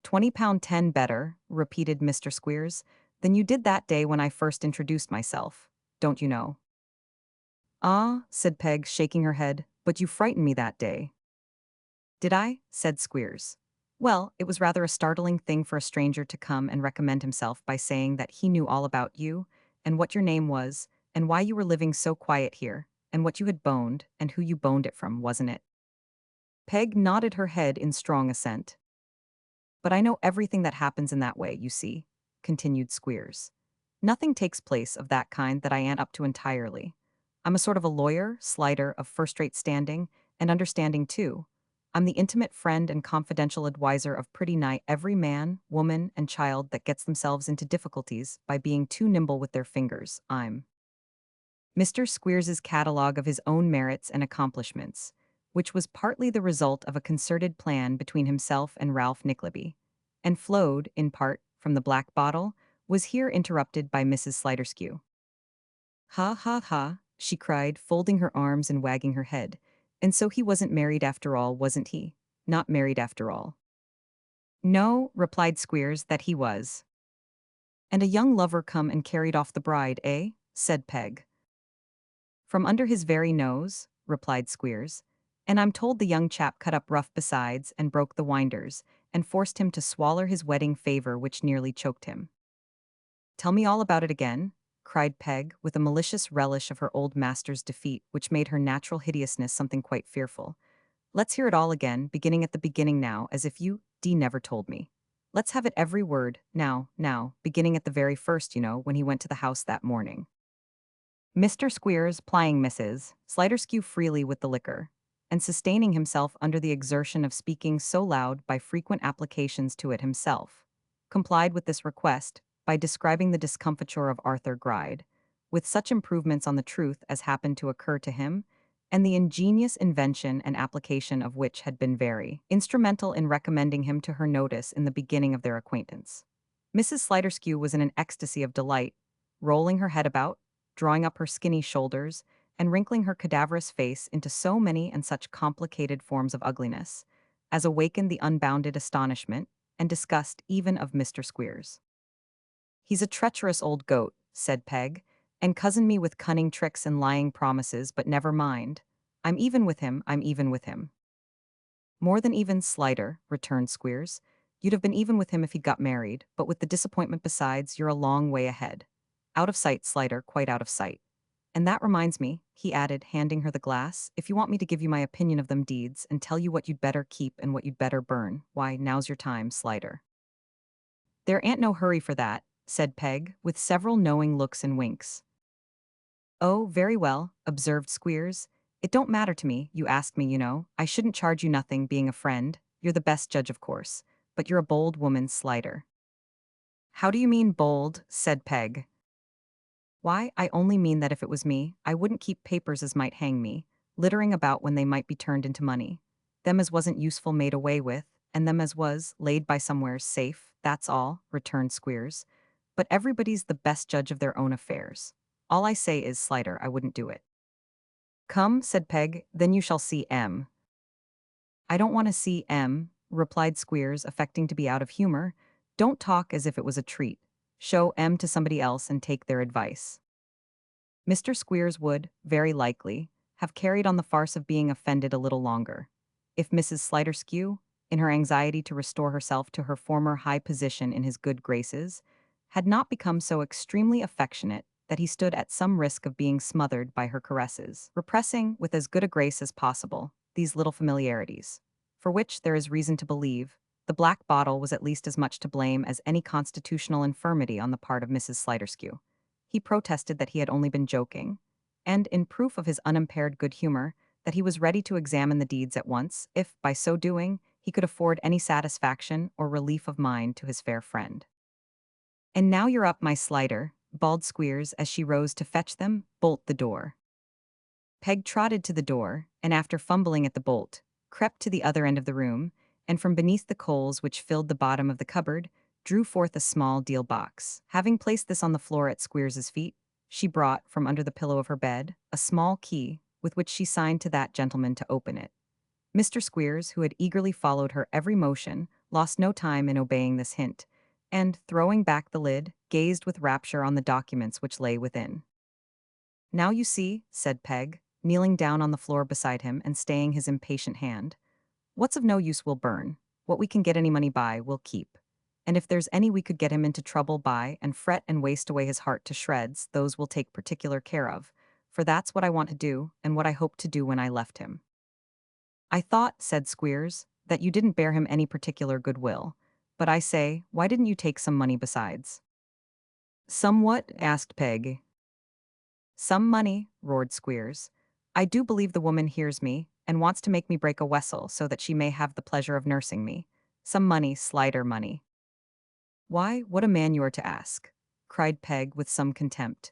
20 pound 10 better," repeated Mr. Squeers, "than you did that day when I first introduced myself, don't you know?" "Ah," said Peg, shaking her head, "but you frightened me that day." "Did I?" said Squeers. "Well, it was rather a startling thing for a stranger to come and recommend himself by saying that he knew all about you, and what your name was, and why you were living so quiet here, and what you had boned, and who you boned it from, wasn't it?" Peg nodded her head in strong assent. "But I know everything that happens in that way, you see," continued Squeers. "Nothing takes place of that kind that I ain't up to entirely. I'm a sort of a lawyer, slider, of first-rate standing, and understanding too. I'm the intimate friend and confidential adviser of pretty nigh every man, woman, and child that gets themselves into difficulties by being too nimble with their fingers. I'm—" Mr. Squeers's catalogue of his own merits and accomplishments, which was partly the result of a concerted plan between himself and Ralph Nickleby, and flowed, in part, from the black bottle, was here interrupted by Mrs. Sliderskew. "Ha, ha, ha," she cried, folding her arms and wagging her head. "And so he wasn't married after all, wasn't he? Not married after all?" "No," replied Squeers, "that he was." "And a young lover come and carried off the bride, eh?" said Peg. "From under his very nose," replied Squeers. "And I'm told the young chap cut up rough besides, and broke the winders, and forced him to swaller his wedding favor which nearly choked him." "Tell me all about it again," cried Peg, with a malicious relish of her old master's defeat which made her natural hideousness something quite fearful. "Let's hear it all again, beginning at the beginning now, as if you never told me. Let's have it every word, now, beginning at the very first, when he went to the house that morning." Mr. Squeers, plying Mrs. Sliderskew freely with the liquor, and sustaining himself under the exertion of speaking so loud by frequent applications to it himself, complied with this request by describing the discomfiture of Arthur Gride, with such improvements on the truth as happened to occur to him, and the ingenious invention and application of which had been very instrumental in recommending him to her notice in the beginning of their acquaintance. Mrs. Sliderskew was in an ecstasy of delight, rolling her head about, drawing up her skinny shoulders, and wrinkling her cadaverous face into so many and such complicated forms of ugliness, as awakened the unbounded astonishment and disgust even of Mr. Squeers. "He's a treacherous old goat," said Peg, "and cozened me with cunning tricks and lying promises, but never mind. I'm even with him, I'm even with him." "More than even, Slider," returned Squeers. "You'd have been even with him if he'd got married, but with the disappointment besides, you're a long way ahead. Out of sight, Slider, quite out of sight. And that reminds me, he added, handing her the glass, if you want me to give you my opinion of them deeds and tell you what you'd better keep and what you'd better burn, why, now's your time, Slider. There ain't no hurry for that, said Peg, with several knowing looks and winks. Oh, very well, observed Squeers. It don't matter to me, you ask me, you know. I shouldn't charge you nothing, being a friend. You're the best judge, of course. But you're a bold woman, Slider. How do you mean bold? Said Peg. Why, I only mean that if it was me, I wouldn't keep papers as might hang me, littering about when they might be turned into money. Them as wasn't useful made away with, and them as was, laid by somewheres safe, that's all, returned Squeers. But everybody's the best judge of their own affairs. All I say is, Slider, I wouldn't do it. Come, said Peg, then you shall see M. I don't want to see M, replied Squeers, affecting to be out of humor. Don't talk as if it was a treat. Show M to somebody else and take their advice. Mr. Squeers would, very likely, have carried on the farce of being offended a little longer, if Mrs. Sliderskew, in her anxiety to restore herself to her former high position in his good graces, had not become so extremely affectionate that he stood at some risk of being smothered by her caresses, repressing, with as good a grace as possible, these little familiarities, for which there is reason to believe the black bottle was at least as much to blame as any constitutional infirmity on the part of Mrs. Sliderskew. He protested that he had only been joking, and, in proof of his unimpaired good humor, that he was ready to examine the deeds at once, if, by so doing, he could afford any satisfaction or relief of mind to his fair friend. And now you're up, my Slider, bawled Squeers as she rose to fetch them, bolt the door. Peg trotted to the door, and after fumbling at the bolt, crept to the other end of the room, and from beneath the coals which filled the bottom of the cupboard, drew forth a small deal box. Having placed this on the floor at Squeers's feet, she brought, from under the pillow of her bed, a small key, with which she signed to that gentleman to open it. Mr. Squeers, who had eagerly followed her every motion, lost no time in obeying this hint, and, throwing back the lid, gazed with rapture on the documents which lay within. Now you see, said Peg, kneeling down on the floor beside him and staying his impatient hand, what's of no use will burn, what we can get any money by we'll keep. And if there's any we could get him into trouble by and fret and waste away his heart to shreds, those we'll take particular care of, for that's what I want to do and what I hoped to do when I left him. I thought, said Squeers, that you didn't bear him any particular goodwill, but I say, why didn't you take some money besides? Somewhat, asked Peg. Some money, roared Squeers. I do believe the woman hears me, and wants to make me break a wessel so that she may have the pleasure of nursing me. Some money, Slider money. Why, what a man you are to ask, cried Peg with some contempt.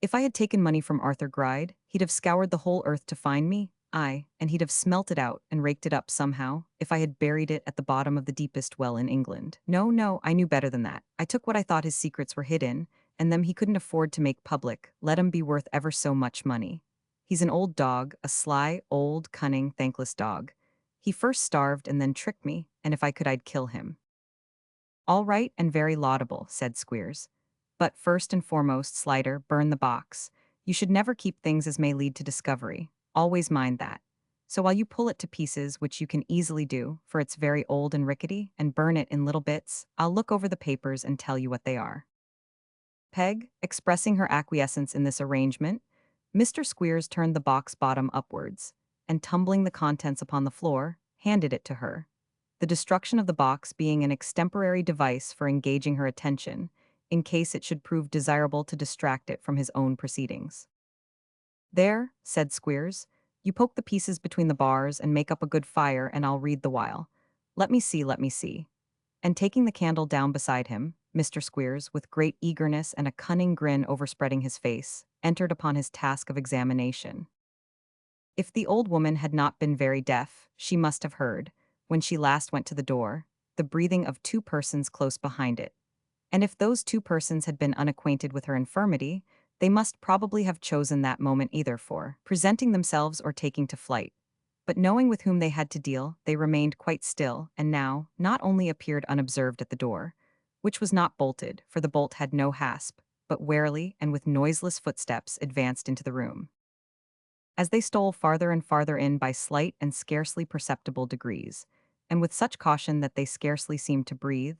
If I had taken money from Arthur Gride, he'd have scoured the whole earth to find me, aye, and he'd have smelt it out and raked it up somehow, if I had buried it at the bottom of the deepest well in England. No, no, I knew better than that. I took what I thought his secrets were hid in, and them he couldn't afford to make public, let 'em be worth ever so much money. He's an old dog, a sly, old, cunning, thankless dog. He first starved and then tricked me, and if I could I'd kill him. All right and very laudable, said Squeers. But first and foremost, Slider, burn the box. You should never keep things as may lead to discovery. Always mind that. So while you pull it to pieces, which you can easily do, for it's very old and rickety, and burn it in little bits, I'll look over the papers and tell you what they are. Peg, expressing her acquiescence in this arrangement, Mr. Squeers turned the box bottom upwards, and tumbling the contents upon the floor, handed it to her, the destruction of the box being an extemporary device for engaging her attention, in case it should prove desirable to distract it from his own proceedings. There, said Squeers, you poke the pieces between the bars and make up a good fire, and I'll read the while. Let me see, let me see. And taking the candle down beside him, Mr. Squeers, with great eagerness and a cunning grin overspreading his face, entered upon his task of examination. If the old woman had not been very deaf, she must have heard, when she last went to the door, the breathing of two persons close behind it. And if those two persons had been unacquainted with her infirmity, they must probably have chosen that moment either for presenting themselves or taking to flight. But knowing with whom they had to deal, they remained quite still, and now not only appeared unobserved at the door, which was not bolted, for the bolt had no hasp, but warily and with noiseless footsteps advanced into the room. As they stole farther and farther in by slight and scarcely perceptible degrees, and with such caution that they scarcely seemed to breathe,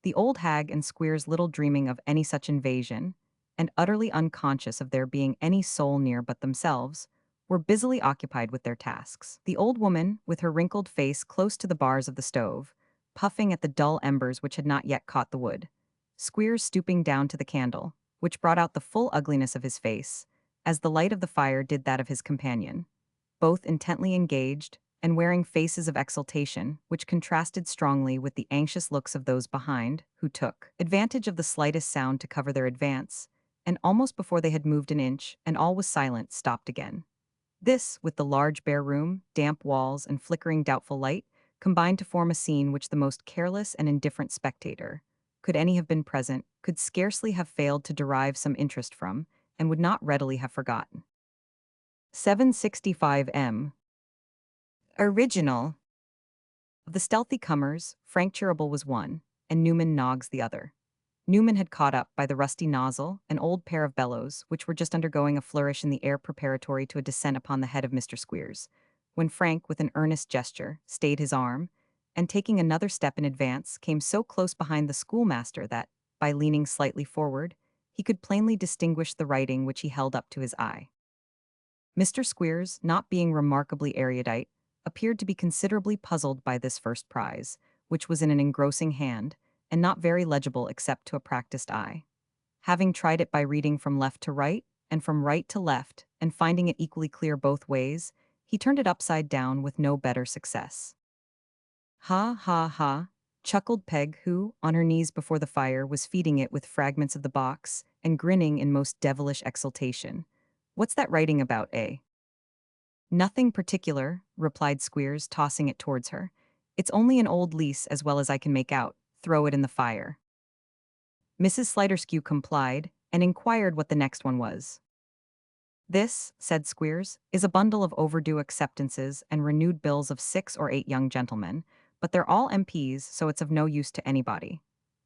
the old hag and Squeers little dreaming of any such invasion, and utterly unconscious of there being any soul near but themselves, were busily occupied with their tasks. The old woman, with her wrinkled face close to the bars of the stove, puffing at the dull embers which had not yet caught the wood. Squeers stooping down to the candle, which brought out the full ugliness of his face, as the light of the fire did that of his companion, both intently engaged and wearing faces of exultation, which contrasted strongly with the anxious looks of those behind, who took advantage of the slightest sound to cover their advance, and almost before they had moved an inch and all was silent, stopped again. This, with the large bare room, damp walls, and flickering doubtful light, combined to form a scene which the most careless and indifferent spectator, could any have been present, could scarcely have failed to derive some interest from, and would not readily have forgotten. 765 M. Original. Of the stealthy comers, Frank Cheerable was one, and Newman Noggs the other. Newman had caught up, by the rusty nozzle, an old pair of bellows, which were just undergoing a flourish in the air preparatory to a descent upon the head of Mr. Squeers, when Frank, with an earnest gesture, stayed his arm, and taking another step in advance, came so close behind the schoolmaster that, by leaning slightly forward, he could plainly distinguish the writing which he held up to his eye. Mr. Squeers, not being remarkably erudite, appeared to be considerably puzzled by this first prize, which was in an engrossing hand, and not very legible except to a practiced eye. Having tried it by reading from left to right, and from right to left, and finding it equally clear both ways, he turned it upside down with no better success. Ha, ha, ha, chuckled Peg, who, on her knees before the fire, was feeding it with fragments of the box, and grinning in most devilish exultation. What's that writing about, eh? Nothing particular, replied Squeers, tossing it towards her. It's only an old lease as well as I can make out. Throw it in the fire. Mrs. Sliderskew complied, and inquired what the next one was. This, said Squeers, is a bundle of overdue acceptances and renewed bills of 6 or 8 young gentlemen, but they're all MPs, so it's of no use to anybody.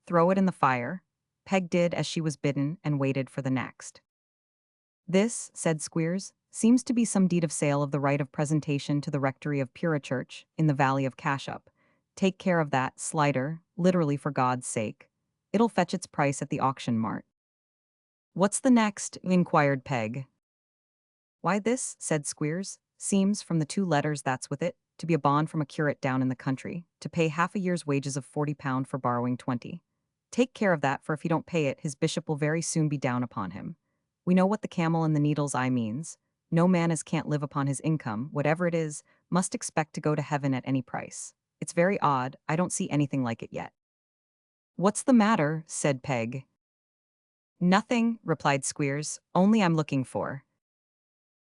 Throw it in the fire. Peg did as she was bidden and waited for the next. This, said Squeers, seems to be some deed of sale of the right of presentation to the rectory of Purachurch in the valley of Cashup. Take care of that, Slider, literally for God's sake. It'll fetch its price at the auction mart. What's the next? Inquired Peg. Why, this, said Squeers, seems, from the 2 letters that's with it, to be a bond from a curate down in the country, to pay half a year's wages of £40 for borrowing 20. Take care of that, for if you don't pay it, his bishop will very soon be down upon him. We know what the camel and the needle's eye means. No man as can't live upon his income, whatever it is, must expect to go to heaven at any price. It's very odd, I don't see anything like it yet. What's the matter? Said Peg. Nothing, replied Squeers, only I'm looking for.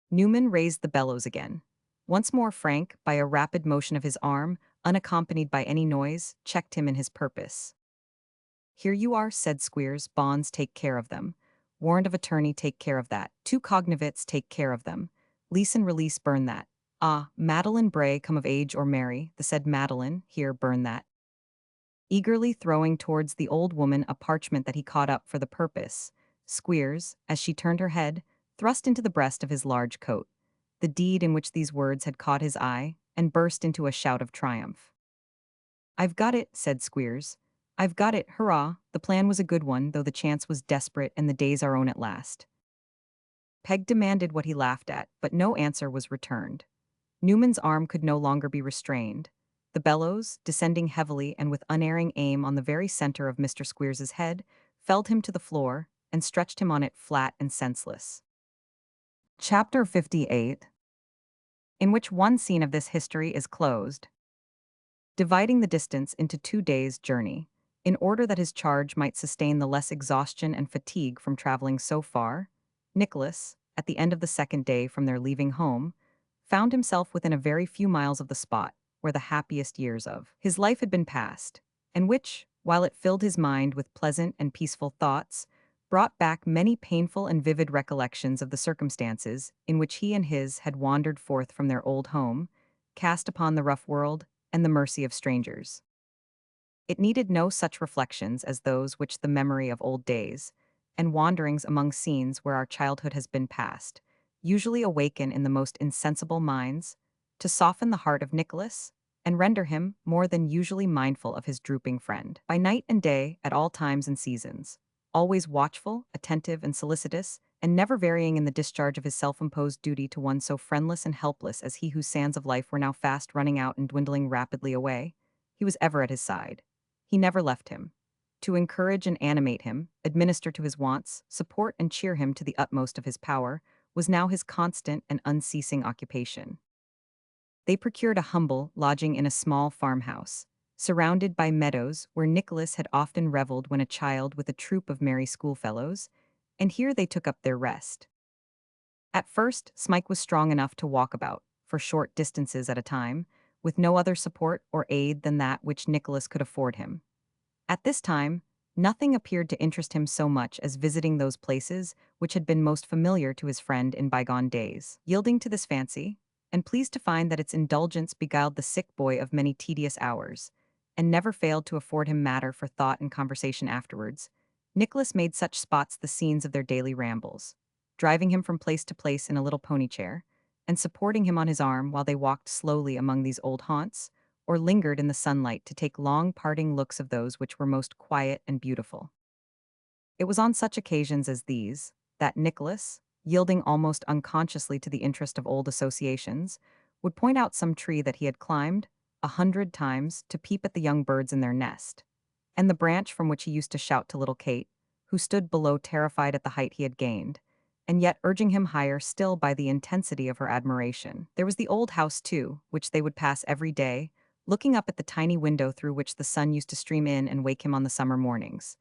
Newman raised the bellows again. Once more Frank, by a rapid motion of his arm, unaccompanied by any noise, checked him in his purpose. Here you are, said Squeers, bonds, take care of them. Warrant of attorney, take care of that. 2 cognivets, take care of them. Lease and release, burn that. Ah, Madeline Bray, come of age or marry, the said Madeline, here, burn that. Eagerly throwing towards the old woman a parchment that he caught up for the purpose, Squeers, as she turned her head, thrust into the breast of his large coat the deed in which these words had caught his eye, and burst into a shout of triumph. I've got it, said Squeers. I've got it, hurrah! The plan was a good one, though the chance was desperate and the day's our own at last. Peg demanded what he laughed at, but no answer was returned. Newman's arm could no longer be restrained. The bellows, descending heavily and with unerring aim on the very center of Mr. Squeers's head, felled him to the floor and stretched him on it flat and senseless. Chapter 58, in which one scene of this history is closed. Dividing the distance into 2 days' journey, in order that his charge might sustain the less exhaustion and fatigue from traveling so far, Nicholas, at the end of the 2nd day from their leaving home, found himself within a very few miles of the spot where the happiest years of his life had been passed, and which, while it filled his mind with pleasant and peaceful thoughts, brought back many painful and vivid recollections of the circumstances in which he and his had wandered forth from their old home, cast upon the rough world and the mercy of strangers. It needed no such reflections as those which the memory of old days, and wanderings among scenes where our childhood has been passed, usually awaken in the most insensible minds, to soften the heart of Nicholas, and render him more than usually mindful of his drooping friend. By night and day, at all times and seasons, always watchful, attentive, and solicitous, and never varying in the discharge of his self-imposed duty to one so friendless and helpless as he whose sands of life were now fast running out and dwindling rapidly away. He was ever at his side. He never left him. To encourage and animate him, administer to his wants, support and cheer him to the utmost of his power, was now his constant and unceasing occupation. They procured a humble lodging in a small farmhouse, surrounded by meadows where Nicholas had often reveled when a child with a troop of merry schoolfellows, and here they took up their rest. At first, Smike was strong enough to walk about, for short distances at a time, with no other support or aid than that which Nicholas could afford him. At this time, nothing appeared to interest him so much as visiting those places which had been most familiar to his friend in bygone days. Yielding to this fancy, and pleased to find that its indulgence beguiled the sick boy of many tedious hours, and never failed to afford him matter for thought and conversation afterwards, Nicholas made such spots the scenes of their daily rambles, driving him from place to place in a little pony chair, and supporting him on his arm while they walked slowly among these old haunts, or lingered in the sunlight to take long parting looks of those which were most quiet and beautiful. It was on such occasions as these that Nicholas, yielding almost unconsciously to the interest of old associations, would point out some tree that he had climbed 100 times to peep at the young birds in their nest, and the branch from which he used to shout to little Kate, who stood below terrified at the height he had gained, and yet urging him higher still by the intensity of her admiration. There was the old house, too, which they would pass every day, looking up at the tiny window through which the sun used to stream in and wake him on the summer mornings.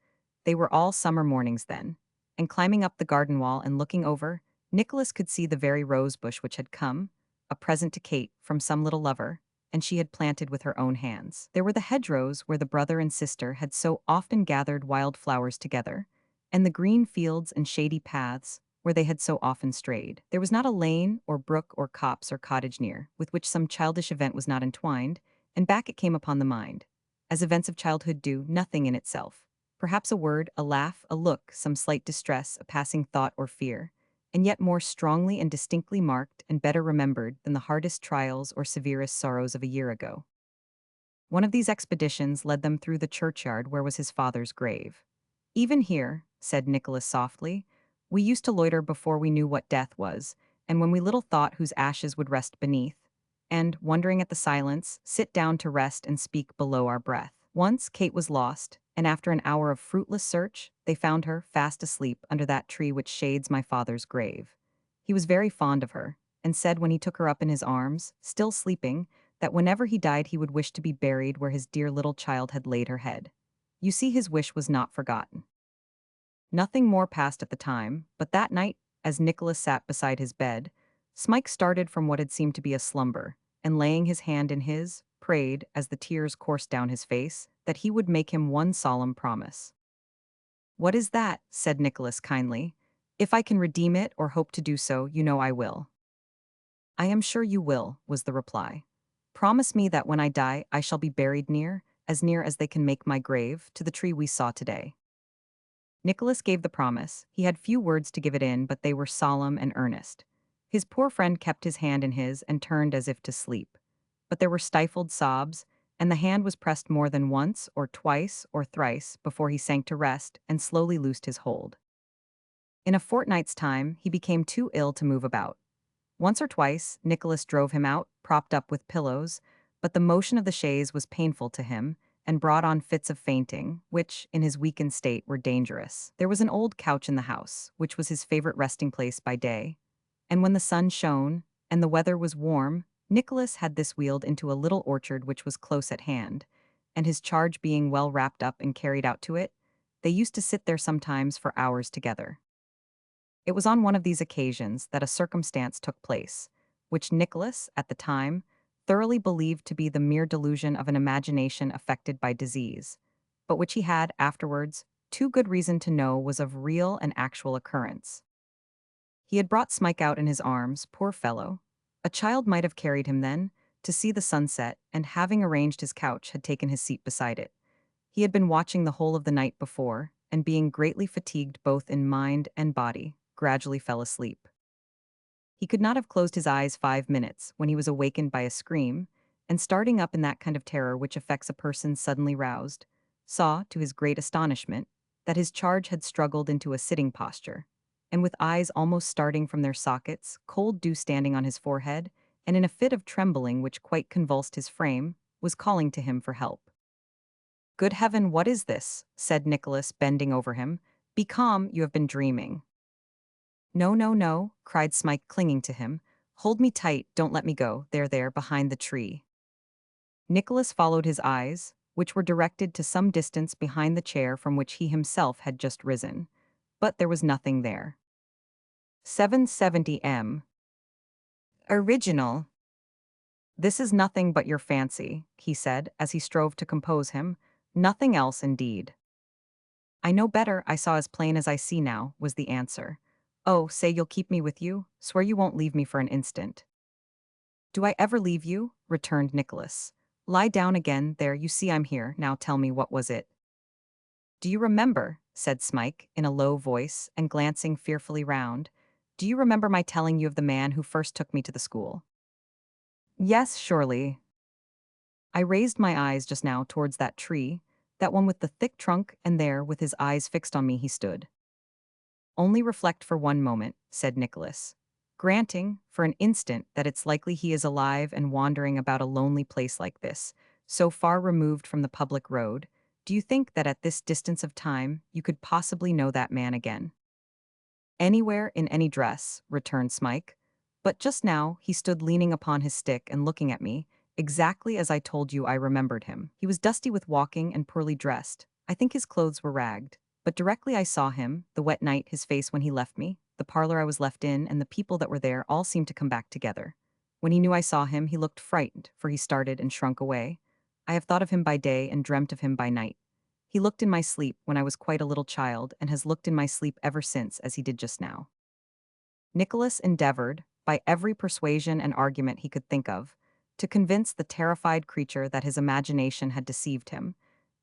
They were all summer mornings then, and climbing up the garden wall and looking over, Nicholas could see the very rose bush which had come, a present to Kate from some little lover, and she had planted with her own hands. There were the hedgerows where the brother and sister had so often gathered wild flowers together, and the green fields and shady paths where they had so often strayed. There was not a lane or brook or copse or cottage near, with which some childish event was not entwined, and back it came upon the mind, as events of childhood do, nothing in itself. Perhaps a word, a laugh, a look, some slight distress, a passing thought or fear, and yet more strongly and distinctly marked and better remembered than the hardest trials or severest sorrows of a year ago. One of these expeditions led them through the churchyard where was his father's grave. Even here, said Nicholas softly, we used to loiter before we knew what death was, and when we little thought whose ashes would rest beneath, and, wondering at the silence, sit down to rest and speak below our breath. Once Kate was lost, and after an hour of fruitless search, they found her fast asleep under that tree which shades my father's grave. He was very fond of her, and said when he took her up in his arms, still sleeping, that whenever he died he would wish to be buried where his dear little child had laid her head. You see, his wish was not forgotten. Nothing more passed at the time, but that night, as Nicholas sat beside his bed, Smike started from what had seemed to be a slumber, and laying his hand in his, prayed, as the tears coursed down his face, that he would make him one solemn promise. "What is that?" said Nicholas kindly. "If I can redeem it or hope to do so, you know I will." "I am sure you will," was the reply. "Promise me that when I die I shall be buried near as they can make my grave, to the tree we saw today." Nicholas gave the promise. He had few words to give it in, but they were solemn and earnest. His poor friend kept his hand in his and turned as if to sleep. But there were stifled sobs, and the hand was pressed more than once or twice or thrice before he sank to rest and slowly loosed his hold. In a fortnight's time, he became too ill to move about. Once or twice, Nicholas drove him out, propped up with pillows, but the motion of the chaise was painful to him, and brought on fits of fainting, which, in his weakened state, were dangerous. There was an old couch in the house, which was his favorite resting place by day, and when the sun shone, and the weather was warm, Nicholas had this wheeled into a little orchard which was close at hand, and his charge being well wrapped up and carried out to it, they used to sit there sometimes for hours together. It was on one of these occasions that a circumstance took place, which Nicholas, at the time, thoroughly believed to be the mere delusion of an imagination affected by disease, but which he had, afterwards, too good reason to know was of real and actual occurrence. He had brought Smike out in his arms, poor fellow. A child might have carried him then, to see the sunset, and having arranged his couch, had taken his seat beside it. He had been watching the whole of the night before, and being greatly fatigued both in mind and body, gradually fell asleep. He could not have closed his eyes 5 minutes when he was awakened by a scream, and starting up in that kind of terror which affects a person suddenly roused, saw, to his great astonishment, that his charge had struggled into a sitting posture, and with eyes almost starting from their sockets, cold dew standing on his forehead, and in a fit of trembling which quite convulsed his frame, was calling to him for help. "Good heaven, what is this?" said Nicholas, bending over him. "Be calm, you have been dreaming." "No, no, no," cried Smike, clinging to him. "Hold me tight, don't let me go, there, behind the tree." Nicholas followed his eyes, which were directed to some distance behind the chair from which he himself had just risen. But there was nothing there. 770 Original. "This is nothing but your fancy," he said, as he strove to compose him. "Nothing else, indeed." "I know better, I saw as plain as I see now," was the answer. "Oh, say you'll keep me with you. Swear you won't leave me for an instant." "Do I ever leave you?" returned Nicholas. "Lie down again, there, you see I'm here. Now tell me, what was it?" "Do you remember," said Smike, in a low voice, and glancing fearfully round, "do you remember my telling you of the man who first took me to the school?" "Yes, surely." "I raised my eyes just now towards that tree, that one with the thick trunk, and there, with his eyes fixed on me, he stood." "Only reflect for one moment," said Nicholas. "Granting, for an instant, that it's likely he is alive and wandering about a lonely place like this, so far removed from the public road, do you think that at this distance of time you could possibly know that man again?" "Anywhere, in any dress," returned Smike. "But just now he stood leaning upon his stick and looking at me, exactly as I told you I remembered him. He was dusty with walking and poorly dressed. I think his clothes were ragged. But directly I saw him, the wet night, his face when he left me, the parlor I was left in, and the people that were there all seemed to come back together. When he knew I saw him, he looked frightened, for he started and shrunk away. I have thought of him by day and dreamt of him by night. He looked in my sleep when I was quite a little child, and has looked in my sleep ever since as he did just now." Nicholas endeavored, by every persuasion and argument he could think of, to convince the terrified creature that his imagination had deceived him,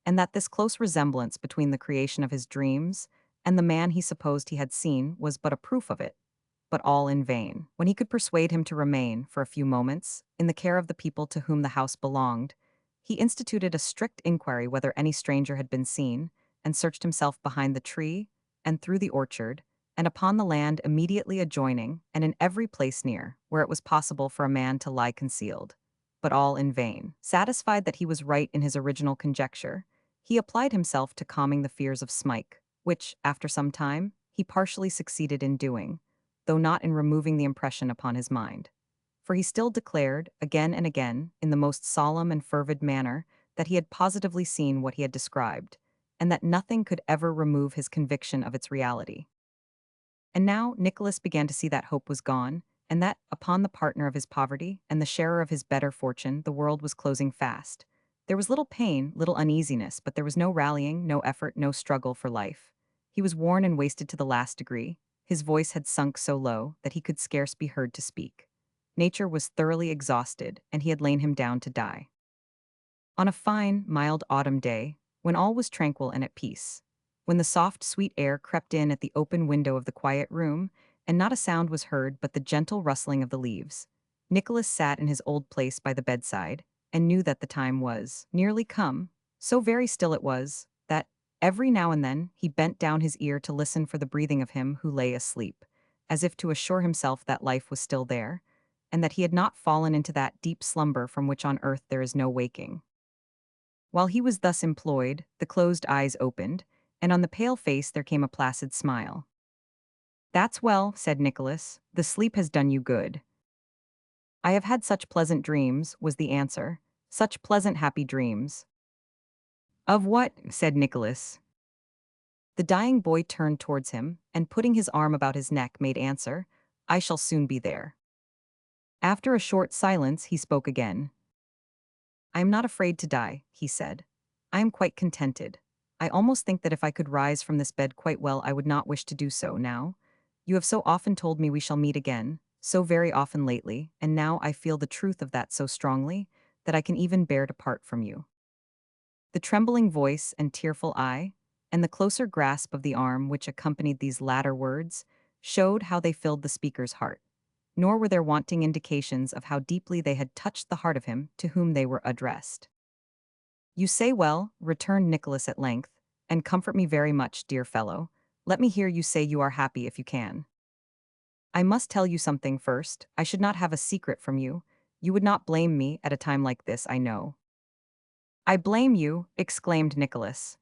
and that this close resemblance between the creation of his dreams and the man he supposed he had seen was but a proof of it, but all in vain. When he could persuade him to remain, for a few moments, in the care of the people to whom the house belonged, he instituted a strict inquiry whether any stranger had been seen, and searched himself behind the tree, and through the orchard, and upon the land immediately adjoining, and in every place near, where it was possible for a man to lie concealed. But all in vain. Satisfied that he was right in his original conjecture, he applied himself to calming the fears of Smike, which, after some time, he partially succeeded in doing, though not in removing the impression upon his mind. For he still declared, again and again, in the most solemn and fervid manner, that he had positively seen what he had described, and that nothing could ever remove his conviction of its reality. And now Nicholas began to see that hope was gone, and that, upon the partner of his poverty and the sharer of his better fortune, the world was closing fast. There was little pain, little uneasiness, but there was no rallying, no effort, no struggle for life. He was worn and wasted to the last degree. His voice had sunk so low that he could scarce be heard to speak. Nature was thoroughly exhausted, and he had lain him down to die. On a fine, mild autumn day, when all was tranquil and at peace, when the soft, sweet air crept in at the open window of the quiet room, and not a sound was heard but the gentle rustling of the leaves, Nicholas sat in his old place by the bedside, and knew that the time was nearly come. So very still it was, that, every now and then, he bent down his ear to listen for the breathing of him who lay asleep, as if to assure himself that life was still there, and that he had not fallen into that deep slumber from which on earth there is no waking. While he was thus employed, the closed eyes opened, and on the pale face there came a placid smile. "That's well," said Nicholas. "The sleep has done you good." "I have had such pleasant dreams," was the answer. "Such pleasant, happy dreams." "Of what?" said Nicholas. The dying boy turned towards him, and putting his arm about his neck made answer, "I shall soon be there." After a short silence he spoke again. "I am not afraid to die," he said. "I am quite contented. I almost think that if I could rise from this bed quite well I would not wish to do so now. You have so often told me we shall meet again, so very often lately, and now I feel the truth of that so strongly, that I can even bear to part from you." The trembling voice and tearful eye, and the closer grasp of the arm which accompanied these latter words, showed how they filled the speaker's heart. Nor were there wanting indications of how deeply they had touched the heart of him to whom they were addressed. "You say well," returned Nicholas at length, and comfort me very much, dear fellow. Let me hear you say you are happy if you can. I must tell you something first. I should not have a secret from you. You would not blame me at a time like this, I know." "I blame you!" exclaimed Nicholas.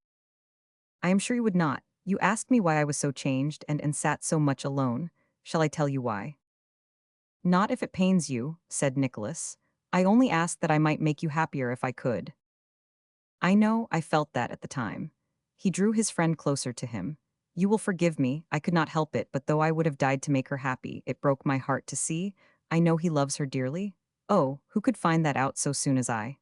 "I am sure you would not. You asked me why I was so changed and sat so much alone. Shall I tell you why?" "Not if it pains you," said Nicholas. "I only asked that I might make you happier if I could." "I know, I felt that at the time." He drew his friend closer to him. "You will forgive me, I could not help it, but though I would have died to make her happy, it broke my heart to see. I know he loves her dearly. Oh, who could find that out so soon as I?"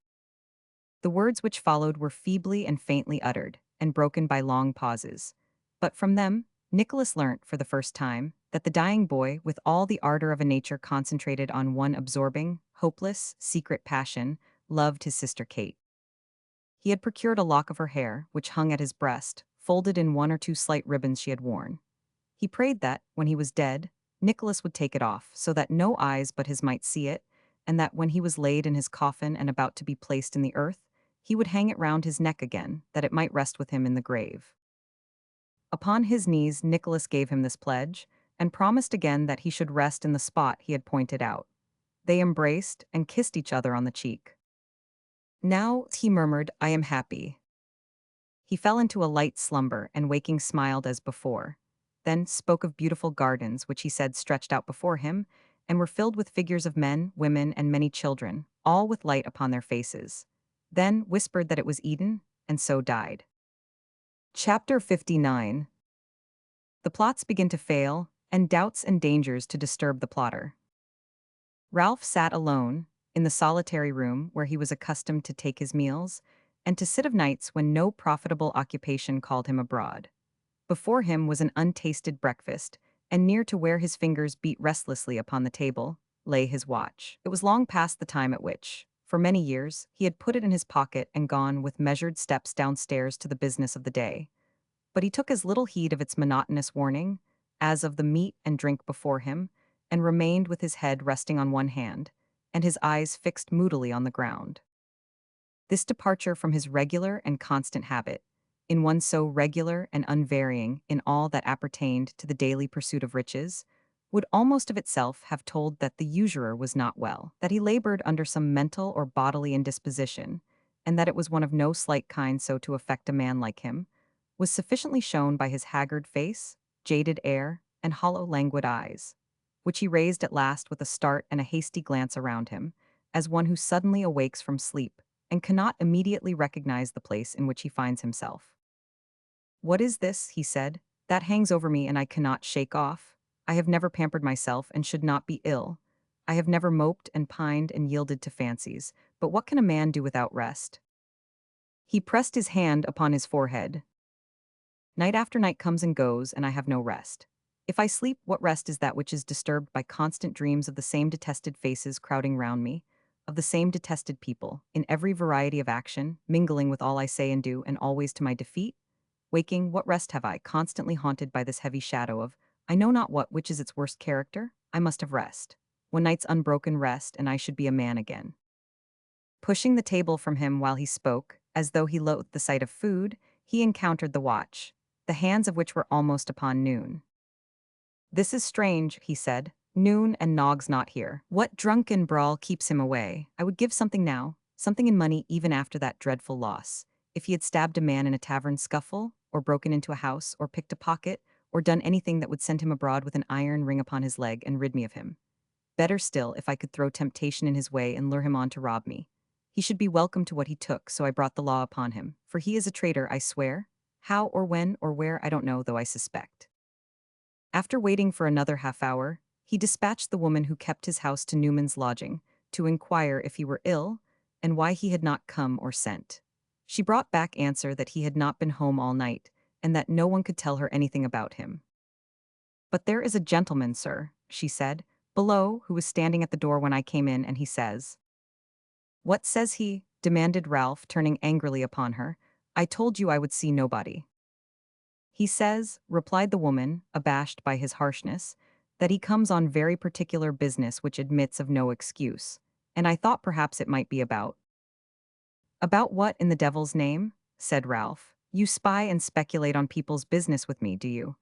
The words which followed were feebly and faintly uttered, and broken by long pauses. But from them, Nicholas learnt, for the first time, that the dying boy, with all the ardor of a nature concentrated on one absorbing, hopeless, secret passion, loved his sister Kate. He had procured a lock of her hair, which hung at his breast, folded in one or two slight ribbons she had worn. He prayed that, when he was dead, Nicholas would take it off, so that no eyes but his might see it, and that when he was laid in his coffin and about to be placed in the earth, he would hang it round his neck again, that it might rest with him in the grave. Upon his knees Nicholas gave him this pledge, and promised again that he should rest in the spot he had pointed out. They embraced and kissed each other on the cheek. "Now," he murmured, "I am happy." He fell into a light slumber and waking smiled as before, then spoke of beautiful gardens which he said stretched out before him, and were filled with figures of men, women, and many children, all with light upon their faces. Then whispered that it was Eden, and so died. Chapter 59. The plots begin to fail, and doubts and dangers to disturb the plotter. Ralph sat alone, in the solitary room where he was accustomed to take his meals, and to sit of nights when no profitable occupation called him abroad. Before him was an untasted breakfast, and near to where his fingers beat restlessly upon the table, lay his watch. It was long past the time at which, for many years, he had put it in his pocket and gone with measured steps downstairs to the business of the day. But he took as little heed of its monotonous warning as of the meat and drink before him, and remained with his head resting on one hand, and his eyes fixed moodily on the ground. This departure from his regular and constant habit, in one so regular and unvarying in all that appertained to the daily pursuit of riches, would almost of itself have told that the usurer was not well, that he labored under some mental or bodily indisposition, and that it was one of no slight kind so to affect a man like him, was sufficiently shown by his haggard face, jaded air, and hollow languid eyes, which he raised at last with a start and a hasty glance around him, as one who suddenly awakes from sleep, and cannot immediately recognize the place in which he finds himself. "What is this?" he said. "That hangs over me and I cannot shake off. I have never pampered myself and should not be ill. I have never moped and pined and yielded to fancies, but what can a man do without rest?" He pressed his hand upon his forehead. "Night after night comes and goes, and I have no rest. If I sleep, what rest is that which is disturbed by constant dreams of the same detested faces crowding round me, of the same detested people, in every variety of action, mingling with all I say and do, and always to my defeat? Waking, what rest have I, constantly haunted by this heavy shadow of, I know not what, which is its worst character? I must have rest. One night's unbroken rest, and I should be a man again." Pushing the table from him while he spoke, as though he loathed the sight of food, he encountered the watch, the hands of which were almost upon noon. "This is strange," he said. "Noon and Nog's not here. What drunken brawl keeps him away? I would give something now, something in money even after that dreadful loss. If he had stabbed a man in a tavern scuffle, or broken into a house, or picked a pocket, or done anything that would send him abroad with an iron ring upon his leg and rid me of him. Better still if I could throw temptation in his way and lure him on to rob me. He should be welcome to what he took, so I brought the law upon him. For he is a traitor, I swear. How or when or where I don't know, though I suspect." After waiting for another half-hour, he dispatched the woman who kept his house to Newman's lodging, to inquire if he were ill, and why he had not come or sent. She brought back answer that he had not been home all night, and that no one could tell her anything about him. "But there is a gentleman, sir," she said, "below, who was standing at the door when I came in, and he says—" "What says he?" demanded Ralph, turning angrily upon her. "I told you I would see nobody." "He says," replied the woman, abashed by his harshness, "that he comes on very particular business which admits of no excuse, and I thought perhaps it might be about—" "About what in the devil's name?" said Ralph. You spy and speculate on people's business with me, do you?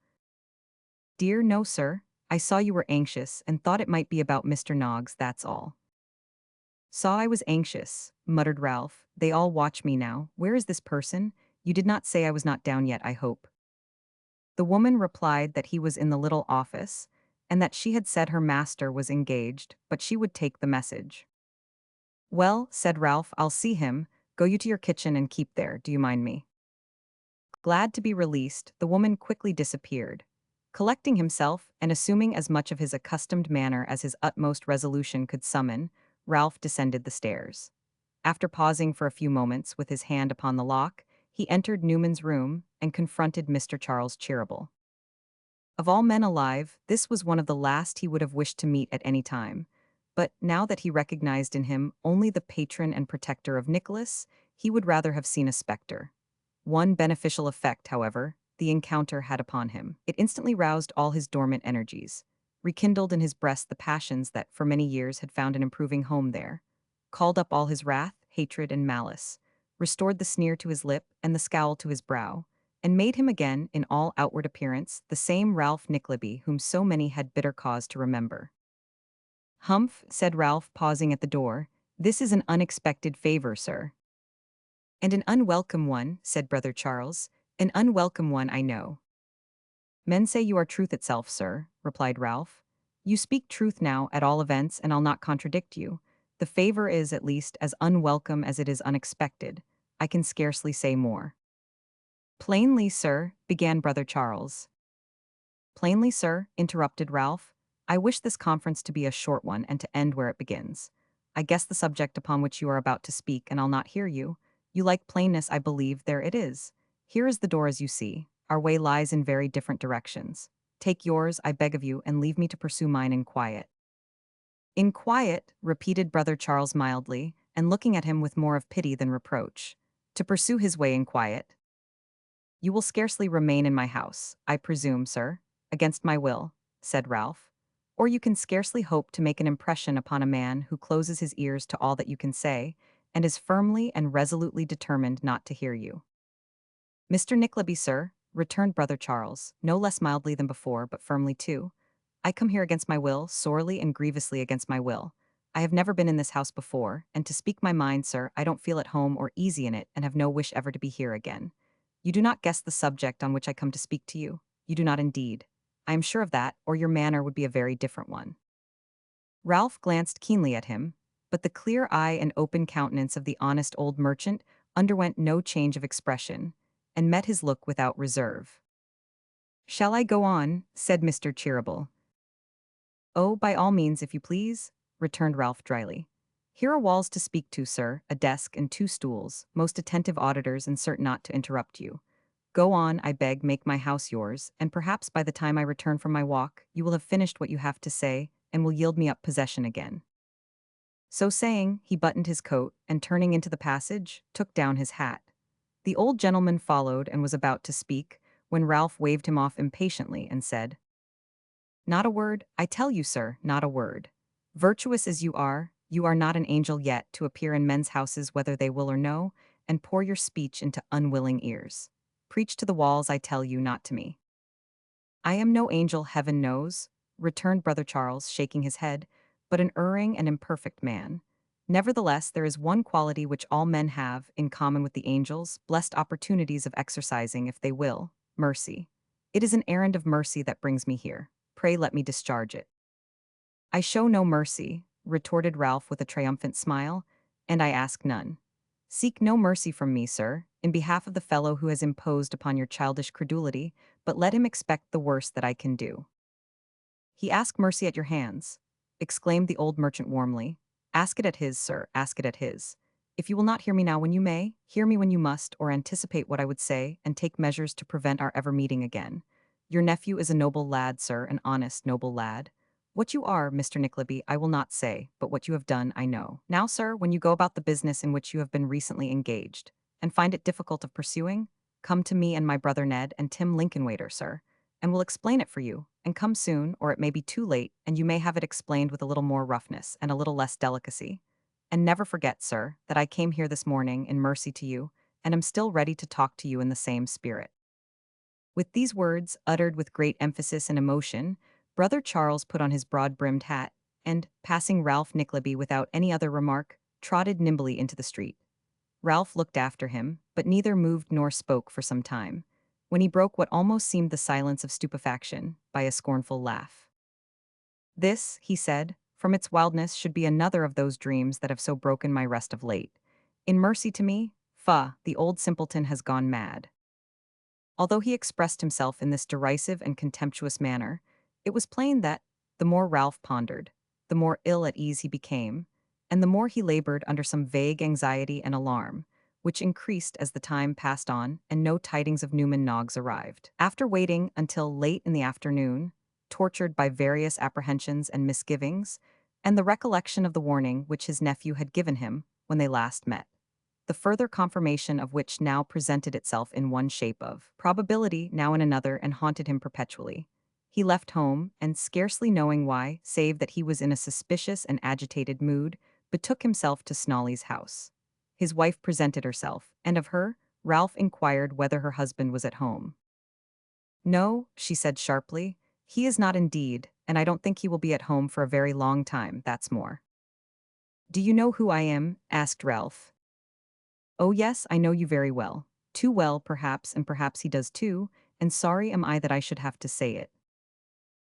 Dear, no, sir. I saw you were anxious and thought it might be about Mr. Noggs, that's all. Saw I was anxious, muttered Ralph. They all watch me now. Where is this person? You did not say I was not down yet, I hope. The woman replied that he was in the little office, and that she had said her master was engaged, but she would take the message. Well, said Ralph, I'll see him. Go you to your kitchen and keep there, do you mind me? Glad to be released, the woman quickly disappeared. Collecting himself, and assuming as much of his accustomed manner as his utmost resolution could summon, Ralph descended the stairs. After pausing for a few moments with his hand upon the lock, he entered Newman's room and confronted Mr. Charles Cheeryble. Of all men alive, this was one of the last he would have wished to meet at any time. But now that he recognized in him only the patron and protector of Nicholas, he would rather have seen a specter. One beneficial effect, however, the encounter had upon him. It instantly roused all his dormant energies, rekindled in his breast the passions that for many years had found an improving home there, called up all his wrath, hatred, and malice, restored the sneer to his lip and the scowl to his brow, and made him again, in all outward appearance, the same Ralph Nickleby whom so many had bitter cause to remember. Humph, said Ralph, pausing at the door, this is an unexpected favor, sir. And an unwelcome one, said Brother Charles, an unwelcome one, I know. Men say you are truth itself, sir, replied Ralph. You speak truth now, at all events, and I'll not contradict you. The favor is, at least, as unwelcome as it is unexpected. I can scarcely say more. Plainly, sir, began Brother Charles. Plainly, sir, interrupted Ralph, I wish this conference to be a short one and to end where it begins. I guess the subject upon which you are about to speak, and I'll not hear you. You like plainness, I believe, there it is. Here is the door as you see. Our way lies in very different directions. Take yours, I beg of you, and leave me to pursue mine in quiet. In quiet, repeated Brother Charles mildly, and looking at him with more of pity than reproach. To pursue his way in quiet. You will scarcely remain in my house, I presume, sir, against my will, said Ralph. Or you can scarcely hope to make an impression upon a man who closes his ears to all that you can say, and is firmly and resolutely determined not to hear you. Mr. Nickleby, sir, returned Brother Charles, no less mildly than before, but firmly too. I come here against my will, sorely and grievously against my will. I have never been in this house before, and to speak my mind, sir, I don't feel at home or easy in it, and have no wish ever to be here again. You do not guess the subject on which I come to speak to you. You do not indeed. I am sure of that, or your manner would be a very different one. Ralph glanced keenly at him, but the clear eye and open countenance of the honest old merchant underwent no change of expression, and met his look without reserve. Shall I go on? Said Mr. Cheeryble. Oh, by all means, if you please, returned Ralph dryly. Here are walls to speak to, sir, a desk and 2 stools, most attentive auditors and certain not to interrupt you. Go on, I beg, make my house yours, and perhaps by the time I return from my walk, you will have finished what you have to say, and will yield me up possession again. So saying, he buttoned his coat, and turning into the passage, took down his hat. The old gentleman followed and was about to speak, when Ralph waved him off impatiently and said, Not a word, I tell you, sir, not a word. Virtuous as you are not an angel yet to appear in men's houses whether they will or no, and pour your speech into unwilling ears. Preach to the walls, I tell you, not to me. I am no angel, heaven knows, returned Brother Charles, shaking his head, but an erring and imperfect man. Nevertheless, there is one quality which all men have, in common with the angels, blessed opportunities of exercising, if they will, mercy. It is an errand of mercy that brings me here. Pray let me discharge it. I show no mercy, retorted Ralph with a triumphant smile, and I ask none. Seek no mercy from me, sir, in behalf of the fellow who has imposed upon your childish credulity, but let him expect the worst that I can do. He ask mercy at your hands, exclaimed the old merchant warmly. Ask it at his, sir, ask it at his. If you will not hear me now when you may, hear me when you must, or anticipate what I would say, and take measures to prevent our ever meeting again. Your nephew is a noble lad, sir, an honest, noble lad. What you are, Mr. Nickleby, I will not say, but what you have done, I know. Now, sir, when you go about the business in which you have been recently engaged, and find it difficult of pursuing, come to me and my brother Ned and Tim Lincolnwaiter, sir, and we'll explain it for you, and come soon, or it may be too late, and you may have it explained with a little more roughness and a little less delicacy. And never forget, sir, that I came here this morning in mercy to you, and am still ready to talk to you in the same spirit." With these words, uttered with great emphasis and emotion, Brother Charles put on his broad-brimmed hat, and, passing Ralph Nickleby without any other remark, trotted nimbly into the street. Ralph looked after him, but neither moved nor spoke for some time, when he broke what almost seemed the silence of stupefaction by a scornful laugh. "This," he said, "from its wildness should be another of those dreams that have so broken my rest of late. In mercy to me, the old simpleton has gone mad." Although he expressed himself in this derisive and contemptuous manner, it was plain that, the more Ralph pondered, the more ill at ease he became, and the more he labored under some vague anxiety and alarm, which increased as the time passed on and no tidings of Newman Noggs arrived. After waiting until late in the afternoon, tortured by various apprehensions and misgivings, and the recollection of the warning which his nephew had given him when they last met, the further confirmation of which now presented itself in one shape of probability, now in another, and haunted him perpetually. He left home, and scarcely knowing why, save that he was in a suspicious and agitated mood, betook himself to Snawley's house. His wife presented herself, and of her, Ralph inquired whether her husband was at home. "No," she said sharply, "he is not indeed, and I don't think he will be at home for a very long time, that's more." "Do you know who I am?" asked Ralph. "Oh yes, I know you very well. Too well, perhaps, and perhaps he does too, and sorry am I that I should have to say it.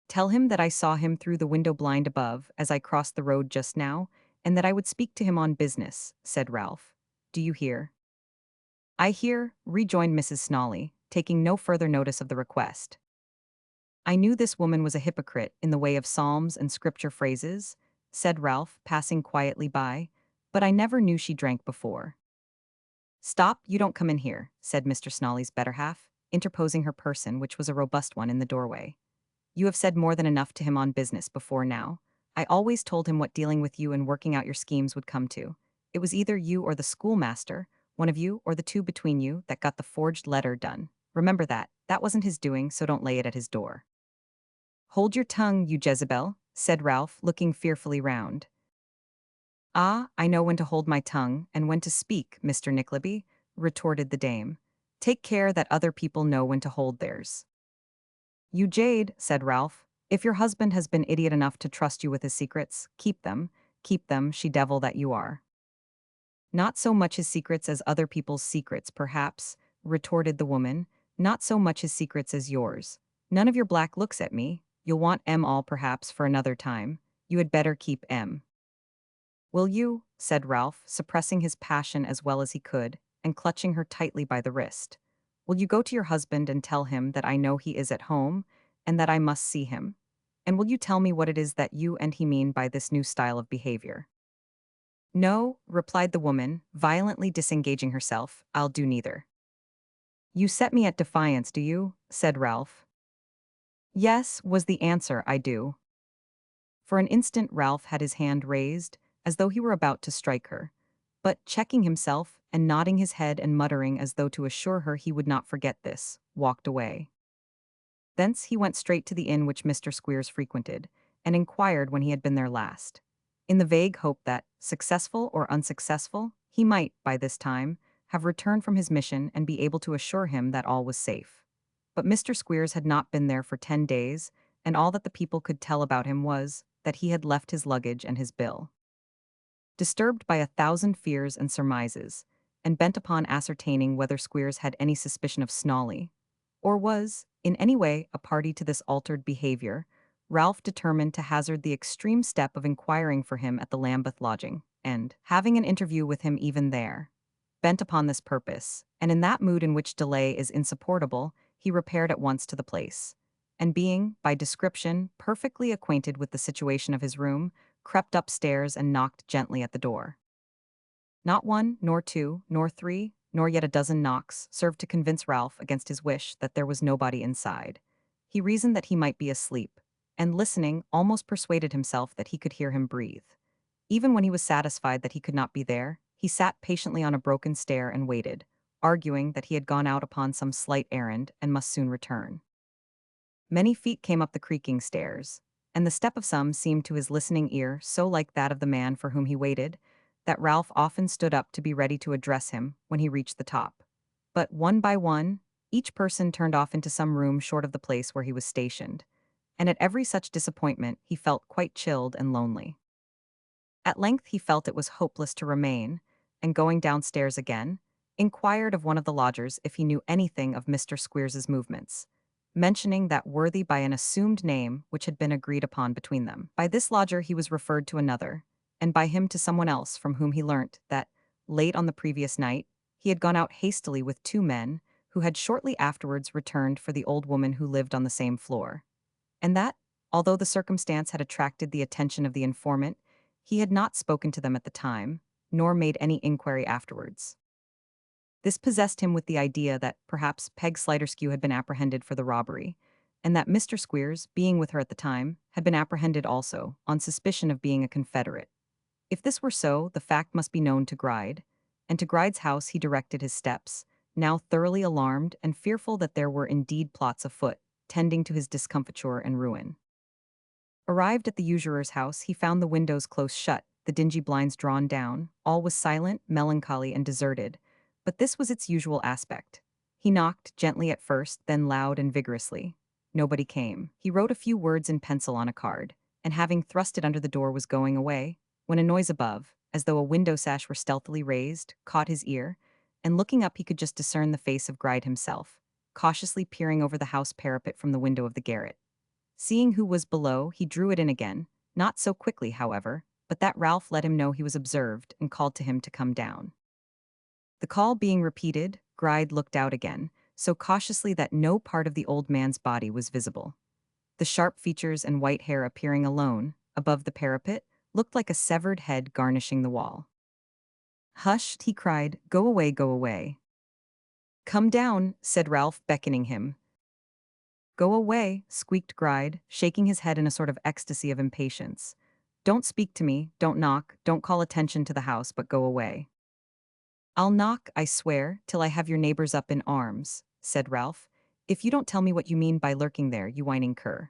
Tell him that I saw him through the window blind above, as I crossed the road just now, and that I would speak to him on business," said Ralph. "Do you hear?" "I hear," rejoined Mrs. Snawley, taking no further notice of the request. "I knew this woman was a hypocrite in the way of psalms and scripture phrases," said Ralph, passing quietly by, "but I never knew she drank before." "Stop, you don't come in here," said Mr. Snawley's better half, interposing her person, which was a robust one, in the doorway. "You have said more than enough to him on business before now. I always told him what dealing with you and working out your schemes would come to. It was either you or the schoolmaster, one of you or the two between you, that got the forged letter done. Remember that. That wasn't his doing, so don't lay it at his door." "Hold your tongue, you Jezebel," said Ralph, looking fearfully round. "Ah, I know when to hold my tongue, and when to speak, Mr. Nickleby," retorted the dame. "Take care that other people know when to hold theirs." "You jade," said Ralph. "If your husband has been idiot enough to trust you with his secrets, keep them, she-devil that you are." "Not so much his secrets as other people's secrets, perhaps," retorted the woman. "Not so much his secrets as yours. None of your black looks at me. You'll want 'em all, perhaps, for another time. You had better keep 'em." "Will you?" said Ralph, suppressing his passion as well as he could, and clutching her tightly by the wrist. "Will you go to your husband and tell him that I know he is at home, and that I must see him? And will you tell me what it is that you and he mean by this new style of behavior?" "No," replied the woman, violently disengaging herself, "I'll do neither." "You set me at defiance, do you?" said Ralph. "Yes," was the answer, "I do." For an instant Ralph had his hand raised, as though he were about to strike her, but checking himself, and nodding his head and muttering as though to assure her he would not forget this, walked away. Thence he went straight to the inn which Mr. Squeers frequented, and inquired when he had been there last, in the vague hope that, successful or unsuccessful, he might, by this time, have returned from his mission and be able to assure him that all was safe. But Mr. Squeers had not been there for 10 days, and all that the people could tell about him was that he had left his luggage and his bill. Disturbed by 1,000 fears and surmises, and bent upon ascertaining whether Squeers had any suspicion of Snawley, or was, in any way, a party to this altered behavior, Ralph determined to hazard the extreme step of inquiring for him at the Lambeth lodging, and, having an interview with him even there, bent upon this purpose, and in that mood in which delay is insupportable, he repaired at once to the place, and being, by description, perfectly acquainted with the situation of his room, crept upstairs and knocked gently at the door. Not one, nor two, nor three, nor yet a dozen knocks served to convince Ralph against his wish that there was nobody inside. He reasoned that he might be asleep, and listening, almost persuaded himself that he could hear him breathe. Even when he was satisfied that he could not be there, he sat patiently on a broken stair and waited, arguing that he had gone out upon some slight errand and must soon return. Many feet came up the creaking stairs, and the step of some seemed to his listening ear so like that of the man for whom he waited, that Ralph often stood up to be ready to address him when he reached the top. But one by one, each person turned off into some room short of the place where he was stationed, and at every such disappointment he felt quite chilled and lonely. At length he felt it was hopeless to remain, and going downstairs again, inquired of one of the lodgers if he knew anything of Mr. Squeers's movements, mentioning that worthy by an assumed name which had been agreed upon between them. By this lodger he was referred to another, and by him to someone else from whom he learnt that, late on the previous night, he had gone out hastily with two men, who had shortly afterwards returned for the old woman who lived on the same floor, and that, although the circumstance had attracted the attention of the informant, he had not spoken to them at the time, nor made any inquiry afterwards. This possessed him with the idea that perhaps Peg Sliderskew had been apprehended for the robbery, and that Mr. Squeers, being with her at the time, had been apprehended also, on suspicion of being a confederate. If this were so, the fact must be known to Gride, and to Gride's house he directed his steps, now thoroughly alarmed and fearful that there were indeed plots afoot, tending to his discomfiture and ruin. Arrived at the usurer's house, he found the windows close shut, the dingy blinds drawn down, all was silent, melancholy, and deserted, but this was its usual aspect. He knocked, gently at first, then loud and vigorously. Nobody came. He wrote a few words in pencil on a card, and having thrust it under the door was going away, when a noise above, as though a window sash were stealthily raised, caught his ear, and looking up he could just discern the face of Gride himself, cautiously peering over the house parapet from the window of the garret. Seeing who was below, he drew it in again, not so quickly, however, but that Ralph let him know he was observed and called to him to come down. The call being repeated, Gride looked out again, so cautiously that no part of the old man's body was visible. The sharp features and white hair appearing alone, above the parapet, looked like a severed head garnishing the wall. "Hush," he cried, "go away, go away." "Come down," said Ralph, beckoning him. "Go away," squeaked Gride, shaking his head in a sort of ecstasy of impatience. "Don't speak to me, don't knock, don't call attention to the house, but go away." "I'll knock, I swear, till I have your neighbors up in arms," said Ralph, "if you don't tell me what you mean by lurking there, you whining cur."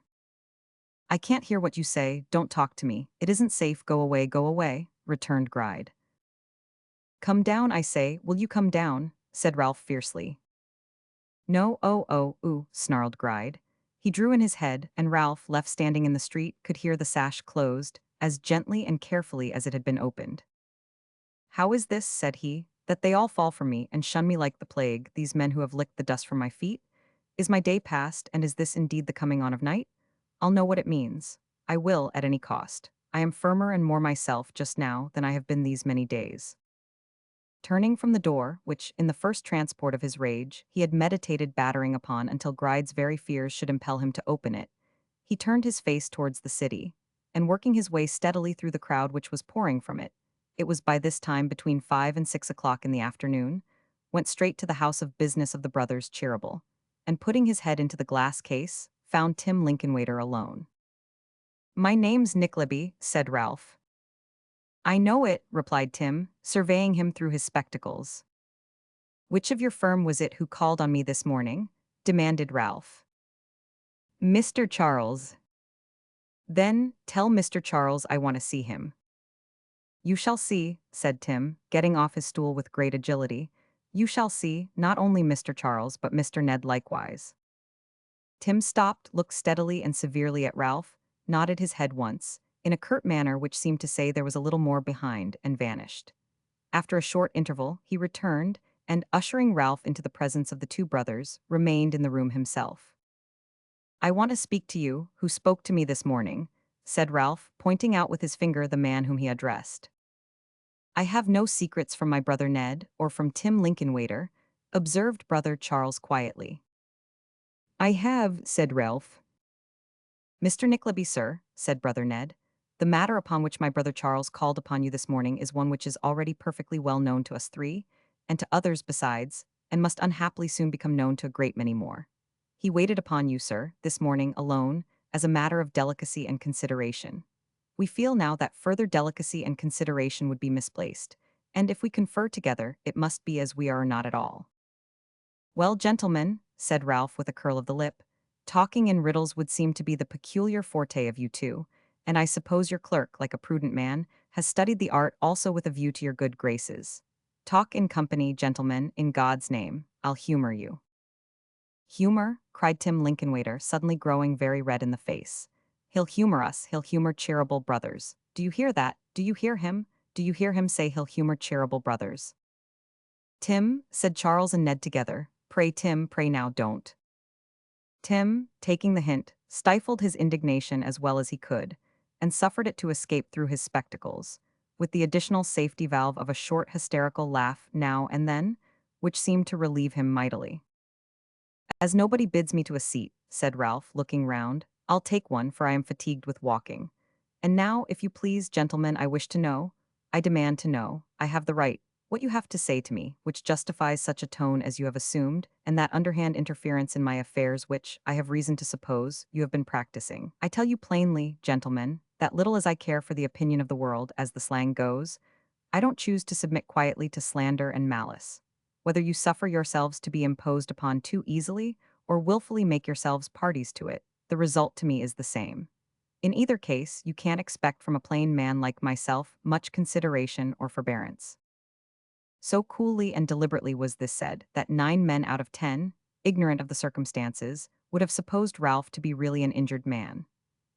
"I can't hear what you say, don't talk to me, it isn't safe, go away," returned Gride. "Come down, I say, will you come down?" said Ralph fiercely. "No, ooh," snarled Gride. He drew in his head, and Ralph, left standing in the street, could hear the sash closed, as gently and carefully as it had been opened. "How is this," said he, "that they all fall from me and shun me like the plague, these men who have licked the dust from my feet? Is my day past, and is this indeed the coming on of night? I'll know what it means. I will, at any cost. I am firmer and more myself just now than I have been these many days." Turning from the door, which, in the first transport of his rage, he had meditated battering upon until Gride's very fears should impel him to open it, he turned his face towards the city, and working his way steadily through the crowd which was pouring from it was by this time between 5 and 6 o'clock in the afternoon, went straight to the house of business of the brothers Cheeryble, and putting his head into the glass case, found Tim Lincolnwater alone. "My name's Nickleby," said Ralph. "I know it," replied Tim, surveying him through his spectacles. "Which of your firm was it who called on me this morning?" demanded Ralph. "Mr. Charles." "Then, tell Mr. Charles I want to see him." "You shall see," said Tim, getting off his stool with great agility. "You shall see, not only Mr. Charles, but Mr. Ned likewise." Tim stopped, looked steadily and severely at Ralph, nodded his head once, in a curt manner which seemed to say there was a little more behind, and vanished. After a short interval, he returned, and, ushering Ralph into the presence of the two brothers, remained in the room himself. "I want to speak to you, who spoke to me this morning," said Ralph, pointing out with his finger the man whom he addressed. "I have no secrets from my brother Ned, or from Tim Lincolnwater," observed brother Charles quietly. "I have," said Ralph. "Mr. Nickleby, sir," said brother Ned, "the matter upon which my brother Charles called upon you this morning is one which is already perfectly well known to us three, and to others besides, and must unhappily soon become known to a great many more. He waited upon you, sir, this morning, alone, as a matter of delicacy and consideration. We feel now that further delicacy and consideration would be misplaced, and if we confer together, it must be as we are not at all." "Well, gentlemen," said Ralph with a curl of the lip, "talking in riddles would seem to be the peculiar forte of you two, and I suppose your clerk, like a prudent man, has studied the art also with a view to your good graces. Talk in company, gentlemen, in God's name. I'll humor you. Humor? Cried Tim Lincolnwaiter, suddenly growing very red in the face. He'll humor us, he'll humor Cheeryble Brothers. Do you hear that? Do you hear him? Do you hear him say he'll humor Cheeryble Brothers? Tim, said Charles and Ned together. Pray, Tim, pray now don't. Tim, taking the hint, stifled his indignation as well as he could, and suffered it to escape through his spectacles, with the additional safety valve of a short hysterical laugh now and then, which seemed to relieve him mightily. As nobody bids me to a seat, said Ralph, looking round, I'll take one, for I am fatigued with walking. And now, if you please, gentlemen, I demand to know, I have the right, what you have to say to me, which justifies such a tone as you have assumed, and that underhand interference in my affairs which, I have reason to suppose, you have been practicing. I tell you plainly, gentlemen, that little as I care for the opinion of the world, as the slang goes, I don't choose to submit quietly to slander and malice. Whether you suffer yourselves to be imposed upon too easily, or willfully make yourselves parties to it, the result to me is the same. In either case, you can't expect from a plain man like myself much consideration or forbearance. So coolly and deliberately was this said, that 9 men out of 10, ignorant of the circumstances, would have supposed Ralph to be really an injured man.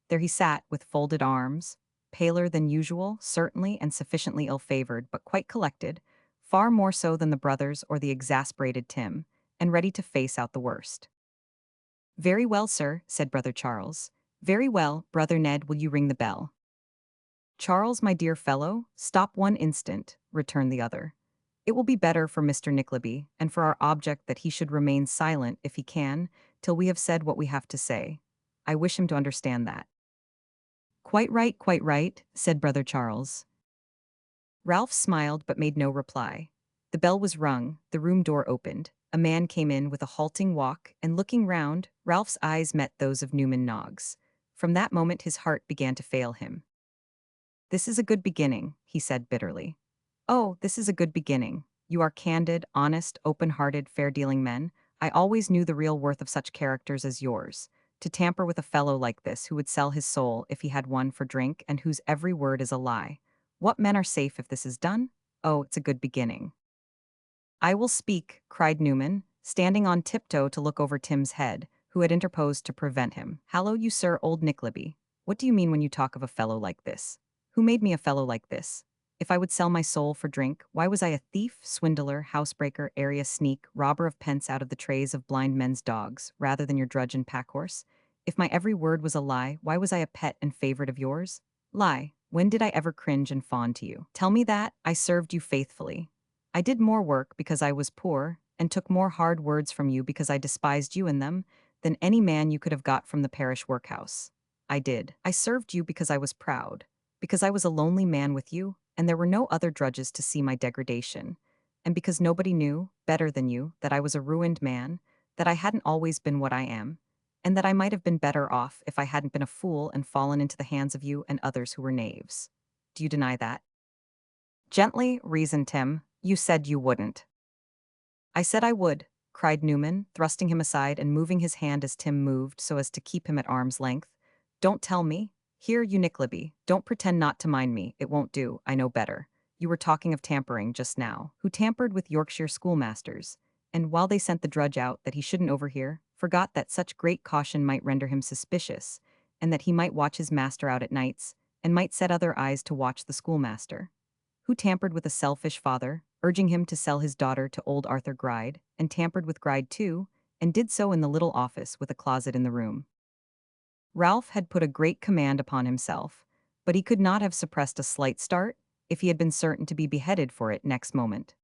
There he sat, with folded arms, paler than usual, certainly, and sufficiently ill-favored, but quite collected, far more so than the brothers or the exasperated Tim, and ready to face out the worst. Very well, sir, said Brother Charles. Very well, Brother Ned, will you ring the bell? Charles, my dear fellow, stop one instant, returned the other. It will be better for Mr. Nickleby, and for our object that he should remain silent, if he can, till we have said what we have to say. I wish him to understand that. Quite right, said Brother Charles. Ralph smiled but made no reply. The bell was rung, the room door opened, a man came in with a halting walk, and looking round, Ralph's eyes met those of Newman Noggs. From that moment his heart began to fail him. This is a good beginning, he said bitterly. Oh, this is a good beginning. You are candid, honest, open-hearted, fair-dealing men. I always knew the real worth of such characters as yours. To tamper with a fellow like this who would sell his soul if he had one for drink and whose every word is a lie. What men are safe if this is done? Oh, it's a good beginning. I will speak, cried Newman, standing on tiptoe to look over Tim's head, who had interposed to prevent him. Hallo, you sir, old Nickleby. What do you mean when you talk of a fellow like this? Who made me a fellow like this? If I would sell my soul for drink, why was I a thief, swindler, housebreaker, area sneak, robber of pence out of the trays of blind men's dogs, rather than your drudge and packhorse? If my every word was a lie, why was I a pet and favorite of yours? Lie, when did I ever cringe and fawn to you? Tell me that, I served you faithfully. I did more work because I was poor, and took more hard words from you because I despised you in them, than any man you could have got from the parish workhouse. I did. I served you because I was proud, because I was a lonely man with you, and there were no other drudges to see my degradation, and because nobody knew, better than you, that I was a ruined man, that I hadn't always been what I am, and that I might have been better off if I hadn't been a fool and fallen into the hands of you and others who were knaves. Do you deny that? Gently, reasoned Tim. You said you wouldn't. I said I would, cried Newman, thrusting him aside and moving his hand as Tim moved so as to keep him at arm's length. Don't tell me. Here, you Nickleby, don't pretend not to mind me, it won't do, I know better. You were talking of tampering just now. Who tampered with Yorkshire schoolmasters, and while they sent the drudge out that he shouldn't overhear, forgot that such great caution might render him suspicious, and that he might watch his master out at nights, and might set other eyes to watch the schoolmaster. Who tampered with a selfish father, urging him to sell his daughter to old Arthur Gride, and tampered with Gride too, and did so in the little office with a closet in the room. Ralph had put a great command upon himself, but he could not have suppressed a slight start if he had been certain to be beheaded for it next moment.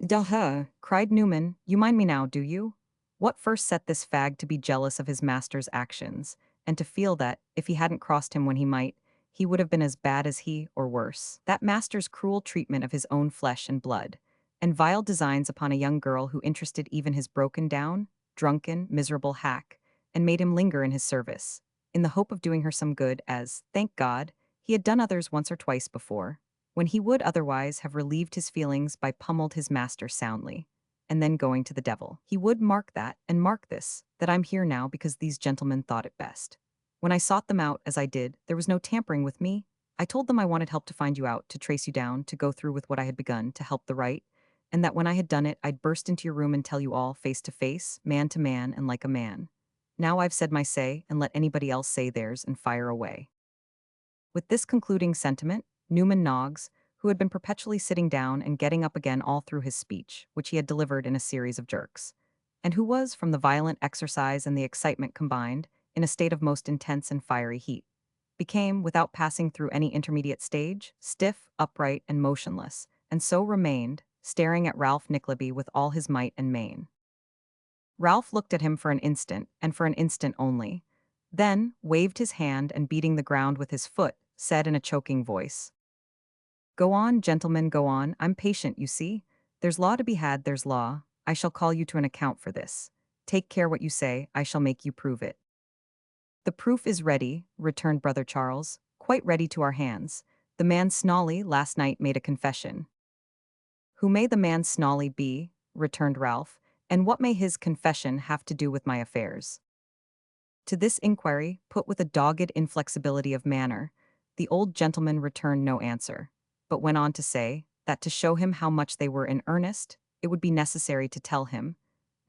Duh, cried Newman, you mind me now, do you? What first set this fag to be jealous of his master's actions, and to feel that, if he hadn't crossed him when he might, he would have been as bad as he, or worse? That master's cruel treatment of his own flesh and blood, and vile designs upon a young girl who interested even his broken down, drunken, miserable hack, and made him linger in his service, in the hope of doing her some good, as, thank God, he had done others once or twice before, when he would otherwise have relieved his feelings by pummeled his master soundly, and then going to the devil. He would mark that, and mark this, that I'm here now because these gentlemen thought it best. When I sought them out, as I did, there was no tampering with me. I told them I wanted help to find you out, to trace you down, to go through with what I had begun, to help the right, and that when I had done it, I'd burst into your room and tell you all, face to face, man to man, and like a man. Now I've said my say, and let anybody else say theirs and fire away." With this concluding sentiment, Newman Noggs, who had been perpetually sitting down and getting up again all through his speech, which he had delivered in a series of jerks, and who was, from the violent exercise and the excitement combined, in a state of most intense and fiery heat, became, without passing through any intermediate stage, stiff, upright, and motionless, and so remained, staring at Ralph Nickleby with all his might and main. Ralph looked at him for an instant, and for an instant only, then waved his hand and beating the ground with his foot, said in a choking voice, "Go on, gentlemen, go on. I'm patient, you see. There's law to be had, there's law. I shall call you to an account for this. Take care what you say, I shall make you prove it." "The proof is ready," returned Brother Charles, "quite ready to our hands. The man Snawley last night made a confession." "Who may the man Snawley be?" returned Ralph, "and what may his confession have to do with my affairs?" To this inquiry, put with a dogged inflexibility of manner, the old gentleman returned no answer, but went on to say that to show him how much they were in earnest, it would be necessary to tell him,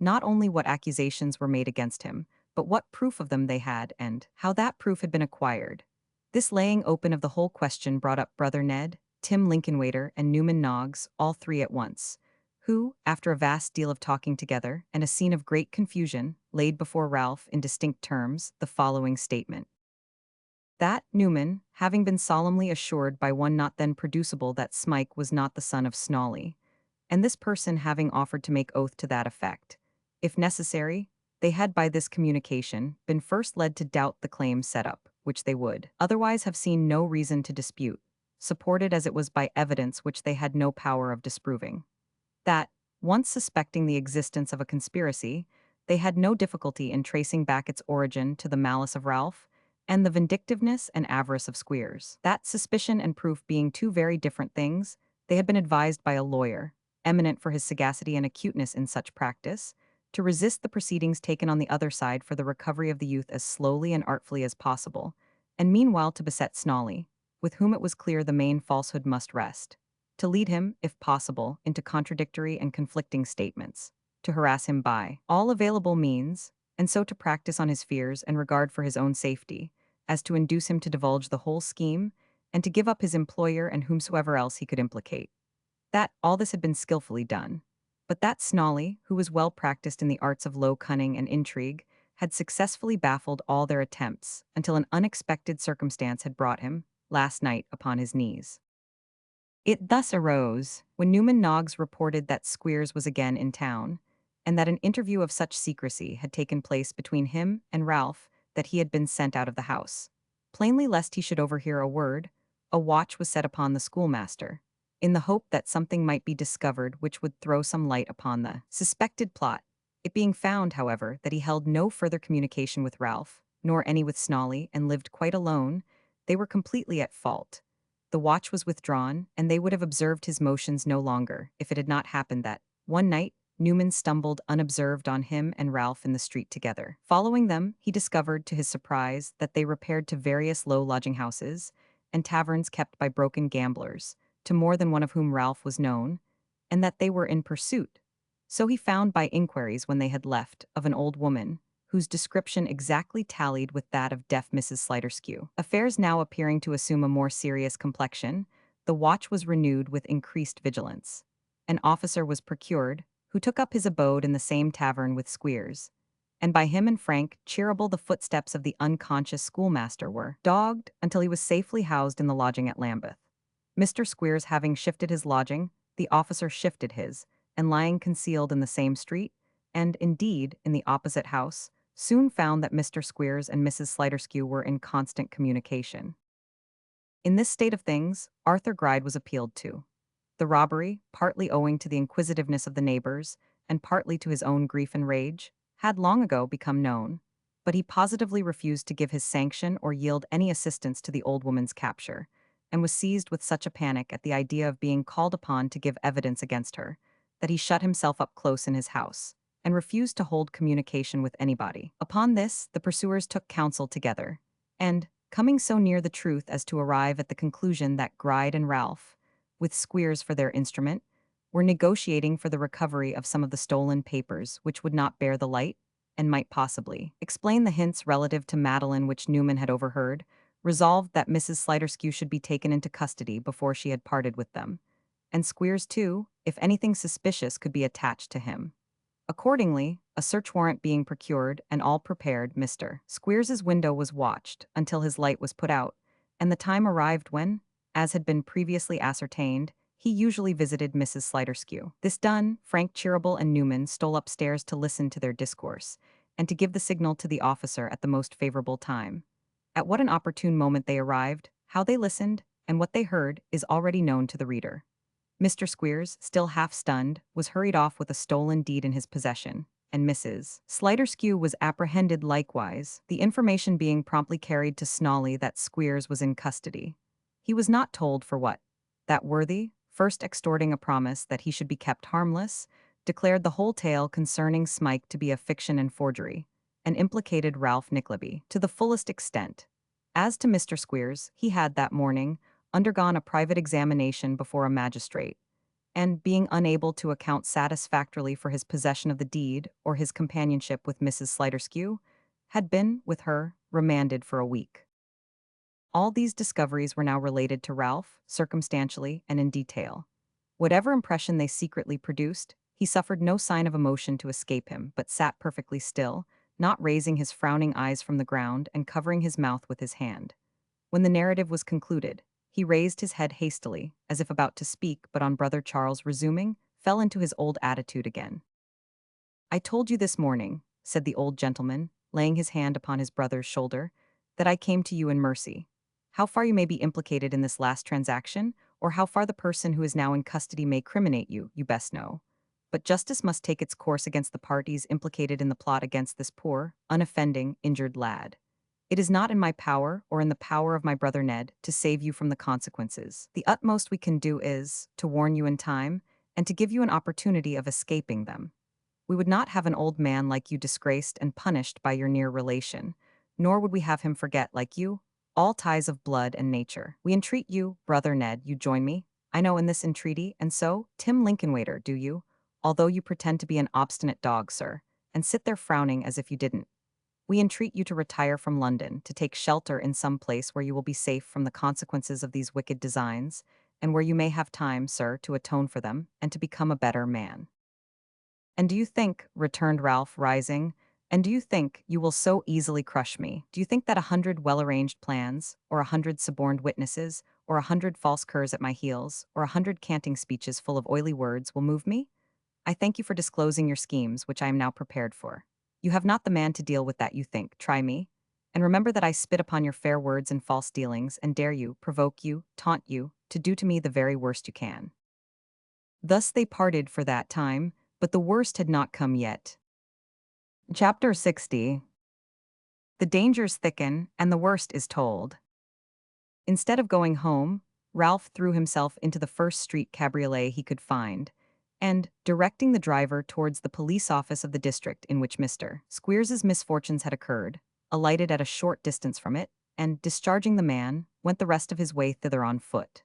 not only what accusations were made against him, but what proof of them they had, and how that proof had been acquired. This laying open of the whole question brought up Brother Ned, Tim Lincolnwaiter, and Newman Noggs, all three at once, who, after a vast deal of talking together and a scene of great confusion, laid before Ralph in distinct terms the following statement: that Newman, having been solemnly assured by one not then producible that Smike was not the son of Snawley, and this person having offered to make oath to that effect, if necessary, they had by this communication been first led to doubt the claim set up, which they would otherwise have seen no reason to dispute, supported as it was by evidence which they had no power of disproving. That, once suspecting the existence of a conspiracy, they had no difficulty in tracing back its origin to the malice of Ralph and the vindictiveness and avarice of Squeers. That suspicion and proof being two very different things, they had been advised by a lawyer, eminent for his sagacity and acuteness in such practice, to resist the proceedings taken on the other side for the recovery of the youth as slowly and artfully as possible, and meanwhile to beset Snawley, with whom it was clear the main falsehood must rest, to lead him, if possible, into contradictory and conflicting statements, to harass him by all available means, and so to practice on his fears and regard for his own safety, as to induce him to divulge the whole scheme, and to give up his employer and whomsoever else he could implicate. That all this had been skillfully done. But that Snawley, who was well practiced in the arts of low cunning and intrigue, had successfully baffled all their attempts until an unexpected circumstance had brought him, last night, upon his knees. It thus arose, when Newman Noggs reported that Squeers was again in town, and that an interview of such secrecy had taken place between him and Ralph that he had been sent out of the house. Plainly lest he should overhear a word, a watch was set upon the schoolmaster, in the hope that something might be discovered which would throw some light upon the suspected plot. It being found, however, that he held no further communication with Ralph, nor any with Snawley, and lived quite alone, they were completely at fault. The watch was withdrawn, and they would have observed his motions no longer, if it had not happened that, one night, Newman stumbled unobserved on him and Ralph in the street together. Following them, he discovered, to his surprise, that they repaired to various low lodging-houses and taverns kept by broken gamblers, to more than one of whom Ralph was known, and that they were in pursuit. So he found by inquiries when they had left of an old woman, whose description exactly tallied with that of deaf Mrs. Sliderskew. Affairs now appearing to assume a more serious complexion, the watch was renewed with increased vigilance. An officer was procured, who took up his abode in the same tavern with Squeers, and by him and Frank Cheerable the footsteps of the unconscious schoolmaster were dogged until he was safely housed in the lodging at Lambeth. Mr. Squeers having shifted his lodging, the officer shifted his, and lying concealed in the same street, and, indeed, in the opposite house, soon found that Mr. Squeers and Mrs. Sliderskew were in constant communication. In this state of things, Arthur Gride was appealed to. The robbery, partly owing to the inquisitiveness of the neighbors, and partly to his own grief and rage, had long ago become known, but he positively refused to give his sanction or yield any assistance to the old woman's capture, and was seized with such a panic at the idea of being called upon to give evidence against her, that he shut himself up close in his house, and refused to hold communication with anybody. Upon this, the pursuers took counsel together, and, coming so near the truth as to arrive at the conclusion that Gride and Ralph, with Squeers for their instrument, were negotiating for the recovery of some of the stolen papers which would not bear the light and might possibly explain the hints relative to Madeline which Newman had overheard, resolved that Mrs. Sliderskew should be taken into custody before she had parted with them, and Squeers too, if anything suspicious could be attached to him. Accordingly, a search warrant being procured and all prepared, Mr. Squeers's window was watched until his light was put out, and the time arrived when, as had been previously ascertained, he usually visited Mrs. Sliderskew. This done, Frank Cheeryble and Newman stole upstairs to listen to their discourse, and to give the signal to the officer at the most favorable time. At what an opportune moment they arrived, how they listened, and what they heard is already known to the reader. Mr. Squeers, still half stunned, was hurried off with a stolen deed in his possession, and Mrs. Sliderskew was apprehended likewise, the information being promptly carried to Snawley that Squeers was in custody. He was not told for what. That worthy, first extorting a promise that he should be kept harmless, declared the whole tale concerning Smike to be a fiction and forgery, and implicated Ralph Nickleby to the fullest extent. As to Mr. Squeers, he had that morning undergone a private examination before a magistrate, and being unable to account satisfactorily for his possession of the deed or his companionship with Mrs. Sliderskew, had been, with her, remanded for a week. All these discoveries were now related to Ralph, circumstantially and in detail. Whatever impression they secretly produced, he suffered no sign of emotion to escape him, but sat perfectly still, not raising his frowning eyes from the ground and covering his mouth with his hand. When the narrative was concluded, he raised his head hastily, as if about to speak, but on Brother Charles resuming, fell into his old attitude again. "I told you this morning," said the old gentleman, laying his hand upon his brother's shoulder, "that I came to you in mercy. How far you may be implicated in this last transaction, or how far the person who is now in custody may criminate you, you best know. But justice must take its course against the parties implicated in the plot against this poor, unoffending, injured lad. It is not in my power, or in the power of my brother Ned, to save you from the consequences. The utmost we can do is to warn you in time, and to give you an opportunity of escaping them. We would not have an old man like you disgraced and punished by your near relation, nor would we have him forget, like you, all ties of blood and nature. We entreat you, brother Ned, you join me, I know, in this entreaty, and so, Tim Lincolnwaiter, do you, although you pretend to be an obstinate dog, sir, and sit there frowning as if you didn't. We entreat you to retire from London, to take shelter in some place where you will be safe from the consequences of these wicked designs, and where you may have time, sir, to atone for them, and to become a better man." "And do you think," returned Ralph, rising, "and do you think you will so easily crush me? Do you think that 100 well-arranged plans, or 100 suborned witnesses, or 100 false curs at my heels, or 100 canting speeches full of oily words will move me? I thank you for disclosing your schemes, which I am now prepared for. You have not the man to deal with that, you think. Try me. And remember that I spit upon your fair words and false dealings, and dare you, provoke you, taunt you, to do to me the very worst you can." Thus they parted for that time, but the worst had not come yet. Chapter 60. The dangers thicken, and the worst is told. Instead of going home, Ralph threw himself into the first street cabriolet he could find, and, directing the driver towards the police office of the district in which Mr. Squeers's misfortunes had occurred, alighted at a short distance from it, and, discharging the man, went the rest of his way thither on foot.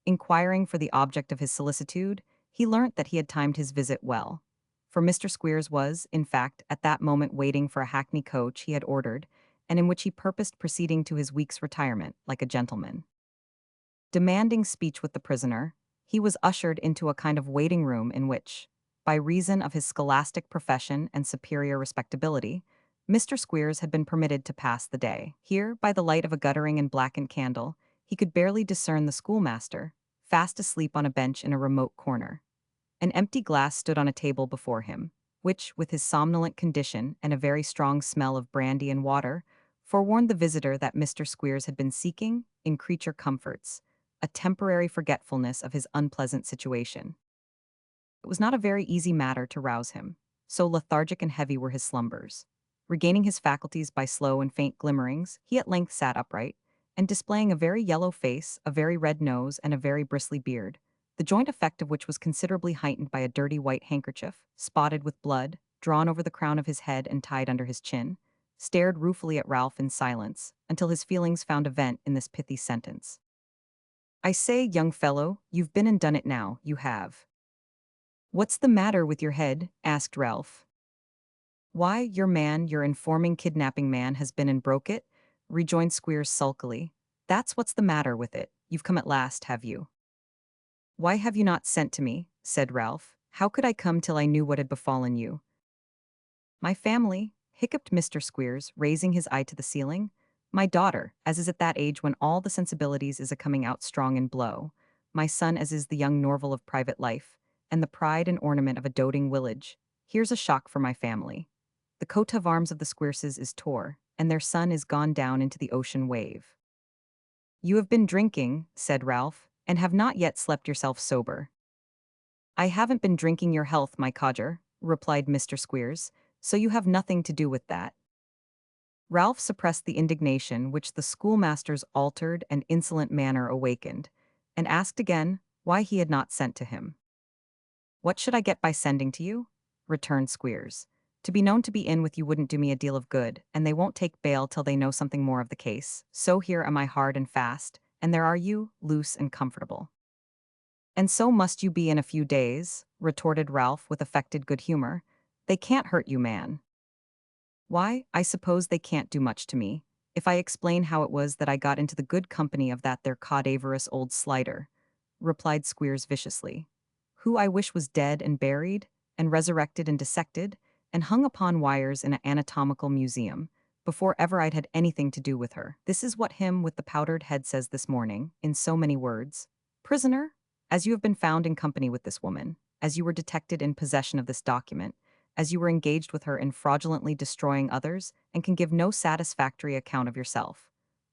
Inquiring for the object of his solicitude, he learnt that he had timed his visit well, for Mr. Squeers was, in fact, at that moment waiting for a hackney coach he had ordered, and in which he purposed proceeding to his week's retirement, like a gentleman. Demanding speech with the prisoner, he was ushered into a kind of waiting room in which, by reason of his scholastic profession and superior respectability, Mr. Squeers had been permitted to pass the day. Here, by the light of a guttering and blackened candle, he could barely discern the schoolmaster, fast asleep on a bench in a remote corner. An empty glass stood on a table before him, which, with his somnolent condition and a very strong smell of brandy and water, forewarned the visitor that Mr. Squeers had been seeking, in creature comforts, a temporary forgetfulness of his unpleasant situation. It was not a very easy matter to rouse him, so lethargic and heavy were his slumbers. Regaining his faculties by slow and faint glimmerings, he at length sat upright, and displaying a very yellow face, a very red nose, and a very bristly beard, the joint effect of which was considerably heightened by a dirty white handkerchief, spotted with blood, drawn over the crown of his head and tied under his chin, stared ruefully at Ralph in silence, until his feelings found a vent in this pithy sentence. I say, young fellow, you've been and done it now, you have. What's the matter with your head? Asked Ralph. Why, your informing kidnapping man has been and broke it, rejoined Squeers sulkily. That's what's the matter with it. You've come at last, have you? Why have you not sent to me? Said Ralph. How could I come till I knew what had befallen you? My family, hiccuped Mr. Squeers, raising his eye to the ceiling. My daughter, as is at that age when all the sensibilities is a coming out strong in blow. My son, as is the young Norval of private life, and the pride and ornament of a doting village. Here's a shock for my family. The coat of arms of the Squeerses is tore, and their son is gone down into the ocean wave. You have been drinking, said Ralph, and have not yet slept yourself sober. I haven't been drinking your health, my codger, replied Mr. Squeers, so you have nothing to do with that. Ralph suppressed the indignation which the schoolmaster's altered and insolent manner awakened, and asked again why he had not sent to him. What should I get by sending to you? Returned Squeers. To be known to be in with you wouldn't do me a deal of good, and they won't take bail till they know something more of the case. So here am I hard and fast, and there are you, loose and comfortable. And so must you be in a few days, retorted Ralph with affected good humor. They can't hurt you, man. Why, I suppose they can't do much to me, if I explain how it was that I got into the good company of that their cadaverous old slider, replied Squeers viciously, who I wish was dead and buried, and resurrected and dissected, and hung upon wires in an anatomical museum, before ever I'd had anything to do with her. This is what him with the powdered head says this morning, in so many words. Prisoner, as you have been found in company with this woman, as you were detected in possession of this document, as you were engaged with her in fraudulently destroying others, and can give no satisfactory account of yourself,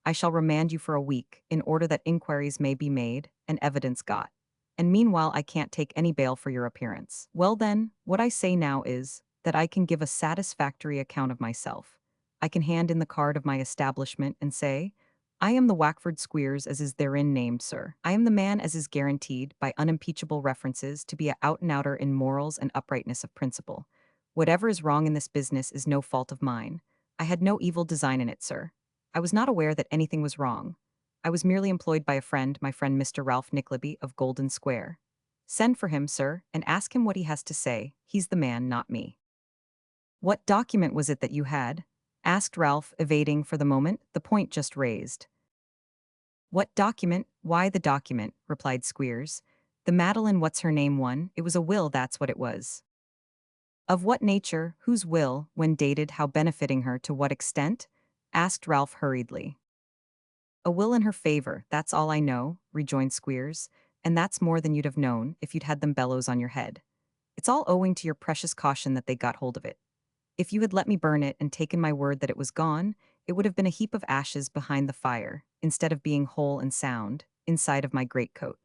I shall remand you for a week, in order that inquiries may be made, and evidence got. And meanwhile I can't take any bail for your appearance. Well then, what I say now is, that I can give a satisfactory account of myself. I can hand in the card of my establishment and say, I am the Wackford Squeers as is therein named, sir. I am the man as is guaranteed, by unimpeachable references, to be a out-and-outer in morals and uprightness of principle. Whatever is wrong in this business is no fault of mine. I had no evil design in it, sir. I was not aware that anything was wrong. I was merely employed by a friend, my friend Mr. Ralph Nickleby of Golden Square. Send for him, sir, and ask him what he has to say. He's the man, not me. What document was it that you had? Asked Ralph, evading, for the moment, the point just raised. What document? Why the document, replied Squeers. The Madeline what's-her-name one, it was a will, that's what it was. Of what nature, whose will, when dated, how benefiting her, to what extent? Asked Ralph hurriedly. A will in her favor, that's all I know, rejoined Squeers, and that's more than you'd have known if you'd had them bellows on your head. It's all owing to your precious caution that they got hold of it. If you had let me burn it and taken my word that it was gone, it would have been a heap of ashes behind the fire, instead of being whole and sound, inside of my greatcoat.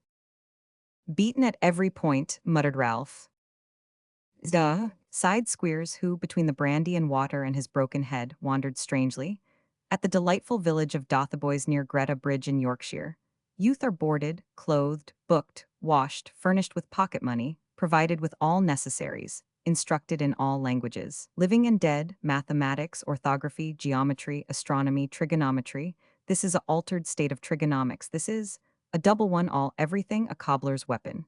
Beaten at every point, muttered Ralph. Duh, sighed Squeers, who, between the brandy and water and his broken head, wandered strangely. At the delightful village of Dotheboys near Greta Bridge in Yorkshire, youth are boarded, clothed, booked, washed, furnished with pocket money, provided with all necessaries, instructed in all languages, living and dead, mathematics, orthography, geometry, astronomy, trigonometry. This is a altered state of trigonomics. This is a double one all everything a cobbler's weapon.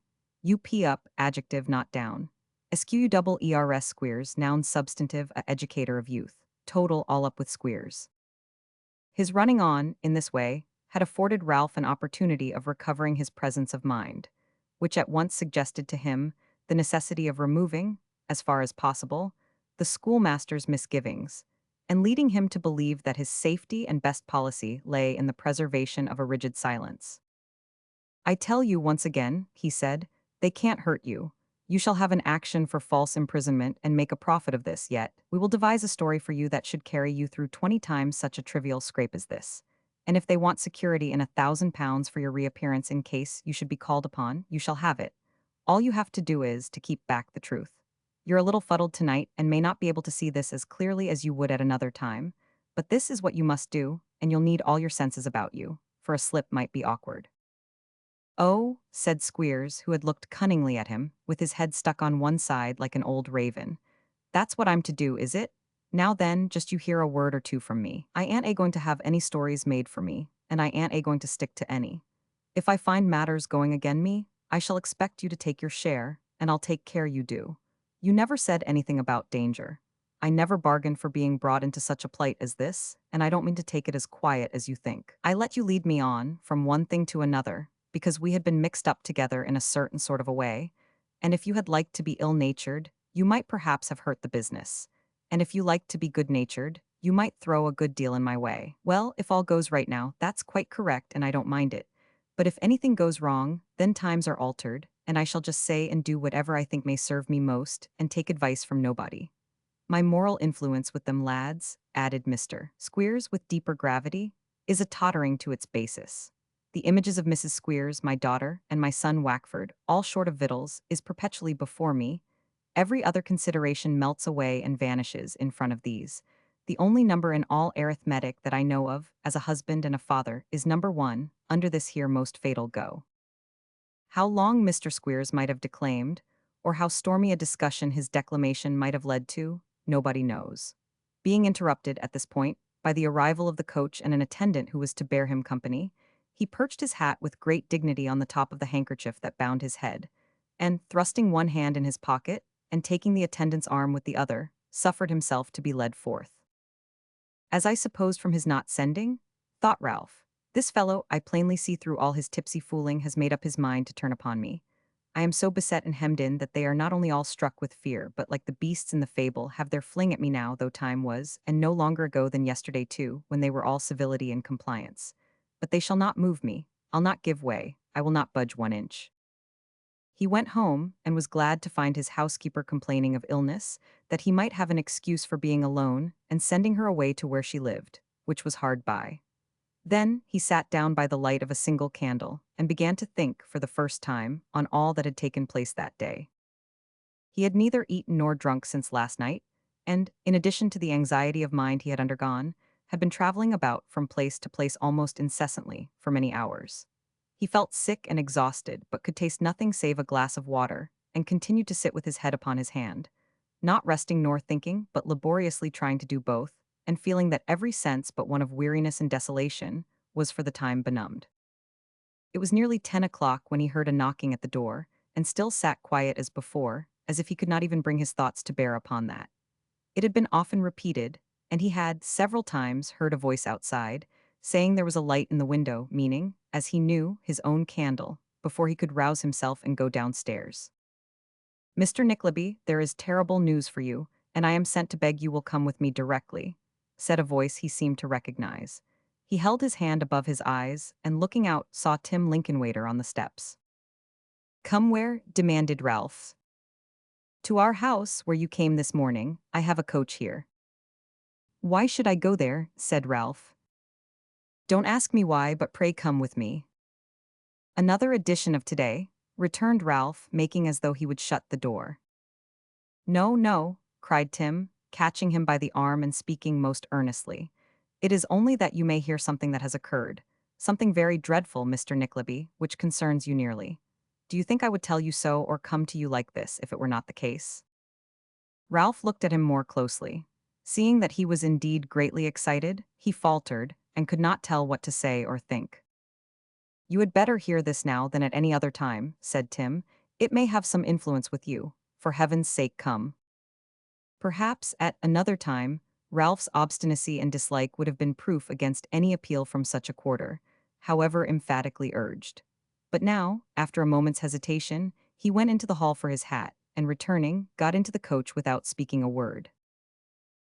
UP up, adjective not down. SQU Squeers, noun substantive, a educator of youth. Total all up with Squeers. His running on, in this way, had afforded Ralph an opportunity of recovering his presence of mind, which at once suggested to him the necessity of removing, as far as possible, the schoolmaster's misgivings, and leading him to believe that his safety and best policy lay in the preservation of a rigid silence. I tell you once again, he said, they can't hurt you. You shall have an action for false imprisonment and make a profit of this, yet we will devise a story for you that should carry you through 20 times such a trivial scrape as this. And if they want security in £1,000 for your reappearance in case you should be called upon, you shall have it. All you have to do is to keep back the truth. You're a little fuddled tonight and may not be able to see this as clearly as you would at another time, but this is what you must do, and you'll need all your senses about you, for a slip might be awkward. Oh, said Squeers, who had looked cunningly at him, with his head stuck on one side like an old raven. That's what I'm to do, is it? Now then, just you hear a word or two from me. I ain't going to have any stories made for me, and I ain't going to stick to any. If I find matters going again me, I shall expect you to take your share, and I'll take care you do. You never said anything about danger. I never bargained for being brought into such a plight as this, and I don't mean to take it as quiet as you think. I let you lead me on, from one thing to another, because we had been mixed up together in a certain sort of a way, and if you had liked to be ill-natured, you might perhaps have hurt the business, and if you liked to be good-natured, you might throw a good deal in my way. Well, if all goes right now, that's quite correct, and I don't mind it. But if anything goes wrong, then times are altered, and I shall just say and do whatever I think may serve me most, and take advice from nobody. My moral influence with them lads, added Mr. Squeers with deeper gravity, is a tottering to its basis. The images of Mrs. Squeers, my daughter, and my son Wackford, all short of victuals, is perpetually before me. Every other consideration melts away and vanishes in front of these. The only number in all arithmetic that I know of, as a husband and a father, is number 1, under this here most fatal go. How long Mr. Squeers might have declaimed, or how stormy a discussion his declamation might have led to, nobody knows. Being interrupted at this point by the arrival of the coach and an attendant who was to bear him company, he perched his hat with great dignity on the top of the handkerchief that bound his head, and, thrusting one hand in his pocket, and taking the attendant's arm with the other, suffered himself to be led forth. As I supposed from his not sending, thought Ralph, this fellow, I plainly see through all his tipsy fooling, has made up his mind to turn upon me. I am so beset and hemmed in that they are not only all struck with fear, but like the beasts in the fable, have their fling at me now, though time was, and no longer ago than yesterday too, when they were all civility and compliance. But they shall not move me, I'll not give way, I will not budge 1 inch. He went home, and was glad to find his housekeeper complaining of illness, that he might have an excuse for being alone, and sending her away to where she lived, which was hard by. Then he sat down by the light of a single candle, and began to think, for the first time, on all that had taken place that day. He had neither eaten nor drunk since last night, and, in addition to the anxiety of mind he had undergone, had been traveling about from place to place almost incessantly, for many hours. He felt sick and exhausted, but could taste nothing save a glass of water, and continued to sit with his head upon his hand, not resting nor thinking, but laboriously trying to do both, and feeling that every sense but one of weariness and desolation was for the time benumbed. It was nearly 10 o'clock when he heard a knocking at the door, and still sat quiet as before, as if he could not even bring his thoughts to bear upon that. It had been often repeated, and he had, several times, heard a voice outside, saying there was a light in the window, meaning, as he knew, his own candle, before he could rouse himself and go downstairs. Mr. Nickleby, there is terrible news for you, and I am sent to beg you will come with me directly, said a voice he seemed to recognize. He held his hand above his eyes, and looking out, saw Tim Lincolnwaiter on the steps. Come where? Demanded Ralph. To our house, where you came this morning. I have a coach here. Why should I go there? Said Ralph. Don't ask me why, but pray come with me. Another edition of today, returned Ralph, making as though he would shut the door. No, no, cried Tim, catching him by the arm and speaking most earnestly. It is only that you may hear something that has occurred, something very dreadful, Mr. Nickleby, which concerns you nearly. Do you think I would tell you so or come to you like this if it were not the case? Ralph looked at him more closely. Seeing that he was indeed greatly excited, he faltered, and could not tell what to say or think. You had better hear this now than at any other time, said Tim. It may have some influence with you. For heaven's sake come. Perhaps, at another time, Ralph's obstinacy and dislike would have been proof against any appeal from such a quarter, however emphatically urged. But now, after a moment's hesitation, he went into the hall for his hat, and returning, got into the coach without speaking a word.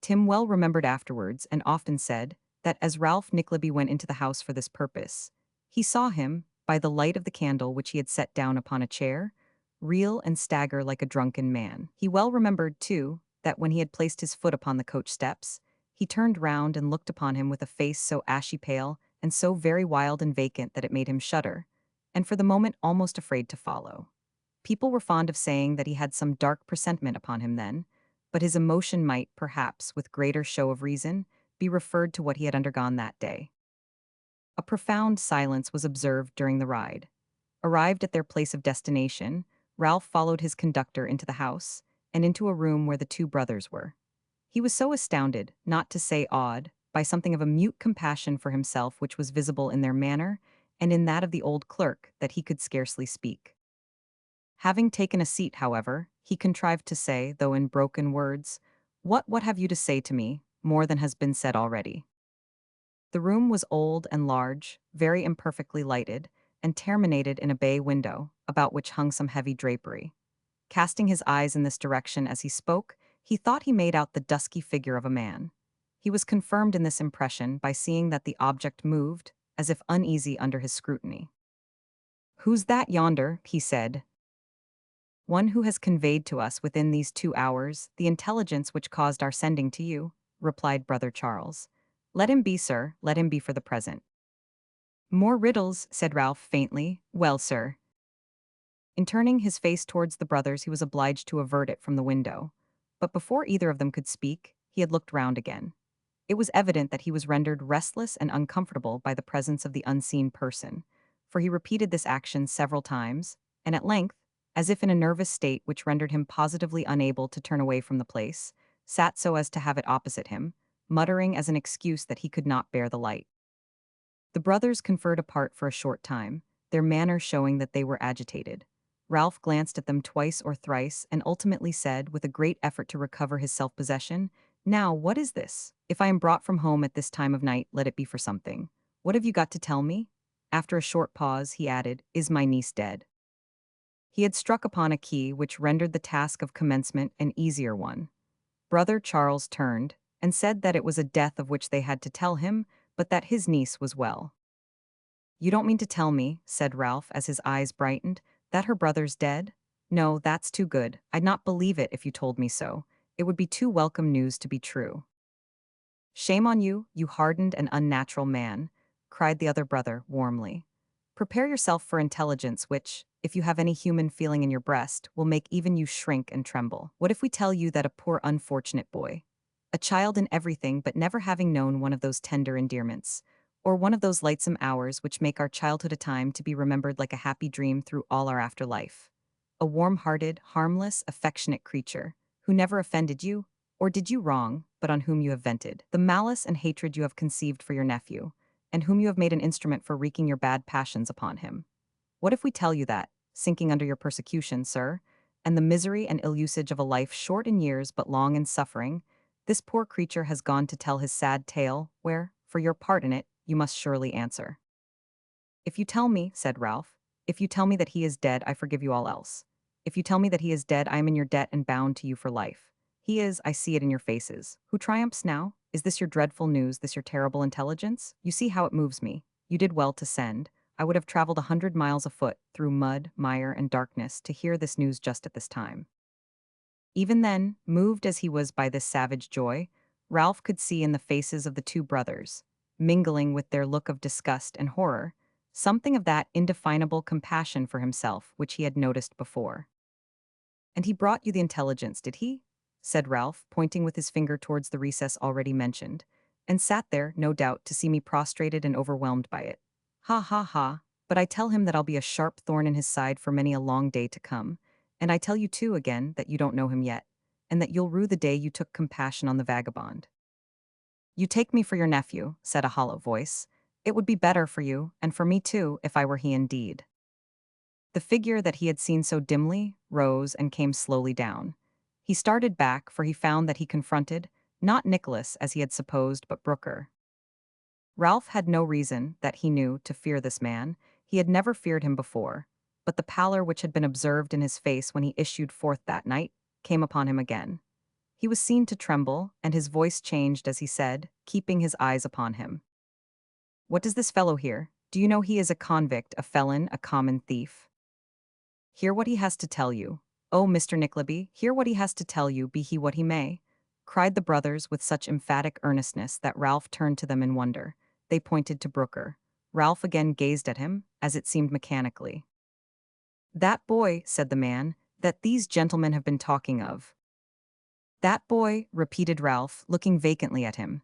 Tim well remembered afterwards, and often said, that as Ralph Nickleby went into the house for this purpose, he saw him, by the light of the candle which he had set down upon a chair, reel and stagger like a drunken man. He well remembered, too, that when he had placed his foot upon the coach steps, he turned round and looked upon him with a face so ashy pale and so very wild and vacant that it made him shudder, and for the moment almost afraid to follow. People were fond of saying that he had some dark presentiment upon him then, but his emotion might, perhaps, with greater show of reason, be referred to what he had undergone that day. A profound silence was observed during the ride. Arrived at their place of destination, Ralph followed his conductor into the house, and into a room where the two brothers were. He was so astounded, not to say awed, by something of a mute compassion for himself which was visible in their manner and in that of the old clerk that he could scarcely speak. Having taken a seat, however, he contrived to say, though in broken words, "What have you to say to me, more than has been said already?" The room was old and large, very imperfectly lighted, and terminated in a bay window, about which hung some heavy drapery. Casting his eyes in this direction as he spoke, he thought he made out the dusky figure of a man. He was confirmed in this impression by seeing that the object moved, as if uneasy under his scrutiny. "Who's that yonder?" he said. "One who has conveyed to us within these 2 hours the intelligence which caused our sending to you," replied Brother Charles. "Let him be, sir, let him be for the present." "More riddles," said Ralph faintly. "Well, sir." In turning his face towards the brothers, he was obliged to avert it from the window. But before either of them could speak, he had looked round again. It was evident that he was rendered restless and uncomfortable by the presence of the unseen person, for he repeated this action several times, and at length, as if in a nervous state which rendered him positively unable to turn away from the place, sat so as to have it opposite him, muttering as an excuse that he could not bear the light. The brothers conferred apart for a short time, their manner showing that they were agitated. Ralph glanced at them twice or thrice and ultimately said, with a great effort to recover his self-possession, "Now, what is this? If I am brought from home at this time of night, let it be for something. What have you got to tell me?" After a short pause, he added, "Is my niece dead?" He had struck upon a key which rendered the task of commencement an easier one. Brother Charles turned, and said that it was a death of which they had to tell him, but that his niece was well. "You don't mean to tell me," said Ralph as his eyes brightened, "that her brother's dead? No, that's too good. I'd not believe it if you told me so. It would be too welcome news to be true." "Shame on you, you hardened and unnatural man," cried the other brother warmly. "Prepare yourself for intelligence which, if you have any human feeling in your breast, will make even you shrink and tremble. What if we tell you that a poor unfortunate boy, a child in everything but never having known one of those tender endearments, or one of those lightsome hours which make our childhood a time to be remembered like a happy dream through all our afterlife, a warm-hearted, harmless, affectionate creature, who never offended you, or did you wrong, but on whom you have vented the malice and hatred you have conceived for your nephew, and whom you have made an instrument for wreaking your bad passions upon him? What if we tell you that, sinking under your persecution, sir, and the misery and ill usage of a life short in years but long in suffering, this poor creature has gone to tell his sad tale, where, for your part in it, you must surely answer?" "If you tell me," said Ralph, "if you tell me that he is dead, I forgive you all else. If you tell me that he is dead, I am in your debt and bound to you for life. He is, I see it in your faces. Who triumphs now? Is this your dreadful news, this your terrible intelligence? You see how it moves me. You did well to send. I would have traveled 100 miles afoot, through mud, mire, and darkness, to hear this news just at this time." Even then, moved as he was by this savage joy, Ralph could see in the faces of the two brothers, mingling with their look of disgust and horror, something of that indefinable compassion for himself which he had noticed before. "And he brought you the intelligence, did he?" said Ralph, pointing with his finger towards the recess already mentioned, "and sat there, no doubt, to see me prostrated and overwhelmed by it. Ha ha ha! But I tell him that I'll be a sharp thorn in his side for many a long day to come, and I tell you too again that you don't know him yet, and that you'll rue the day you took compassion on the vagabond." "You take me for your nephew," said a hollow voice. "It would be better for you, and for me too, if I were he indeed." The figure that he had seen so dimly rose and came slowly down. He started back, for he found that he confronted, not Nicholas as he had supposed, but Brooker. Ralph had no reason, that he knew, to fear this man. He had never feared him before, but the pallor which had been observed in his face when he issued forth that night came upon him again. He was seen to tremble, and his voice changed as he said, keeping his eyes upon him, "What does this fellow here? Do you know he is a convict, a felon, a common thief? Hear what he has to tell you. Oh, Mr. Nickleby, hear what he has to tell you, be he what he may," cried the brothers with such emphatic earnestness that Ralph turned to them in wonder. They pointed to Brooker. Ralph again gazed at him, as it seemed mechanically. "That boy," said the man, "that these gentlemen have been talking of." "That boy," repeated Ralph, looking vacantly at him,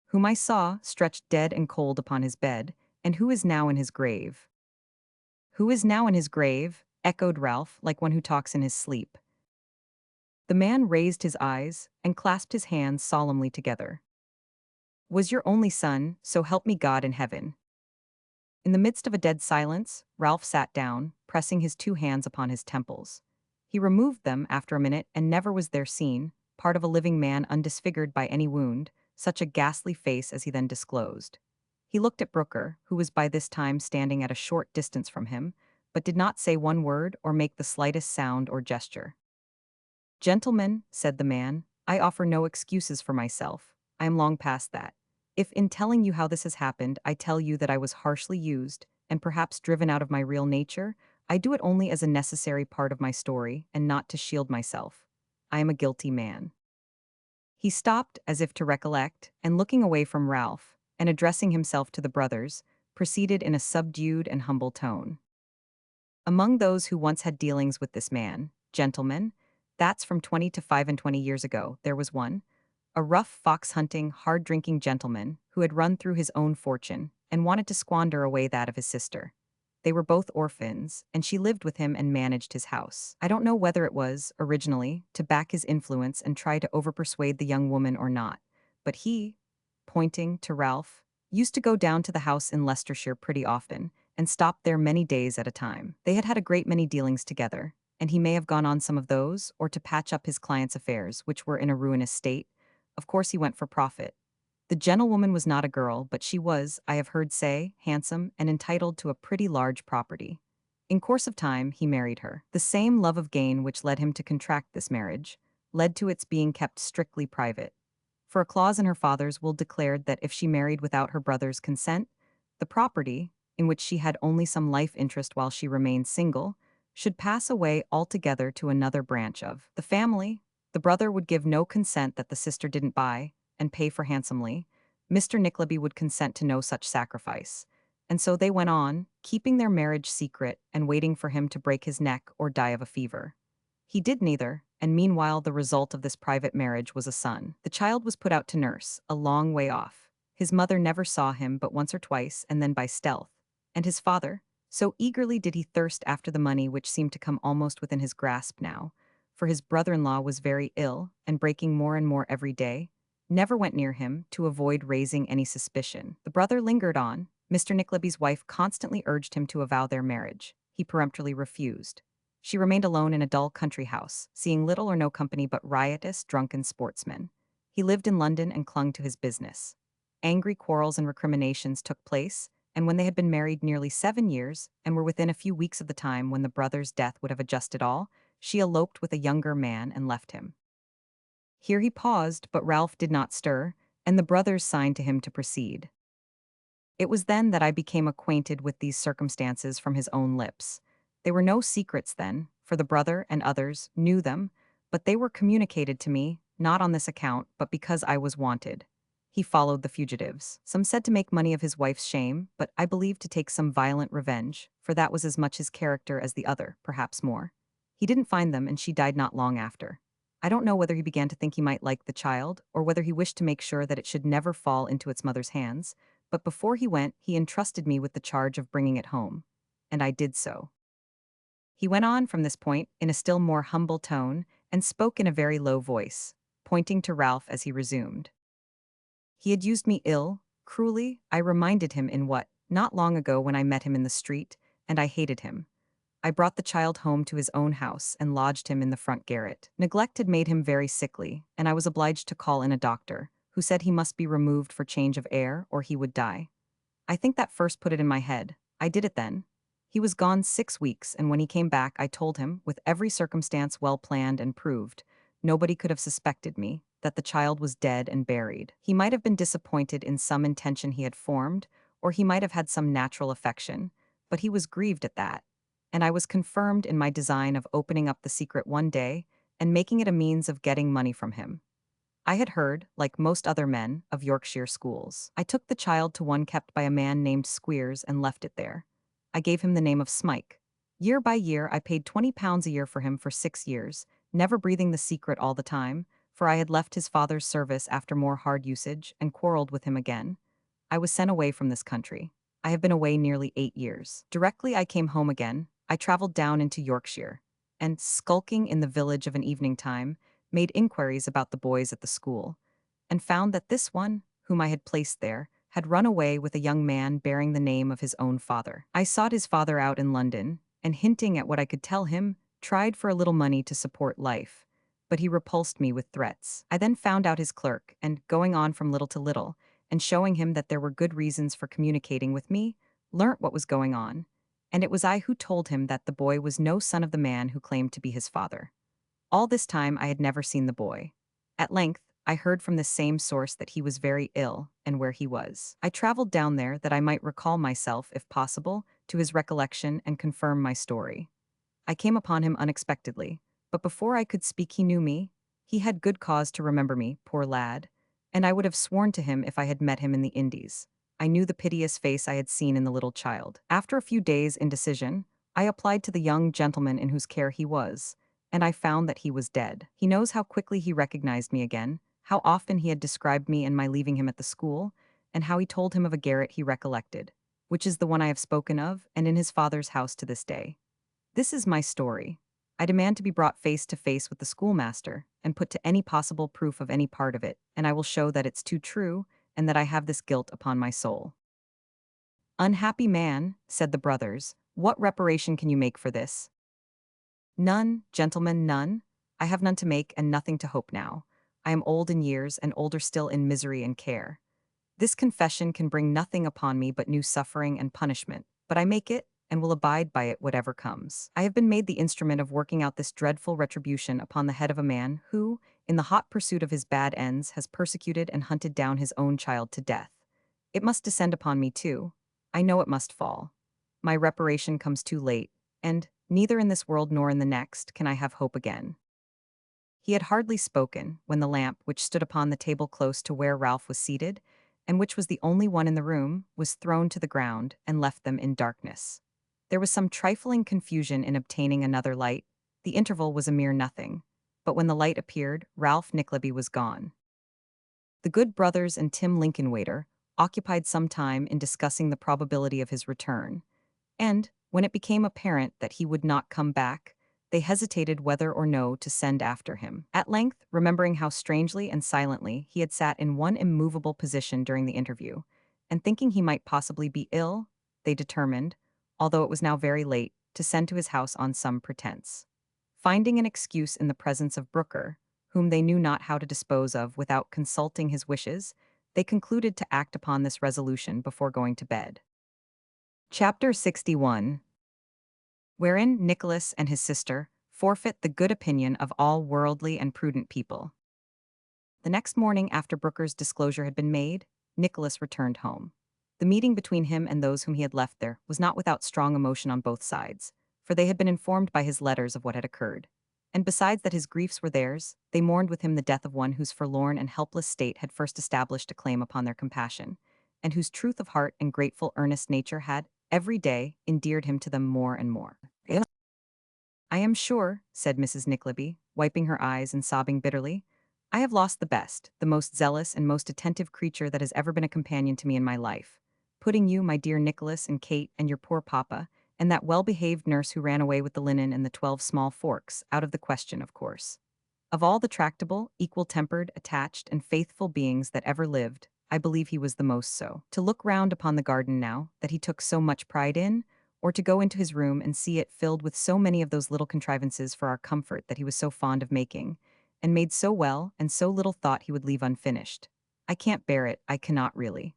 "whom I saw, stretched dead and cold upon his bed, and who is now in his grave." "Who is now in his grave?" echoed Ralph, like one who talks in his sleep. The man raised his eyes and clasped his hands solemnly together. Was your only son, so help me God in heaven. In the midst of a dead silence, Ralph sat down, pressing his two hands upon his temples. He removed them after a minute and never was there seen, part of a living man undisfigured by any wound, such a ghastly face as he then disclosed. He looked at Brooker, who was by this time standing at a short distance from him, but did not say one word or make the slightest sound or gesture. Gentlemen, said the man, I offer no excuses for myself. I am long past that. If in telling you how this has happened, I tell you that I was harshly used, and perhaps driven out of my real nature, I do it only as a necessary part of my story, and not to shield myself. I am a guilty man. He stopped as if to recollect, and looking away from Ralph, and addressing himself to the brothers, proceeded in a subdued and humble tone. Among those who once had dealings with this man, gentlemen, that's from 20 to 25 years ago, there was one, a rough fox-hunting, hard-drinking gentleman who had run through his own fortune and wanted to squander away that of his sister. They were both orphans, and she lived with him and managed his house. I don't know whether it was, originally, to back his influence and try to overpersuade the young woman or not, but he, pointing to Ralph, used to go down to the house in Leicestershire pretty often, and stopped there many days at a time. They had had a great many dealings together, and he may have gone on some of those, or to patch up his client's affairs, which were in a ruinous state. Of course he went for profit. The gentlewoman was not a girl, but she was, I have heard say, handsome and entitled to a pretty large property. In course of time, he married her. The same love of gain which led him to contract this marriage led to its being kept strictly private. For a clause in her father's will declared that if she married without her brother's consent, the property, in which she had only some life interest while she remained single, should pass away altogether to another branch of the family. The brother would give no consent that the sister didn't buy, and pay for handsomely. Mr. Nickleby would consent to no such sacrifice. And so they went on, keeping their marriage secret and waiting for him to break his neck or die of a fever. He did neither, and meanwhile the result of this private marriage was a son. The child was put out to nurse, a long way off. His mother never saw him but once or twice, and then by stealth. And his father, so eagerly did he thirst after the money which seemed to come almost within his grasp now, for his brother-in-law was very ill and breaking more and more every day, never went near him to avoid raising any suspicion. The brother lingered on. Mr. Nickleby's wife constantly urged him to avow their marriage. He peremptorily refused. She remained alone in a dull country house, seeing little or no company but riotous, drunken sportsmen. He lived in London and clung to his business. Angry quarrels and recriminations took place, and when they had been married nearly 7 years, and were within a few weeks of the time when the brother's death would have adjusted all, she eloped with a younger man and left him. Here he paused, but Ralph did not stir, and the brothers signed to him to proceed. It was then that I became acquainted with these circumstances from his own lips. They were no secrets then, for the brother and others knew them, but they were communicated to me, not on this account, but because I was wanted. He followed the fugitives. Some said to make money of his wife's shame, but I believe to take some violent revenge, for that was as much his character as the other, perhaps more. He didn't find them, and she died not long after. I don't know whether he began to think he might like the child, or whether he wished to make sure that it should never fall into its mother's hands, but before he went, he entrusted me with the charge of bringing it home. And I did so. He went on from this point in a still more humble tone, and spoke in a very low voice, pointing to Ralph as he resumed. He had used me ill, cruelly, I reminded him in what, not long ago when I met him in the street, and I hated him. I brought the child home to his own house and lodged him in the front garret. Neglect had made him very sickly, and I was obliged to call in a doctor, who said he must be removed for change of air or he would die. I think that first put it in my head. I did it then. He was gone 6 weeks, and when he came back I told him, with every circumstance well planned and proved, nobody could have suspected me, that the child was dead and buried. He might have been disappointed in some intention he had formed, or he might have had some natural affection, but he was grieved at that, and I was confirmed in my design of opening up the secret one day and making it a means of getting money from him. I had heard, like most other men, of Yorkshire schools. I took the child to one kept by a man named Squeers and left it there. I gave him the name of Smike. Year by year I paid £20 a year for him for 6 years, never breathing the secret all the time, for I had left his father's service after more hard usage and quarreled with him again. I was sent away from this country. I have been away nearly 8 years. Directly I came home again, I travelled down into Yorkshire, and, skulking in the village of an evening time, made inquiries about the boys at the school, and found that this one, whom I had placed there, had run away with a young man bearing the name of his own father. I sought his father out in London, and hinting at what I could tell him, tried for a little money to support life, but he repulsed me with threats. I then found out his clerk, and going on from little to little, and showing him that there were good reasons for communicating with me, learnt what was going on, and it was I who told him that the boy was no son of the man who claimed to be his father. All this time I had never seen the boy. At length, I heard from the same source that he was very ill and where he was. I traveled down there that I might recall myself, if possible, to his recollection and confirm my story. I came upon him unexpectedly, but before I could speak he knew me. He had good cause to remember me, poor lad, and I would have sworn to him if I had met him in the Indies. I knew the piteous face I had seen in the little child. After a few days' indecision, I applied to the young gentleman in whose care he was, and I found that he was dead. He knows how quickly he recognized me again, how often he had described me and my leaving him at the school, and how he told him of a garret he recollected, which is the one I have spoken of, and in his father's house to this day. This is my story. I demand to be brought face to face with the schoolmaster, and put to any possible proof of any part of it, and I will show that it's too true, and that I have this guilt upon my soul. Unhappy man, said the brothers, what reparation can you make for this? None, gentlemen, none. I have none to make and nothing to hope now. I am old in years and older still in misery and care. This confession can bring nothing upon me but new suffering and punishment, but I make it, and will abide by it whatever comes. I have been made the instrument of working out this dreadful retribution upon the head of a man who, in the hot pursuit of his bad ends, has persecuted and hunted down his own child to death. It must descend upon me too. I know it must fall. My reparation comes too late, and, neither in this world nor in the next, can I have hope again. He had hardly spoken, when the lamp, which stood upon the table close to where Ralph was seated, and which was the only one in the room, was thrown to the ground and left them in darkness. There was some trifling confusion in obtaining another light. The interval was a mere nothing, but when the light appeared, Ralph Nickleby was gone. The good brothers and Tim Lincolnwaiter occupied some time in discussing the probability of his return, and, when it became apparent that he would not come back, they hesitated whether or no to send after him. At length, remembering how strangely and silently he had sat in one immovable position during the interview, and thinking he might possibly be ill, they determined, although it was now very late, to send to his house on some pretense. Finding an excuse in the presence of Brooker, whom they knew not how to dispose of without consulting his wishes, they concluded to act upon this resolution before going to bed. Chapter 61, wherein Nicholas and his sister forfeit the good opinion of all worldly and prudent people. The next morning after Brooker's disclosure had been made, Nicholas returned home. The meeting between him and those whom he had left there was not without strong emotion on both sides, for they had been informed by his letters of what had occurred. And besides that his griefs were theirs, they mourned with him the death of one whose forlorn and helpless state had first established a claim upon their compassion, and whose truth of heart and grateful earnest nature had, every day, endeared him to them more and more. I am sure, said Mrs. Nickleby, wiping her eyes and sobbing bitterly, I have lost the best, the most zealous and most attentive creature that has ever been a companion to me in my life, putting you, my dear Nicholas and Kate, and your poor papa, and that well-behaved nurse who ran away with the linen and the 12 small forks, out of the question, of course. Of all the tractable, equal-tempered, attached, and faithful beings that ever lived, I believe he was the most so. To look round upon the garden now, that he took so much pride in, or to go into his room and see it filled with so many of those little contrivances for our comfort that he was so fond of making, and made so well and so little thought he would leave unfinished. I can't bear it, I cannot really.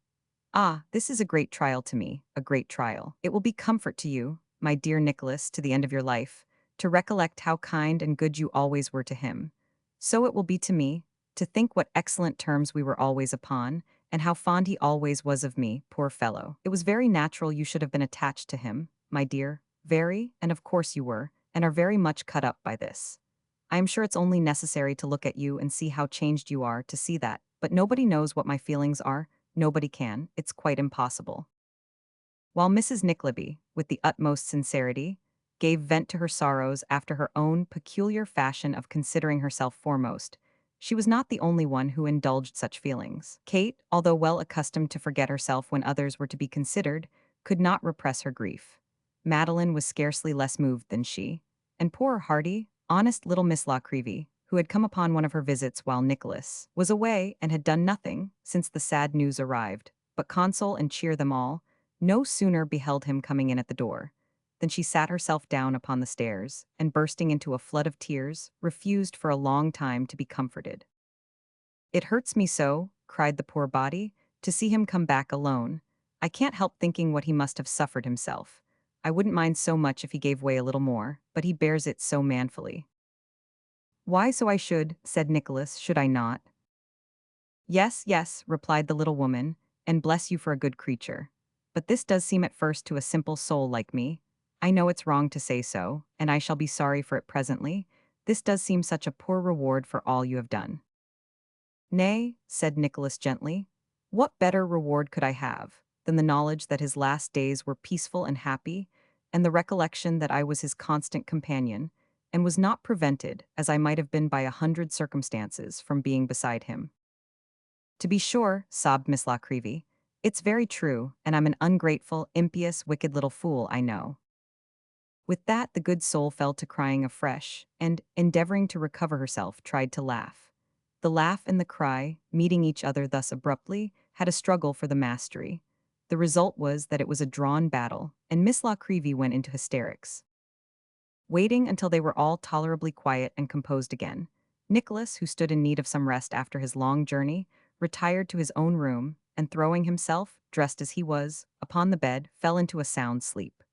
Ah, this is a great trial to me, a great trial. It will be comfort to you, my dear Nicholas, to the end of your life, to recollect how kind and good you always were to him. So it will be to me, to think what excellent terms we were always upon, and how fond he always was of me, poor fellow. It was very natural you should have been attached to him, my dear, very, and of course you were, and are very much cut up by this. I am sure it's only necessary to look at you and see how changed you are to see that, but nobody knows what my feelings are, nobody can, it's quite impossible. While Mrs. Nickleby, with the utmost sincerity, gave vent to her sorrows after her own peculiar fashion of considering herself foremost, she was not the only one who indulged such feelings. Kate, although well accustomed to forget herself when others were to be considered, could not repress her grief. Madeline was scarcely less moved than she, and poor hearty, honest little Miss La Creevy, who had come upon one of her visits while Nicholas was away and had done nothing since the sad news arrived, but console and cheer them all, no sooner beheld him coming in at the door than she sat herself down upon the stairs and, bursting into a flood of tears, refused for a long time to be comforted. "It hurts me so," cried the poor body, "to see him come back alone. I can't help thinking what he must have suffered himself. I wouldn't mind so much if he gave way a little more, but he bears it so manfully." "Why, so I should," said Nicholas, "should I not?" "Yes, yes," replied the little woman, "and bless you for a good creature. But this does seem at first to a simple soul like me. I know it's wrong to say so, and I shall be sorry for it presently. This does seem such a poor reward for all you have done." "Nay," said Nicholas gently, "what better reward could I have than the knowledge that his last days were peaceful and happy, and the recollection that I was his constant companion, and was not prevented, as I might have been by 100 circumstances, from being beside him?" "To be sure," sobbed Miss La Creevy, "it's very true, and I'm an ungrateful, impious, wicked little fool, I know." With that the good soul fell to crying afresh, and, endeavoring to recover herself, tried to laugh. The laugh and the cry, meeting each other thus abruptly, had a struggle for the mastery. The result was that it was a drawn battle, and Miss La Creevy went into hysterics. Waiting until they were all tolerably quiet and composed again, Nicholas, who stood in need of some rest after his long journey, retired to his own room, and throwing himself, dressed as he was, upon the bed, fell into a sound sleep.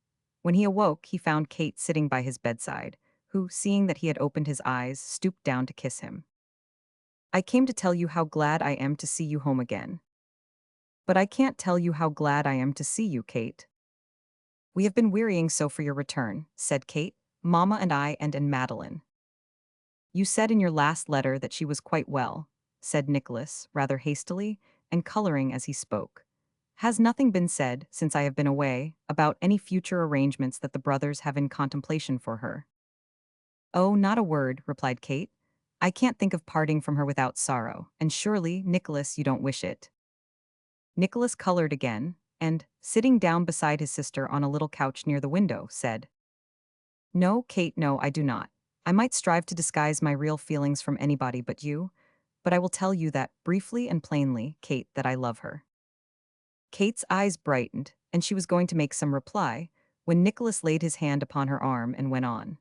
When he awoke, he found Kate sitting by his bedside, who, seeing that he had opened his eyes, stooped down to kiss him. "I came to tell you how glad I am to see you home again." "But I can't tell you how glad I am to see you, Kate." "We have been wearying so for your return," said Kate, "Mamma and I and Madeline." "You said in your last letter that she was quite well," said Nicholas, rather hastily, and coloring as he spoke. "Has nothing been said, since I have been away, about any future arrangements that the brothers have in contemplation for her?" "Oh, not a word," replied Kate. "I can't think of parting from her without sorrow, and surely, Nicholas, you don't wish it." Nicholas colored again, and, sitting down beside his sister on a little couch near the window, said, "No, Kate, no, I do not. I might strive to disguise my real feelings from anybody but you, but I will tell you that, briefly and plainly, Kate, that I love her." Kate's eyes brightened, and she was going to make some reply, when Nicholas laid his hand upon her arm and went on.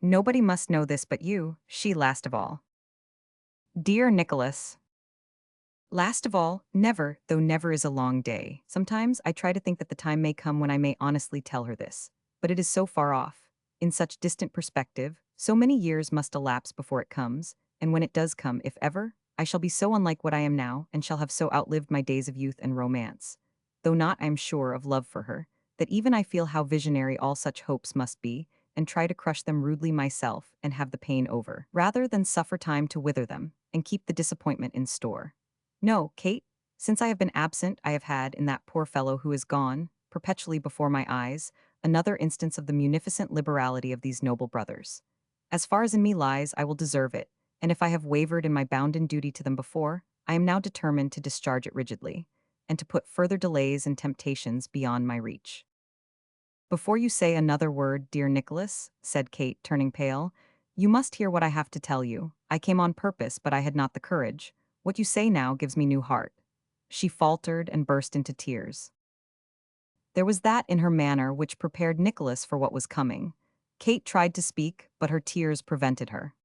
"Nobody must know this but you, she last of all." "Dear Nicholas." "Last of all, never, though never is a long day. Sometimes I try to think that the time may come when I may honestly tell her this, but it is so far off, in such distant perspective, so many years must elapse before it comes, and when it does come, if ever, I shall be so unlike what I am now, and shall have so outlived my days of youth and romance, though not, I am sure, of love for her, that even I feel how visionary all such hopes must be, and try to crush them rudely myself and have the pain over, rather than suffer time to wither them, and keep the disappointment in store. No, Kate, since I have been absent, I have had, in that poor fellow who is gone, perpetually before my eyes, another instance of the munificent liberality of these noble brothers. As far as in me lies, I will deserve it, and if I have wavered in my bounden duty to them before, I am now determined to discharge it rigidly, and to put further delays and temptations beyond my reach. "Before you say another word, dear Nicholas," said Kate, turning pale, "you must hear what I have to tell you. I came on purpose, but I had not the courage. What you say now gives me new heart." She faltered and burst into tears. There was that in her manner which prepared Nicholas for what was coming. Kate tried to speak, but her tears prevented her.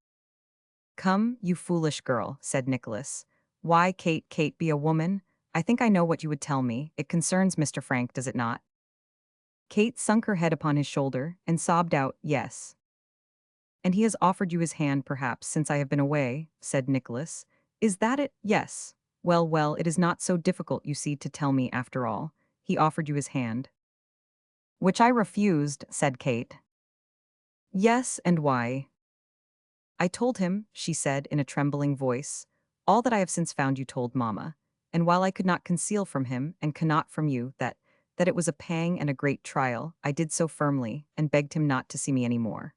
"Come, you foolish girl," said Nicholas. "Why, Kate, Kate, be a woman? I think I know what you would tell me. It concerns Mr. Frank, does it not?" Kate sunk her head upon his shoulder and sobbed out, "Yes." "And he has offered you his hand, perhaps, since I have been away," said Nicholas. "Is that it? Yes. Well, well, it is not so difficult, you see, to tell me, after all. He offered you his hand." "Which I refused," said Kate. "Yes, and why?" "I told him," she said in a trembling voice, "all that I have since found you told Mamma, and while I could not conceal from him, and cannot from you, that it was a pang and a great trial, I did so firmly, and begged him not to see me any more."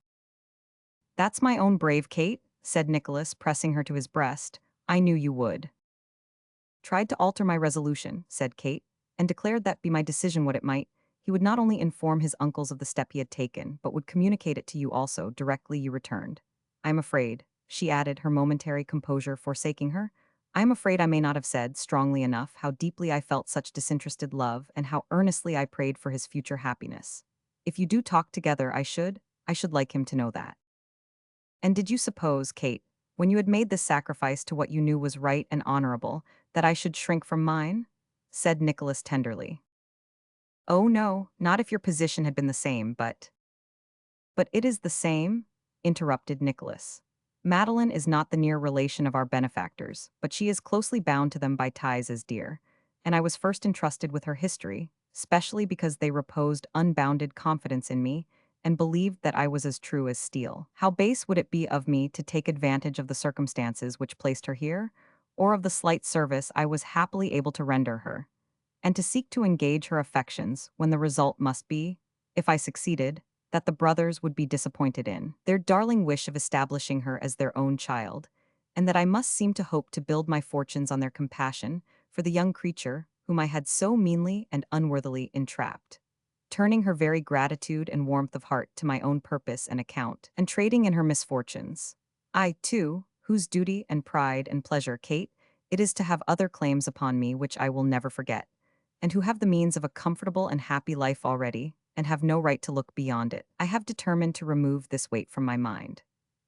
"That's my own brave Kate," said Nicholas, pressing her to his breast. "I knew you would." "Tried to alter my resolution," said Kate, "and declared that, be my decision what it might, he would not only inform his uncles of the step he had taken, but would communicate it to you also directly you returned. I am afraid, she added, her momentary composure forsaking her. I am afraid I may not have said, strongly enough, how deeply I felt such disinterested love and how earnestly I prayed for his future happiness. If you do talk together, I should like him to know that. And did you suppose, Kate, when you had made this sacrifice to what you knew was right and honorable, that I should shrink from mine? Said Nicholas tenderly. Oh no, not if your position had been the same, but it is the same, interrupted Nicholas. Madeline is not the near relation of our benefactors, but she is closely bound to them by ties as dear, and I was first entrusted with her history, specially because they reposed unbounded confidence in me and believed that I was as true as steel. How base would it be of me to take advantage of the circumstances which placed her here, or of the slight service I was happily able to render her, and to seek to engage her affections when the result must be, if I succeeded, that the brothers would be disappointed in their darling wish of establishing her as their own child, and that I must seem to hope to build my fortunes on their compassion for the young creature whom I had so meanly and unworthily entrapped, turning her very gratitude and warmth of heart to my own purpose and account, and trading in her misfortunes. I, too, whose duty and pride and pleasure, Kate, it is to have other claims upon me which I will never forget, and who have the means of a comfortable and happy life already, and have no right to look beyond it. I have determined to remove this weight from my mind.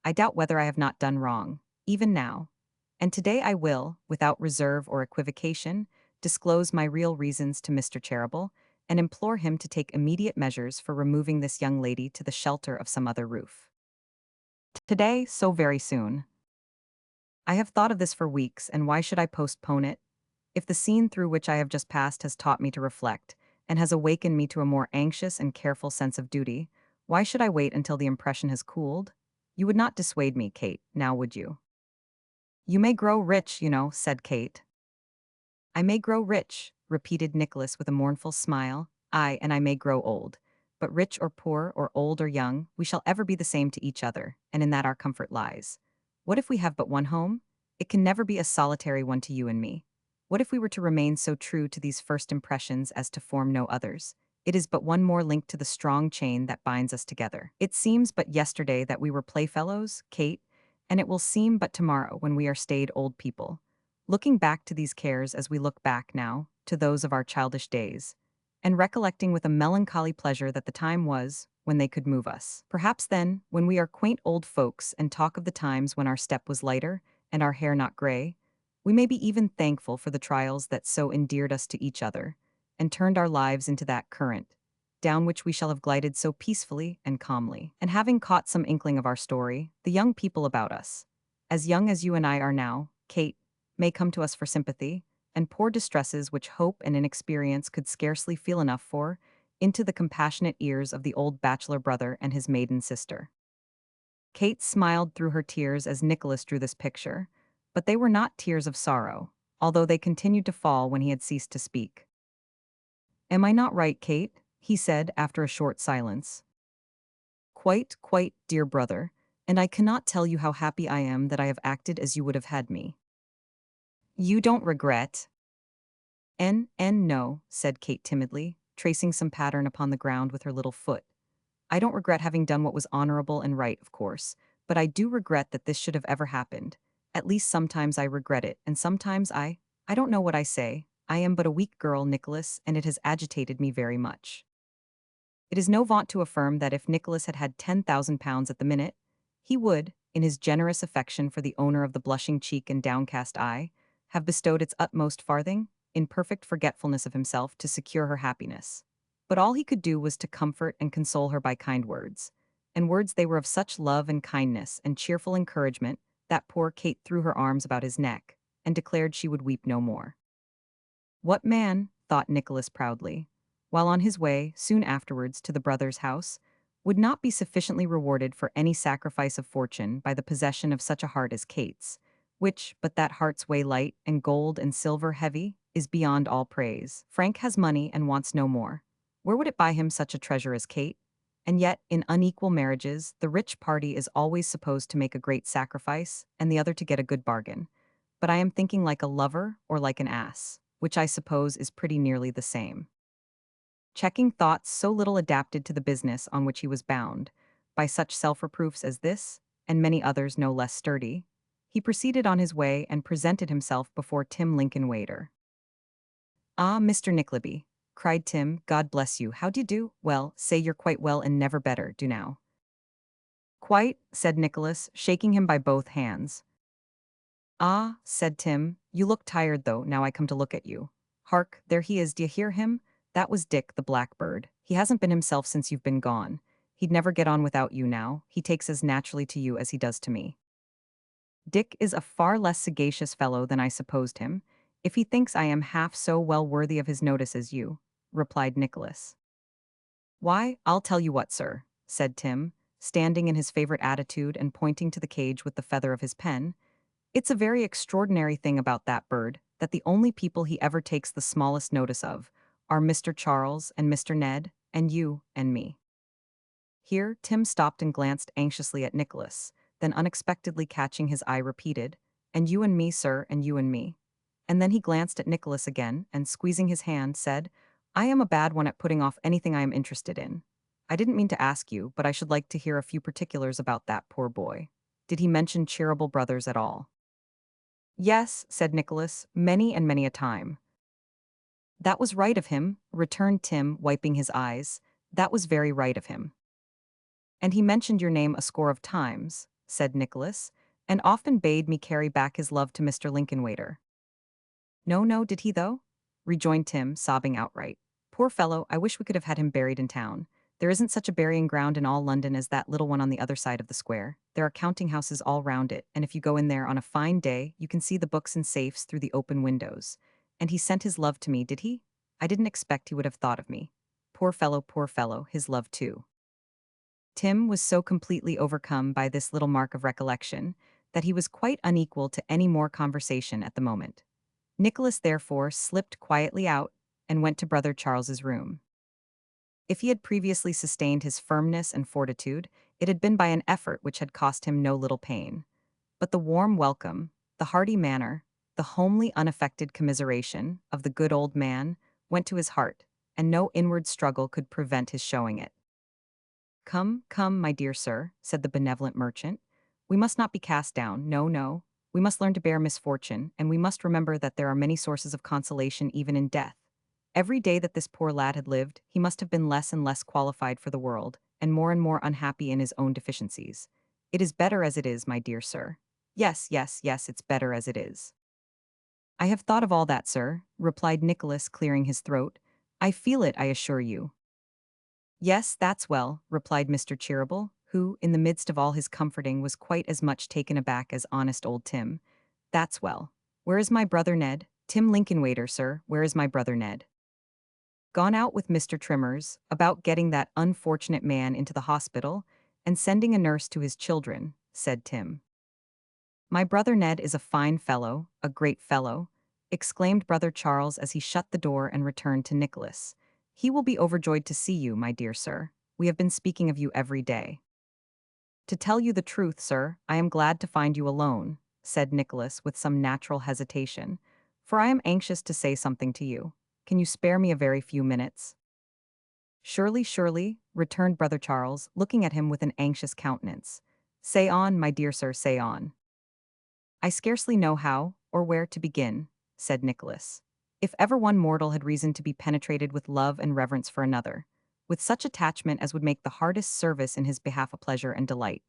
I doubt whether I have not done wrong, even now. And today I will, without reserve or equivocation, disclose my real reasons to Mr. Cheeryble, and implore him to take immediate measures for removing this young lady to the shelter of some other roof. Today, so very soon. I have thought of this for weeks, and why should I postpone it? If the scene through which I have just passed has taught me to reflect, and has awakened me to a more anxious and careful sense of duty, why should I wait until the impression has cooled? You would not dissuade me, Kate, now would you? You may grow rich, you know, said Kate. I may grow rich, repeated Nicholas with a mournful smile. Ay, and I may grow old. But rich or poor, or old or young, we shall ever be the same to each other, and in that our comfort lies. What if we have but one home? It can never be a solitary one to you and me. What if we were to remain so true to these first impressions as to form no others? It is but one more link to the strong chain that binds us together. It seems but yesterday that we were playfellows, Kate, and it will seem but tomorrow when we are staid old people. Looking back to these cares as we look back now to those of our childish days, and recollecting with a melancholy pleasure that the time was when they could move us. Perhaps then, when we are quaint old folks and talk of the times when our step was lighter and our hair not gray, we may be even thankful for the trials that so endeared us to each other, and turned our lives into that current, down which we shall have glided so peacefully and calmly. And having caught some inkling of our story, the young people about us, as young as you and I are now, Kate, may come to us for sympathy, and pour distresses which hope and inexperience could scarcely feel enough for, into the compassionate ears of the old bachelor brother and his maiden sister. Kate smiled through her tears as Nicholas drew this picture, but they were not tears of sorrow, although they continued to fall when he had ceased to speak. Am I not right, Kate? He said after a short silence. Quite, quite, dear brother, and I cannot tell you how happy I am that I have acted as you would have had me. You don't regret? No, said Kate timidly, tracing some pattern upon the ground with her little foot. I don't regret having done what was honorable and right, of course, but I do regret that this should have ever happened. At least sometimes I regret it, and sometimes I don't know what I say. I am but a weak girl, Nicholas, and it has agitated me very much. It is no vaunt to affirm that if Nicholas had had £10,000 at the minute, he would, in his generous affection for the owner of the blushing cheek and downcast eye, have bestowed its utmost farthing, in perfect forgetfulness of himself, to secure her happiness. But all he could do was to comfort and console her by kind words, and words they were of such love and kindness and cheerful encouragement that poor Kate threw her arms about his neck, and declared she would weep no more. What man, thought Nicholas proudly, while on his way, soon afterwards, to the brother's house, would not be sufficiently rewarded for any sacrifice of fortune by the possession of such a heart as Kate's, which, but that heart's way light and gold and silver heavy, is beyond all praise. Frank has money and wants no more. Where would it buy him such a treasure as Kate? And yet, in unequal marriages, the rich party is always supposed to make a great sacrifice, and the other to get a good bargain. But I am thinking like a lover or like an ass, which I suppose is pretty nearly the same. Checking thoughts so little adapted to the business on which he was bound, by such self-reproofs as this, and many others no less sturdy, he proceeded on his way and presented himself before Tim Lincolnwater. "Ah, Mr. Nickleby," cried Tim, "God bless you, how d'ye do? Well, say you're quite well and never better, do now." "Quite," said Nicholas, shaking him by both hands. "Ah," said Tim, "you look tired though, now I come to look at you. Hark, there he is, d'ye hear him? That was Dick, the blackbird. He hasn't been himself since you've been gone. He'd never get on without you now, he takes as naturally to you as he does to me." "Dick is a far less sagacious fellow than I supposed him, if he thinks I am half so well worthy of his notice as you," replied Nicholas. "Why, I'll tell you what, sir," said Tim, standing in his favorite attitude and pointing to the cage with the feather of his pen. "It's a very extraordinary thing about that bird, that the only people he ever takes the smallest notice of are Mr. Charles and Mr. Ned, and you and me." Here Tim stopped and glanced anxiously at Nicholas, then unexpectedly catching his eye repeated, "And you and me, sir, and you and me." And then he glanced at Nicholas again, and squeezing his hand, said, "I am a bad one at putting off anything I am interested in. I didn't mean to ask you, but I should like to hear a few particulars about that poor boy. Did he mention Cheeryble Brothers at all?" "Yes," said Nicholas, "many and many a time." "That was right of him," returned Tim, wiping his eyes. "That was very right of him." "And he mentioned your name a score of times," said Nicholas, "and often bade me carry back his love to Mr. Lincolnwater." "No, no, did he though?" rejoined Tim, sobbing outright. "Poor fellow, I wish we could have had him buried in town. There isn't such a burying ground in all London as that little one on the other side of the square. There are counting houses all round it, and if you go in there on a fine day, you can see the books and safes through the open windows. And he sent his love to me, did he? I didn't expect he would have thought of me. Poor fellow, his love too." Tim was so completely overcome by this little mark of recollection that he was quite unequal to any more conversation at the moment. Nicholas therefore slipped quietly out and went to Brother Charles's room. If he had previously sustained his firmness and fortitude, it had been by an effort which had cost him no little pain. But the warm welcome, the hearty manner, the homely unaffected commiseration of the good old man went to his heart, and no inward struggle could prevent his showing it. "Come, come, my dear sir," said the benevolent merchant. "We must not be cast down, no, no. We must learn to bear misfortune, and we must remember that there are many sources of consolation even in death. Every day that this poor lad had lived, he must have been less and less qualified for the world, and more unhappy in his own deficiencies. It is better as it is, my dear sir. Yes, yes, yes, it's better as it is." "I have thought of all that, sir," replied Nicholas, clearing his throat. "I feel it, I assure you." "Yes, that's well," replied Mr. Cheeryble, who, in the midst of all his comforting, was quite as much taken aback as honest old Tim. "That's well. Where is my brother Ned? Tim Lincolnwater, sir, where is my brother Ned?" "Gone out with Mr. Trimmers, about getting that unfortunate man into the hospital, and sending a nurse to his children," said Tim. "My brother Ned is a fine fellow, a great fellow," exclaimed Brother Charles as he shut the door and returned to Nicholas. "He will be overjoyed to see you, my dear sir. We have been speaking of you every day." "To tell you the truth, sir, I am glad to find you alone," said Nicholas with some natural hesitation, "for I am anxious to say something to you. Can you spare me a very few minutes?" "Surely, surely," returned Brother Charles, looking at him with an anxious countenance. "Say on, my dear sir, say on." "I scarcely know how, or where to begin," said Nicholas. "If ever one mortal had reason to be penetrated with love and reverence for another, with such attachment as would make the hardest service in his behalf a pleasure and delight,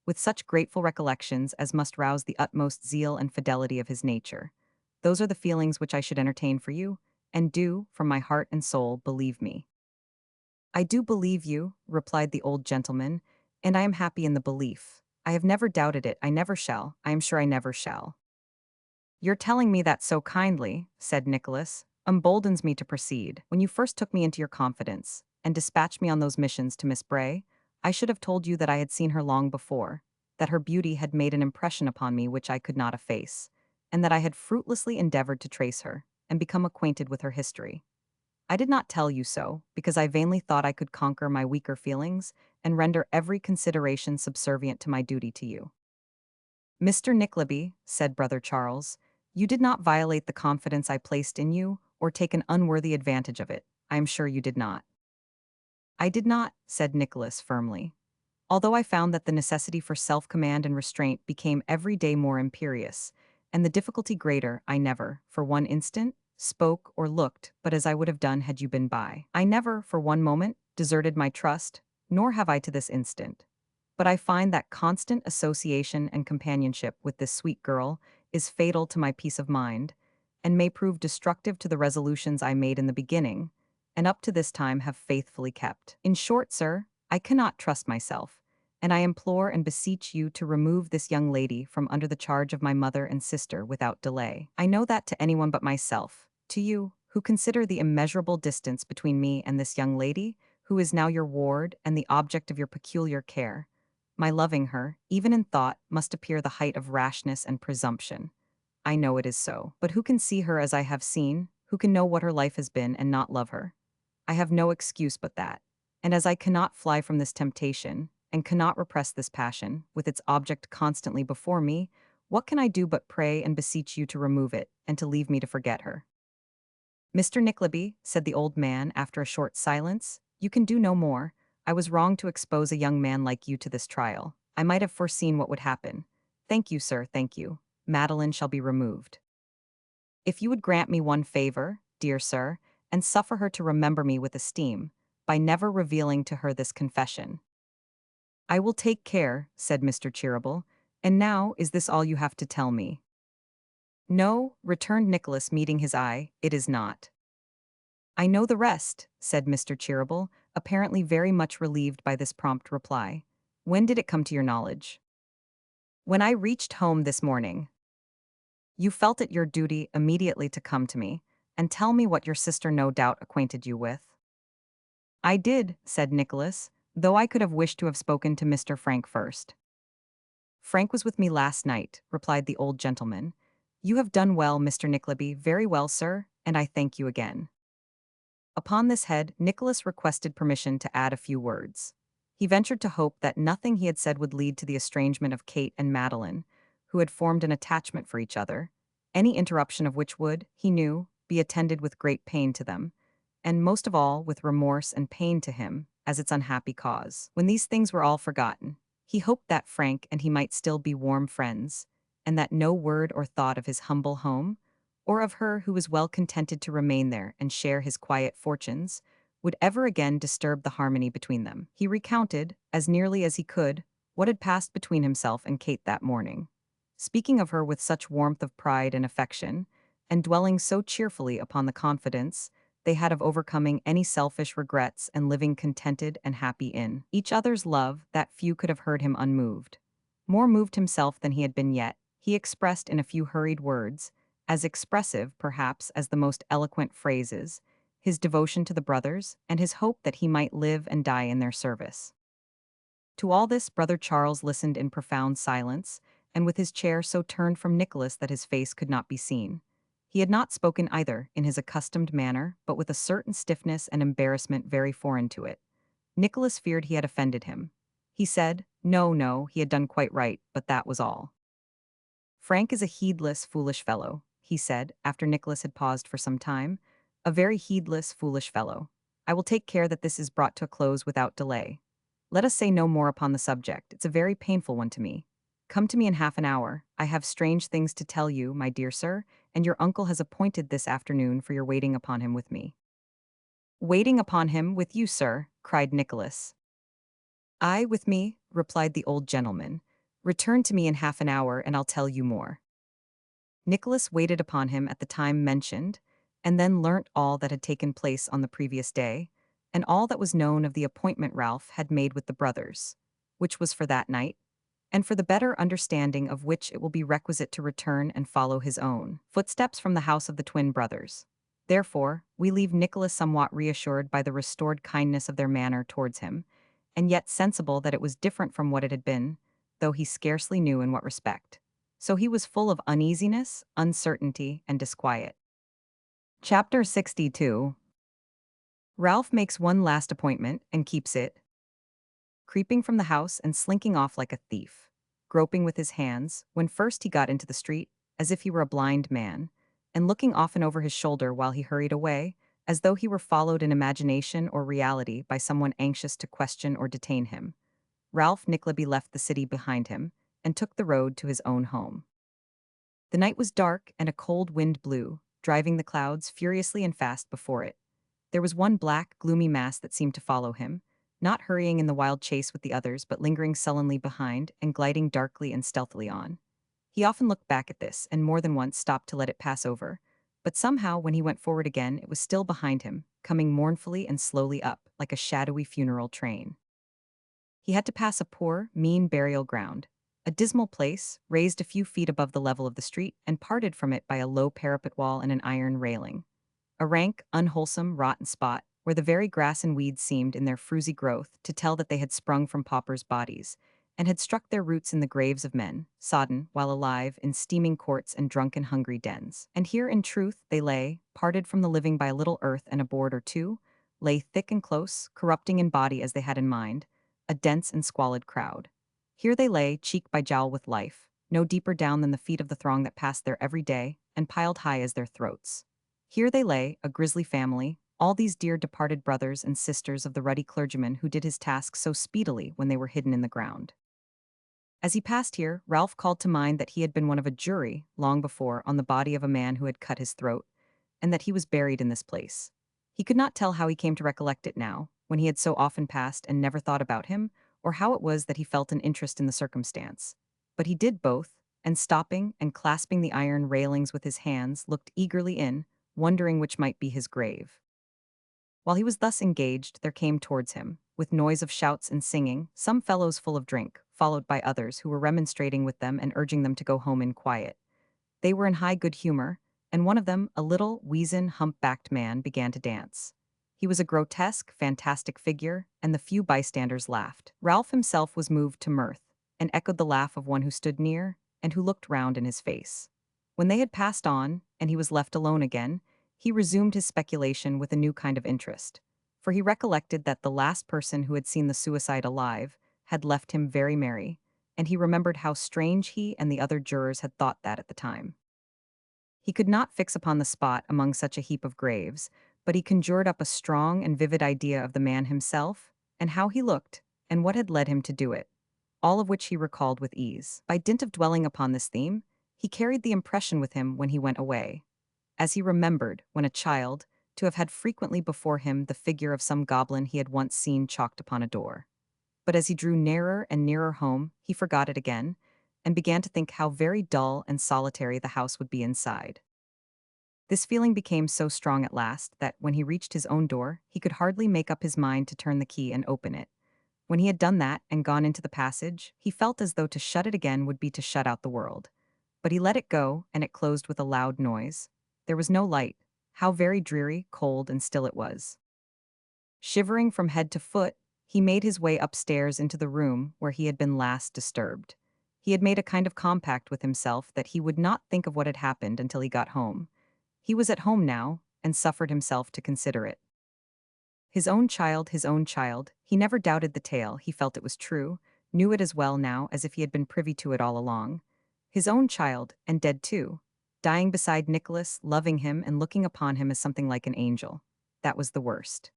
with such grateful recollections as must rouse the utmost zeal and fidelity of his nature, those are the feelings which I should entertain for you, and do, from my heart and soul, believe me." "I do believe you," replied the old gentleman, "and I am happy in the belief. I have never doubted it, I never shall, I am sure I never shall." "Your telling me that so kindly," said Nicholas, "emboldens me to proceed. When you first took me into your confidence, and dispatched me on those missions to Miss Bray, I should have told you that I had seen her long before, that her beauty had made an impression upon me which I could not efface, and that I had fruitlessly endeavored to trace her, and become acquainted with her history. I did not tell you so, because I vainly thought I could conquer my weaker feelings, and render every consideration subservient to my duty to you." "Mr. Nickleby," said Brother Charles, "you did not violate the confidence I placed in you, or take an unworthy advantage of it. I am sure you did not." "I did not," said Nicholas firmly. Although I found that the necessity for self-command and restraint became every day more imperious, and the difficulty greater, I never, for one instant, spoke or looked but as I would have done had you been by. I never, for one moment, deserted my trust, nor have I to this instant. But I find that constant association and companionship with this sweet girl is fatal to my peace of mind, and may prove destructive to the resolutions I made in the beginning, and up to this time have faithfully kept. In short, sir, I cannot trust myself, and I implore and beseech you to remove this young lady from under the charge of my mother and sister without delay. I know that to anyone but myself, to you, who consider the immeasurable distance between me and this young lady, who is now your ward and the object of your peculiar care, my loving her, even in thought, must appear the height of rashness and presumption. I know it is so. But who can see her as I have seen, who can know what her life has been and not love her? I have no excuse but that. And as I cannot fly from this temptation, and cannot repress this passion, with its object constantly before me, what can I do but pray and beseech you to remove it, and to leave me to forget her? Mr. Nickleby, said the old man after a short silence, you can do no more. I was wrong to expose a young man like you to this trial. I might have foreseen what would happen. Thank you, sir, thank you. Madeline shall be removed. If you would grant me one favor, dear sir, and suffer her to remember me with esteem, by never revealing to her this confession. I will take care, said Mr. Cheeryble. And now, is this all you have to tell me? No, returned Nicholas, meeting his eye, it is not. I know the rest, said Mr. Cheeryble, apparently very much relieved by this prompt reply. When did it come to your knowledge? When I reached home this morning. You felt it your duty immediately to come to me, and tell me what your sister no doubt acquainted you with. I did, said Nicholas, though I could have wished to have spoken to Mr. Frank first. Frank was with me last night, replied the old gentleman. You have done well, Mr. Nickleby, very well, sir, and I thank you again. Upon this head, Nicholas requested permission to add a few words. He ventured to hope that nothing he had said would lead to the estrangement of Kate and Madeline, who had formed an attachment for each other, any interruption of which would, he knew, be attended with great pain to them, and most of all with remorse and pain to him, as its unhappy cause. When these things were all forgotten, he hoped that Frank and he might still be warm friends, and that no word or thought of his humble home, or of her who was well contented to remain there and share his quiet fortunes, would ever again disturb the harmony between them. He recounted, as nearly as he could, what had passed between himself and Kate that morning, speaking of her with such warmth of pride and affection, and dwelling so cheerfully upon the confidence they had of overcoming any selfish regrets and living contented and happy in each other's love, that few could have heard him unmoved. More moved himself than he had been yet, he expressed in a few hurried words, as expressive, perhaps, as the most eloquent phrases, his devotion to the brothers, and his hope that he might live and die in their service. To all this brother Charles listened in profound silence, and with his chair so turned from Nicholas that his face could not be seen. He had not spoken either in his accustomed manner, but with a certain stiffness and embarrassment very foreign to it. Nicholas feared he had offended him. He said, no, no, he had done quite right, but that was all. Frank is a heedless, foolish fellow, he said, after Nicholas had paused for some time. A very heedless, foolish fellow. I will take care that this is brought to a close without delay. Let us say no more upon the subject. It's a very painful one to me. Come to me in half an hour. I have strange things to tell you, my dear sir, and your uncle has appointed this afternoon for your waiting upon him with me. Waiting upon him with you, sir, cried Nicholas. I with me, replied the old gentleman. Return to me in half an hour, and I'll tell you more. Nicholas waited upon him at the time mentioned, and then learnt all that had taken place on the previous day, and all that was known of the appointment Ralph had made with the brothers, which was for that night, and for the better understanding of which it will be requisite to return and follow his own footsteps from the house of the twin brothers. Therefore, we leave Nicholas somewhat reassured by the restored kindness of their manner towards him, and yet sensible that it was different from what it had been, though he scarcely knew in what respect. So he was full of uneasiness, uncertainty, and disquiet. Chapter 62. Ralph makes one last appointment and keeps it. Creeping from the house and slinking off like a thief, groping with his hands, when first he got into the street, as if he were a blind man, and looking often over his shoulder while he hurried away, as though he were followed in imagination or reality by someone anxious to question or detain him. Ralph Nickleby left the city behind him and took the road to his own home. The night was dark and a cold wind blew, driving the clouds furiously and fast before it. There was one black, gloomy mass that seemed to follow him, not hurrying in the wild chase with the others, but lingering sullenly behind and gliding darkly and stealthily on. He often looked back at this and more than once stopped to let it pass over, but somehow when he went forward again, it was still behind him, coming mournfully and slowly up, like a shadowy funeral train. He had to pass a poor, mean burial ground, a dismal place, raised a few feet above the level of the street and parted from it by a low parapet wall and an iron railing. A rank, unwholesome, rotten spot, where the very grass and weeds seemed, in their fruzy growth, to tell that they had sprung from paupers' bodies, and had struck their roots in the graves of men, sodden, while alive, in steaming courts and drunken hungry dens. And here, in truth, they lay, parted from the living by a little earth and a board or two, lay thick and close, corrupting in body as they had in mind, a dense and squalid crowd. Here they lay, cheek by jowl with life, no deeper down than the feet of the throng that passed there every day, and piled high as their throats. Here they lay, a grisly family, all these dear departed brothers and sisters of the ruddy clergyman who did his task so speedily when they were hidden in the ground. As he passed here, Ralph called to mind that he had been one of a jury, long before, on the body of a man who had cut his throat, and that he was buried in this place. He could not tell how he came to recollect it now, when he had so often passed and never thought about him, or how it was that he felt an interest in the circumstance. But he did both, and stopping and clasping the iron railings with his hands, looked eagerly in, wondering which might be his grave. While he was thus engaged, there came towards him, with noise of shouts and singing, some fellows full of drink, followed by others who were remonstrating with them and urging them to go home in quiet. They were in high good humor, and one of them, a little, weazen, hump-backed man, began to dance. He was a grotesque, fantastic figure, and the few bystanders laughed. Ralph himself was moved to mirth, and echoed the laugh of one who stood near, and who looked round in his face. When they had passed on, and he was left alone again, he resumed his speculation with a new kind of interest, for he recollected that the last person who had seen the suicide alive had left him very merry, and he remembered how strange he and the other jurors had thought that at the time. He could not fix upon the spot among such a heap of graves, but he conjured up a strong and vivid idea of the man himself, and how he looked, and what had led him to do it, all of which he recalled with ease. By dint of dwelling upon this theme, he carried the impression with him when he went away, as he remembered, when a child, to have had frequently before him the figure of some goblin he had once seen chalked upon a door. But as he drew nearer and nearer home, he forgot it again, and began to think how very dull and solitary the house would be inside. This feeling became so strong at last that, when he reached his own door, he could hardly make up his mind to turn the key and open it. When he had done that and gone into the passage, he felt as though to shut it again would be to shut out the world. But he let it go, and it closed with a loud noise. There was no light. How very dreary, cold, and still it was. Shivering from head to foot, he made his way upstairs into the room where he had been last disturbed. He had made a kind of compact with himself that he would not think of what had happened until he got home. He was at home now, and suffered himself to consider it. His own child, he never doubted the tale, he felt it was true, knew it as well now as if he had been privy to it all along. His own child, and dead too, dying beside Nicholas, loving him and looking upon him as something like an angel. That was the worst.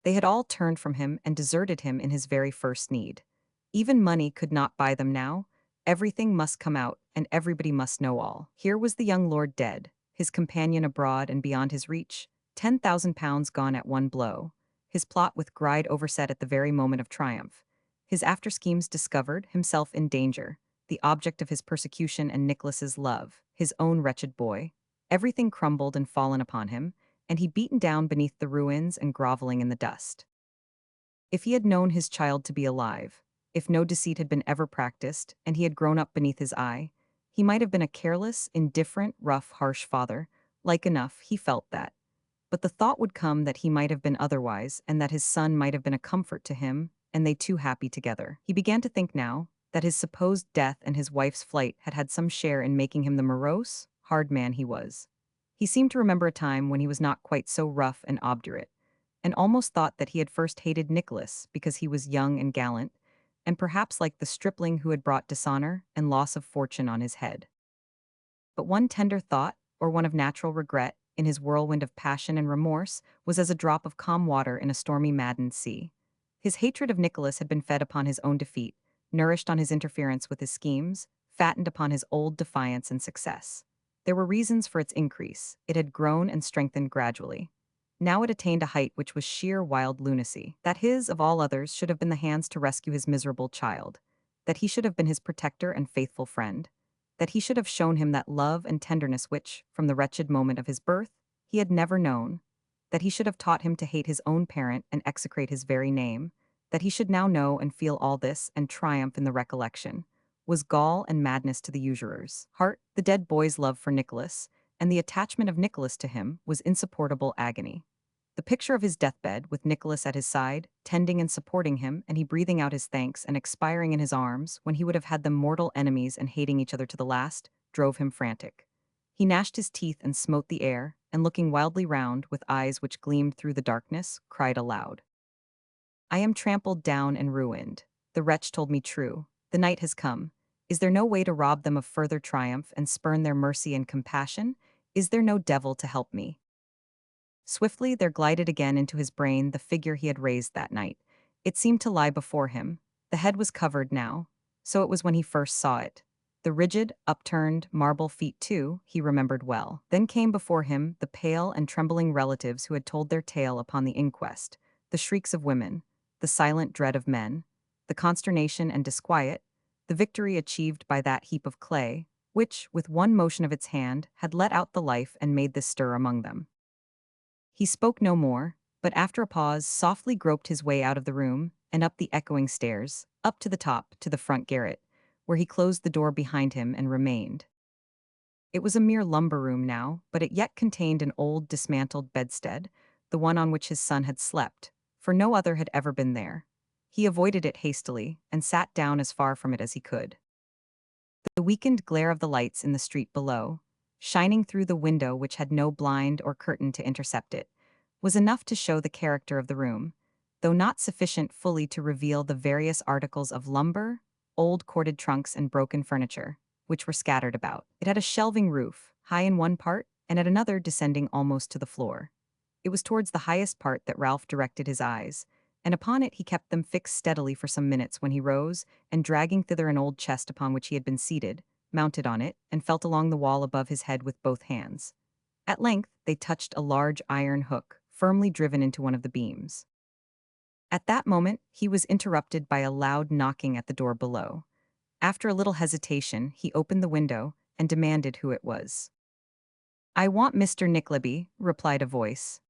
They had all turned from him and deserted him in his very first need. Even money could not buy them now. Everything must come out, and everybody must know all. Here was the young lord dead, his companion abroad and beyond his reach, £10,000 gone at one blow, his plot with Gride overset at the very moment of triumph, his after-schemes discovered, himself in danger, the object of his persecution and Nicholas's love, his own wretched boy. Everything crumbled and fallen upon him, and he beaten down beneath the ruins and groveling in the dust. If he had known his child to be alive, if no deceit had been ever practiced, and he had grown up beneath his eye, he might have been a careless, indifferent, rough, harsh father. Like enough, he felt that. But the thought would come that he might have been otherwise, and that his son might have been a comfort to him, and they two happy together. He began to think now that his supposed death and his wife's flight had had some share in making him the morose, hard man he was. He seemed to remember a time when he was not quite so rough and obdurate, and almost thought that he had first hated Nicholas because he was young and gallant, and perhaps like the stripling who had brought dishonor and loss of fortune on his head. But one tender thought, or one of natural regret, in his whirlwind of passion and remorse, was as a drop of calm water in a stormy, maddened sea. His hatred of Nicholas had been fed upon his own defeat, nourished on his interference with his schemes, fattened upon his old defiance and success. There were reasons for its increase. It had grown and strengthened gradually. Now it attained a height which was sheer wild lunacy. That his, of all others, should have been the hands to rescue his miserable child. That he should have been his protector and faithful friend. That he should have shown him that love and tenderness which, from the wretched moment of his birth, he had never known. That he should have taught him to hate his own parent and execrate his very name. That he should now know and feel all this and triumph in the recollection, was gall and madness to the usurer's heart. The dead boy's love for Nicholas, and the attachment of Nicholas to him, was insupportable agony. The picture of his deathbed, with Nicholas at his side, tending and supporting him, and he breathing out his thanks and expiring in his arms, when he would have had them mortal enemies and hating each other to the last, drove him frantic. He gnashed his teeth and smote the air, and looking wildly round, with eyes which gleamed through the darkness, cried aloud. I am trampled down and ruined. The wretch told me true. The night has come. Is there no way to rob them of further triumph and spurn their mercy and compassion? Is there no devil to help me? Swiftly there glided again into his brain the figure he had raised that night. It seemed to lie before him. The head was covered now. So it was when he first saw it. The rigid, upturned, marble feet, too, he remembered well. Then came before him the pale and trembling relatives who had told their tale upon the inquest, the shrieks of women, the silent dread of men, the consternation and disquiet, the victory achieved by that heap of clay, which, with one motion of its hand, had let out the life and made this stir among them. He spoke no more, but after a pause softly groped his way out of the room and up the echoing stairs, up to the top, to the front garret, where he closed the door behind him and remained. It was a mere lumber room now, but it yet contained an old dismantled bedstead, the one on which his son had slept, for no other had ever been there. He avoided it hastily and sat down as far from it as he could. The weakened glare of the lights in the street below, shining through the window which had no blind or curtain to intercept it, was enough to show the character of the room, though not sufficient fully to reveal the various articles of lumber, old corded trunks and broken furniture, which were scattered about. It had a shelving roof, high in one part, and at another descending almost to the floor. It was towards the highest part that Ralph directed his eyes, and upon it he kept them fixed steadily for some minutes when he rose, and dragging thither an old chest upon which he had been seated, mounted on it, and felt along the wall above his head with both hands. At length they touched a large iron hook, firmly driven into one of the beams. At that moment he was interrupted by a loud knocking at the door below. After a little hesitation, he opened the window and demanded who it was. "I want Mr. Nickleby," replied a voice.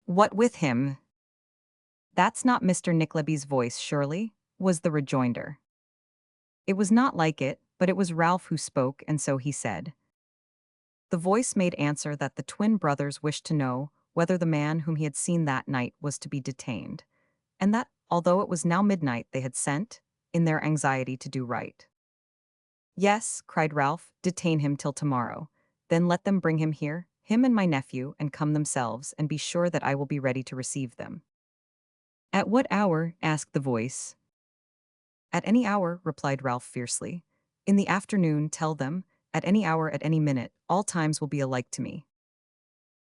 "What with him?" "That's not Mr. Nickleby's voice, surely," was the rejoinder. It was not like it, but it was Ralph who spoke, and so he said. The voice made answer that the twin brothers wished to know whether the man whom he had seen that night was to be detained, and that, although it was now midnight, they had sent, in their anxiety to do right. "Yes," cried Ralph, "detain him till tomorrow. Then let them bring him here, him and my nephew, and come themselves, and be sure that I will be ready to receive them." "At what hour?" asked the voice. "At any hour," replied Ralph fiercely. "In the afternoon, tell them, at any hour, at any minute, all times will be alike to me."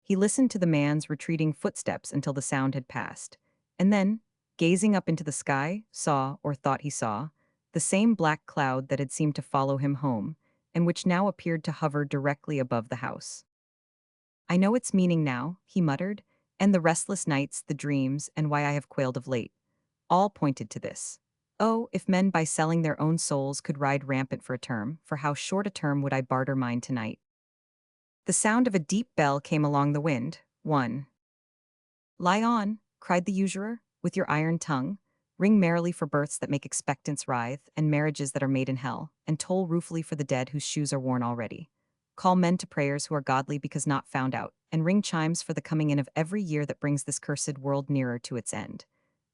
He listened to the man's retreating footsteps until the sound had passed, and then, gazing up into the sky, saw, or thought he saw, the same black cloud that had seemed to follow him home, and which now appeared to hover directly above the house. "I know its meaning now," he muttered, "and the restless nights, the dreams, and why I have quailed of late. All pointed to this. Oh, if men by selling their own souls could ride rampant for a term, for how short a term would I barter mine tonight?" The sound of a deep bell came along the wind. One. "Lie on," cried the usurer, "with your iron tongue. Ring merrily for births that make expectants writhe, and marriages that are made in hell, and toll ruefully for the dead whose shoes are worn already. Call men to prayers who are godly because not found out, and ring chimes for the coming in of every year that brings this cursed world nearer to its end.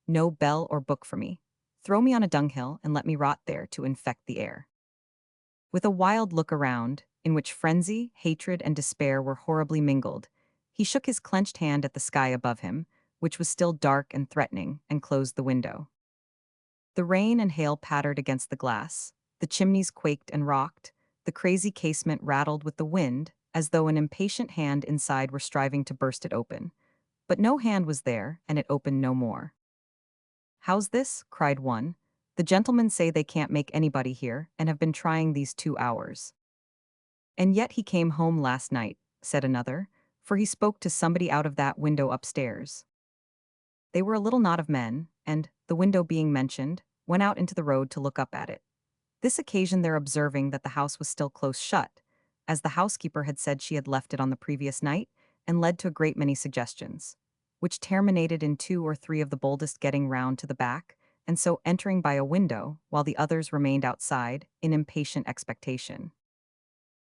No bell or book for me. Throw me on a dunghill and let me rot there to infect the air." With a wild look around, in which frenzy, hatred, and despair were horribly mingled, he shook his clenched hand at the sky above him, which was still dark and threatening, and closed the window. The rain and hail pattered against the glass, the chimneys quaked and rocked, the crazy casement rattled with the wind, as though an impatient hand inside were striving to burst it open. But no hand was there, and it opened no more. "How's this?" cried one. "The gentlemen say they can't make anybody here, and have been trying these 2 hours." "And yet he came home last night," said another, "for he spoke to somebody out of that window upstairs." They were a little knot of men, and, the window being mentioned, went out into the road to look up at it. This occasioned their observing that the house was still close shut, as the housekeeper had said she had left it on the previous night, and led to a great many suggestions, which terminated in two or three of the boldest getting round to the back, and so entering by a window, while the others remained outside, in impatient expectation.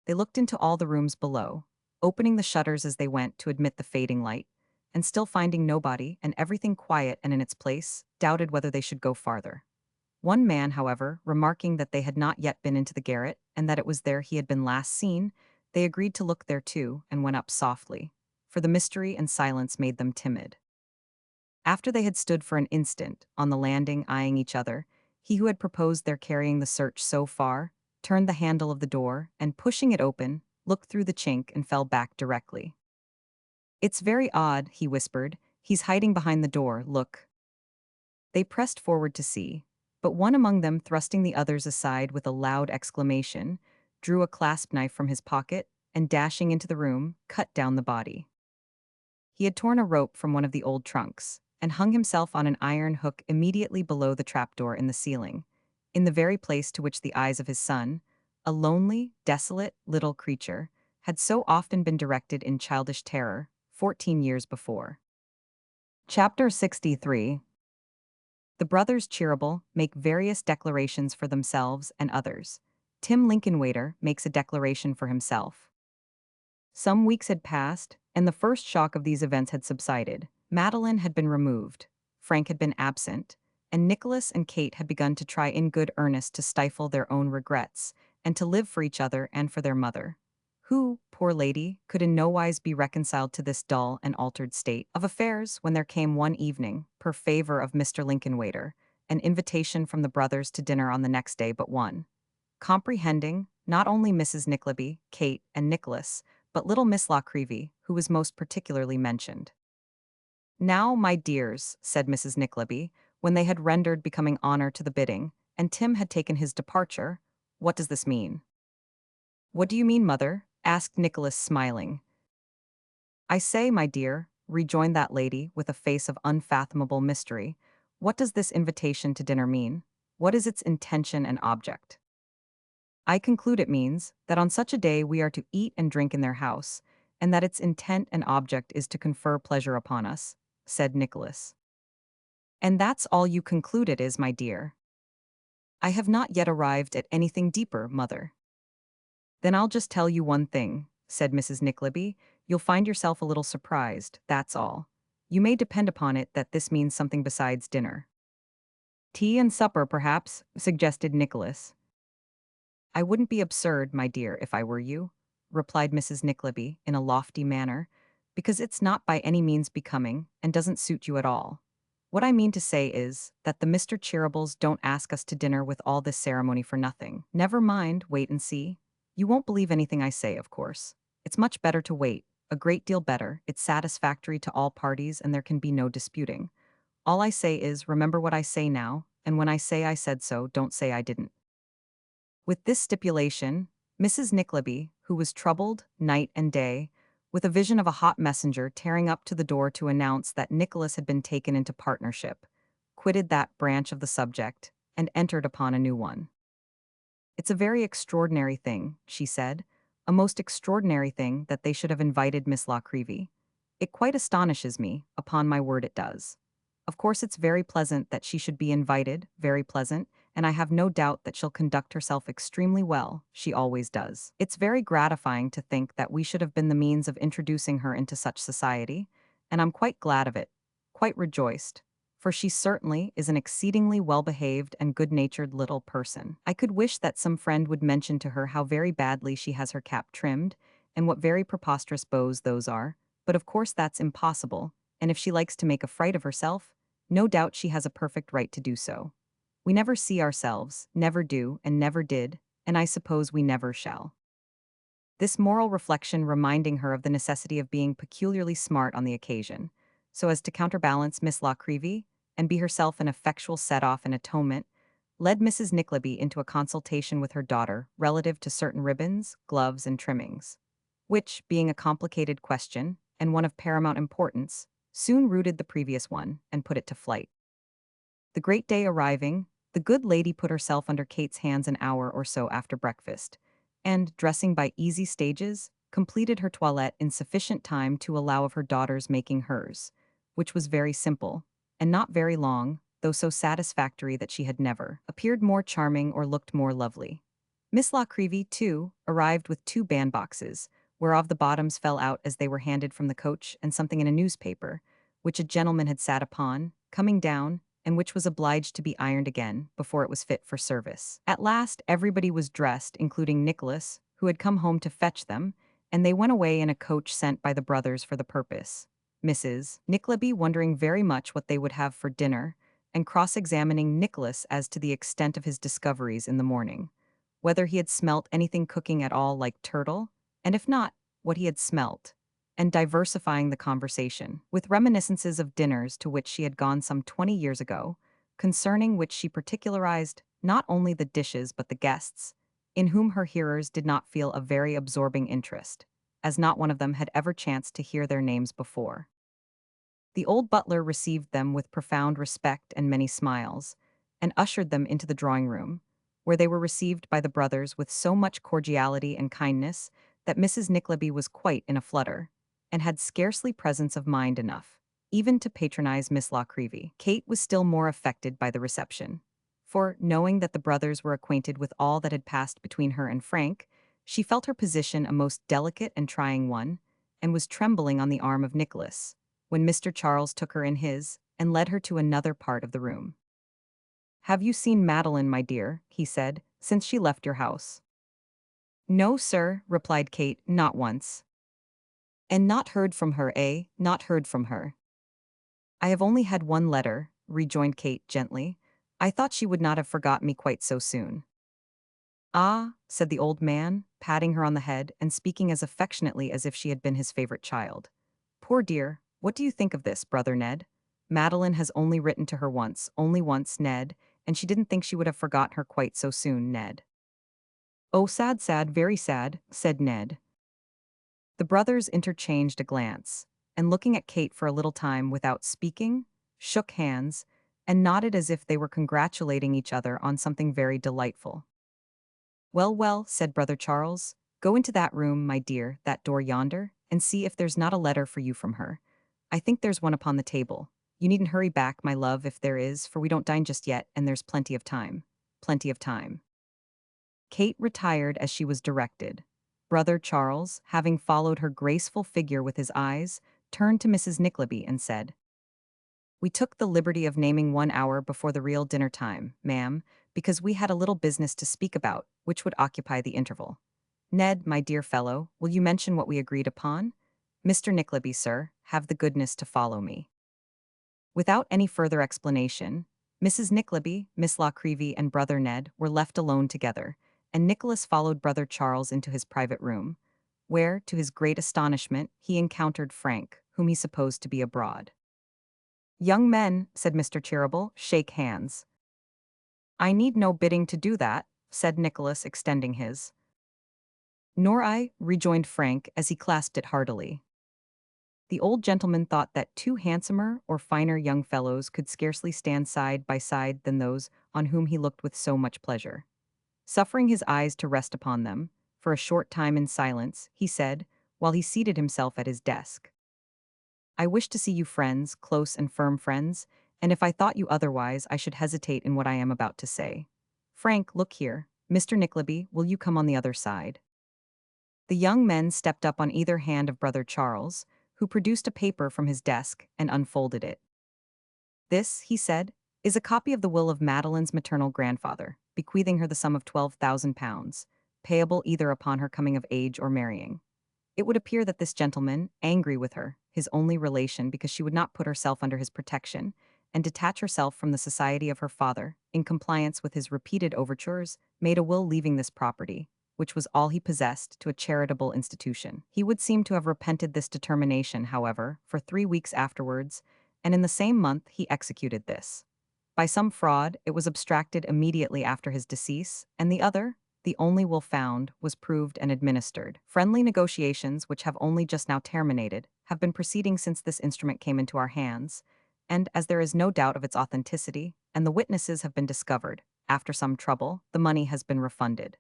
They looked into all the rooms below, opening the shutters as they went to admit the fading light, and still finding nobody and everything quiet and in its place, doubted whether they should go farther. One man, however, remarking that they had not yet been into the garret, and that it was there he had been last seen, they agreed to look there too, and went up softly, for the mystery and silence made them timid. After they had stood for an instant, on the landing eyeing each other, he who had proposed their carrying the search so far, turned the handle of the door, and pushing it open, looked through the chink and fell back directly. "It's very odd," he whispered. "He's hiding behind the door, look." They pressed forward to see, but one among them, thrusting the others aside with a loud exclamation, drew a clasp knife from his pocket, and dashing into the room, cut down the body. He had torn a rope from one of the old trunks, and hung himself on an iron hook immediately below the trapdoor in the ceiling, in the very place to which the eyes of his son, a lonely, desolate little creature, had so often been directed in childish terror, 14 years before. Chapter 63. The brothers Cheeryble make various declarations for themselves and others. Tim Lincolnwater makes a declaration for himself. Some weeks had passed, and the first shock of these events had subsided. Madeline had been removed, Frank had been absent, and Nicholas and Kate had begun to try in good earnest to stifle their own regrets, and to live for each other and for their mother, who, poor lady, could in no wise be reconciled to this dull and altered state of affairs, when there came one evening, per favor of Mr. Lincolnwater, an invitation from the brothers to dinner on the next day but one, comprehending not only Mrs. Nickleby, Kate, and Nicholas, but little Miss La Creevy, who was most particularly mentioned. "Now, my dears," said Mrs. Nickleby, when they had rendered becoming honor to the bidding, and Tim had taken his departure, "what does this mean?" "What do you mean, mother?" asked Nicholas, smiling. "I say, my dear," rejoined that lady, with a face of unfathomable mystery, "what does this invitation to dinner mean? What is its intention and object?" "I conclude it means that on such a day we are to eat and drink in their house, and that its intent and object is to confer pleasure upon us," said Nicholas. "And that's all you conclude it is, my dear?" "I have not yet arrived at anything deeper, mother." "Then I'll just tell you one thing," said Mrs. Nickleby. "You'll find yourself a little surprised, that's all. You may depend upon it that this means something besides dinner." "Tea and supper, perhaps," suggested Nicholas. "I wouldn't be absurd, my dear, if I were you," replied Mrs. Nickleby, in a lofty manner, "because it's not by any means becoming, and doesn't suit you at all. What I mean to say is, that the Mr. Cheerybles don't ask us to dinner with all this ceremony for nothing. Never mind, wait and see. You won't believe anything I say, of course. It's much better to wait, a great deal better. It's satisfactory to all parties, and there can be no disputing. All I say is, remember what I say now, and when I say I said so, don't say I didn't." With this stipulation, Mrs. Nickleby, who was troubled, night and day, with a vision of a hot messenger tearing up to the door to announce that Nicholas had been taken into partnership, quitted that branch of the subject, and entered upon a new one. "It's a very extraordinary thing," she said, "a most extraordinary thing that they should have invited Miss La Creevy. It quite astonishes me, upon my word it does. Of course it's very pleasant that she should be invited, very pleasant, and I have no doubt that she'll conduct herself extremely well, she always does. It's very gratifying to think that we should have been the means of introducing her into such society, and I'm quite glad of it, quite rejoiced, for she certainly is an exceedingly well-behaved and good-natured little person. I could wish that some friend would mention to her how very badly she has her cap trimmed, and what very preposterous bows those are, but of course that's impossible, and if she likes to make a fright of herself, no doubt she has a perfect right to do so. We never see ourselves, never do, and never did, and I suppose we never shall." This moral reflection reminding her of the necessity of being peculiarly smart on the occasion, so as to counterbalance Miss La Creevy, and be herself an effectual set-off and atonement, led Mrs. Nickleby into a consultation with her daughter relative to certain ribbons, gloves, and trimmings, which, being a complicated question, and one of paramount importance, soon rooted the previous one and put it to flight. The great day arriving, the good lady put herself under Kate's hands an hour or so after breakfast, and, dressing by easy stages, completed her toilette in sufficient time to allow of her daughter's making hers, which was very simple, and not very long, though so satisfactory that she had never appeared more charming or looked more lovely. Miss La Creevy, too, arrived with 2 bandboxes, whereof the bottoms fell out as they were handed from the coach, and something in a newspaper, which a gentleman had sat upon, coming down, and which was obliged to be ironed again before it was fit for service. At last everybody was dressed, including Nicholas, who had come home to fetch them, and they went away in a coach sent by the brothers for the purpose. Mrs. Nickleby wondering very much what they would have for dinner, and cross-examining Nicholas as to the extent of his discoveries in the morning, whether he had smelt anything cooking at all like turtle, and if not, what he had smelt, and diversifying the conversation with reminiscences of dinners to which she had gone some 20 years ago, concerning which she particularized not only the dishes but the guests, in whom her hearers did not feel a very absorbing interest, as not one of them had ever chanced to hear their names before. The old butler received them with profound respect and many smiles, and ushered them into the drawing-room, where they were received by the brothers with so much cordiality and kindness that Mrs. Nickleby was quite in a flutter, and had scarcely presence of mind enough, even to patronize Miss La Creevy. Kate was still more affected by the reception, for, knowing that the brothers were acquainted with all that had passed between her and Frank, she felt her position a most delicate and trying one, and was trembling on the arm of Nicholas, when Mr. Charles took her in his, and led her to another part of the room. "Have you seen Madeline, my dear," he said, "since she left your house?" "No, sir," replied Kate, "not once." "And not heard from her, eh? Not heard from her?" "I have only had one letter," rejoined Kate gently. "I thought she would not have forgot me quite so soon." "Ah," said the old man, patting her on the head and speaking as affectionately as if she had been his favorite child. "Poor dear, what do you think of this, brother Ned? Madeline has only written to her only once, Ned, and she didn't think she would have forgotten her quite so soon, Ned." "Oh, sad, sad, very sad," said Ned. The brothers interchanged a glance, and looking at Kate for a little time without speaking, shook hands, and nodded as if they were congratulating each other on something very delightful. "Well, well," said Brother Charles, "go into that room, my dear, that door yonder, and see if there's not a letter for you from her. I think there's one upon the table. You needn't hurry back, my love, if there is, for we don't dine just yet, and there's plenty of time. Plenty of time." Kate retired as she was directed. Brother Charles, having followed her graceful figure with his eyes, turned to Mrs. Nickleby and said, "We took the liberty of naming 1 hour before the real dinner time, ma'am, because we had a little business to speak about, which would occupy the interval. Ned, my dear fellow, will you mention what we agreed upon? Mr. Nickleby, sir, have the goodness to follow me." Without any further explanation, Mrs. Nickleby, Miss La Creevy, and Brother Ned were left alone together, and Nicholas followed Brother Charles into his private room, where, to his great astonishment, he encountered Frank, whom he supposed to be abroad. "Young men," said Mr. Cheeryble, "shake hands." "I need no bidding to do that," said Nicholas, extending his. "Nor I," rejoined Frank, as he clasped it heartily. The old gentleman thought that 2 handsomer or finer young fellows could scarcely stand side by side than those on whom he looked with so much pleasure. Suffering his eyes to rest upon them, for a short time in silence, he said, while he seated himself at his desk, "I wish to see you friends, close and firm friends, and if I thought you otherwise, I should hesitate in what I am about to say. Frank, look here. Mr. Nickleby, will you come on the other side?" The young men stepped up on either hand of Brother Charles, who produced a paper from his desk and unfolded it. "This," he said, "is a copy of the will of Madeline's maternal grandfather, bequeathing her the sum of £12,000, payable either upon her coming of age or marrying. It would appear that this gentleman, angry with her, his only relation because she would not put herself under his protection, and detach herself from the society of her father, in compliance with his repeated overtures, made a will leaving this property, which was all he possessed, to a charitable institution. He would seem to have repented this determination, however, for 3 weeks afterwards, and in the same month he executed this. By some fraud, it was abstracted immediately after his decease, and the other, the only will found, was proved and administered. Friendly negotiations, which have only just now terminated, have been proceeding since this instrument came into our hands, and as there is no doubt of its authenticity, and the witnesses have been discovered, after some trouble, the money has been refunded.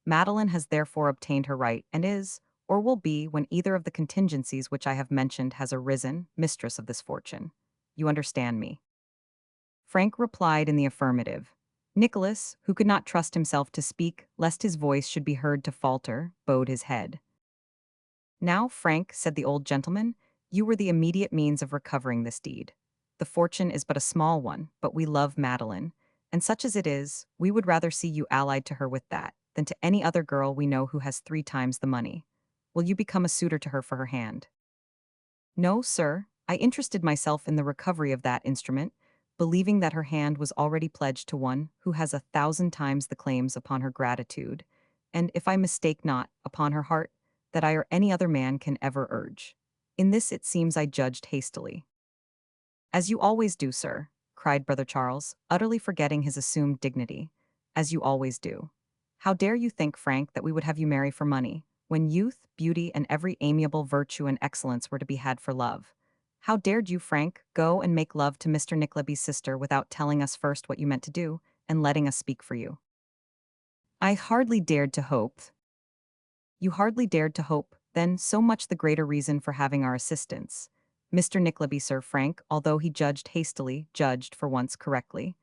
Madeline has therefore obtained her right and is, or will be when either of the contingencies which I have mentioned has arisen, mistress of this fortune. You understand me. Frank replied in the affirmative. Nicholas, who could not trust himself to speak, lest his voice should be heard to falter, bowed his head. Now, Frank, said the old gentleman, you were the immediate means of recovering this deed. The fortune is but a small one, but we love Madeline, and such as it is, we would rather see you allied to her with that, than to any other girl we know who has 3 times the money. Will you become a suitor to her for her hand? No, sir, I interested myself in the recovery of that instrument, believing that her hand was already pledged to one who has 1,000 times the claims upon her gratitude, and, if I mistake not, upon her heart, that I or any other man can ever urge. In this it seems I judged hastily. As you always do, sir, cried Brother Charles, utterly forgetting his assumed dignity. As you always do. How dare you think, Frank, that we would have you marry for money, when youth, beauty, and every amiable virtue and excellence were to be had for love? How dared you, Frank, go and make love to Mr. Nickleby's sister without telling us first what you meant to do, and letting us speak for you? I hardly dared to hope. You hardly dared to hope, then so much the greater reason for having our assistance. Mr. Nickleby, Sir Frank, although he judged hastily, judged, for once, correctly.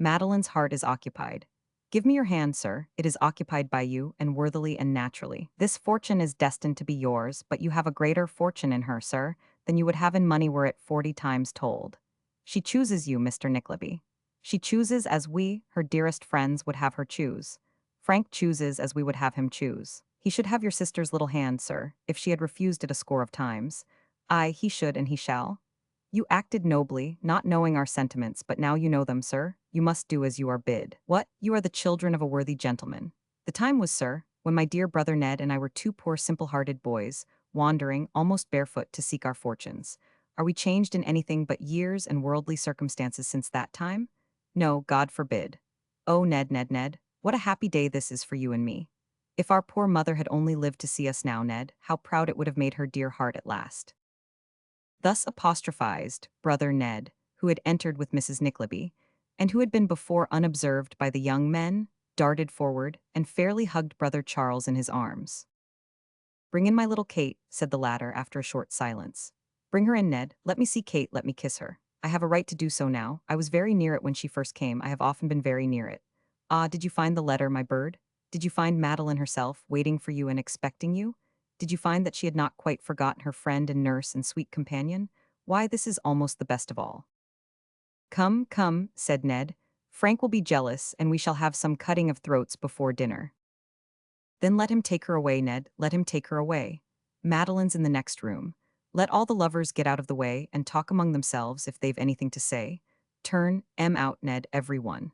Madeline's heart is occupied. Give me your hand, sir. It is occupied by you, and worthily and naturally. This fortune is destined to be yours, but you have a greater fortune in her, sir, than you would have in money were it 40 times told. She chooses you, Mr. Nickleby. She chooses as we, her dearest friends, would have her choose. Frank chooses as we would have him choose. He should have your sister's little hand, sir, if she had refused it a score of times. Aye, he should and he shall. You acted nobly, not knowing our sentiments, but now you know them, sir, you must do as you are bid. What? You are the children of a worthy gentleman. The time was, sir, when my dear brother Ned and I were 2 poor simple-hearted boys, wandering, almost barefoot, to seek our fortunes. Are we changed in anything but years and worldly circumstances since that time? No, God forbid. Oh, Ned, Ned, Ned, what a happy day this is for you and me. If our poor mother had only lived to see us now, Ned, how proud it would have made her dear heart at last. Thus apostrophized, brother Ned, who had entered with Mrs. Nickleby, and who had been before unobserved by the young men, darted forward and fairly hugged brother Charles in his arms. Bring in my little Kate, said the latter after a short silence. Bring her in, Ned. Let me see Kate, let me kiss her. I have a right to do so now. I was very near it when she first came. I have often been very near it. Ah, did you find the letter, my bird? Did you find Madeline herself, waiting for you and expecting you? Did you find that she had not quite forgotten her friend and nurse and sweet companion? Why, this is almost the best of all. Come, come, said Ned. Frank will be jealous, and we shall have some cutting of throats before dinner. Then let him take her away, Ned, let him take her away. Madeline's in the next room. Let all the lovers get out of the way and talk among themselves if they've anything to say. Turn out, Ned, every one.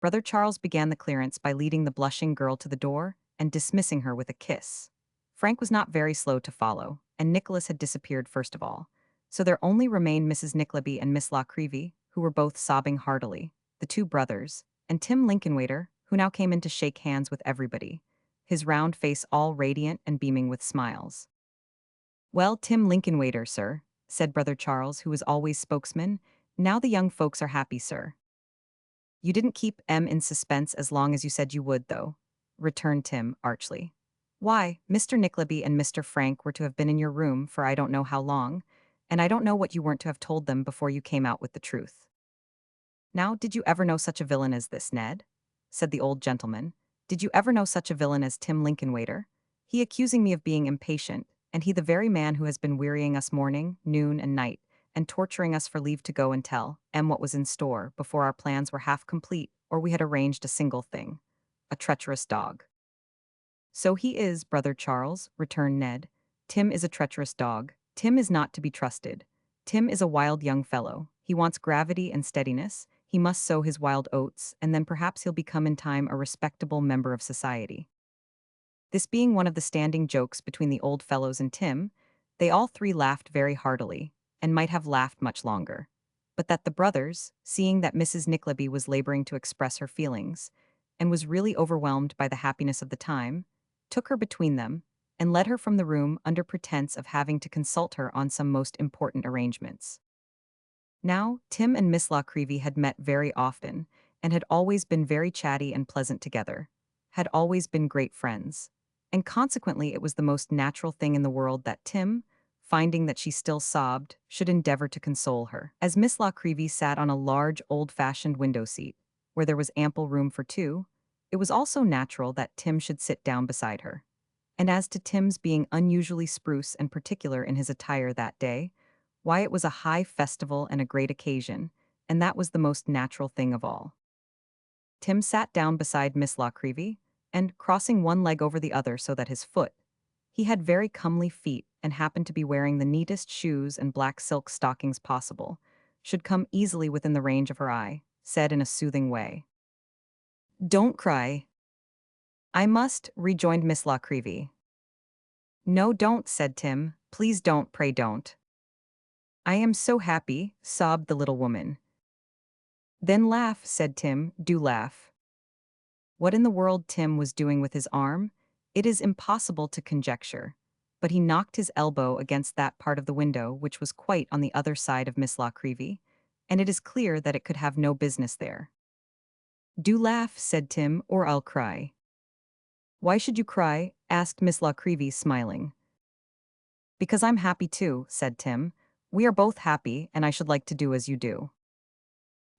Brother Charles began the clearance by leading the blushing girl to the door and dismissing her with a kiss. Frank was not very slow to follow, and Nicholas had disappeared first of all. So there only remained Mrs. Nickleby and Miss La Creevy, who were both sobbing heartily, the 2 brothers, and Tim Lincolnwaiter, who now came in to shake hands with everybody, his round face all radiant and beaming with smiles. Well, Tim Lincolnwaiter, sir, said Brother Charles, who was always spokesman, now the young folks are happy, sir. You didn't keep M in suspense as long as you said you would, though, returned Tim archly. Why, Mr. Nickleby and Mr. Frank were to have been in your room for I don't know how long, and I don't know what you weren't to have told them before you came out with the truth. Now, did you ever know such a villain as this, Ned? Said the old gentleman. Did you ever know such a villain as Tim Lincolnwaiter? He accusing me of being impatient, and he the very man who has been wearying us morning, noon, and night, and torturing us for leave to go and tell M what was in store before our plans were half complete or we had arranged a single thing. A treacherous dog. So he is, Brother Charles, returned Ned. Tim is a treacherous dog. Tim is not to be trusted. Tim is a wild young fellow. He wants gravity and steadiness. He must sow his wild oats, and then perhaps he'll become in time a respectable member of society. This being one of the standing jokes between the old fellows and Tim, they all 3 laughed very heartily, and might have laughed much longer. But that the brothers, seeing that Mrs. Nickleby was laboring to express her feelings, and was really overwhelmed by the happiness of the time, took her between them, and led her from the room under pretense of having to consult her on some most important arrangements. Now, Tim and Miss La Creevy had met very often, and had always been very chatty and pleasant together, had always been great friends, and consequently it was the most natural thing in the world that Tim, finding that she still sobbed, should endeavor to console her. As Miss La Creevy sat on a large, old-fashioned window seat, where there was ample room for two, it was also natural that Tim should sit down beside her. And as to Tim's being unusually spruce and particular in his attire that day, why it was a high festival and a great occasion, and that was the most natural thing of all. Tim sat down beside Miss La Creevy, and, crossing one leg over the other so that his foot, he had very comely feet and happened to be wearing the neatest shoes and black silk stockings possible, should come easily within the range of her eye, said in a soothing way, "Don't cry." "I must," rejoined Miss La Creevy. "No, don't," said Tim. "Please don't, pray don't." "I am so happy," sobbed the little woman. "Then laugh," said Tim. "Do laugh." What in the world Tim was doing with his arm, it is impossible to conjecture, but he knocked his elbow against that part of the window which was quite on the other side of Miss La Creevy, and it is clear that it could have no business there. "Do laugh," said Tim, "or I'll cry." "Why should you cry?" asked Miss La Creevy, smiling. "Because I'm happy too," said Tim. "We are both happy, and I should like to do as you do."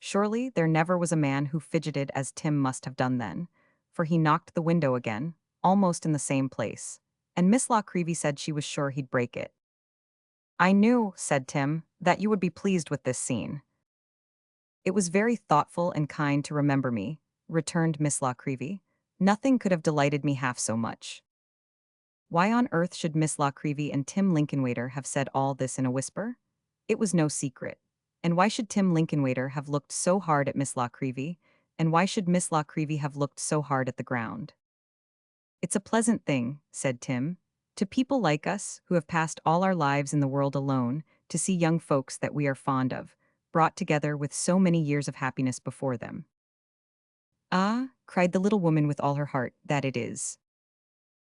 Surely there never was a man who fidgeted as Tim must have done then, for he knocked the window again, almost in the same place, and Miss La Creevy said she was sure he'd break it. "I knew," said Tim, "that you would be pleased with this scene." "It was very thoughtful and kind to remember me," returned Miss La Creevy. "Nothing could have delighted me half so much." Why on earth should Miss La Creevy and Tim Lincolnwaiter have said all this in a whisper? It was no secret. And why should Tim Lincolnwaiter have looked so hard at Miss La Creevy, and why should Miss La Creevy have looked so hard at the ground? "It's a pleasant thing," said Tim, "to people like us, who have passed all our lives in the world alone, to see young folks that we are fond of, brought together with so many years of happiness before them." "Ah," cried the little woman with all her heart, "that it is.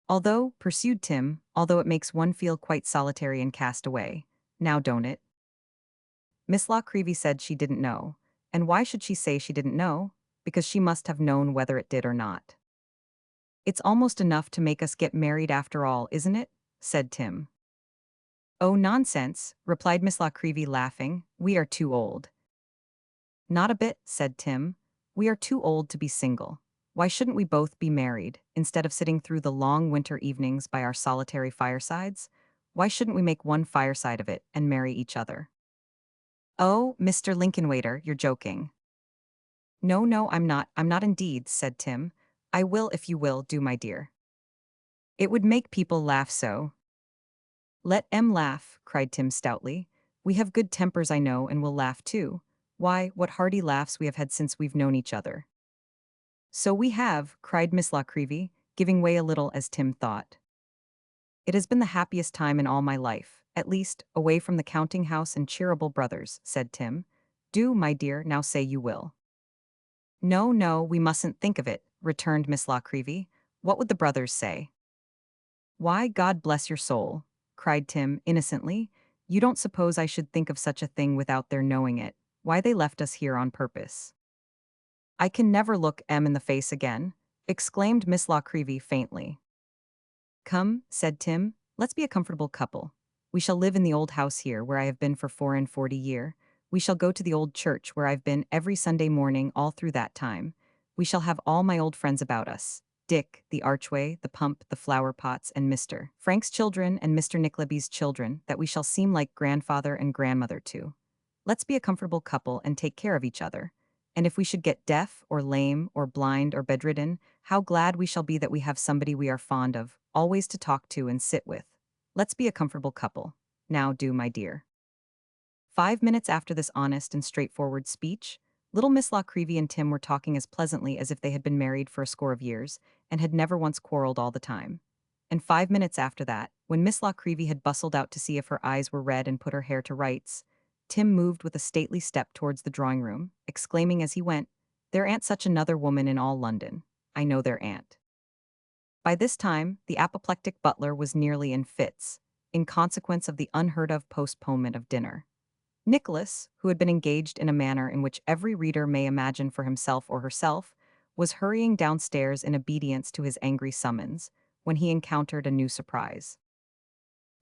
Although," pursued Tim, "although it makes one feel quite solitary and cast away. Now don't it?" Miss La Creevy said she didn't know. And why should she say she didn't know? Because she must have known whether it did or not. "It's almost enough to make us get married after all, isn't it?" said Tim. "Oh, nonsense," replied Miss La Creevy, laughing. "We are too old." "Not a bit," said Tim. "We are too old to be single. Why shouldn't we both be married, instead of sitting through the long winter evenings by our solitary firesides? Why shouldn't we make one fireside of it and marry each other?" "Oh, Mr. Lincolnwaiter, you're joking." "No, no, I'm not indeed," said Tim. "I will if you will, do my dear. It would make people laugh so." "Let 'em laugh," cried Tim stoutly. "We have good tempers, I know, and will laugh too. Why, what hearty laughs we have had since we've known each other." "So we have," cried Miss La Creevy, giving way a little as Tim thought. "It has been the happiest time in all my life, at least, away from the counting-house and Cheerable brothers," said Tim. "Do, my dear, now say you will." "No, no, we mustn't think of it," returned Miss La Creevy. "What would the brothers say?" "Why, God bless your soul," cried Tim, innocently. "You don't suppose I should think of such a thing without their knowing it. Why, they left us here on purpose." "I can never look em in the face again," exclaimed Miss La Creevy faintly. "Come," said Tim, "let's be a comfortable couple. We shall live in the old house here, where I have been for 44 years. We shall go to the old church, where I've been every Sunday morning all through that time. We shall have all my old friends about us. Dick, the archway, the pump, the flower pots, and Mr. Frank's children and Mr. Nickleby's children, that we shall seem like grandfather and grandmother to. Let's be a comfortable couple and take care of each other. And if we should get deaf, or lame, or blind, or bedridden, how glad we shall be that we have somebody we are fond of, always to talk to and sit with. Let's be a comfortable couple. Now do, my dear." 5 minutes after this honest and straightforward speech, little Miss La Creevy and Tim were talking as pleasantly as if they had been married for a score of years, and had never once quarreled all the time. And 5 minutes after that, when Miss La Creevy had bustled out to see if her eyes were red and put her hair to rights, Tim moved with a stately step towards the drawing room, exclaiming as he went, "There ain't such another woman in all London. I know there ain't." By this time, the apoplectic butler was nearly in fits, in consequence of the unheard-of postponement of dinner. Nicholas, who had been engaged in a manner in which every reader may imagine for himself or herself, was hurrying downstairs in obedience to his angry summons, when he encountered a new surprise.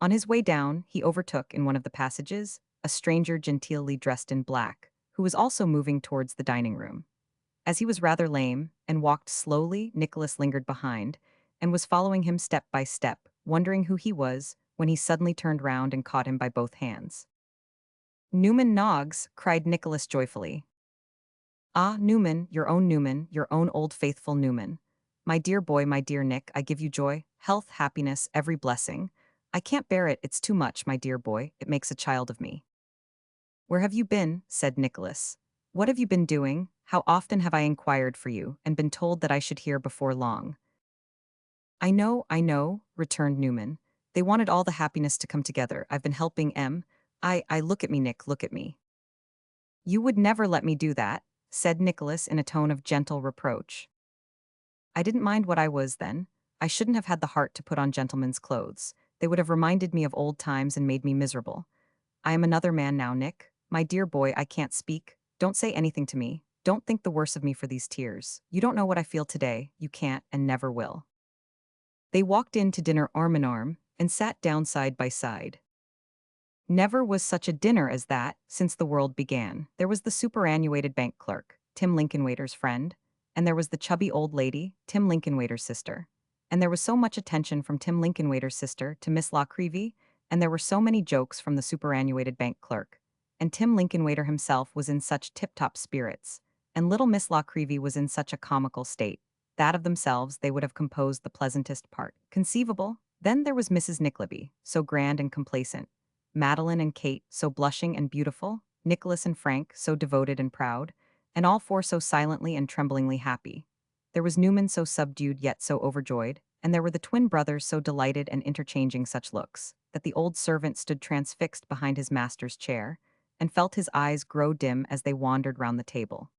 On his way down, he overtook, in one of the passages, a stranger genteelly dressed in black, who was also moving towards the dining room. As he was rather lame, and walked slowly, Nicholas lingered behind, and was following him step by step, wondering who he was, when he suddenly turned round and caught him by both hands. "Newman Noggs!" cried Nicholas joyfully. "Ah, Newman, your own old faithful Newman. My dear boy, my dear Nick, I give you joy, health, happiness, every blessing. I can't bear it, it's too much, my dear boy, it makes a child of me." "Where have you been?" said Nicholas. "What have you been doing? How often have I inquired for you, and been told that I should hear before long?" I know," returned Newman. "They wanted all the happiness to come together. I've been helping M. Look at me, Nick, look at me." "You would never let me do that," said Nicholas in a tone of gentle reproach. "I didn't mind what I was then. I shouldn't have had the heart to put on gentlemen's clothes. They would have reminded me of old times and made me miserable. I am another man now, Nick. My dear boy, I can't speak. Don't say anything to me. Don't think the worse of me for these tears. You don't know what I feel today. You can't and never will." They walked in to dinner arm in arm, and sat down side by side. Never was such a dinner as that since the world began. There was the superannuated bank clerk, Tim Lincolnwaiter's friend, and there was the chubby old lady, Tim Lincolnwaiter's sister. And there was so much attention from Tim Lincolnwaiter's sister to Miss La Creevy, and there were so many jokes from the superannuated bank clerk. And Tim Lincolnwaiter himself was in such tip-top spirits, and little Miss La Creevy was in such a comical state, that of themselves they would have composed the pleasantest part conceivable. Then there was Mrs. Nickleby, so grand and complacent, Madeline and Kate, so blushing and beautiful, Nicholas and Frank, so devoted and proud, and all four so silently and tremblingly happy. There was Newman, so subdued yet so overjoyed, and there were the twin brothers, so delighted and interchanging such looks, that the old servant stood transfixed behind his master's chair, and felt his eyes grow dim as they wandered round the table.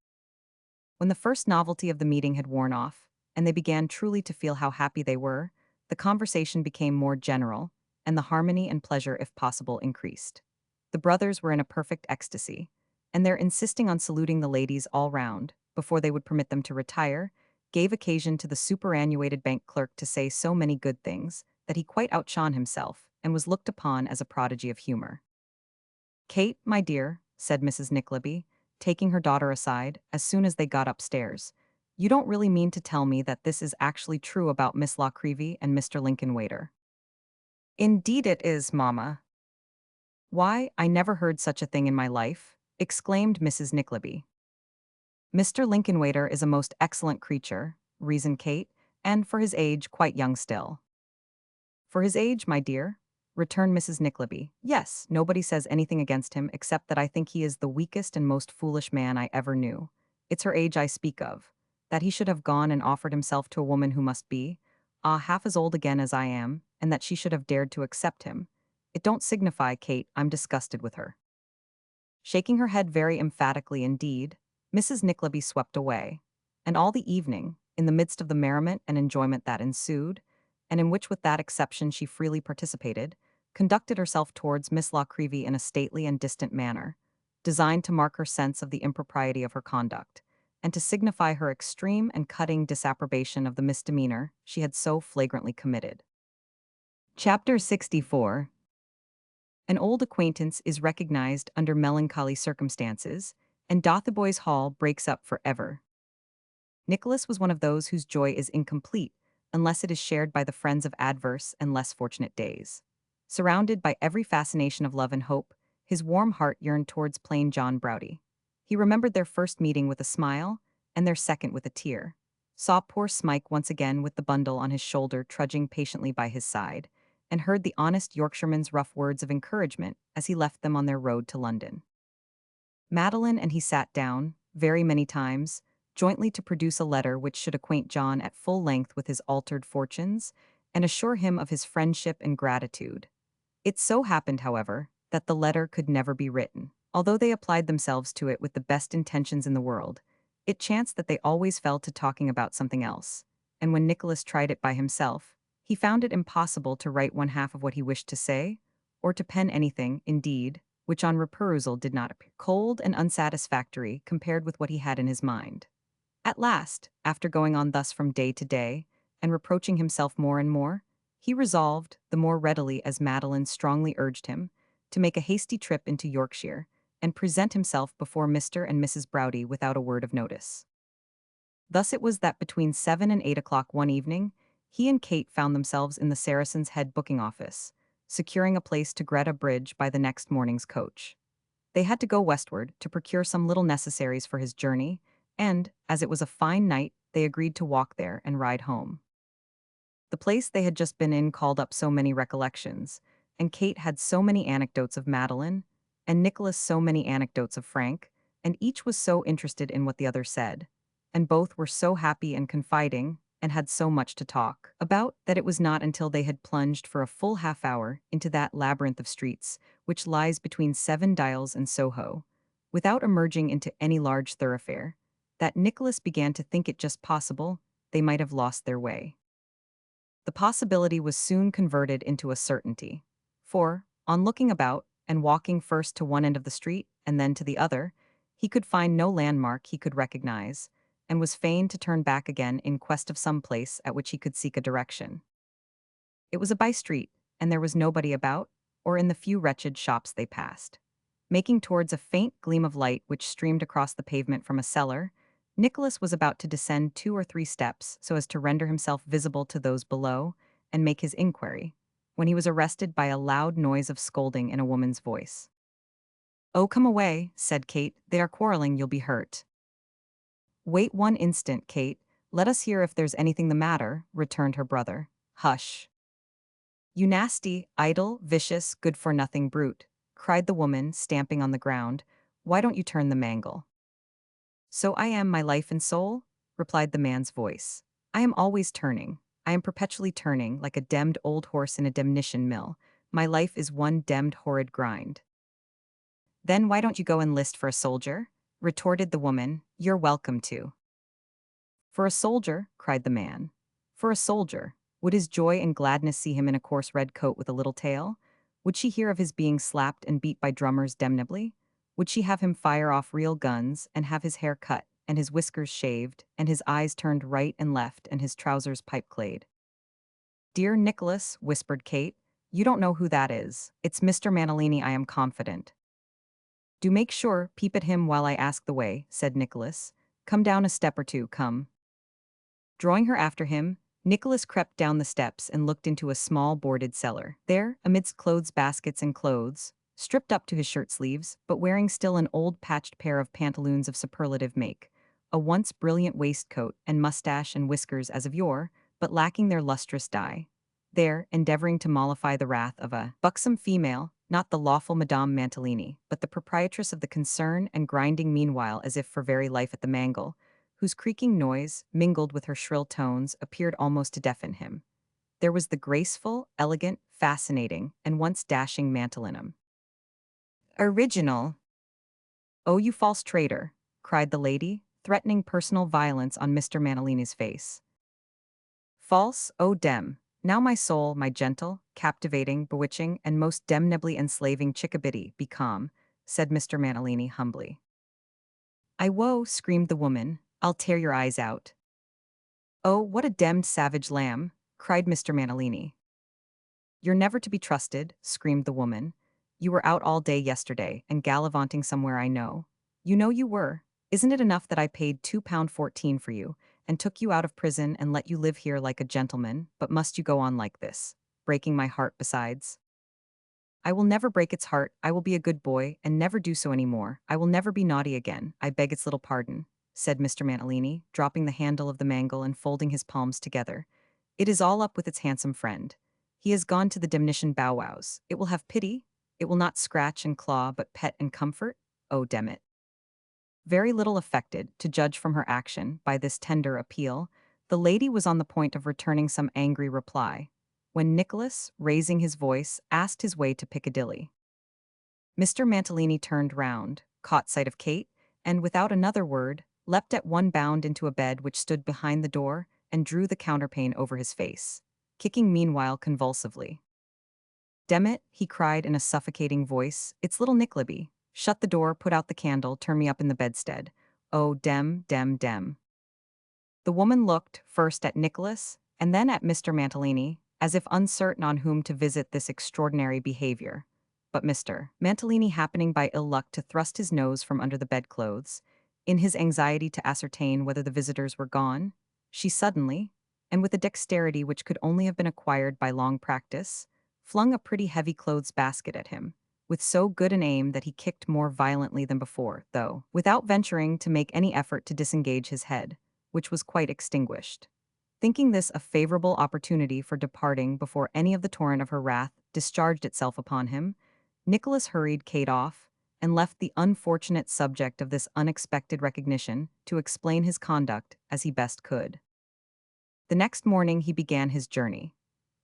When the first novelty of the meeting had worn off, and they began truly to feel how happy they were, the conversation became more general, and the harmony and pleasure, if possible, increased. The brothers were in a perfect ecstasy, and their insisting on saluting the ladies all round, before they would permit them to retire, gave occasion to the superannuated bank clerk to say so many good things, that he quite outshone himself, and was looked upon as a prodigy of humor. "Kate, my dear," said Mrs. Nickleby, taking her daughter aside, as soon as they got upstairs, "you don't really mean to tell me that this is actually true about Miss La Creevy and Mr. Lincolnwaiter?" "Indeed it is, mamma." "Why, I never heard such a thing in my life," exclaimed Mrs. Nickleby. "Mr. Lincolnwaiter is a most excellent creature," reasoned Kate, "and for his age quite young still." "For his age, my dear," returned Mrs. Nickleby, "yes, nobody says anything against him except that I think he is the weakest and most foolish man I ever knew. It's her age I speak of. That he should have gone and offered himself to a woman who must be, half as old again as I am, and that she should have dared to accept him. It don't signify, Kate, I'm disgusted with her." Shaking her head very emphatically indeed, Mrs. Nickleby swept away, and all the evening, in the midst of the merriment and enjoyment that ensued, and in which with that exception she freely participated, conducted herself towards Miss La Creevy in a stately and distant manner, designed to mark her sense of the impropriety of her conduct, and to signify her extreme and cutting disapprobation of the misdemeanor she had so flagrantly committed. Chapter 64. An old acquaintance is recognized under melancholy circumstances, and Dotheboys Hall breaks up forever. Nicholas was one of those whose joy is incomplete unless it is shared by the friends of adverse and less fortunate days. Surrounded by every fascination of love and hope, his warm heart yearned towards plain John Browdy. He remembered their first meeting with a smile, and their second with a tear. Saw poor Smike once again with the bundle on his shoulder trudging patiently by his side, and heard the honest Yorkshireman's rough words of encouragement as he left them on their road to London. Madeline and he sat down, very many times, jointly to produce a letter which should acquaint John at full length with his altered fortunes, and assure him of his friendship and gratitude. It so happened, however, that the letter could never be written. Although they applied themselves to it with the best intentions in the world, it chanced that they always fell to talking about something else, and when Nicholas tried it by himself, he found it impossible to write one half of what he wished to say, or to pen anything, indeed, which on reperusal did not appear cold and unsatisfactory compared with what he had in his mind. At last, after going on thus from day to day, and reproaching himself more and more, he resolved, the more readily as Madeline strongly urged him, to make a hasty trip into Yorkshire, and present himself before Mr. and Mrs. Browdy without a word of notice. Thus it was that between 7 and 8 o'clock one evening, he and Kate found themselves in the Saracen's Head booking office, securing a place to Greta Bridge by the next morning's coach. They had to go westward to procure some little necessaries for his journey, and, as it was a fine night, they agreed to walk there and ride home. The place they had just been in called up so many recollections, and Kate had so many anecdotes of Madeline, and Nicholas so many anecdotes of Frank, and each was so interested in what the other said, and both were so happy and confiding, and had so much to talk about, that it was not until they had plunged for a full half-hour into that labyrinth of streets which lies between Seven Dials and Soho, without emerging into any large thoroughfare, that Nicholas began to think it just possible they might have lost their way. The possibility was soon converted into a certainty. For, on looking about, and walking first to one end of the street and then to the other, he could find no landmark he could recognize, and was fain to turn back again in quest of some place at which he could seek a direction. It was a by-street, and there was nobody about, or in the few wretched shops they passed. Making towards a faint gleam of light which streamed across the pavement from a cellar, Nicholas was about to descend 2 or 3 steps so as to render himself visible to those below and make his inquiry, when he was arrested by a loud noise of scolding in a woman's voice. "Oh, come away," said Kate. "They are quarreling, you'll be hurt." "Wait one instant, Kate. Let us hear if there's anything the matter," returned her brother. "Hush. You nasty, idle, vicious, good-for-nothing brute," cried the woman, stamping on the ground. "Why don't you turn the mangle?" "So I am, my life and soul," replied the man's voice. "I am always turning. I am perpetually turning, like a demmed old horse in a demnition mill. My life is one demmed horrid grind." "Then why don't you go enlist for a soldier?" retorted the woman. "You're welcome to." "For a soldier?" cried the man. "For a soldier. Would his joy and gladness see him in a coarse red coat with a little tail? Would she hear of his being slapped and beat by drummers damnably? Would she have him fire off real guns, and have his hair cut, and his whiskers shaved, and his eyes turned right and left, and his trousers pipe-clayed?" "Dear Nicholas," whispered Kate, "you don't know who that is. It's Mr. Mantalini, I am confident." "Do make sure, peep at him while I ask the way," said Nicholas. "Come down a step or two, come." Drawing her after him, Nicholas crept down the steps and looked into a small boarded cellar. There, amidst clothes baskets and clothes, stripped up to his shirt sleeves, but wearing still an old patched pair of pantaloons of superlative make, a once brilliant waistcoat and mustache and whiskers as of yore, but lacking their lustrous dye. There, endeavoring to mollify the wrath of a buxom female, not the lawful Madame Mantalini, but the proprietress of the concern, and grinding meanwhile as if for very life at the mangle, whose creaking noise, mingled with her shrill tones, appeared almost to deafen him. There was the graceful, elegant, fascinating, and once dashing Mantalinum. "Original! Oh, you false traitor!" cried the lady, threatening personal violence on Mr. Mantalini's face. "False, oh dem! Now my soul, my gentle, captivating, bewitching, and most damnably enslaving chickabiddy, be calm," said Mr. Mantalini humbly. "I woe," screamed the woman, "I'll tear your eyes out." "Oh, what a demmed savage lamb!" cried Mr. Mantalini. "You're never to be trusted," screamed the woman. "You were out all day yesterday, and gallivanting somewhere I know. You know you were. Isn't it enough that I paid £2.14 for you, and took you out of prison and let you live here like a gentleman, but must you go on like this, breaking my heart besides?" "I will never break its heart. I will be a good boy, and never do so any more. I will never be naughty again. I beg its little pardon," said Mr. Mantalini, dropping the handle of the mangle and folding his palms together. "It is all up with its handsome friend. He has gone to the demnition bow-wows. It will have pity. It will not scratch and claw, but pet and comfort. Oh, damn it." Very little affected, to judge from her action, by this tender appeal, the lady was on the point of returning some angry reply, when Nicholas, raising his voice, asked his way to Piccadilly. Mr. Mantalini turned round, caught sight of Kate, and without another word, leapt at one bound into a bed which stood behind the door and drew the counterpane over his face, kicking meanwhile convulsively. "Demmit," he cried in a suffocating voice, "it's little Nickleby. Shut the door, put out the candle, turn me up in the bedstead. Oh, dem. The woman looked first at Nicholas and then at Mr. Mantalini, as if uncertain on whom to visit this extraordinary behavior. But Mr. Mantalini, happening by ill luck to thrust his nose from under the bedclothes, in his anxiety to ascertain whether the visitors were gone, she suddenly, and with a dexterity which could only have been acquired by long practice, flung a pretty heavy clothes basket at him, with so good an aim that he kicked more violently than before, though without venturing to make any effort to disengage his head, which was quite extinguished. Thinking this a favorable opportunity for departing before any of the torrent of her wrath discharged itself upon him, Nicholas hurried Kate off, and left the unfortunate subject of this unexpected recognition to explain his conduct as he best could. The next morning he began his journey.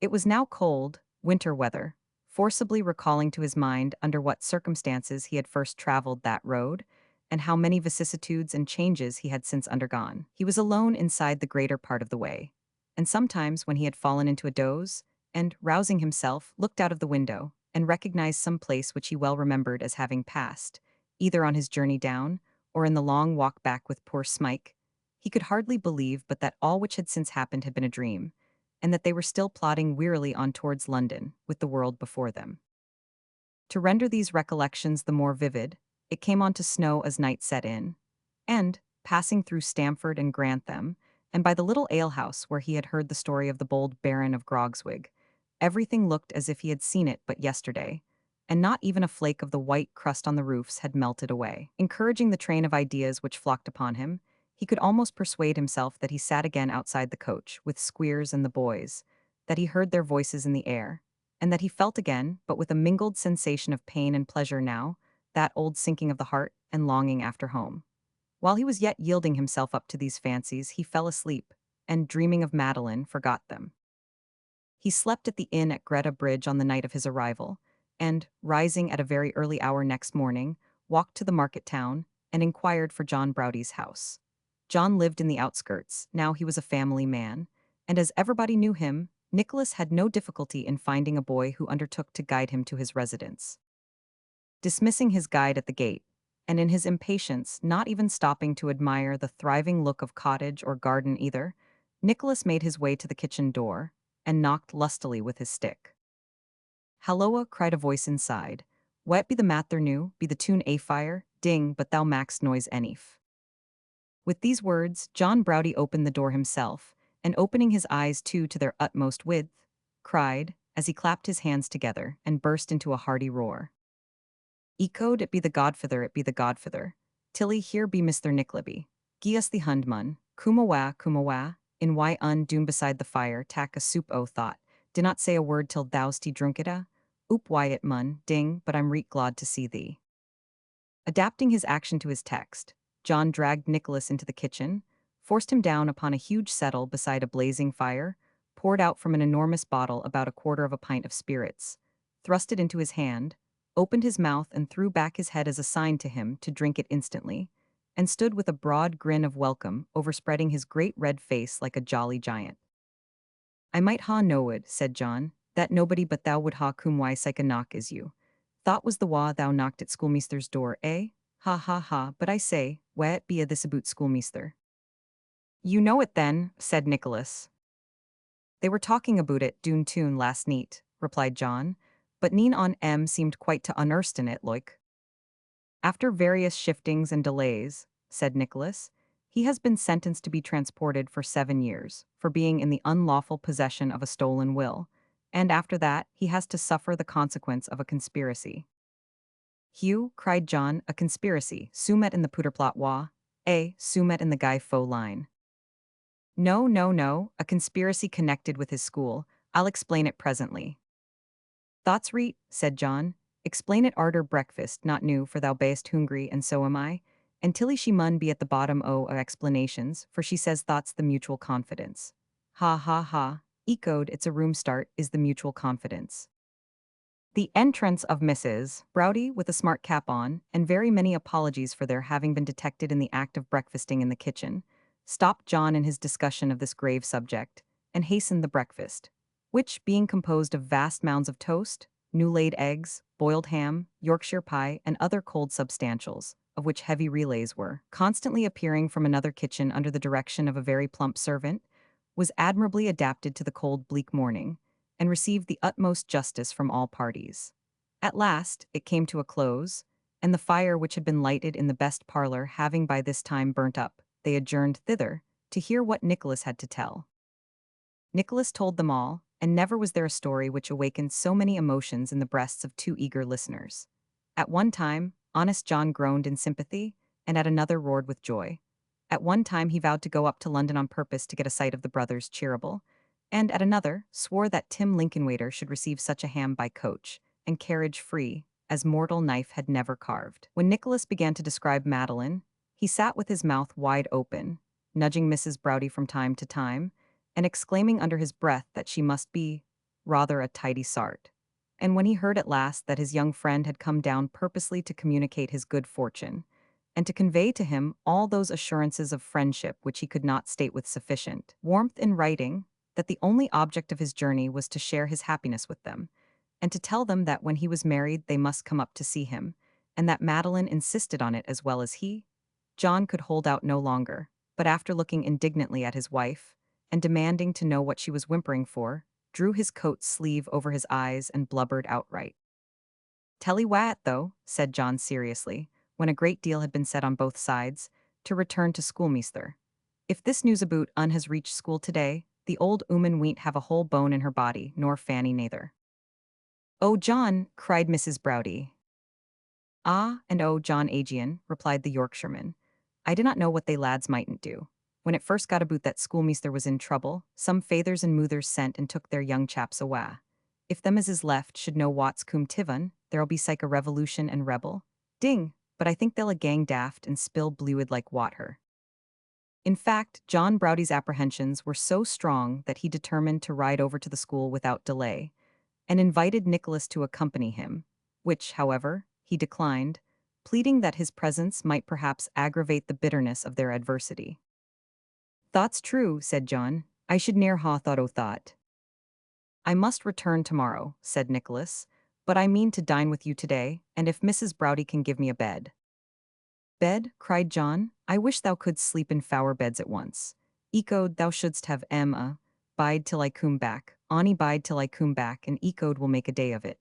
It was now cold, winter weather, forcibly recalling to his mind under what circumstances he had first traveled that road, and how many vicissitudes and changes he had since undergone. He was alone inside the greater part of the way, and sometimes when he had fallen into a doze, and, rousing himself, looked out of the window, and recognized some place which he well remembered as having passed, either on his journey down, or in the long walk back with poor Smike, he could hardly believe but that all which had since happened had been a dream, and that they were still plodding wearily on towards London, with the world before them. To render these recollections the more vivid, it came on to snow as night set in, and, passing through Stamford and Grantham, and by the little alehouse where he had heard the story of the bold Baron of Grogswig, everything looked as if he had seen it but yesterday, and not even a flake of the white crust on the roofs had melted away. Encouraging the train of ideas which flocked upon him, he could almost persuade himself that he sat again outside the coach, with Squeers and the boys, that he heard their voices in the air, and that he felt again, but with a mingled sensation of pain and pleasure now, that old sinking of the heart and longing after home. While he was yet yielding himself up to these fancies, he fell asleep, and, dreaming of Madeline, forgot them. He slept at the inn at Greta Bridge on the night of his arrival, and, rising at a very early hour next morning, walked to the market town, and inquired for John Browdie's house. John lived in the outskirts, now he was a family man, and as everybody knew him, Nicholas had no difficulty in finding a boy who undertook to guide him to his residence. Dismissing his guide at the gate, and in his impatience not even stopping to admire the thriving look of cottage or garden either, Nicholas made his way to the kitchen door, and knocked lustily with his stick. "Halloa," cried a voice inside. "What be the matter new? Be the tune a fire? Ding, but thou makst noise enough." With these words, John Browdie opened the door himself, and opening his eyes too to their utmost width, cried, as he clapped his hands together, and burst into a hearty roar. "Ecod, it be the godfather, it be the godfather. Tilly, here be Mr. Nickleby. Gie us the hund, mun. Coomawa, in why doom beside the fire, tack a soup o' thought. Dinnot say a word till thou'st drunk it a. Oop why it mun, ding, but I'm reet glad to see thee." Adapting his action to his text, John dragged Nicholas into the kitchen, forced him down upon a huge settle beside a blazing fire, poured out from an enormous bottle about a quarter of a pint of spirits, thrust it into his hand, opened his mouth and threw back his head as a sign to him to drink it instantly, and stood with a broad grin of welcome overspreading his great red face like a jolly giant. "I might ha knowed," said John, "that nobody but thou would ha cum why syke a knock as you. Thought was the wa thou knocked at schoolmeaster's door, eh? Ha ha ha, but I say, what be a this aboot schoolmeaster?" "You know it then," said Nicholas. "They were talking aboot it doon tune last neet," replied John, "but neen on seemed quite to unearst in it, loik." "After various shiftings and delays," said Nicholas, "he has been sentenced to be transported for 7 years, for being in the unlawful possession of a stolen will, and after that he has to suffer the consequence of a conspiracy." "Hugh," cried John, "a conspiracy, soumet in the Pooterplot wa? Soumet in the Guy Faux line." No, a conspiracy connected with his school. I'll explain it presently." "Thoughts reet," said John. "Explain it arter breakfast, not new, for thou bayest hungry, and so am I. And Tilly she mun be at the bottom o' explanations, for she says thought's the mutual confidence." "Ha ha ha. Echoed, it's a room start, is the mutual confidence. The entrance of Mrs. Browdy with a smart cap on, and very many apologies for their having been detected in the act of breakfasting in the kitchen, stopped John in his discussion of this grave subject, and hastened the breakfast, which, being composed of vast mounds of toast, new-laid eggs, boiled ham, Yorkshire pie, and other cold substantials, of which heavy relays were constantly appearing from another kitchen under the direction of a very plump servant, was admirably adapted to the cold, bleak morning, and received the utmost justice from all parties. At last, it came to a close, and the fire which had been lighted in the best parlor having by this time burnt up, they adjourned thither, to hear what Nicholas had to tell. Nicholas told them all, and never was there a story which awakened so many emotions in the breasts of two eager listeners. At one time, honest John groaned in sympathy, and at another roared with joy. At one time he vowed to go up to London on purpose to get a sight of the brothers Cheerable, and at another swore that Tim Lincolnwaiter should receive such a ham by coach, and carriage free, as mortal knife had never carved. When Nicholas began to describe Madeline, he sat with his mouth wide open, nudging Mrs. Browdy from time to time, and exclaiming under his breath that she must be rather a tidy sart. And when he heard at last that his young friend had come down purposely to communicate his good fortune, and to convey to him all those assurances of friendship which he could not state with sufficient warmth in writing, that the only object of his journey was to share his happiness with them, and to tell them that when he was married they must come up to see him, and that Madeline insisted on it as well as he, John could hold out no longer, but after looking indignantly at his wife, and demanding to know what she was whimpering for, drew his coat sleeve over his eyes and blubbered outright. "Tell 'ee what, though," said John seriously, when a great deal had been said on both sides, to return to schoolmeasther. "If this news aboot has reached school today, the old 'ooman ween't have a whole bone in her body, nor Fanny neither." "Oh, John!" cried Mrs. Browdy. "Ah, and oh, John Agian," replied the Yorkshireman. "I did not know what they lads mightn't do. When it first got aboot that schoolmeasther was in trouble, some fathers and moothers sent and took their young chaps awa. If them as is left should know what's cum tivon, there'll be like a revolution and rebel. Ding! But I think they'll a gang daft and spill bluid like water." In fact, John Browdy's apprehensions were so strong that he determined to ride over to the school without delay, and invited Nicholas to accompany him, which, however, he declined, pleading that his presence might perhaps aggravate the bitterness of their adversity. "Thought's true," said John. "I should ne'er ha thought o' thought." "I must return tomorrow," said Nicholas, "but I mean to dine with you today, and if Mrs. Browdy can give me a bed." "Bed?" cried John. "I wish thou couldst sleep in fower beds at once. Ecode, thou shouldst have bide till I coom back, Ani bide till I coom back, and Ecode will make a day of it."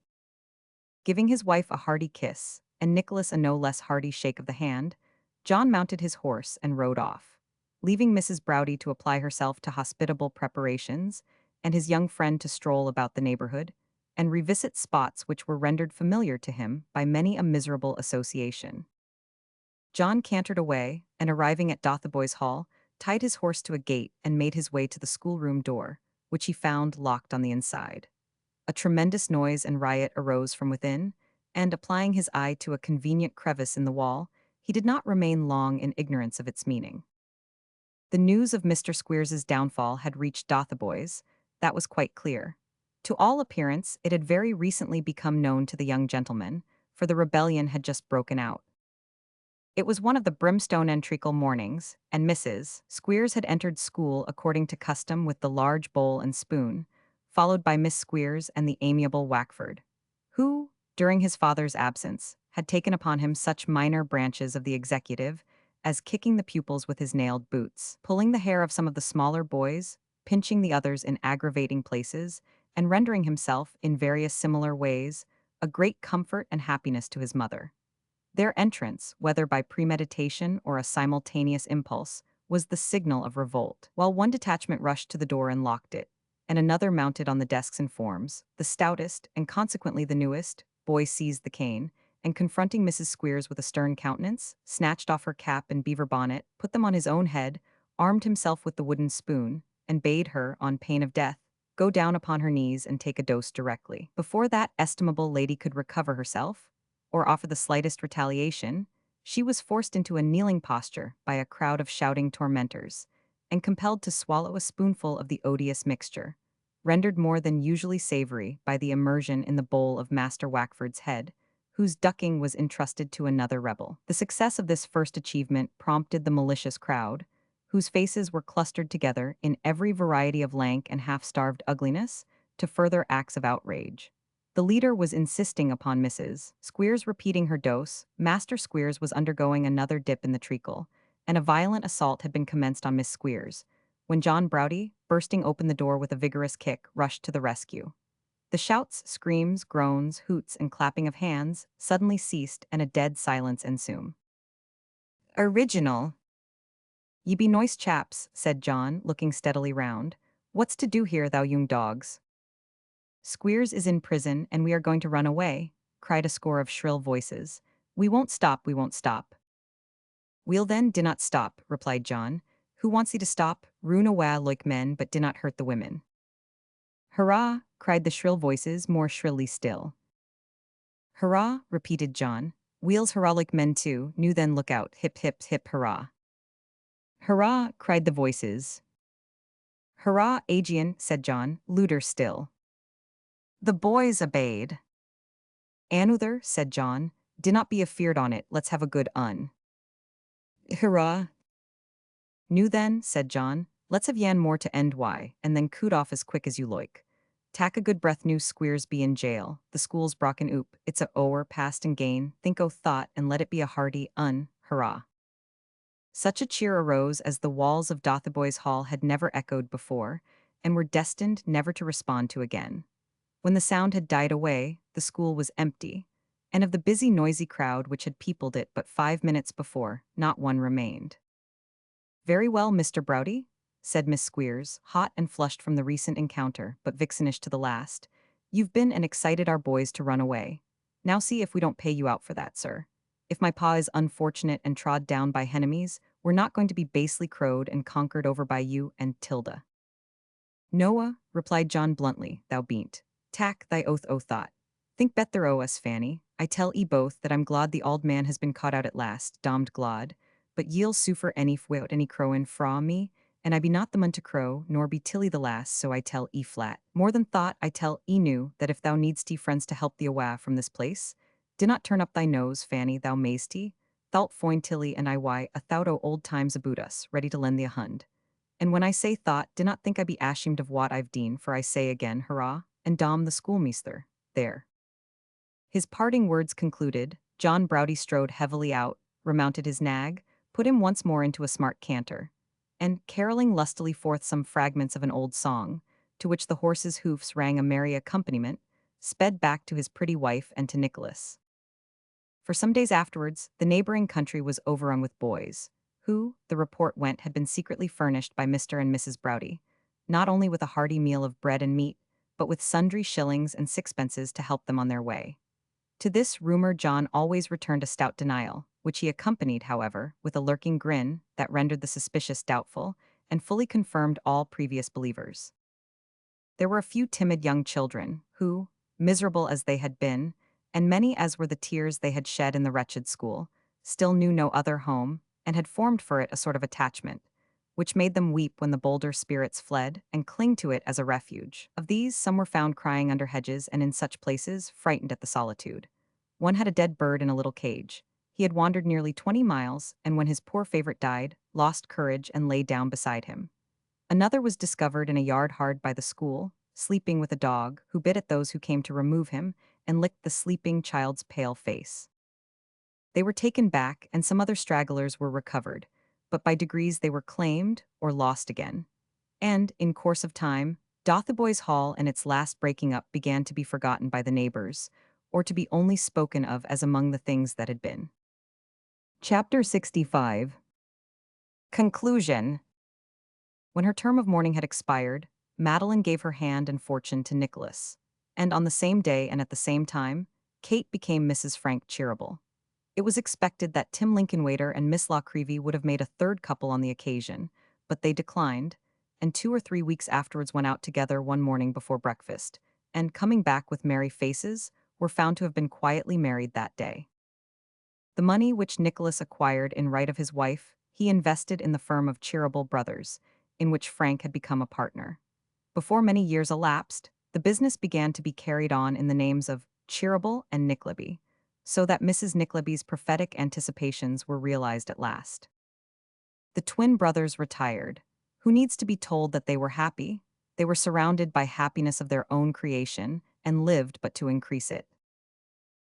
Giving his wife a hearty kiss, and Nicholas a no less hearty shake of the hand, John mounted his horse and rode off, leaving Mrs. Browdy to apply herself to hospitable preparations, and his young friend to stroll about the neighborhood, and revisit spots which were rendered familiar to him by many a miserable association. John cantered away, and arriving at Dotheboys Hall, tied his horse to a gate and made his way to the schoolroom door, which he found locked on the inside. A tremendous noise and riot arose from within, and, applying his eye to a convenient crevice in the wall, he did not remain long in ignorance of its meaning. The news of Mr. Squeers's downfall had reached Dotheboys, that was quite clear. To all appearance, it had very recently become known to the young gentleman, for the rebellion had just broken out. It was one of the brimstone and treacle mornings, and Mrs. Squeers had entered school according to custom with the large bowl and spoon, followed by Miss Squeers and the amiable Wackford, who, during his father's absence, had taken upon him such minor branches of the executive as kicking the pupils with his nailed boots, pulling the hair of some of the smaller boys, pinching the others in aggravating places, and rendering himself, in various similar ways, a great comfort and happiness to his mother. Their entrance, whether by premeditation or a simultaneous impulse, was the signal of revolt. While one detachment rushed to the door and locked it, and another mounted on the desks and forms, the stoutest, and consequently the newest, boy seized the cane, and confronting Mrs. Squeers with a stern countenance, snatched off her cap and beaver bonnet, put them on his own head, armed himself with the wooden spoon, and bade her, on pain of death, go down upon her knees and take a dose directly. Before that estimable lady could recover herself, or offer the slightest retaliation, she was forced into a kneeling posture by a crowd of shouting tormentors, and compelled to swallow a spoonful of the odious mixture, rendered more than usually savory by the immersion in the bowl of Master Wackford's head, whose ducking was entrusted to another rebel. The success of this first achievement prompted the malicious crowd, whose faces were clustered together in every variety of lank and half-starved ugliness, to further acts of outrage. The leader was insisting upon Mrs. Squeers repeating her dose, Master Squeers was undergoing another dip in the treacle, and a violent assault had been commenced on Miss Squeers, when John Browdy, bursting open the door with a vigorous kick, rushed to the rescue. The shouts, screams, groans, hoots, and clapping of hands suddenly ceased, and a dead silence ensued. "Original. Ye be nice chaps," said John, looking steadily round. "What's to do here, thou young dogs?" "Squeers is in prison, and we are going to run away," cried a score of shrill voices. "We won't stop, we won't stop." "We'll then dinnot stop," replied John. "Who wants thee to stop? Run awa like men, but dinnot hurt the women." "Hurrah!" cried the shrill voices more shrilly still. "Hurrah!" repeated John. "We'ls hurrah like men too, new then look out, hip hip hip hurrah." "Hurrah!" cried the voices. "Hurrah, Aegeon," said John, louder still. The boys obeyed. "Another," said John. "Dinnot be afeard on it, let's have a good un." "Hurrah!" "New then," said John. "Let's have yan more to end why, and then coot off as quick as you loik. Tak a good breath, new Squeers be in jail, the school's brocken oop, it's a o'er past and gain, think o' thought, and let it be a hearty hurrah." Such a cheer arose as the walls of Dotheboys Hall had never echoed before, and were destined never to respond to again. When the sound had died away, the school was empty, and of the busy, noisy crowd which had peopled it but 5 minutes before, not one remained. "Very well, Mr. Browdy," said Miss Squeers, hot and flushed from the recent encounter, but vixenish to the last. "You've been and excited our boys to run away. Now see if we don't pay you out for that, sir. If my pa is unfortunate and trod down by henemies, we're not going to be basely crowed and conquered over by you and Tilda." "Noah," replied John bluntly, "thou bean't. Tak thy oath o' thought. Think better o' us, Fanny. I tell e both that I'm glad the auld man has been caught out at last, dommed glad, but ye'll suffer any without any crowin' fra me, and I be not the mun to crow, nor be Tilly the lass, so I tell e flat. More than thought, I tell e new that if thou needst friends to help thee awa from this place, dinnot turn up thy nose, Fanny, thou mayst he. Thou'lt foind Tilly and I a thout o' old times aboot us, ready to lend thee a hund. And when I say thought, dinnot think I be ashamed of what I've deen, for I say again, hurrah, and dom the schoolmeaster. There." His parting words concluded, John Browdy strode heavily out, remounted his nag, put him once more into a smart canter, and, caroling lustily forth some fragments of an old song, to which the horse's hoofs rang a merry accompaniment, sped back to his pretty wife and to Nicholas. For some days afterwards, the neighboring country was overrun with boys, who, the report went, had been secretly furnished by Mr. and Mrs. Browdy, not only with a hearty meal of bread and meat, but with sundry shillings and sixpences to help them on their way. To this rumor John always returned a stout denial, which he accompanied, however, with a lurking grin that rendered the suspicious doubtful, and fully confirmed all previous believers. There were a few timid young children, who, miserable as they had been, and many as were the tears they had shed in the wretched school, still knew no other home, and had formed for it a sort of attachment, which made them weep when the bolder spirits fled, and cling to it as a refuge. Of these, some were found crying under hedges and in such places, frightened at the solitude. One had a dead bird in a little cage. He had wandered nearly 20 miles, and when his poor favorite died, lost courage and lay down beside him. Another was discovered in a yard hard by the school, sleeping with a dog, who bit at those who came to remove him, and licked the sleeping child's pale face. They were taken back, and some other stragglers were recovered, but by degrees they were claimed or lost again. And, in course of time, Dotheboys Hall and its last breaking up began to be forgotten by the neighbors, or to be only spoken of as among the things that had been. Chapter 65. Conclusion. When her term of mourning had expired, Madeline gave her hand and fortune to Nicholas, and on the same day and at the same time, Kate became Mrs. Frank Cheeryble. It was expected that Tim Lincolnwaiter and Miss Creevy would have made a third couple on the occasion, but they declined, and 2 or 3 weeks afterwards went out together one morning before breakfast, and, coming back with merry faces, were found to have been quietly married that day. The money which Nicholas acquired in right of his wife, he invested in the firm of Cheeryble Brothers, in which Frank had become a partner. Before many years elapsed, the business began to be carried on in the names of Cheerable and Nickleby, so that Mrs. Nickleby's prophetic anticipations were realized at last. The twin brothers retired. Who needs to be told that they were happy? They were surrounded by happiness of their own creation and lived but to increase it.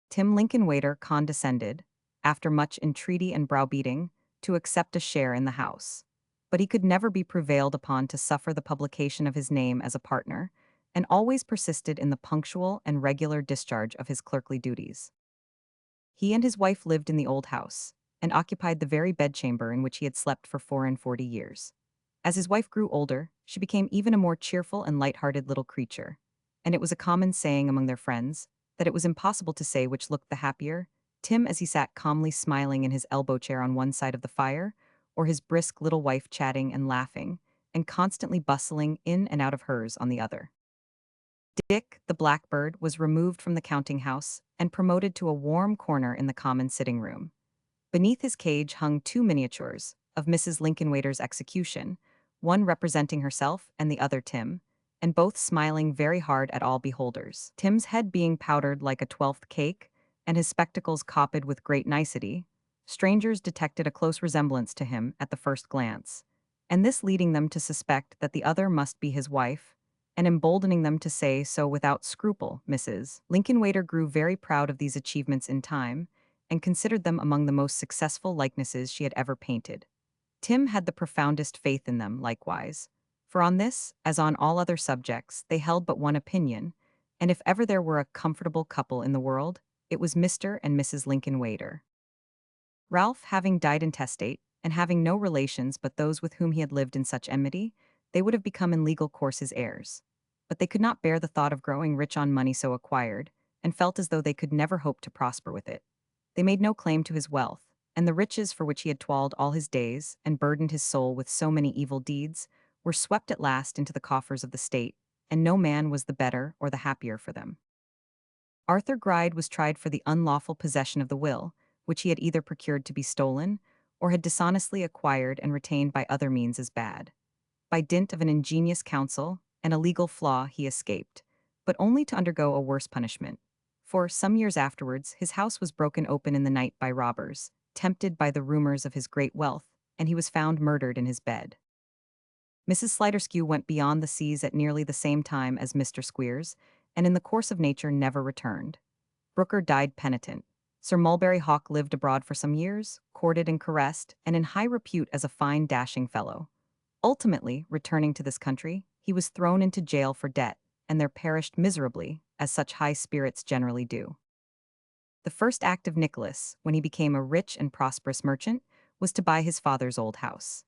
Tim Lincolnwater condescended, after much entreaty and browbeating, to accept a share in the house. But he could never be prevailed upon to suffer the publication of his name as a partner, and always persisted in the punctual and regular discharge of his clerkly duties. He and his wife lived in the old house, and occupied the very bedchamber in which he had slept for 44 years. As his wife grew older, she became even a more cheerful and light-hearted little creature, and it was a common saying among their friends that it was impossible to say which looked the happier, Tim as he sat calmly smiling in his elbow chair on one side of the fire, or his brisk little wife chatting and laughing, and constantly bustling in and out of hers on the other. Dick, the blackbird, was removed from the counting-house and promoted to a warm corner in the common sitting-room. Beneath his cage hung two miniatures of Mrs. Lincolnwater's execution, one representing herself and the other Tim, and both smiling very hard at all beholders. Tim's head being powdered like a 12th cake, and his spectacles copied with great nicety, strangers detected a close resemblance to him at the first glance, and this leading them to suspect that the other must be his wife, and emboldening them to say so without scruple. Mrs. Lincolnwater grew very proud of these achievements in time, and considered them among the most successful likenesses she had ever painted. Tim had the profoundest faith in them, likewise, for on this, as on all other subjects, they held but one opinion, and if ever there were a comfortable couple in the world, it was Mr. and Mrs. Lincolnwater. Ralph having died intestate, and having no relations but those with whom he had lived in such enmity, they would have become in legal course his heirs. But they could not bear the thought of growing rich on money so acquired, and felt as though they could never hope to prosper with it. They made no claim to his wealth, and the riches for which he had toiled all his days and burdened his soul with so many evil deeds were swept at last into the coffers of the state, and no man was the better or the happier for them. Arthur Gride was tried for the unlawful possession of the will, which he had either procured to be stolen, or had dishonestly acquired and retained by other means as bad. By dint of an ingenious counsel and a legal flaw he escaped, but only to undergo a worse punishment. For, some years afterwards, his house was broken open in the night by robbers, tempted by the rumors of his great wealth, and he was found murdered in his bed. Mrs. Sliderskew went beyond the seas at nearly the same time as Mr. Squeers, and in the course of nature never returned. Brooker died penitent. Sir Mulberry Hawk lived abroad for some years, courted and caressed, and in high repute as a fine dashing fellow. Ultimately, returning to this country, he was thrown into jail for debt, and there perished miserably, as such high spirits generally do. The first act of Nicholas, when he became a rich and prosperous merchant, was to buy his father's old house.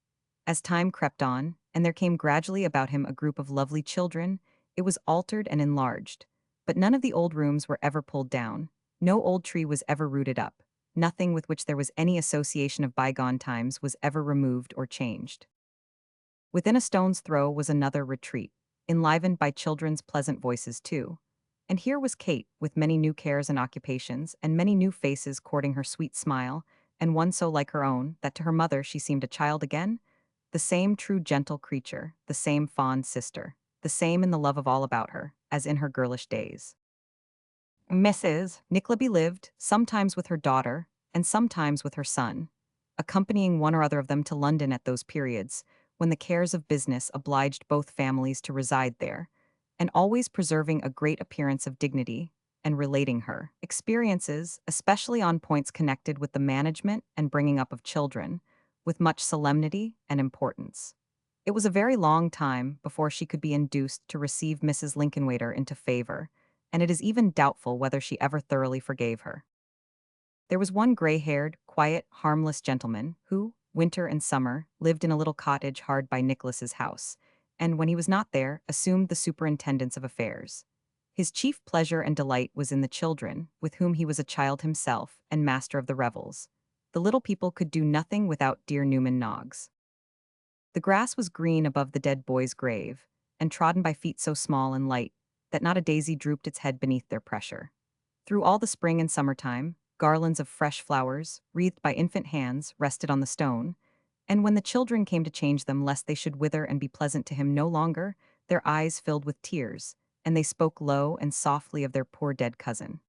As time crept on, and there came gradually about him a group of lovely children, it was altered and enlarged. But none of the old rooms were ever pulled down, no old tree was ever rooted up, nothing with which there was any association of bygone times was ever removed or changed. Within a stone's throw was another retreat, enlivened by children's pleasant voices too. And here was Kate, with many new cares and occupations, and many new faces courting her sweet smile, and one so like her own, that to her mother she seemed a child again, the same true gentle creature, the same fond sister, the same in the love of all about her, as in her girlish days. Mrs. Nickleby lived, sometimes with her daughter, and sometimes with her son, accompanying one or other of them to London at those periods, when the cares of business obliged both families to reside there, and always preserving a great appearance of dignity, and relating her experiences, especially on points connected with the management and bringing up of children, with much solemnity and importance. It was a very long time before she could be induced to receive Mrs. Lincolnwater into favor, and it is even doubtful whether she ever thoroughly forgave her. There was one gray-haired, quiet, harmless gentleman who, winter and summer, lived in a little cottage hard by Nicholas's house, and when he was not there, assumed the superintendence of affairs. His chief pleasure and delight was in the children, with whom he was a child himself and master of the revels. The little people could do nothing without dear Newman Noggs. The grass was green above the dead boy's grave, and trodden by feet so small and light that not a daisy drooped its head beneath their pressure. Through all the spring and summertime, garlands of fresh flowers, wreathed by infant hands, rested on the stone, and when the children came to change them lest they should wither and be pleasant to him no longer, their eyes filled with tears, and they spoke low and softly of their poor dead cousin.